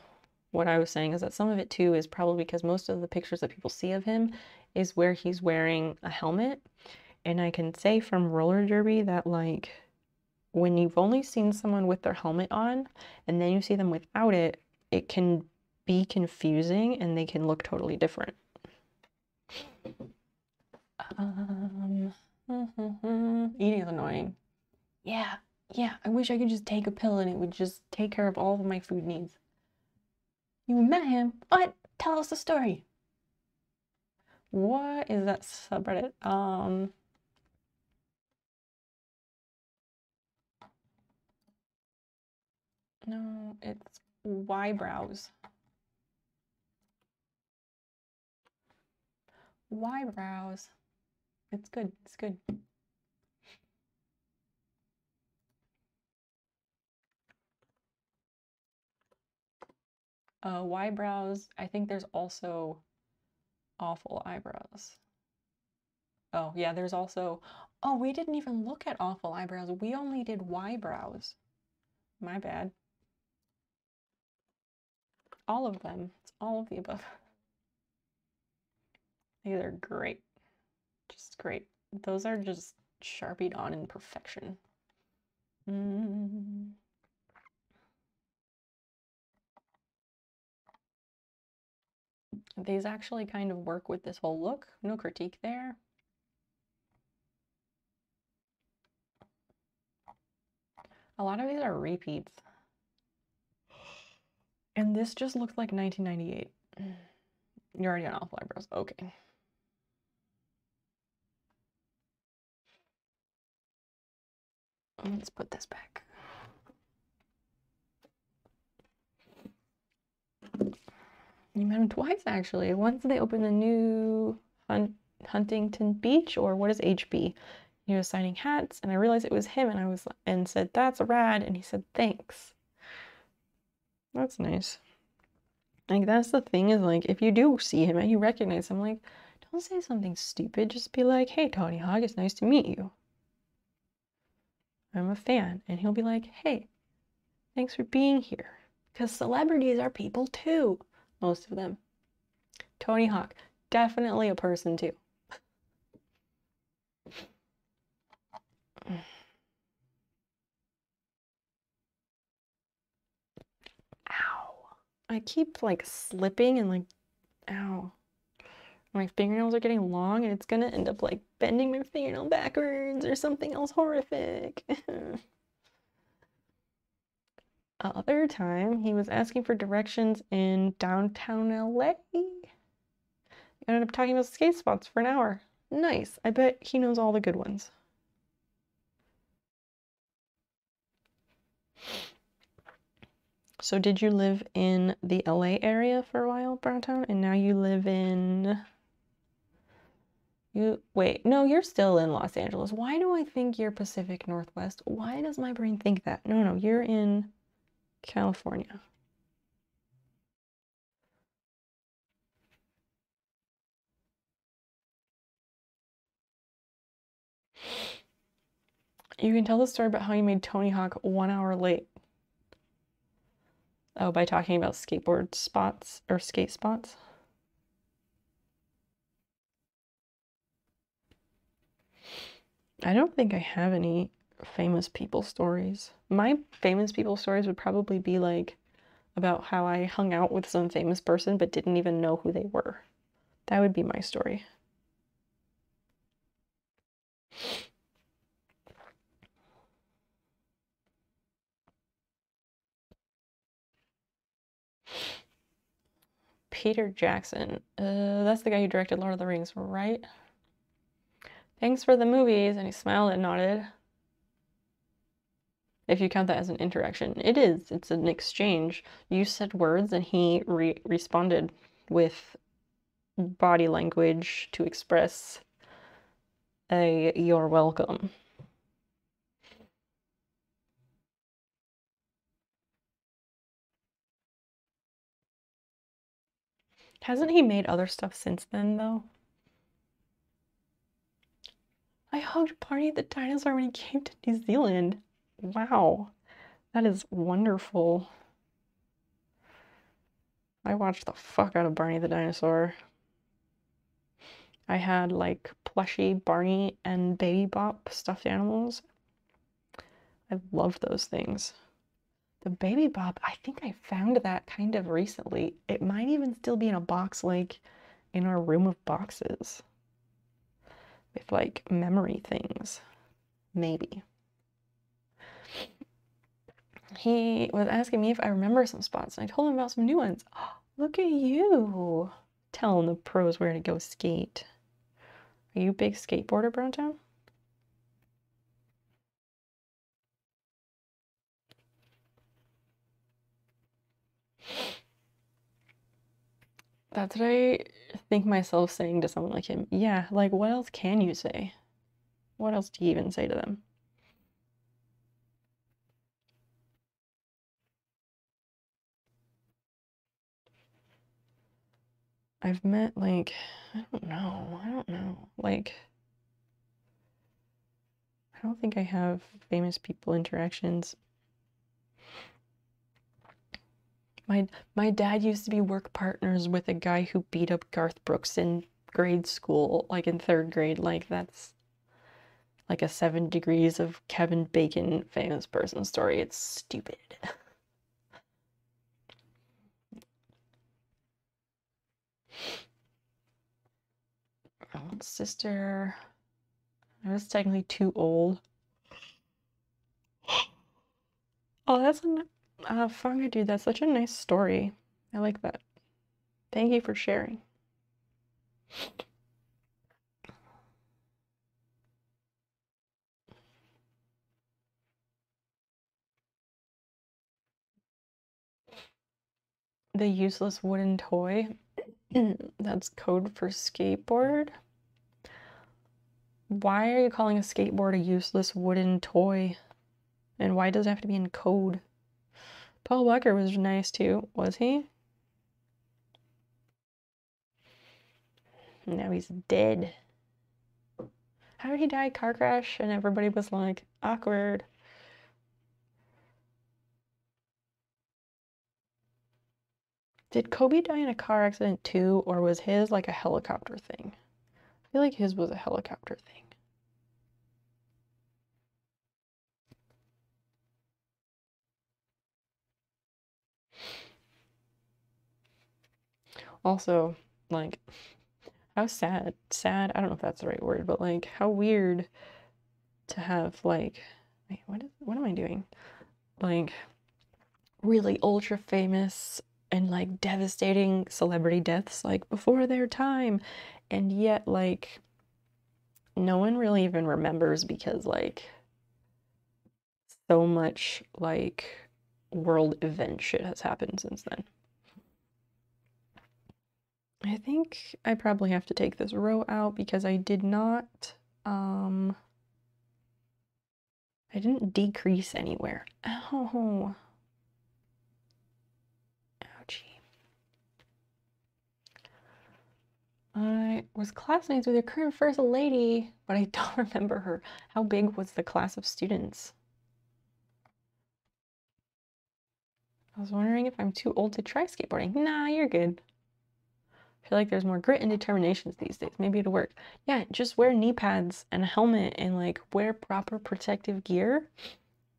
what I was saying is that some of it too is probably because most of the pictures that people see of him is where he's wearing a helmet. And I can say from roller derby that, like, when you've only seen someone with their helmet on and then you see them without it, it can be confusing and they can look totally different. Eating is annoying. Yeah, I wish I could just take a pill and it would just take care of all of my food needs. You met him? What? Tell us the story. What is that subreddit? No, it's whybrows. Whybrows. It's good. It's good. Whybrows. I think there's also awful eyebrows. Oh, yeah, there's also... Oh, we didn't even look at awful eyebrows. We only did whybrows. My bad. All of them. It's all of the above. These are great. Just great. Those are just Sharpied on in perfection. These actually kind of work with this whole look. No critique there. A lot of these are repeats. And this just looks like 1998. You're already on awful eyebrows. Okay. Let's put this back. You met him twice, actually. Once they opened the new Huntington Beach, or what is HB? He was signing hats, and I realized it was him, and said, "That's rad," and he said, "Thanks." That's nice. Like, that's the thing, is like, if you do see him and you recognize him, like, don't say something stupid. Just be like, "Hey, Tony Hawk, it's nice to meet you. I'm a fan." And he'll be like, "Hey, thanks for being here." Because celebrities are people too, most of them. Tony Hawk, definitely a person too. Ow. I keep like slipping and like, ow. My fingernails are getting long and it's gonna end up like bending my fingernail backwards or something else horrific. Other time, he was asking for directions in downtown LA. I ended up talking about skate spots for an hour. Nice. I bet he knows all the good ones. So did you live in the LA area for a while, Browntown, and now you live in... Wait, no, you're still in Los Angeles. Why do I think you're Pacific Northwest? Why does my brain think that? No, you're in California. You can tell the story about how you made Tony Hawk 1 hour late. Oh, by talking about skateboard spots or skate spots. I don't think I have any famous people stories. My famous people stories would probably be like about how I hung out with some famous person but didn't even know who they were. That would be my story. Peter Jackson. That's the guy who directed Lord of the Rings, right? Thanks for the movies. And he smiled and nodded. If you count that as an interaction. It is. It's an exchange. You said words and he responded with body language to express a "you're welcome." Hasn't he made other stuff since then, though? I hugged Barney the dinosaur when he came to New Zealand. Wow, that is wonderful. I watched the fuck out of Barney the Dinosaur. I had like plushy Barney and Baby Bop stuffed animals. I loved those things. The Baby Bop, I think I found that kind of recently. It might even still be in a box like in our room of boxes. With like memory things. Maybe. He was asking me if I remember some spots, and I told him about some new ones. Oh, look at you! Telling the pros where to go skate. Are you a big skateboarder, Browntown? That's what I think myself saying to someone like him. Yeah, like what else can you say? What else do you even say to them? I've met like, I don't know. Like, I don't think I have famous people interactions. My dad used to be work partners with a guy who beat up Garth Brooks in grade school, like in 3rd grade. Like that's like a 7 degrees of Kevin Bacon famous person story. It's stupid. Sister, I was technically too old. Oh, that's a fun dude. That's such a nice story. I like that. Thank you for sharing. The useless wooden toy. That's code for skateboard. Why are you calling a skateboard a useless wooden toy? And why does it have to be in code? Paul Walker was nice too, was he? Now he's dead. How did he die? Car crash? And everybody was like, awkward. Did Kobe die in a car accident too, or was his like a helicopter thing? I feel like his was a helicopter thing. Also, like, how sad, I don't know if that's the right word, but like, how weird to have like, wait, what am I doing? Like, really ultra famous and like devastating celebrity deaths like before their time, and yet like no one really even remembers because like so much like world event shit has happened since then. I think I probably have to take this row out because I did not I didn't decrease anywhere. Ow. Ouchie. I was classmates with your current first lady, but I don't remember her. How big was the class of students? I was wondering if I'm too old to try skateboarding. Nah, you're good. I feel like there's more grit and determination these days. Maybe it'll work. Yeah, just wear knee pads and a helmet and like wear proper protective gear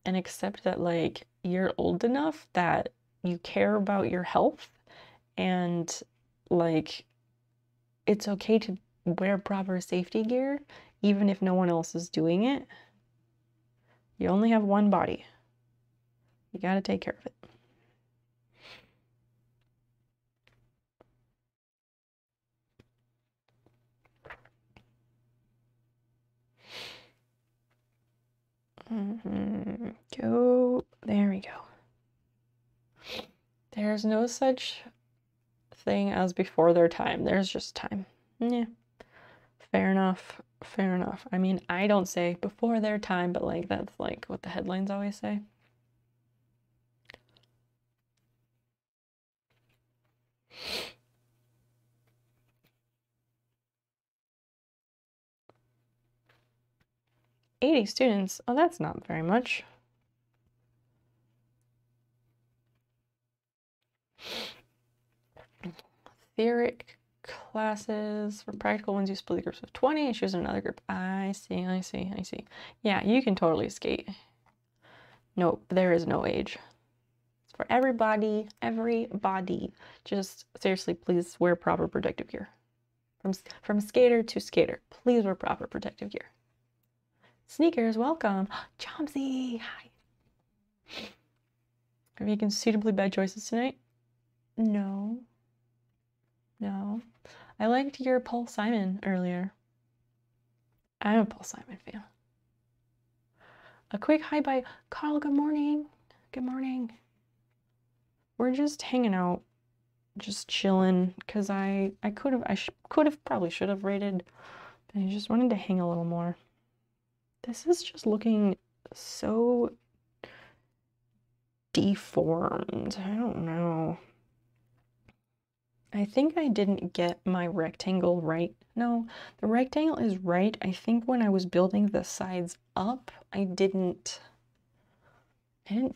and accept that like you're old enough that you care about your health and like it's okay to wear proper safety gear even if no one else is doing it. You only have one body. You gotta take care of it. Go. There we go. There's no such thing as before their time. There's just time. Yeah. Fair enough. Fair enough. I mean, I don't say before their time, but like that's like what the headlines always say. "80 students? Oh, that's not very much." theoric classes. For practical ones, you split the groups of 20 and choose another group. I see, I see, I see. Yeah, you can totally skate. Nope, there is no age. It's for everybody, everybody. Just seriously, please wear proper protective gear. From skater to skater, please wear proper protective gear. Sneakers, welcome. Chomsy, hi. Are you making suitably bad choices tonight? No. No. I liked your Paul Simon earlier. I'm a Paul Simon fan. A quick hi bye. Carl, good morning. Good morning. We're just hanging out, just chilling, because I probably should have rated, but I just wanted to hang a little more. This is just looking so deformed. I don't know. I think I didn't get my rectangle right. No, the rectangle is right. I think when I was building the sides up, I didn't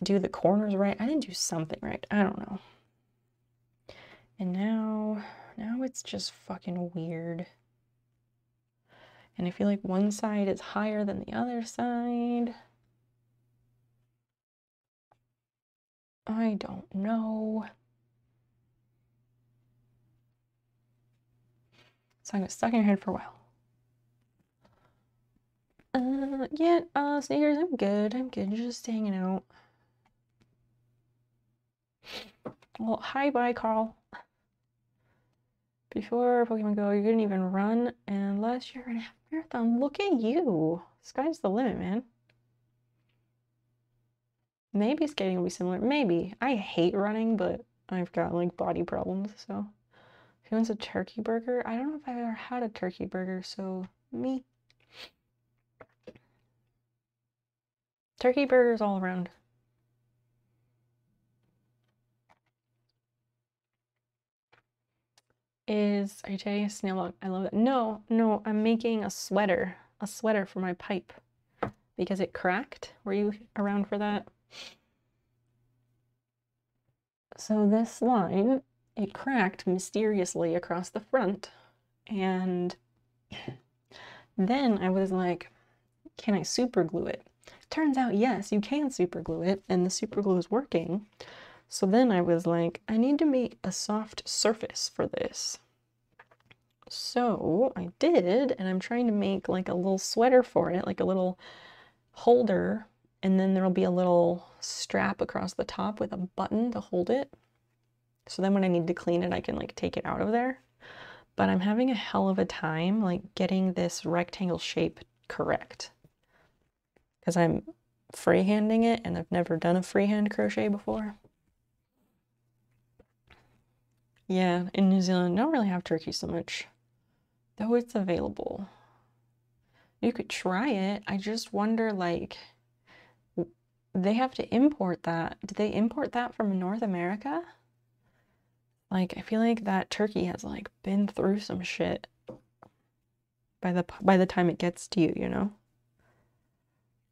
do the corners right. I didn't do something right. I don't know. And now it's just fucking weird. And I feel like one side is higher than the other side. I don't know. So I'm stuck in your head for a while. Yeah, Sneakers, I'm good. I'm good. Just hanging out. Well, hi, bye, Carl. Before Pokemon Go, you couldn't even run unless you're in a marathon. Look at you. Sky's the limit, man. Maybe skating will be similar. Maybe. I hate running, but I've got like body problems, so. Who wants a turkey burger? I don't know if I've ever had a turkey burger, so me. Turkey burgers all around. Are you taking a snail log? I love it. No, I'm making a sweater for my pipe because it cracked. Were you around for that? So this line, it cracked mysteriously across the front, and then I was like, can I super glue it? Turns out, yes, you can super glue it, and the super glue is working. So then I was like, I need to make a soft surface for this. So I did, and I'm trying to make like a little sweater for it, like a little holder, and then there'll be a little strap across the top with a button to hold it. So then when I need to clean it, I can like take it out of there. But I'm having a hell of a time like getting this rectangle shape correct, because I'm freehanding it and I've never done a freehand crochet before. Yeah, in New Zealand, I don't really have turkey so much, though it's available. You could try it. I just wonder, like, they have to import that. Do they import that from North America? Like, I feel like that turkey has like been through some shit by the time it gets to you, you know?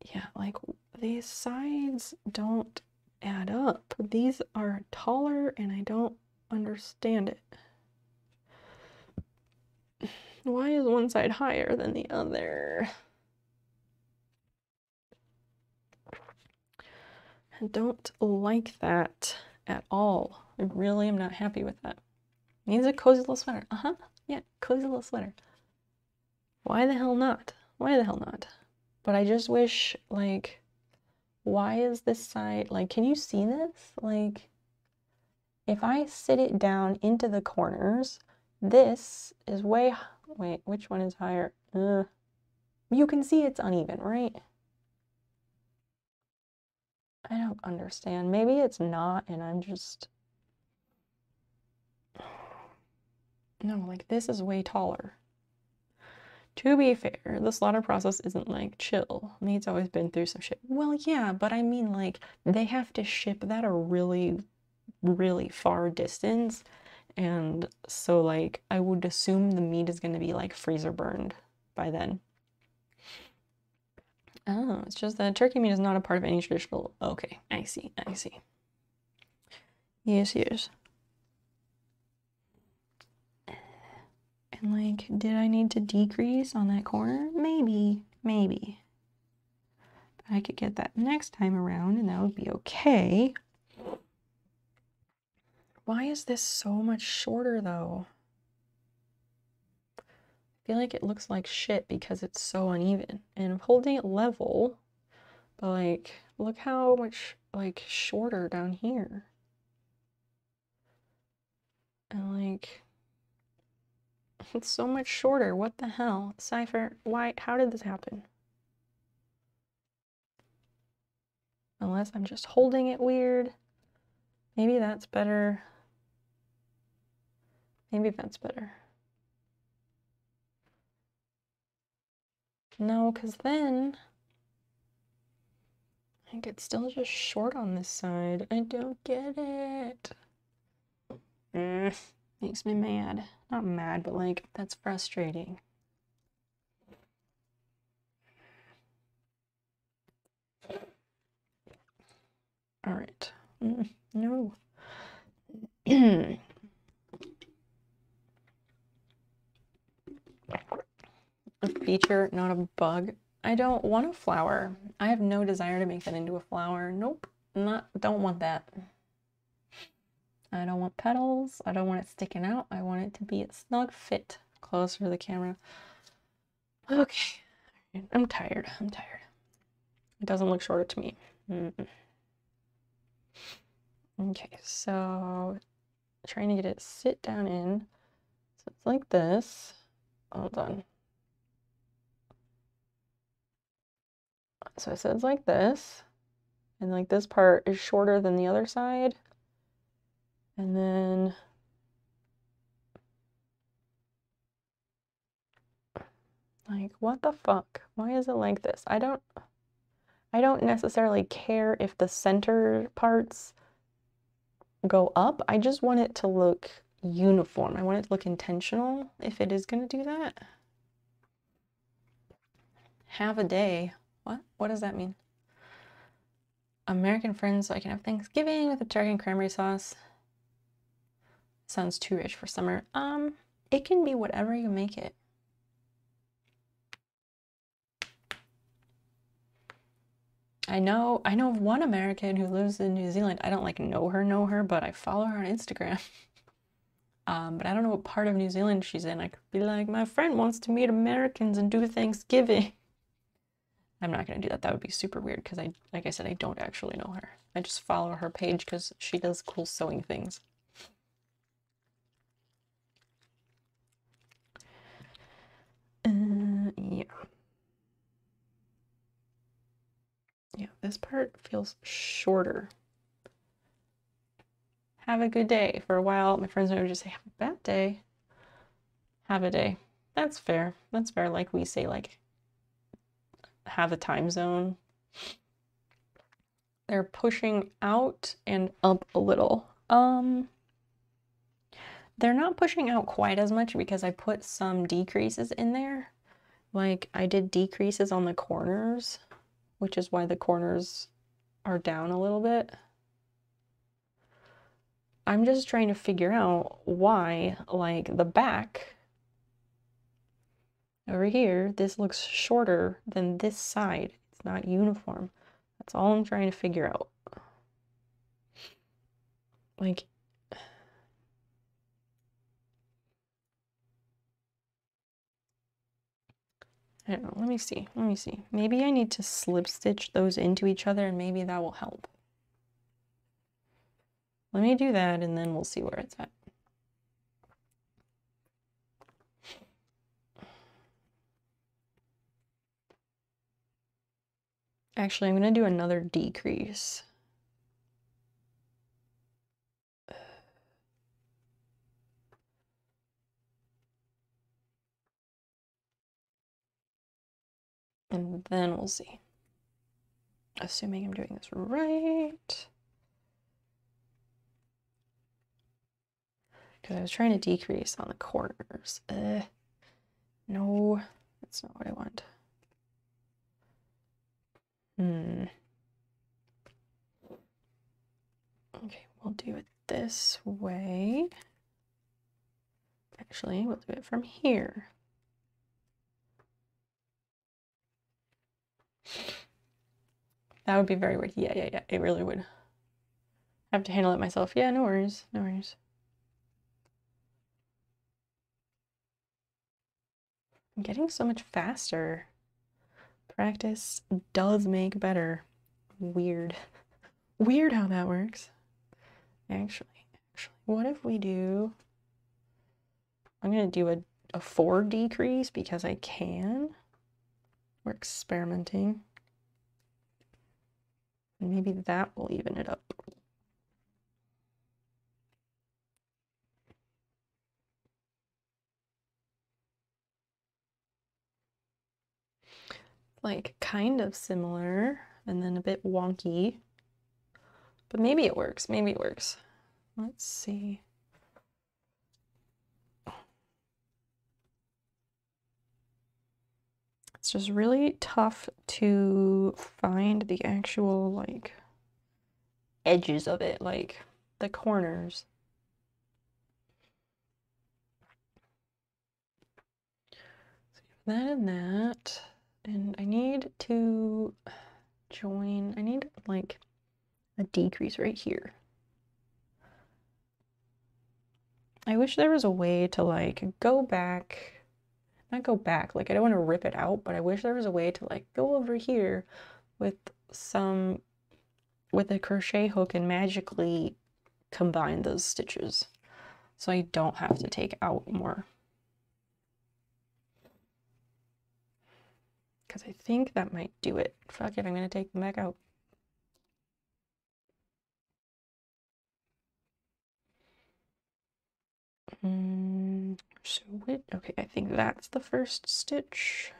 Yeah, like these sides don't add up. These are taller and I don't understand it. Why is one side higher than the other? I don't like that at all. I really am not happy with that. Needs a cozy little sweater. Yeah, cozy little sweater. Why the hell not? Why the hell not? But I just wish, like, why is this side, like, can you see this? Like, if I sit it down into the corners, this is way, wait, which one is higher? You can see it's uneven, right? I don't understand. Maybe it's not, and I'm just... No, like, this is way taller. To be fair, the slaughter process isn't, like, chill. Meat's always been through some shit. Well, yeah, but I mean, like, they have to ship that a really, really far distance, and so, like, I would assume the meat is going to be, like, freezer burned by then. Oh, it's just that turkey meat is not a part of any traditional... Okay, I see, I see. Yes, yes. And like, did I need to decrease on that corner? Maybe, maybe. But I could get that next time around and that would be okay. Why is this so much shorter though? I feel like it looks like shit because it's so uneven. And I'm holding it level, but like, look how much like shorter down here. And like, it's so much shorter. What the hell? Cypher, why, how did this happen? Unless I'm just holding it weird. Maybe that's better. Maybe that's better. No, because then I think it's still just short on this side. I don't get it. Makes me mad. Not mad, but like, that's frustrating. All right. No. A feature, not a bug. I don't want a flower. I have no desire to make that into a flower. Nope. Don't want that. I don't want petals. I don't want it sticking out. I want it to be a snug fit. Closer to the camera. Okay. I'm tired. I'm tired. It doesn't look shorter to me. Okay, so trying to get it sit down in. So it's like this. Hold on. So it says like this. And like this part is shorter than the other side. And then like, what the fuck? Why is it like this? I don't necessarily care if the center parts go up. I just want it to look uniform. I want it to look intentional if it is going to do that. Have a day. What? What does that mean? American friends so I can have Thanksgiving with a turkey and cranberry sauce. Sounds too rich for summer. It can be whatever you make it. I know of one American who lives in New Zealand. I don't like know her, but I follow her on Instagram. But I don't know what part of New Zealand she's in. I could be like, my friend wants to meet Americans and do Thanksgiving. I'm not gonna do that. That would be super weird because like I said, I don't actually know her. I just follow her page because she does cool sewing things. Yeah. Yeah, this part feels shorter. Have a good day. For a while, my friends would just say, have a bad day. Have a day. That's fair. That's fair. Like we say, like, have a time zone. They're pushing out and up a little. They're not pushing out quite as much because I put some decreases in there. Like, I did decreases on the corners, which is why the corners are down a little bit. I'm just trying to figure out why, like, the back over here, this looks shorter than this side. It's not uniform. That's all I'm trying to figure out. Like, I don't know. Let me see. Let me see. Maybe I need to slip stitch those into each other and maybe that will help. Let me do that and then we'll see where it's at. Actually, I'm going to do another decrease. And then we'll see. Assuming I'm doing this right. Because I was trying to decrease on the corners. No, that's not what I want. Okay, we'll do it this way. Actually, we'll do it from here. That would be very weird. Yeah. It really would. I have to handle it myself. Yeah, no worries. No worries. I'm getting so much faster. Practice does make better. Weird. Weird how that works. Actually, what if we do... I'm going to do a 4 decrease because I can. We're experimenting. And maybe that will even it up. Like kind of similar and then a bit wonky. But maybe it works. Maybe it works. Let's see. It's just really tough to find the actual like edges of it, like the corners. So that and that. And I need to join, I need like a decrease right here. I wish there was a way to like go back. Not go back, like I don't want to rip it out, but I wish there was a way to like go over here with a crochet hook and magically combine those stitches so I don't have to take out more. Because I think that might do it. Fuck it, I'm gonna take them back out. Okay, I think that's the first stitch.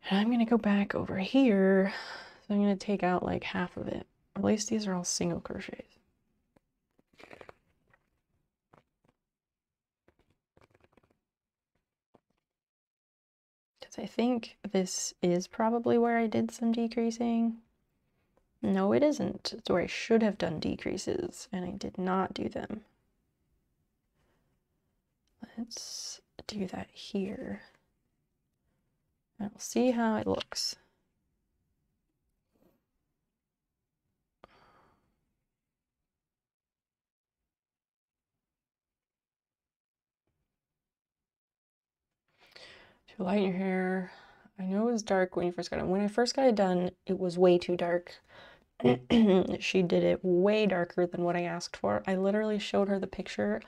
And I'm gonna go back over here. So I'm gonna take out like half of it. At least these are all single crochets. Because I think this is probably where I did some decreasing. No, it isn't. It's where I should have done decreases, and I did not do them. Let's do that here. And we'll see how it looks. To lighten your hair. I know it was dark when you first got it. When I first got it done, it was way too dark. She did it way darker than what I asked for. I literally showed her the picture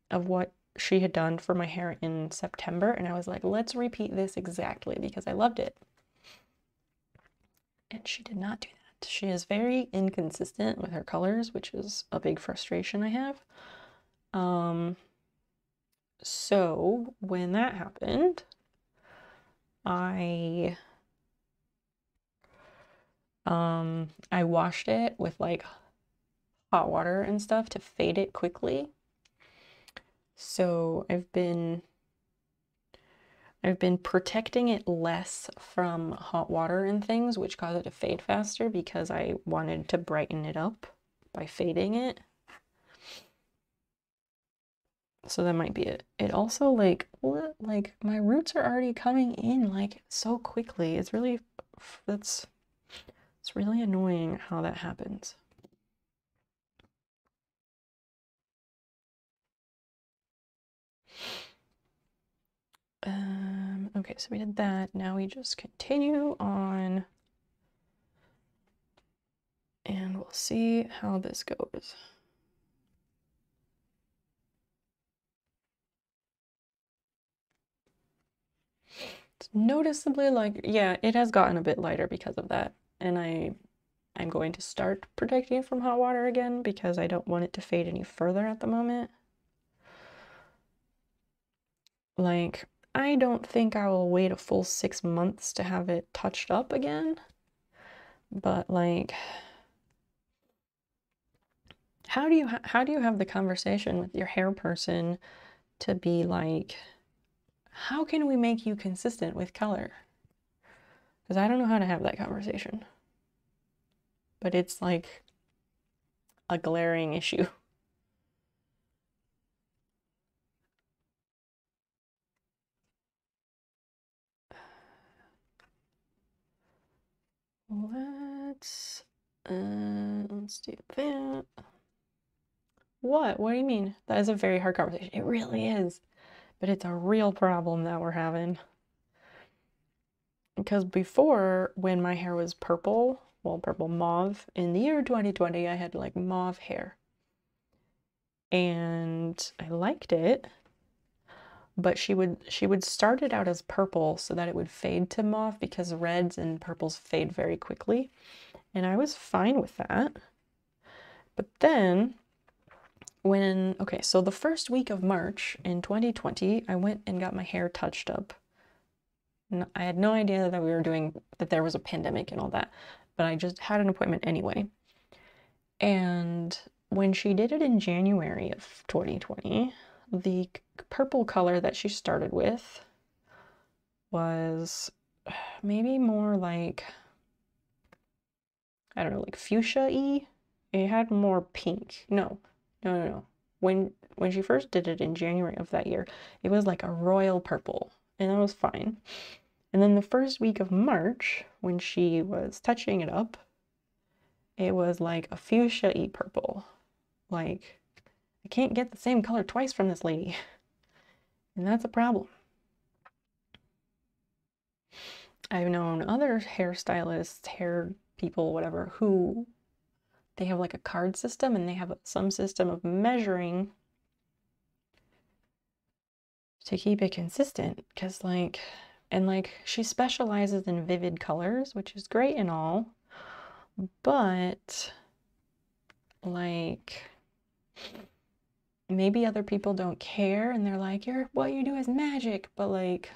of what she had done for my hair in September, and I was like, let's repeat this exactly because I loved it. And she did not do that. She is very inconsistent with her colors, which is a big frustration I have. So when that happened, I washed it with like hot water and stuff to fade it quickly. So I've been protecting it less from hot water and things, which cause it to fade faster because I wanted to brighten it up by fading it. So that might be it. It also like my roots are already coming in like so quickly. It's really, it's really annoying how that happens. Okay, so we did that. Now we just continue on and we'll see how this goes. It's noticeably like, yeah, it has gotten a bit lighter because of that. And I'm going to start protecting it from hot water again because I don't want it to fade any further at the moment. Like, I don't think I will wait a full 6 months to have it touched up again. But like, how do you have the conversation with your hair person to be like, how can we make you consistent with color? Because I don't know how to have that conversation. But it's like a glaring issue. let's do that. What? What do you mean? That is a very hard conversation. It really is. But it's a real problem that we're having. Because before, when my hair was purple, well, purple mauve, in the year 2020, I had like mauve hair. And I liked it, but she would start it out as purple so that it would fade to mauve because reds and purples fade very quickly. And I was fine with that. But then okay, so the first week of March in 2020, I went and got my hair touched up. I had no idea that there was a pandemic and all that, but I just had an appointment anyway. And when she did it in January of 2020, the purple color that she started with was maybe more like, I don't know, like fuchsia-y. It had more pink. No. When she first did it in January of that year, it was like a royal purple, and that was fine. And then the first week of March, when she was touching it up, it was like a fuchsia-y purple. Like, I can't get the same color twice from this lady. And that's a problem. I've known other hairstylists, hair people, whatever, who they have like a card system and they have some system of measuring to keep it consistent. Because she specializes in vivid colors, which is great and all, but like maybe other people don't care and they're like, what you do is magic. But like,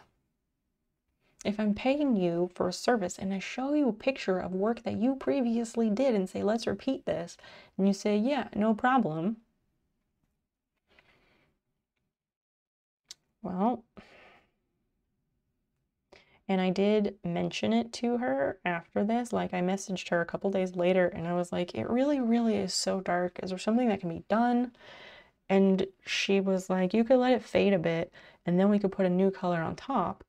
if I'm paying you for a service and I show you a picture of work that you previously did and say, let's repeat this, and you say, yeah, no problem. Well, and I did mention it to her after this. Like, I messaged her a couple days later and I was like, it really, really is so dark. Is there something that can be done? And she was like, you could let it fade a bit and then we could put a new color on top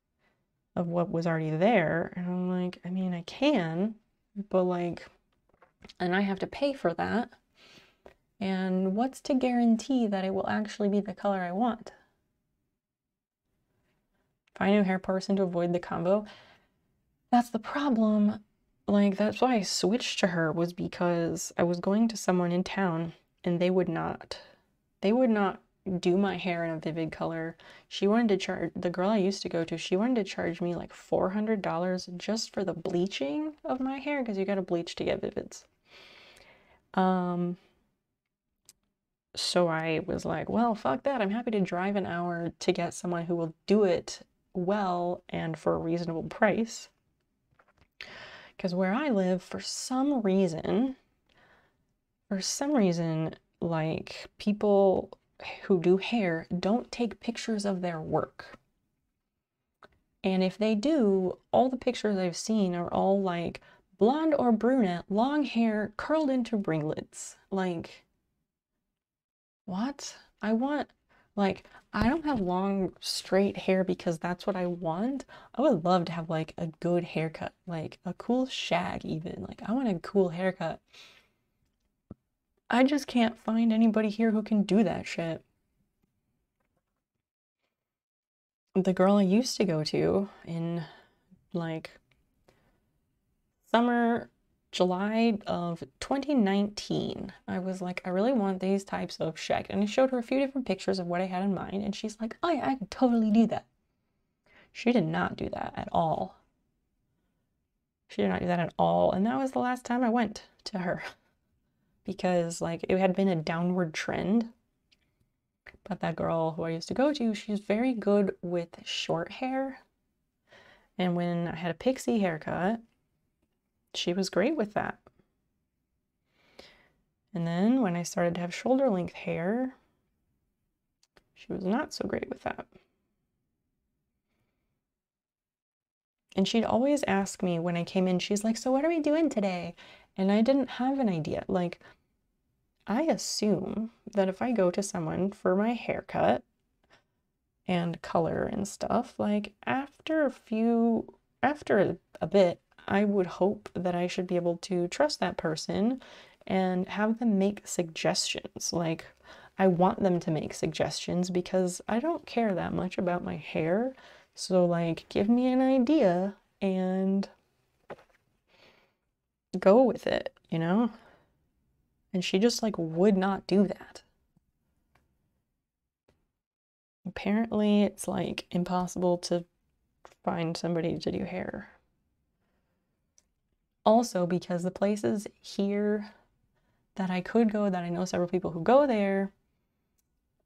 of what was already there. And I'm like, I mean, I can, but like, and I have to pay for that. And what's to guarantee that it will actually be the color I want? Find a new hair person to avoid the combo. That's the problem. Like, that's why I switched to her, was because I was going to someone in town and they would not do my hair in a vivid color. She wanted to charge, the girl I used to go to, she wanted to charge me like $400 just for the bleaching of my hair, because you gotta bleach to get vivids. So I was like, well, fuck that. I'm happy to drive an hour to get someone who will do it well and for a reasonable price. Because where I live, for some reason, like, people who do hair don't take pictures of their work. And if they do, all the pictures I've seen are all like blonde or brunette, long hair, curled into ringlets. Like, what? I don't have long, straight hair because that's what I want. I would love to have like a good haircut, like a cool shag even. Like, I want a cool haircut. I just can't find anybody here who can do that shit. The girl I used to go to in like summer, July of 2019, I was like, I really want these types of shag. And I showed her a few different pictures of what I had in mind. And she's like, oh yeah, I could totally do that. She did not do that at all. She did not do that at all. And that was the last time I went to her. Because like, it had been a downward trend. But that girl who I used to go to, she's very good with short hair. And when I had a pixie haircut, she was great with that. And then when I started to have shoulder length hair, she was not so great with that. And she'd always ask me when I came in, she's like, so what are we doing today? And I didn't have an idea. Like, I assume that if I go to someone for my haircut and color and stuff, like after a bit, I would hope that I should be able to trust that person and have them make suggestions. Like, I want them to make suggestions because I don't care that much about my hair. So, like, give me an idea and go with it, you know? And she just, like, would not do that. Apparently, it's, like, impossible to find somebody to do hair. Also, because the places here that I could go, that I know several people who go there,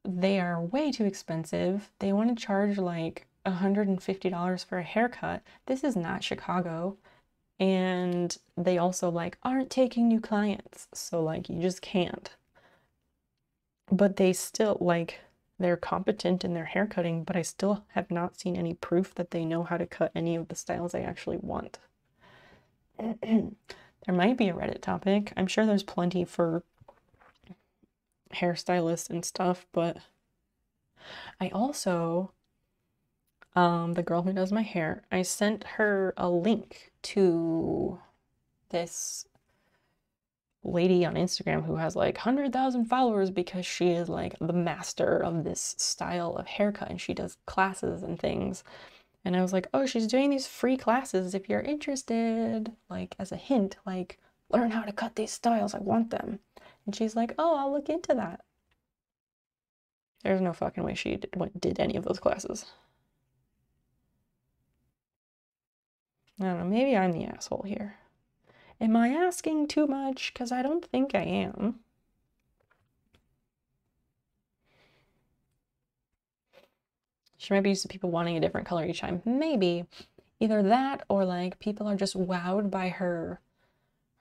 they are way too expensive. They want to charge like $150 for a haircut. This is not Chicago. And they also like aren't taking new clients. So like you just can't. But they still like they're competent in their haircutting, but I still have not seen any proof that they know how to cut any of the styles I actually want. There might be a Reddit topic. I'm sure there's plenty for hairstylists and stuff, but I also, the girl who does my hair, I sent her a link to this lady on Instagram who has like 100,000 followers because she is like the master of this style of haircut and she does classes and things. And I was like, oh, she's doing these free classes if you're interested, like as a hint, like learn how to cut these styles, I want them. And she's like, oh, I'll look into that. There's no fucking way she did any of those classes. I don't know, maybe I'm the asshole here. Am I asking too much? Because I don't think I am. She might be used to people wanting a different color each time. Maybe. Either that or like people are just wowed by her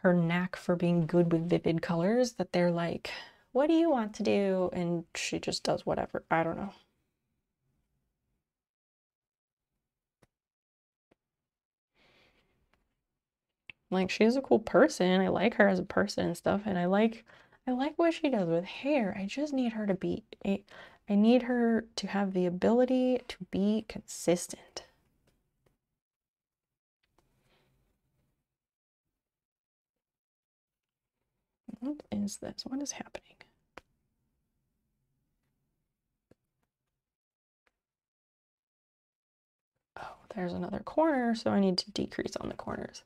knack for being good with vivid colors that they're like, what do you want to do? And she just does whatever. I don't know. Like, she's a cool person. I like her as a person and stuff, and I like what she does with hair. I just need her to be I need her to have the ability to be consistent. What is this? What is happening? Oh, there's another corner, so I need to decrease on the corners.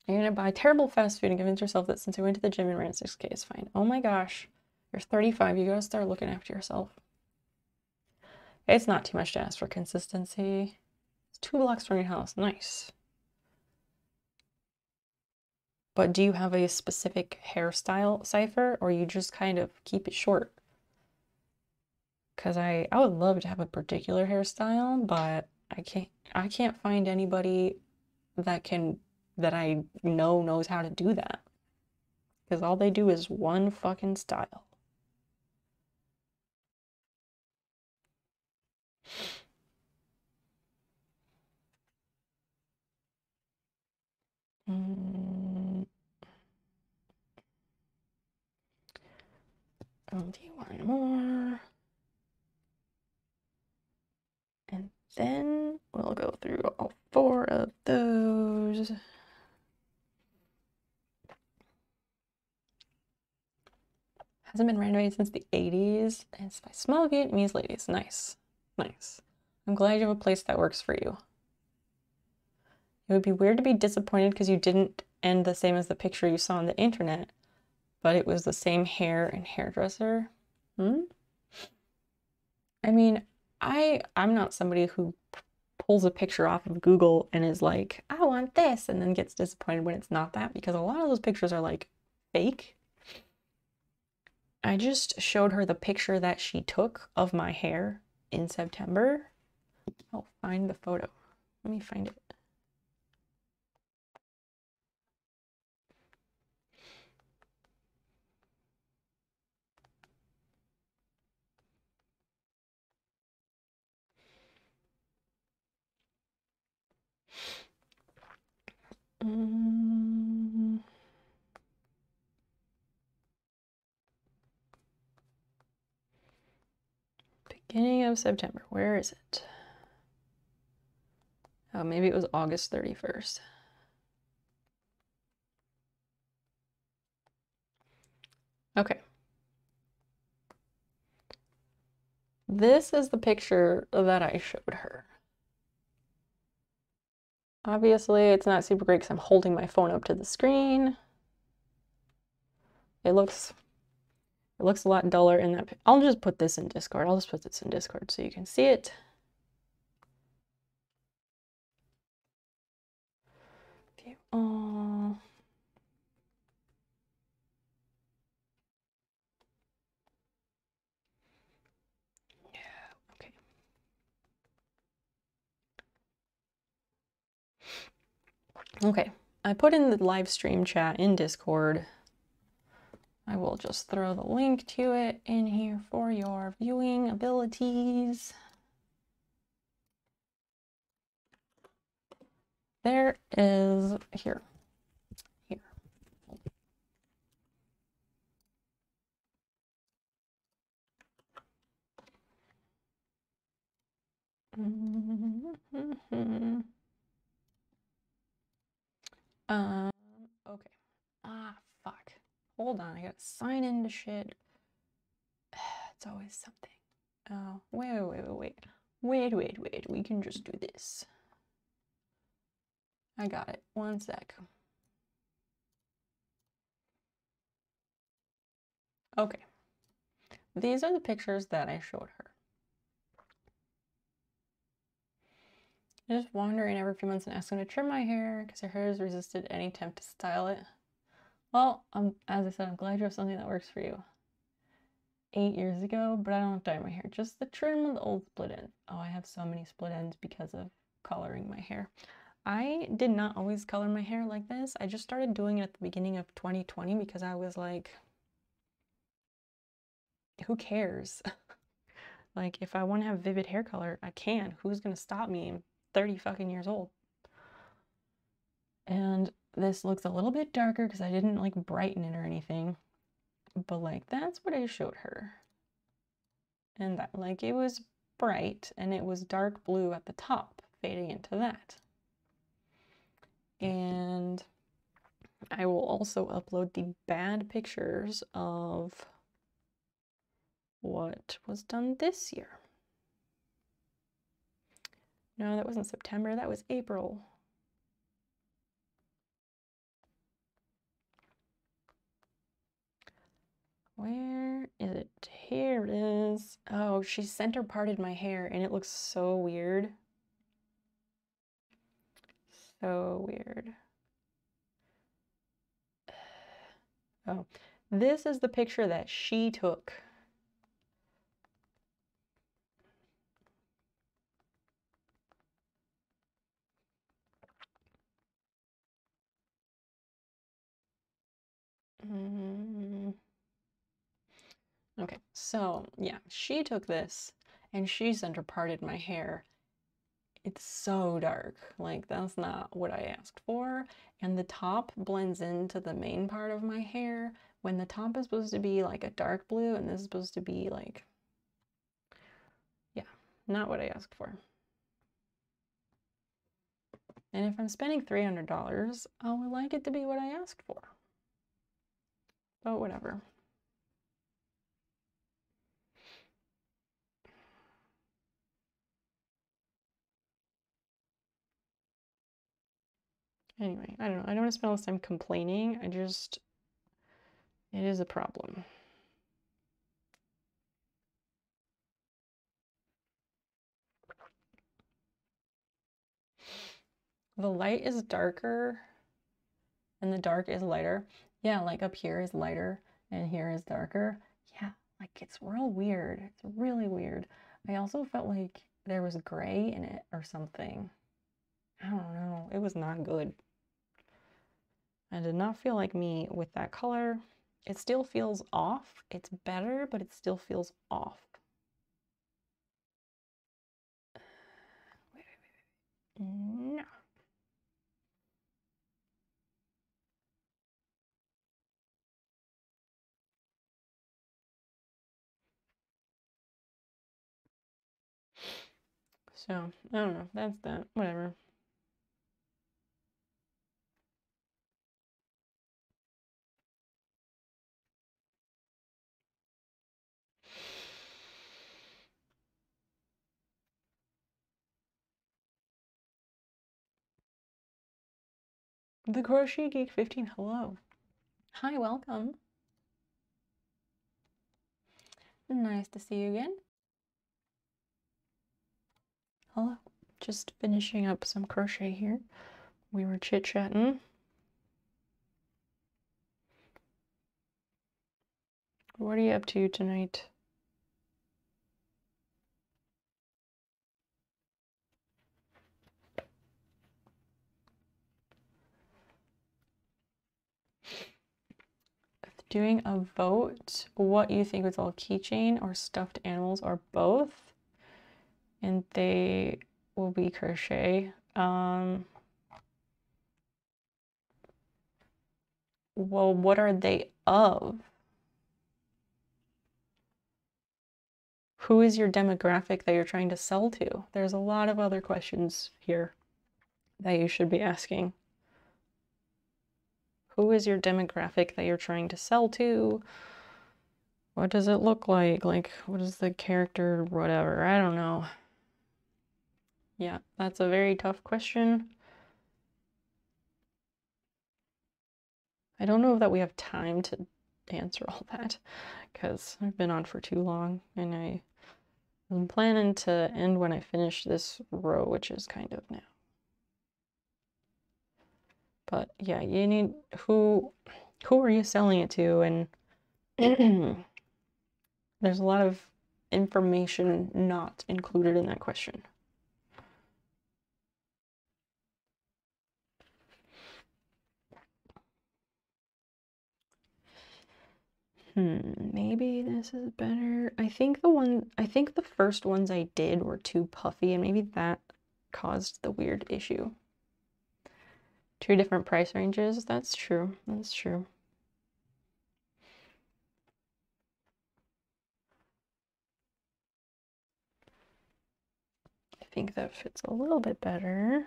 You're gonna buy terrible fast food and convince yourself that since you went to the gym and ran 6K is fine. Oh my gosh, you're 35. You gotta start looking after yourself. It's not too much to ask for consistency. It's 2 blocks from your house. Nice. But do you have a specific hairstyle cipher, or you just kind of keep it short? Because I would love to have a particular hairstyle, but I can't find anybody that I know knows how to do that. Because all they do is one fucking style. Oh, do you want more? And then we'll go through all 4 of those. Hasn't been renovated since the 80s. And it's by small Vietnamese ladies. Nice. Nice. I'm glad you have a place that works for you. It would be weird to be disappointed because you didn't end the same as the picture you saw on the internet, but it was the same hair and hairdresser. I mean, I'm not somebody who pulls a picture off of Google and is like, I want this, and then gets disappointed when it's not that, because a lot of those pictures are like fake. I just showed her the picture that she took of my hair in September. I'll find the photo. Let me find it. Beginning of September. Where is it? Oh, maybe it was August 31st. Okay. This is the picture that I showed her. Obviously, it's not super great because I'm holding my phone up to the screen. It looks a lot duller in that. I'll just put this in Discord. I'll just put this in Discord so you can see it. Oh. Yeah, okay. Okay, I put in the live stream chat in Discord. I will just throw the link to it in here for your viewing abilities. There is, here. Okay. Ah, fuck. Hold on, I gotta sign into shit. It's always something. Oh, wait. We can just do this. I got it. One sec. Okay. These are the pictures that I showed her. Just wandering every few months and asking to trim my hair because her hair has resisted any attempt to style it. Well, as I said, I'm glad you have something that works for you. 8 years ago, but I don't dye my hair. Just the trim of the old split ends. Oh, I have so many split ends because of coloring my hair. I did not always color my hair like this. I just started doing it at the beginning of 2020 because I was like, who cares? Like, if I want to have vivid hair color, I can. Who's gonna stop me? I'm 30 fucking years old. And this looks a little bit darker because I didn't like brighten it or anything. But like, that's what I showed her. And that, like, it was bright and it was dark blue at the top, fading into that. And I will also upload the bad pictures of what was done this year. No, that wasn't September, that was April. Where is it? Here it is. Oh, she center parted my hair and it looks so weird. So weird. Oh, this is the picture that she took. Okay, so yeah, she took this and she center parted my hair. It's so dark, like that's not what I asked for. And the top blends into the main part of my hair when the top is supposed to be like a dark blue and this is supposed to be like, yeah, not what I asked for. And if I'm spending $300, I would like it to be what I asked for. But whatever. Anyway, I don't know. I don't want to spend all this time complaining. It is a problem. The light is darker and the dark is lighter. Yeah, like up here is lighter and here is darker. Yeah, like it's real weird. It's really weird. I also felt like there was gray in it or something. I don't know. It was not good. I did not feel like me with that color. It still feels off. It's better, but it still feels off. No. So, I don't know. That's that. Whatever. The Crochet Geek 15, hello. Hi, welcome. Nice to see you again. Hello. Just finishing up some crochet here. We were chit-chatting. What are you up to tonight? Doing a vote, what you think with all keychain or stuffed animals or both, and they will be crochet. Well, what are they of? Who is your demographic that you're trying to sell to? There's a lot of other questions here that you should be asking. Who is your demographic that you're trying to sell to? What does it look like? Like, what is the character, whatever? I don't know. Yeah, that's a very tough question. I don't know that we have time to answer all that because I've been on for too long, and I'm planning to end when I finish this row, which is kind of now. But yeah, you need who are you selling it to? And there's a lot of information not included in that question. Maybe this is better. I think the first ones I did were too puffy, and maybe that caused the weird issue. 2 different price ranges. That's true. That's true. I think that fits a little bit better.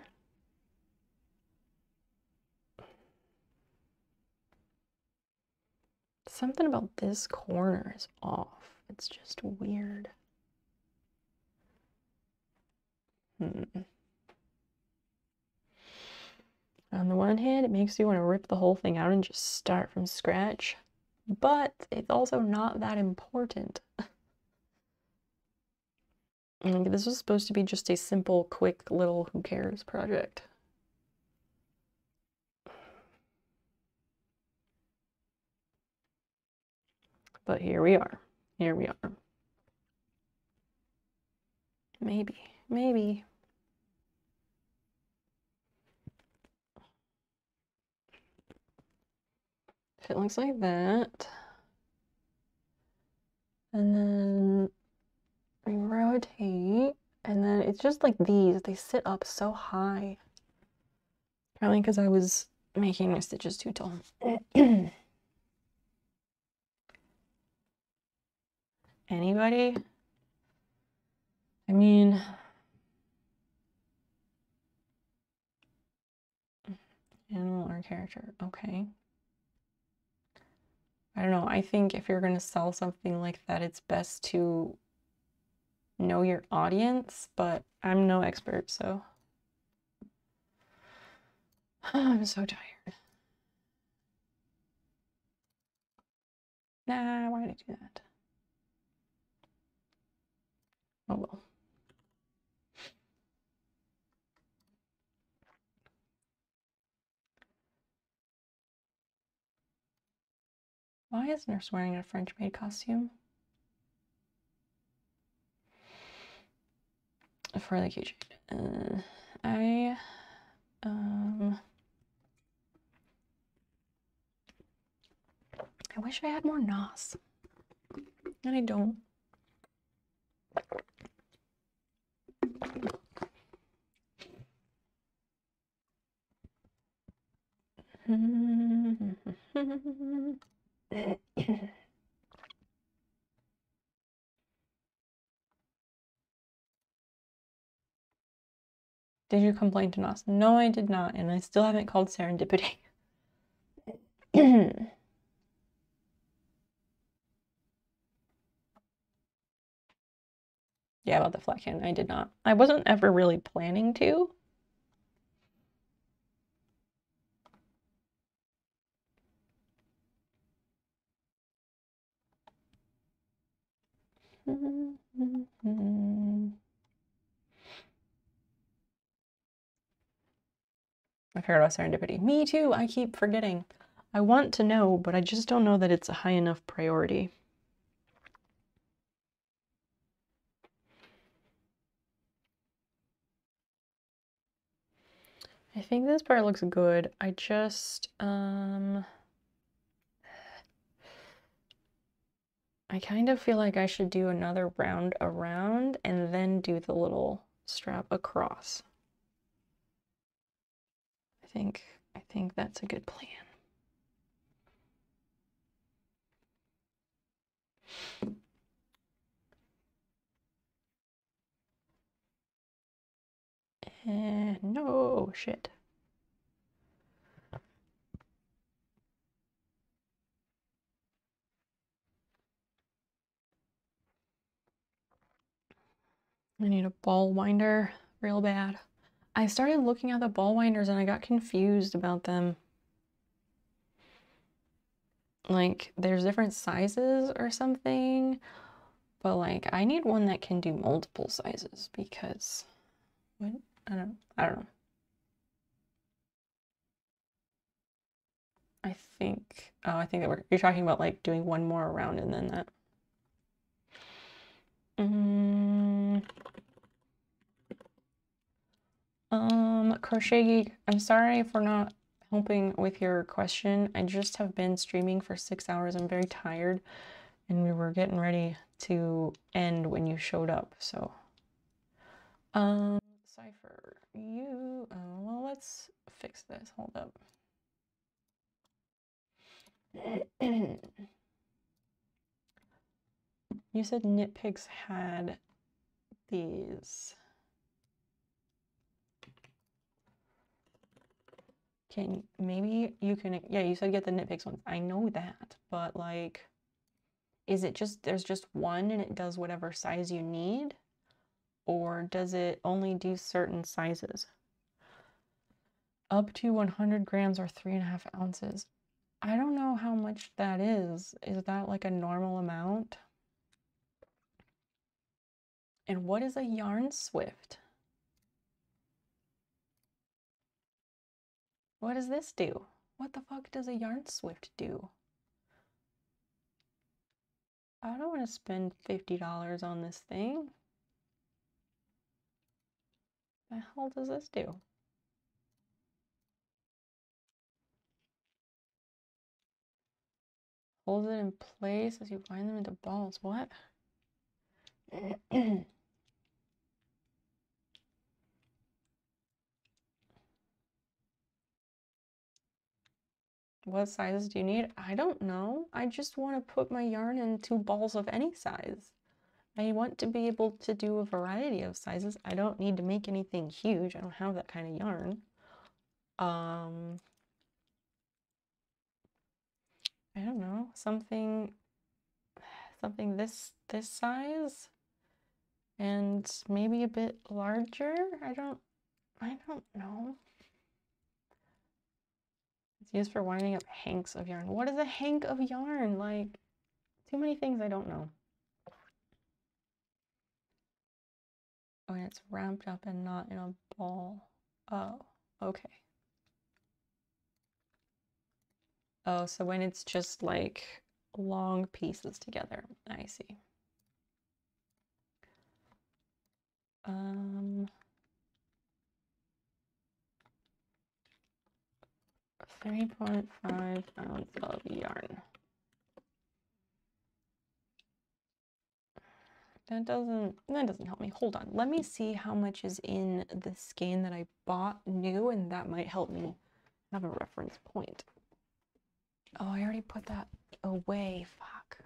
Something about this corner is off. It's just weird. On the one hand, it makes you want to rip the whole thing out and just start from scratch, but it's also not that important. Like, this was supposed to be just a simple, quick, little who cares project. But here we are. Here we are. Maybe. Maybe. If it looks like that, and then we rotate, and then it's just like these. They sit up so high. Probably because I was making my stitches too tall. Anybody? I mean, animal or character, okay. I don't know, I think if you're gonna sell something like that, it's best to know your audience, but I'm no expert, so. I'm so tired. Nah, why did I do that? Oh well. Why is Nurse wearing a French maid costume? For the keychain. I wish I had more NOS. And I don't. Did you complain to NOS? No, I did not, and I still haven't called serendipity. Yeah, about the flat can, I did not. I wasn't ever really planning to. I forgot about serendipity. Me too, I keep forgetting. I want to know, but I just don't know that it's a high enough priority. I think this part looks good. I just, I kind of feel like I should do another round around and then do the little strap across. I think that's a good plan. No, shit. I need a ball winder real bad. I started looking at the ball winders and I got confused about them. Like, there's different sizes or something, but like, I need one that can do multiple sizes because, what? I don't know. I think that you're talking about like doing one more round and then that. Crochet Geek, I'm sorry for not helping with your question. I just have been streaming for 6 hours. I'm very tired and we were getting ready to end when you showed up, so. Cypher, well, let's fix this. Hold up. You said Knitpicks had these. Maybe you can, yeah, you said get the Knitpicks ones. I know that, but like, is it just, there's just one and it does whatever size you need? Or does it only do certain sizes? Up to 100 grams or 3.5 ounces. I don't know how much that is. Is that like a normal amount? And what is a yarn swift? What does this do? What the fuck does a yarn swift do? I don't want to spend $50 on this thing. The hell does this do? Hold it in place as you wind them into balls. What? What sizes do you need? I don't know. I just want to put my yarn into balls of any size. I want to be able to do a variety of sizes. I don't need to make anything huge. I don't have that kind of yarn. I don't know. Something this size and maybe a bit larger. I don't know. It's used for winding up hanks of yarn. What is a hank of yarn? Like, too many things I don't know. Oh, and it's wrapped up and not in a ball. Oh, okay. Oh, so when it's just like long pieces together, I see. 3.5 ounce of yarn. That doesn't help me. Hold on. Let me see how much is in the skein that I bought new, and that might help me have a reference point. Oh, I already put that away. Fuck.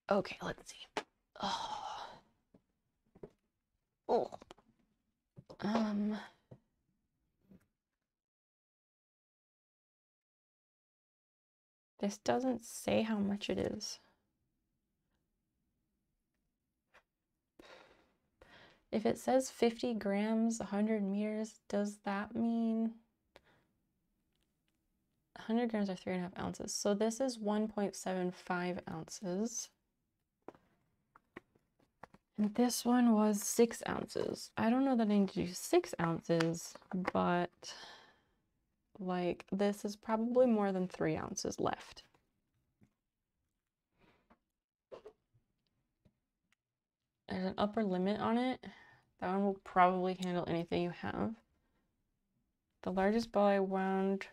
Okay, let's see. Oh. Oh. This doesn't say how much it is. If it says 50 grams, 100 meters, does that mean 100 grams are 3.5 ounces? So this is 1.75 ounces. And this one was 6 ounces. I don't know that I need to do 6 ounces, but like this is probably more than 3 ounces left. There's an upper limit on it. That one will probably handle anything you have. The largest ball I wound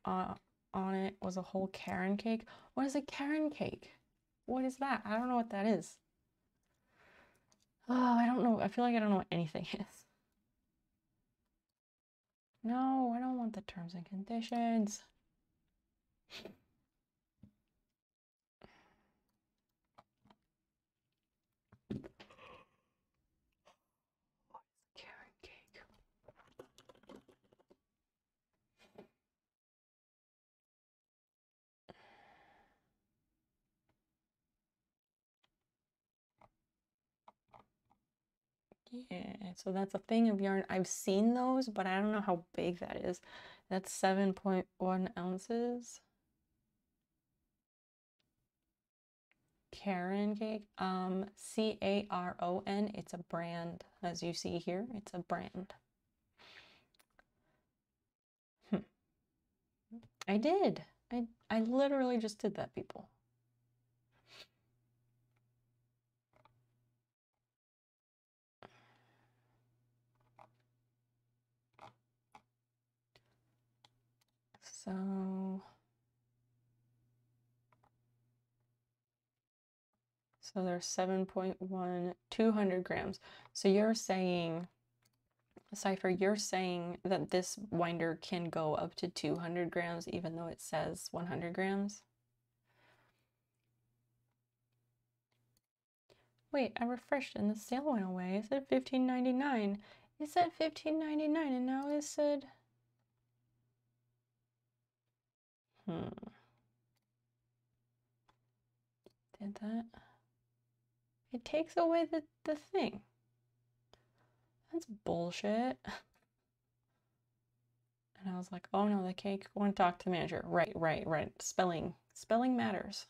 on it was a whole Karen cake. What is a Karen cake? What is that? I don't know what that is. Oh, I don't know. I feel like I don't know what anything is. No, I don't want the terms and conditions. Karen cake. Yeah, so that's a thing of yarn. I've seen those, but I don't know how big that is. That's 7.1 ounces. Karen cake, C-A-R-O-N. It's a brand, as you see here. It's a brand. I did. I literally just did that, people. So there's 7.1, 200 grams. So you're saying, Cypher, you're saying that this winder can go up to 200 grams even though it says 100 grams? Wait, I refreshed and the sale went away. It said $15.99. It said $15.99 and now it said... Did that? It takes away the thing. That's bullshit. And I was like, oh no, the cake, I want to talk to the manager. Right. Spelling matters.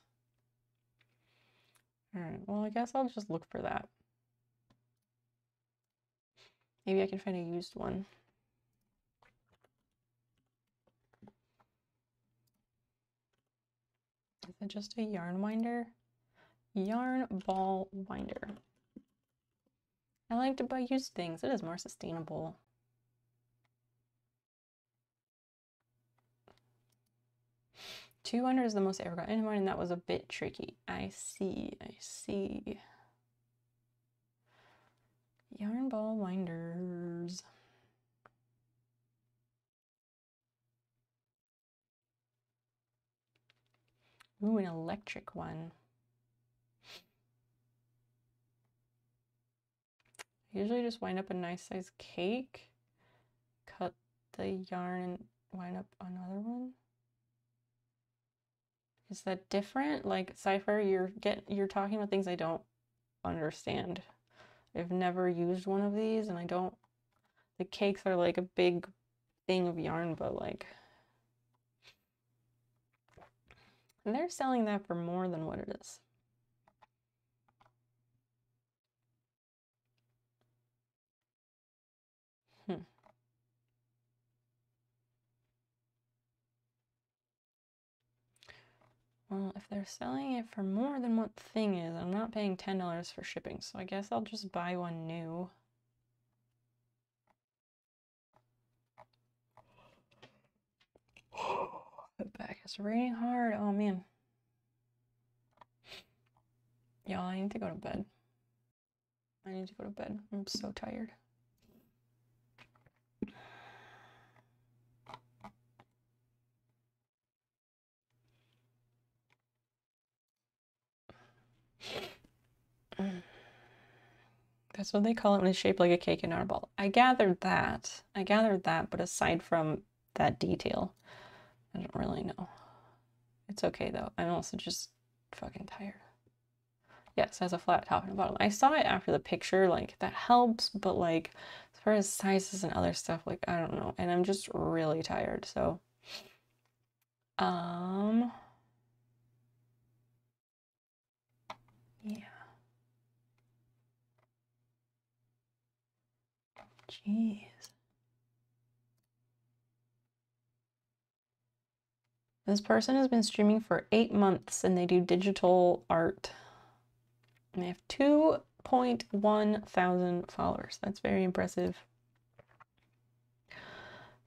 All right, well, I guess I'll just look for that. Maybe I can find a used one. Is it just a yarn winder? Yarn ball winder. I like to buy used things. It is more sustainable. $200 is the most I ever got into mine, and that was a bit tricky. I see. Yarn ball winders. Ooh, an electric one. I usually just wind up a nice size cake, cut the yarn, and wind up another one. Is that different? Like, Cypher, you're talking about things I don't understand. I've never used one of these, and the cakes are like a big thing of yarn, but like, and they're selling that for more than what it is. Well, if they're selling it for more than what the thing is, I'm not paying $10 for shipping, so I guess I'll just buy one new. The back is raining hard. Oh man. Y'all, I need to go to bed. I'm so tired. That's what they call it when it's shaped like a cake and not a ball. I gathered that, but aside from that detail, I don't really know. It's okay though. I'm also just fucking tired. Yes, it has a flat top and bottom. I saw it after the picture, like that helps, but like as far as sizes and other stuff, like I don't know. And I'm just really tired, so yeah. Jeez. This person has been streaming for 8 months and they do digital art. And they have 2.1 thousand followers. That's very impressive.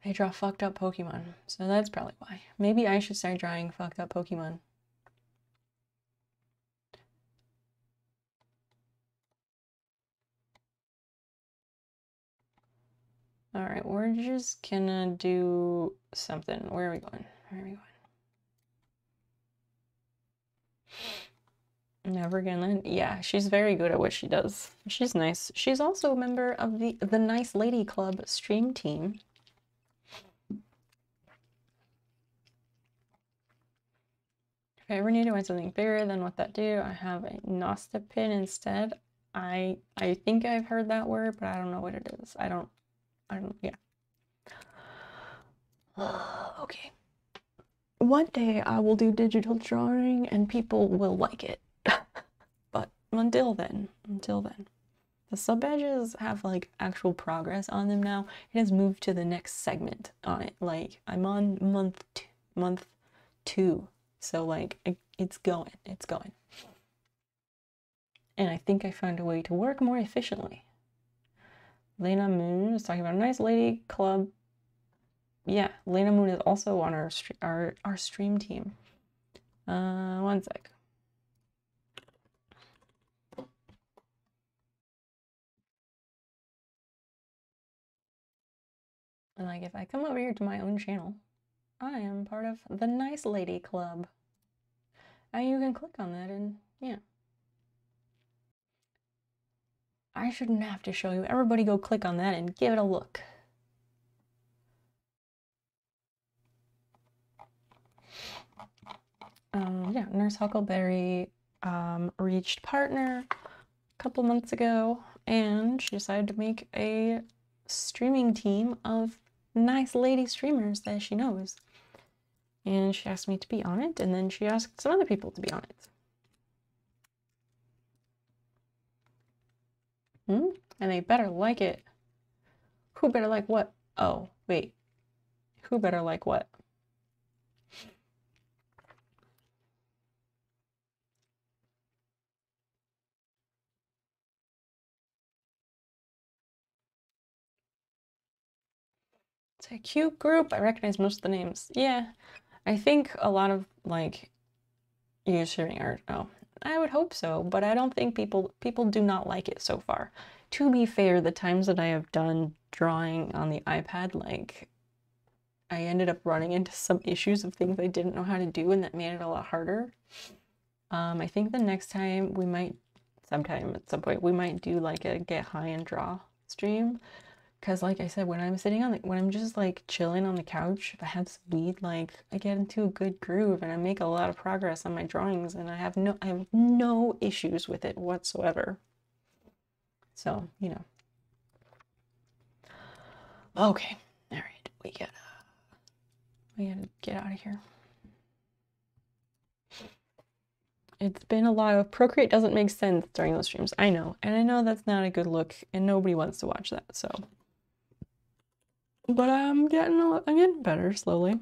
They draw fucked up Pokemon, so that's probably why. Maybe I should start drawing fucked up Pokemon. Alright, we're just gonna do something. Where are we going? Where are we going? Never gonna. Yeah, she's very good at what she does. She's nice. She's also a member of the Nice Lady Club stream team. If I ever need to find something bigger than what that do, I have a Nosta pin instead. I think I've heard that word, but I don't know what it is. I don't, yeah. Okay. One day I will do digital drawing and people will like it. But until then, the sub badges have like actual progress on them now. It has moved to the next segment on it. Like I'm on month two. So like it's going. And I think I found a way to work more efficiently. Lena Moon is talking about a Nice Lady Club. Yeah, Lena Moon is also on our stream team. One sec. And like if I come over here to my own channel, I am part of the Nice Lady Club. And you can click on that and yeah. I shouldn't have to show you. Everybody go click on that and give it a look. Yeah, Nurse Huckleberry reached partner a couple months ago and she decided to make a streaming team of nice lady streamers that she knows. And she asked me to be on it, and then she asked some other people to be on it. And they better like it. Who better like what? Oh, wait. Who better like what? It's a cute group. I recognize most of the names. Yeah, I think a lot of like you streaming art. Oh, I would hope so, but I don't think people do not like it so far. To be fair, the times that I have done drawing on the iPad, like I ended up running into some issues of things I didn't know how to do, and that made it a lot harder. I think the next time we might, sometime at some point, we might do like a get high and draw stream. Because like I said, when I'm sitting on when I'm just like chilling on the couch, if I have some weed, like I get into a good groove and I make a lot of progress on my drawings and I have no issues with it whatsoever. So, you know. Okay. All right. We gotta get out of here. It's been a lot of Procreate doesn't make sense during those streams. I know. And I know that's not a good look and nobody wants to watch that, so. But I'm getting better slowly. All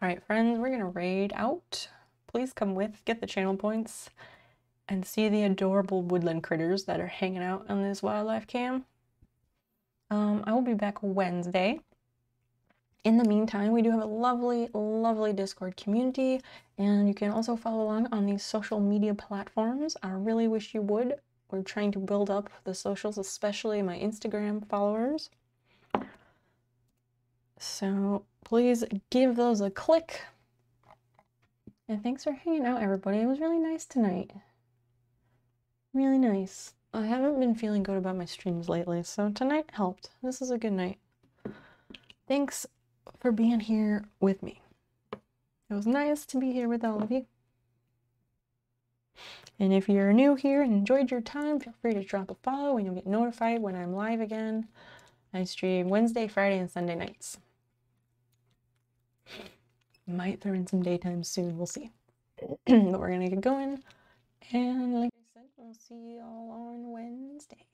right, friends, we're gonna raid out. Please come with, get the channel points, and see the adorable woodland critters that are hanging out on this wildlife cam. I will be back Wednesday. In the meantime, we do have a lovely, lovely Discord community, and you can also follow along on these social media platforms. I really wish you would. We're trying to build up the socials, especially my Instagram followers. So please give those a click. And thanks for hanging out, everybody. It was really nice tonight. Really nice. I haven't been feeling good about my streams lately, so tonight helped. This is a good night. Thanks for being here with me. It was nice to be here with all of you. And if you're new here and enjoyed your time, feel free to drop a follow and you'll get notified when I'm live again. I stream Wednesday, Friday, and Sunday nights. Might throw in some daytime soon, we'll see. But we're gonna get going. And like I said, we'll see you all on Wednesday.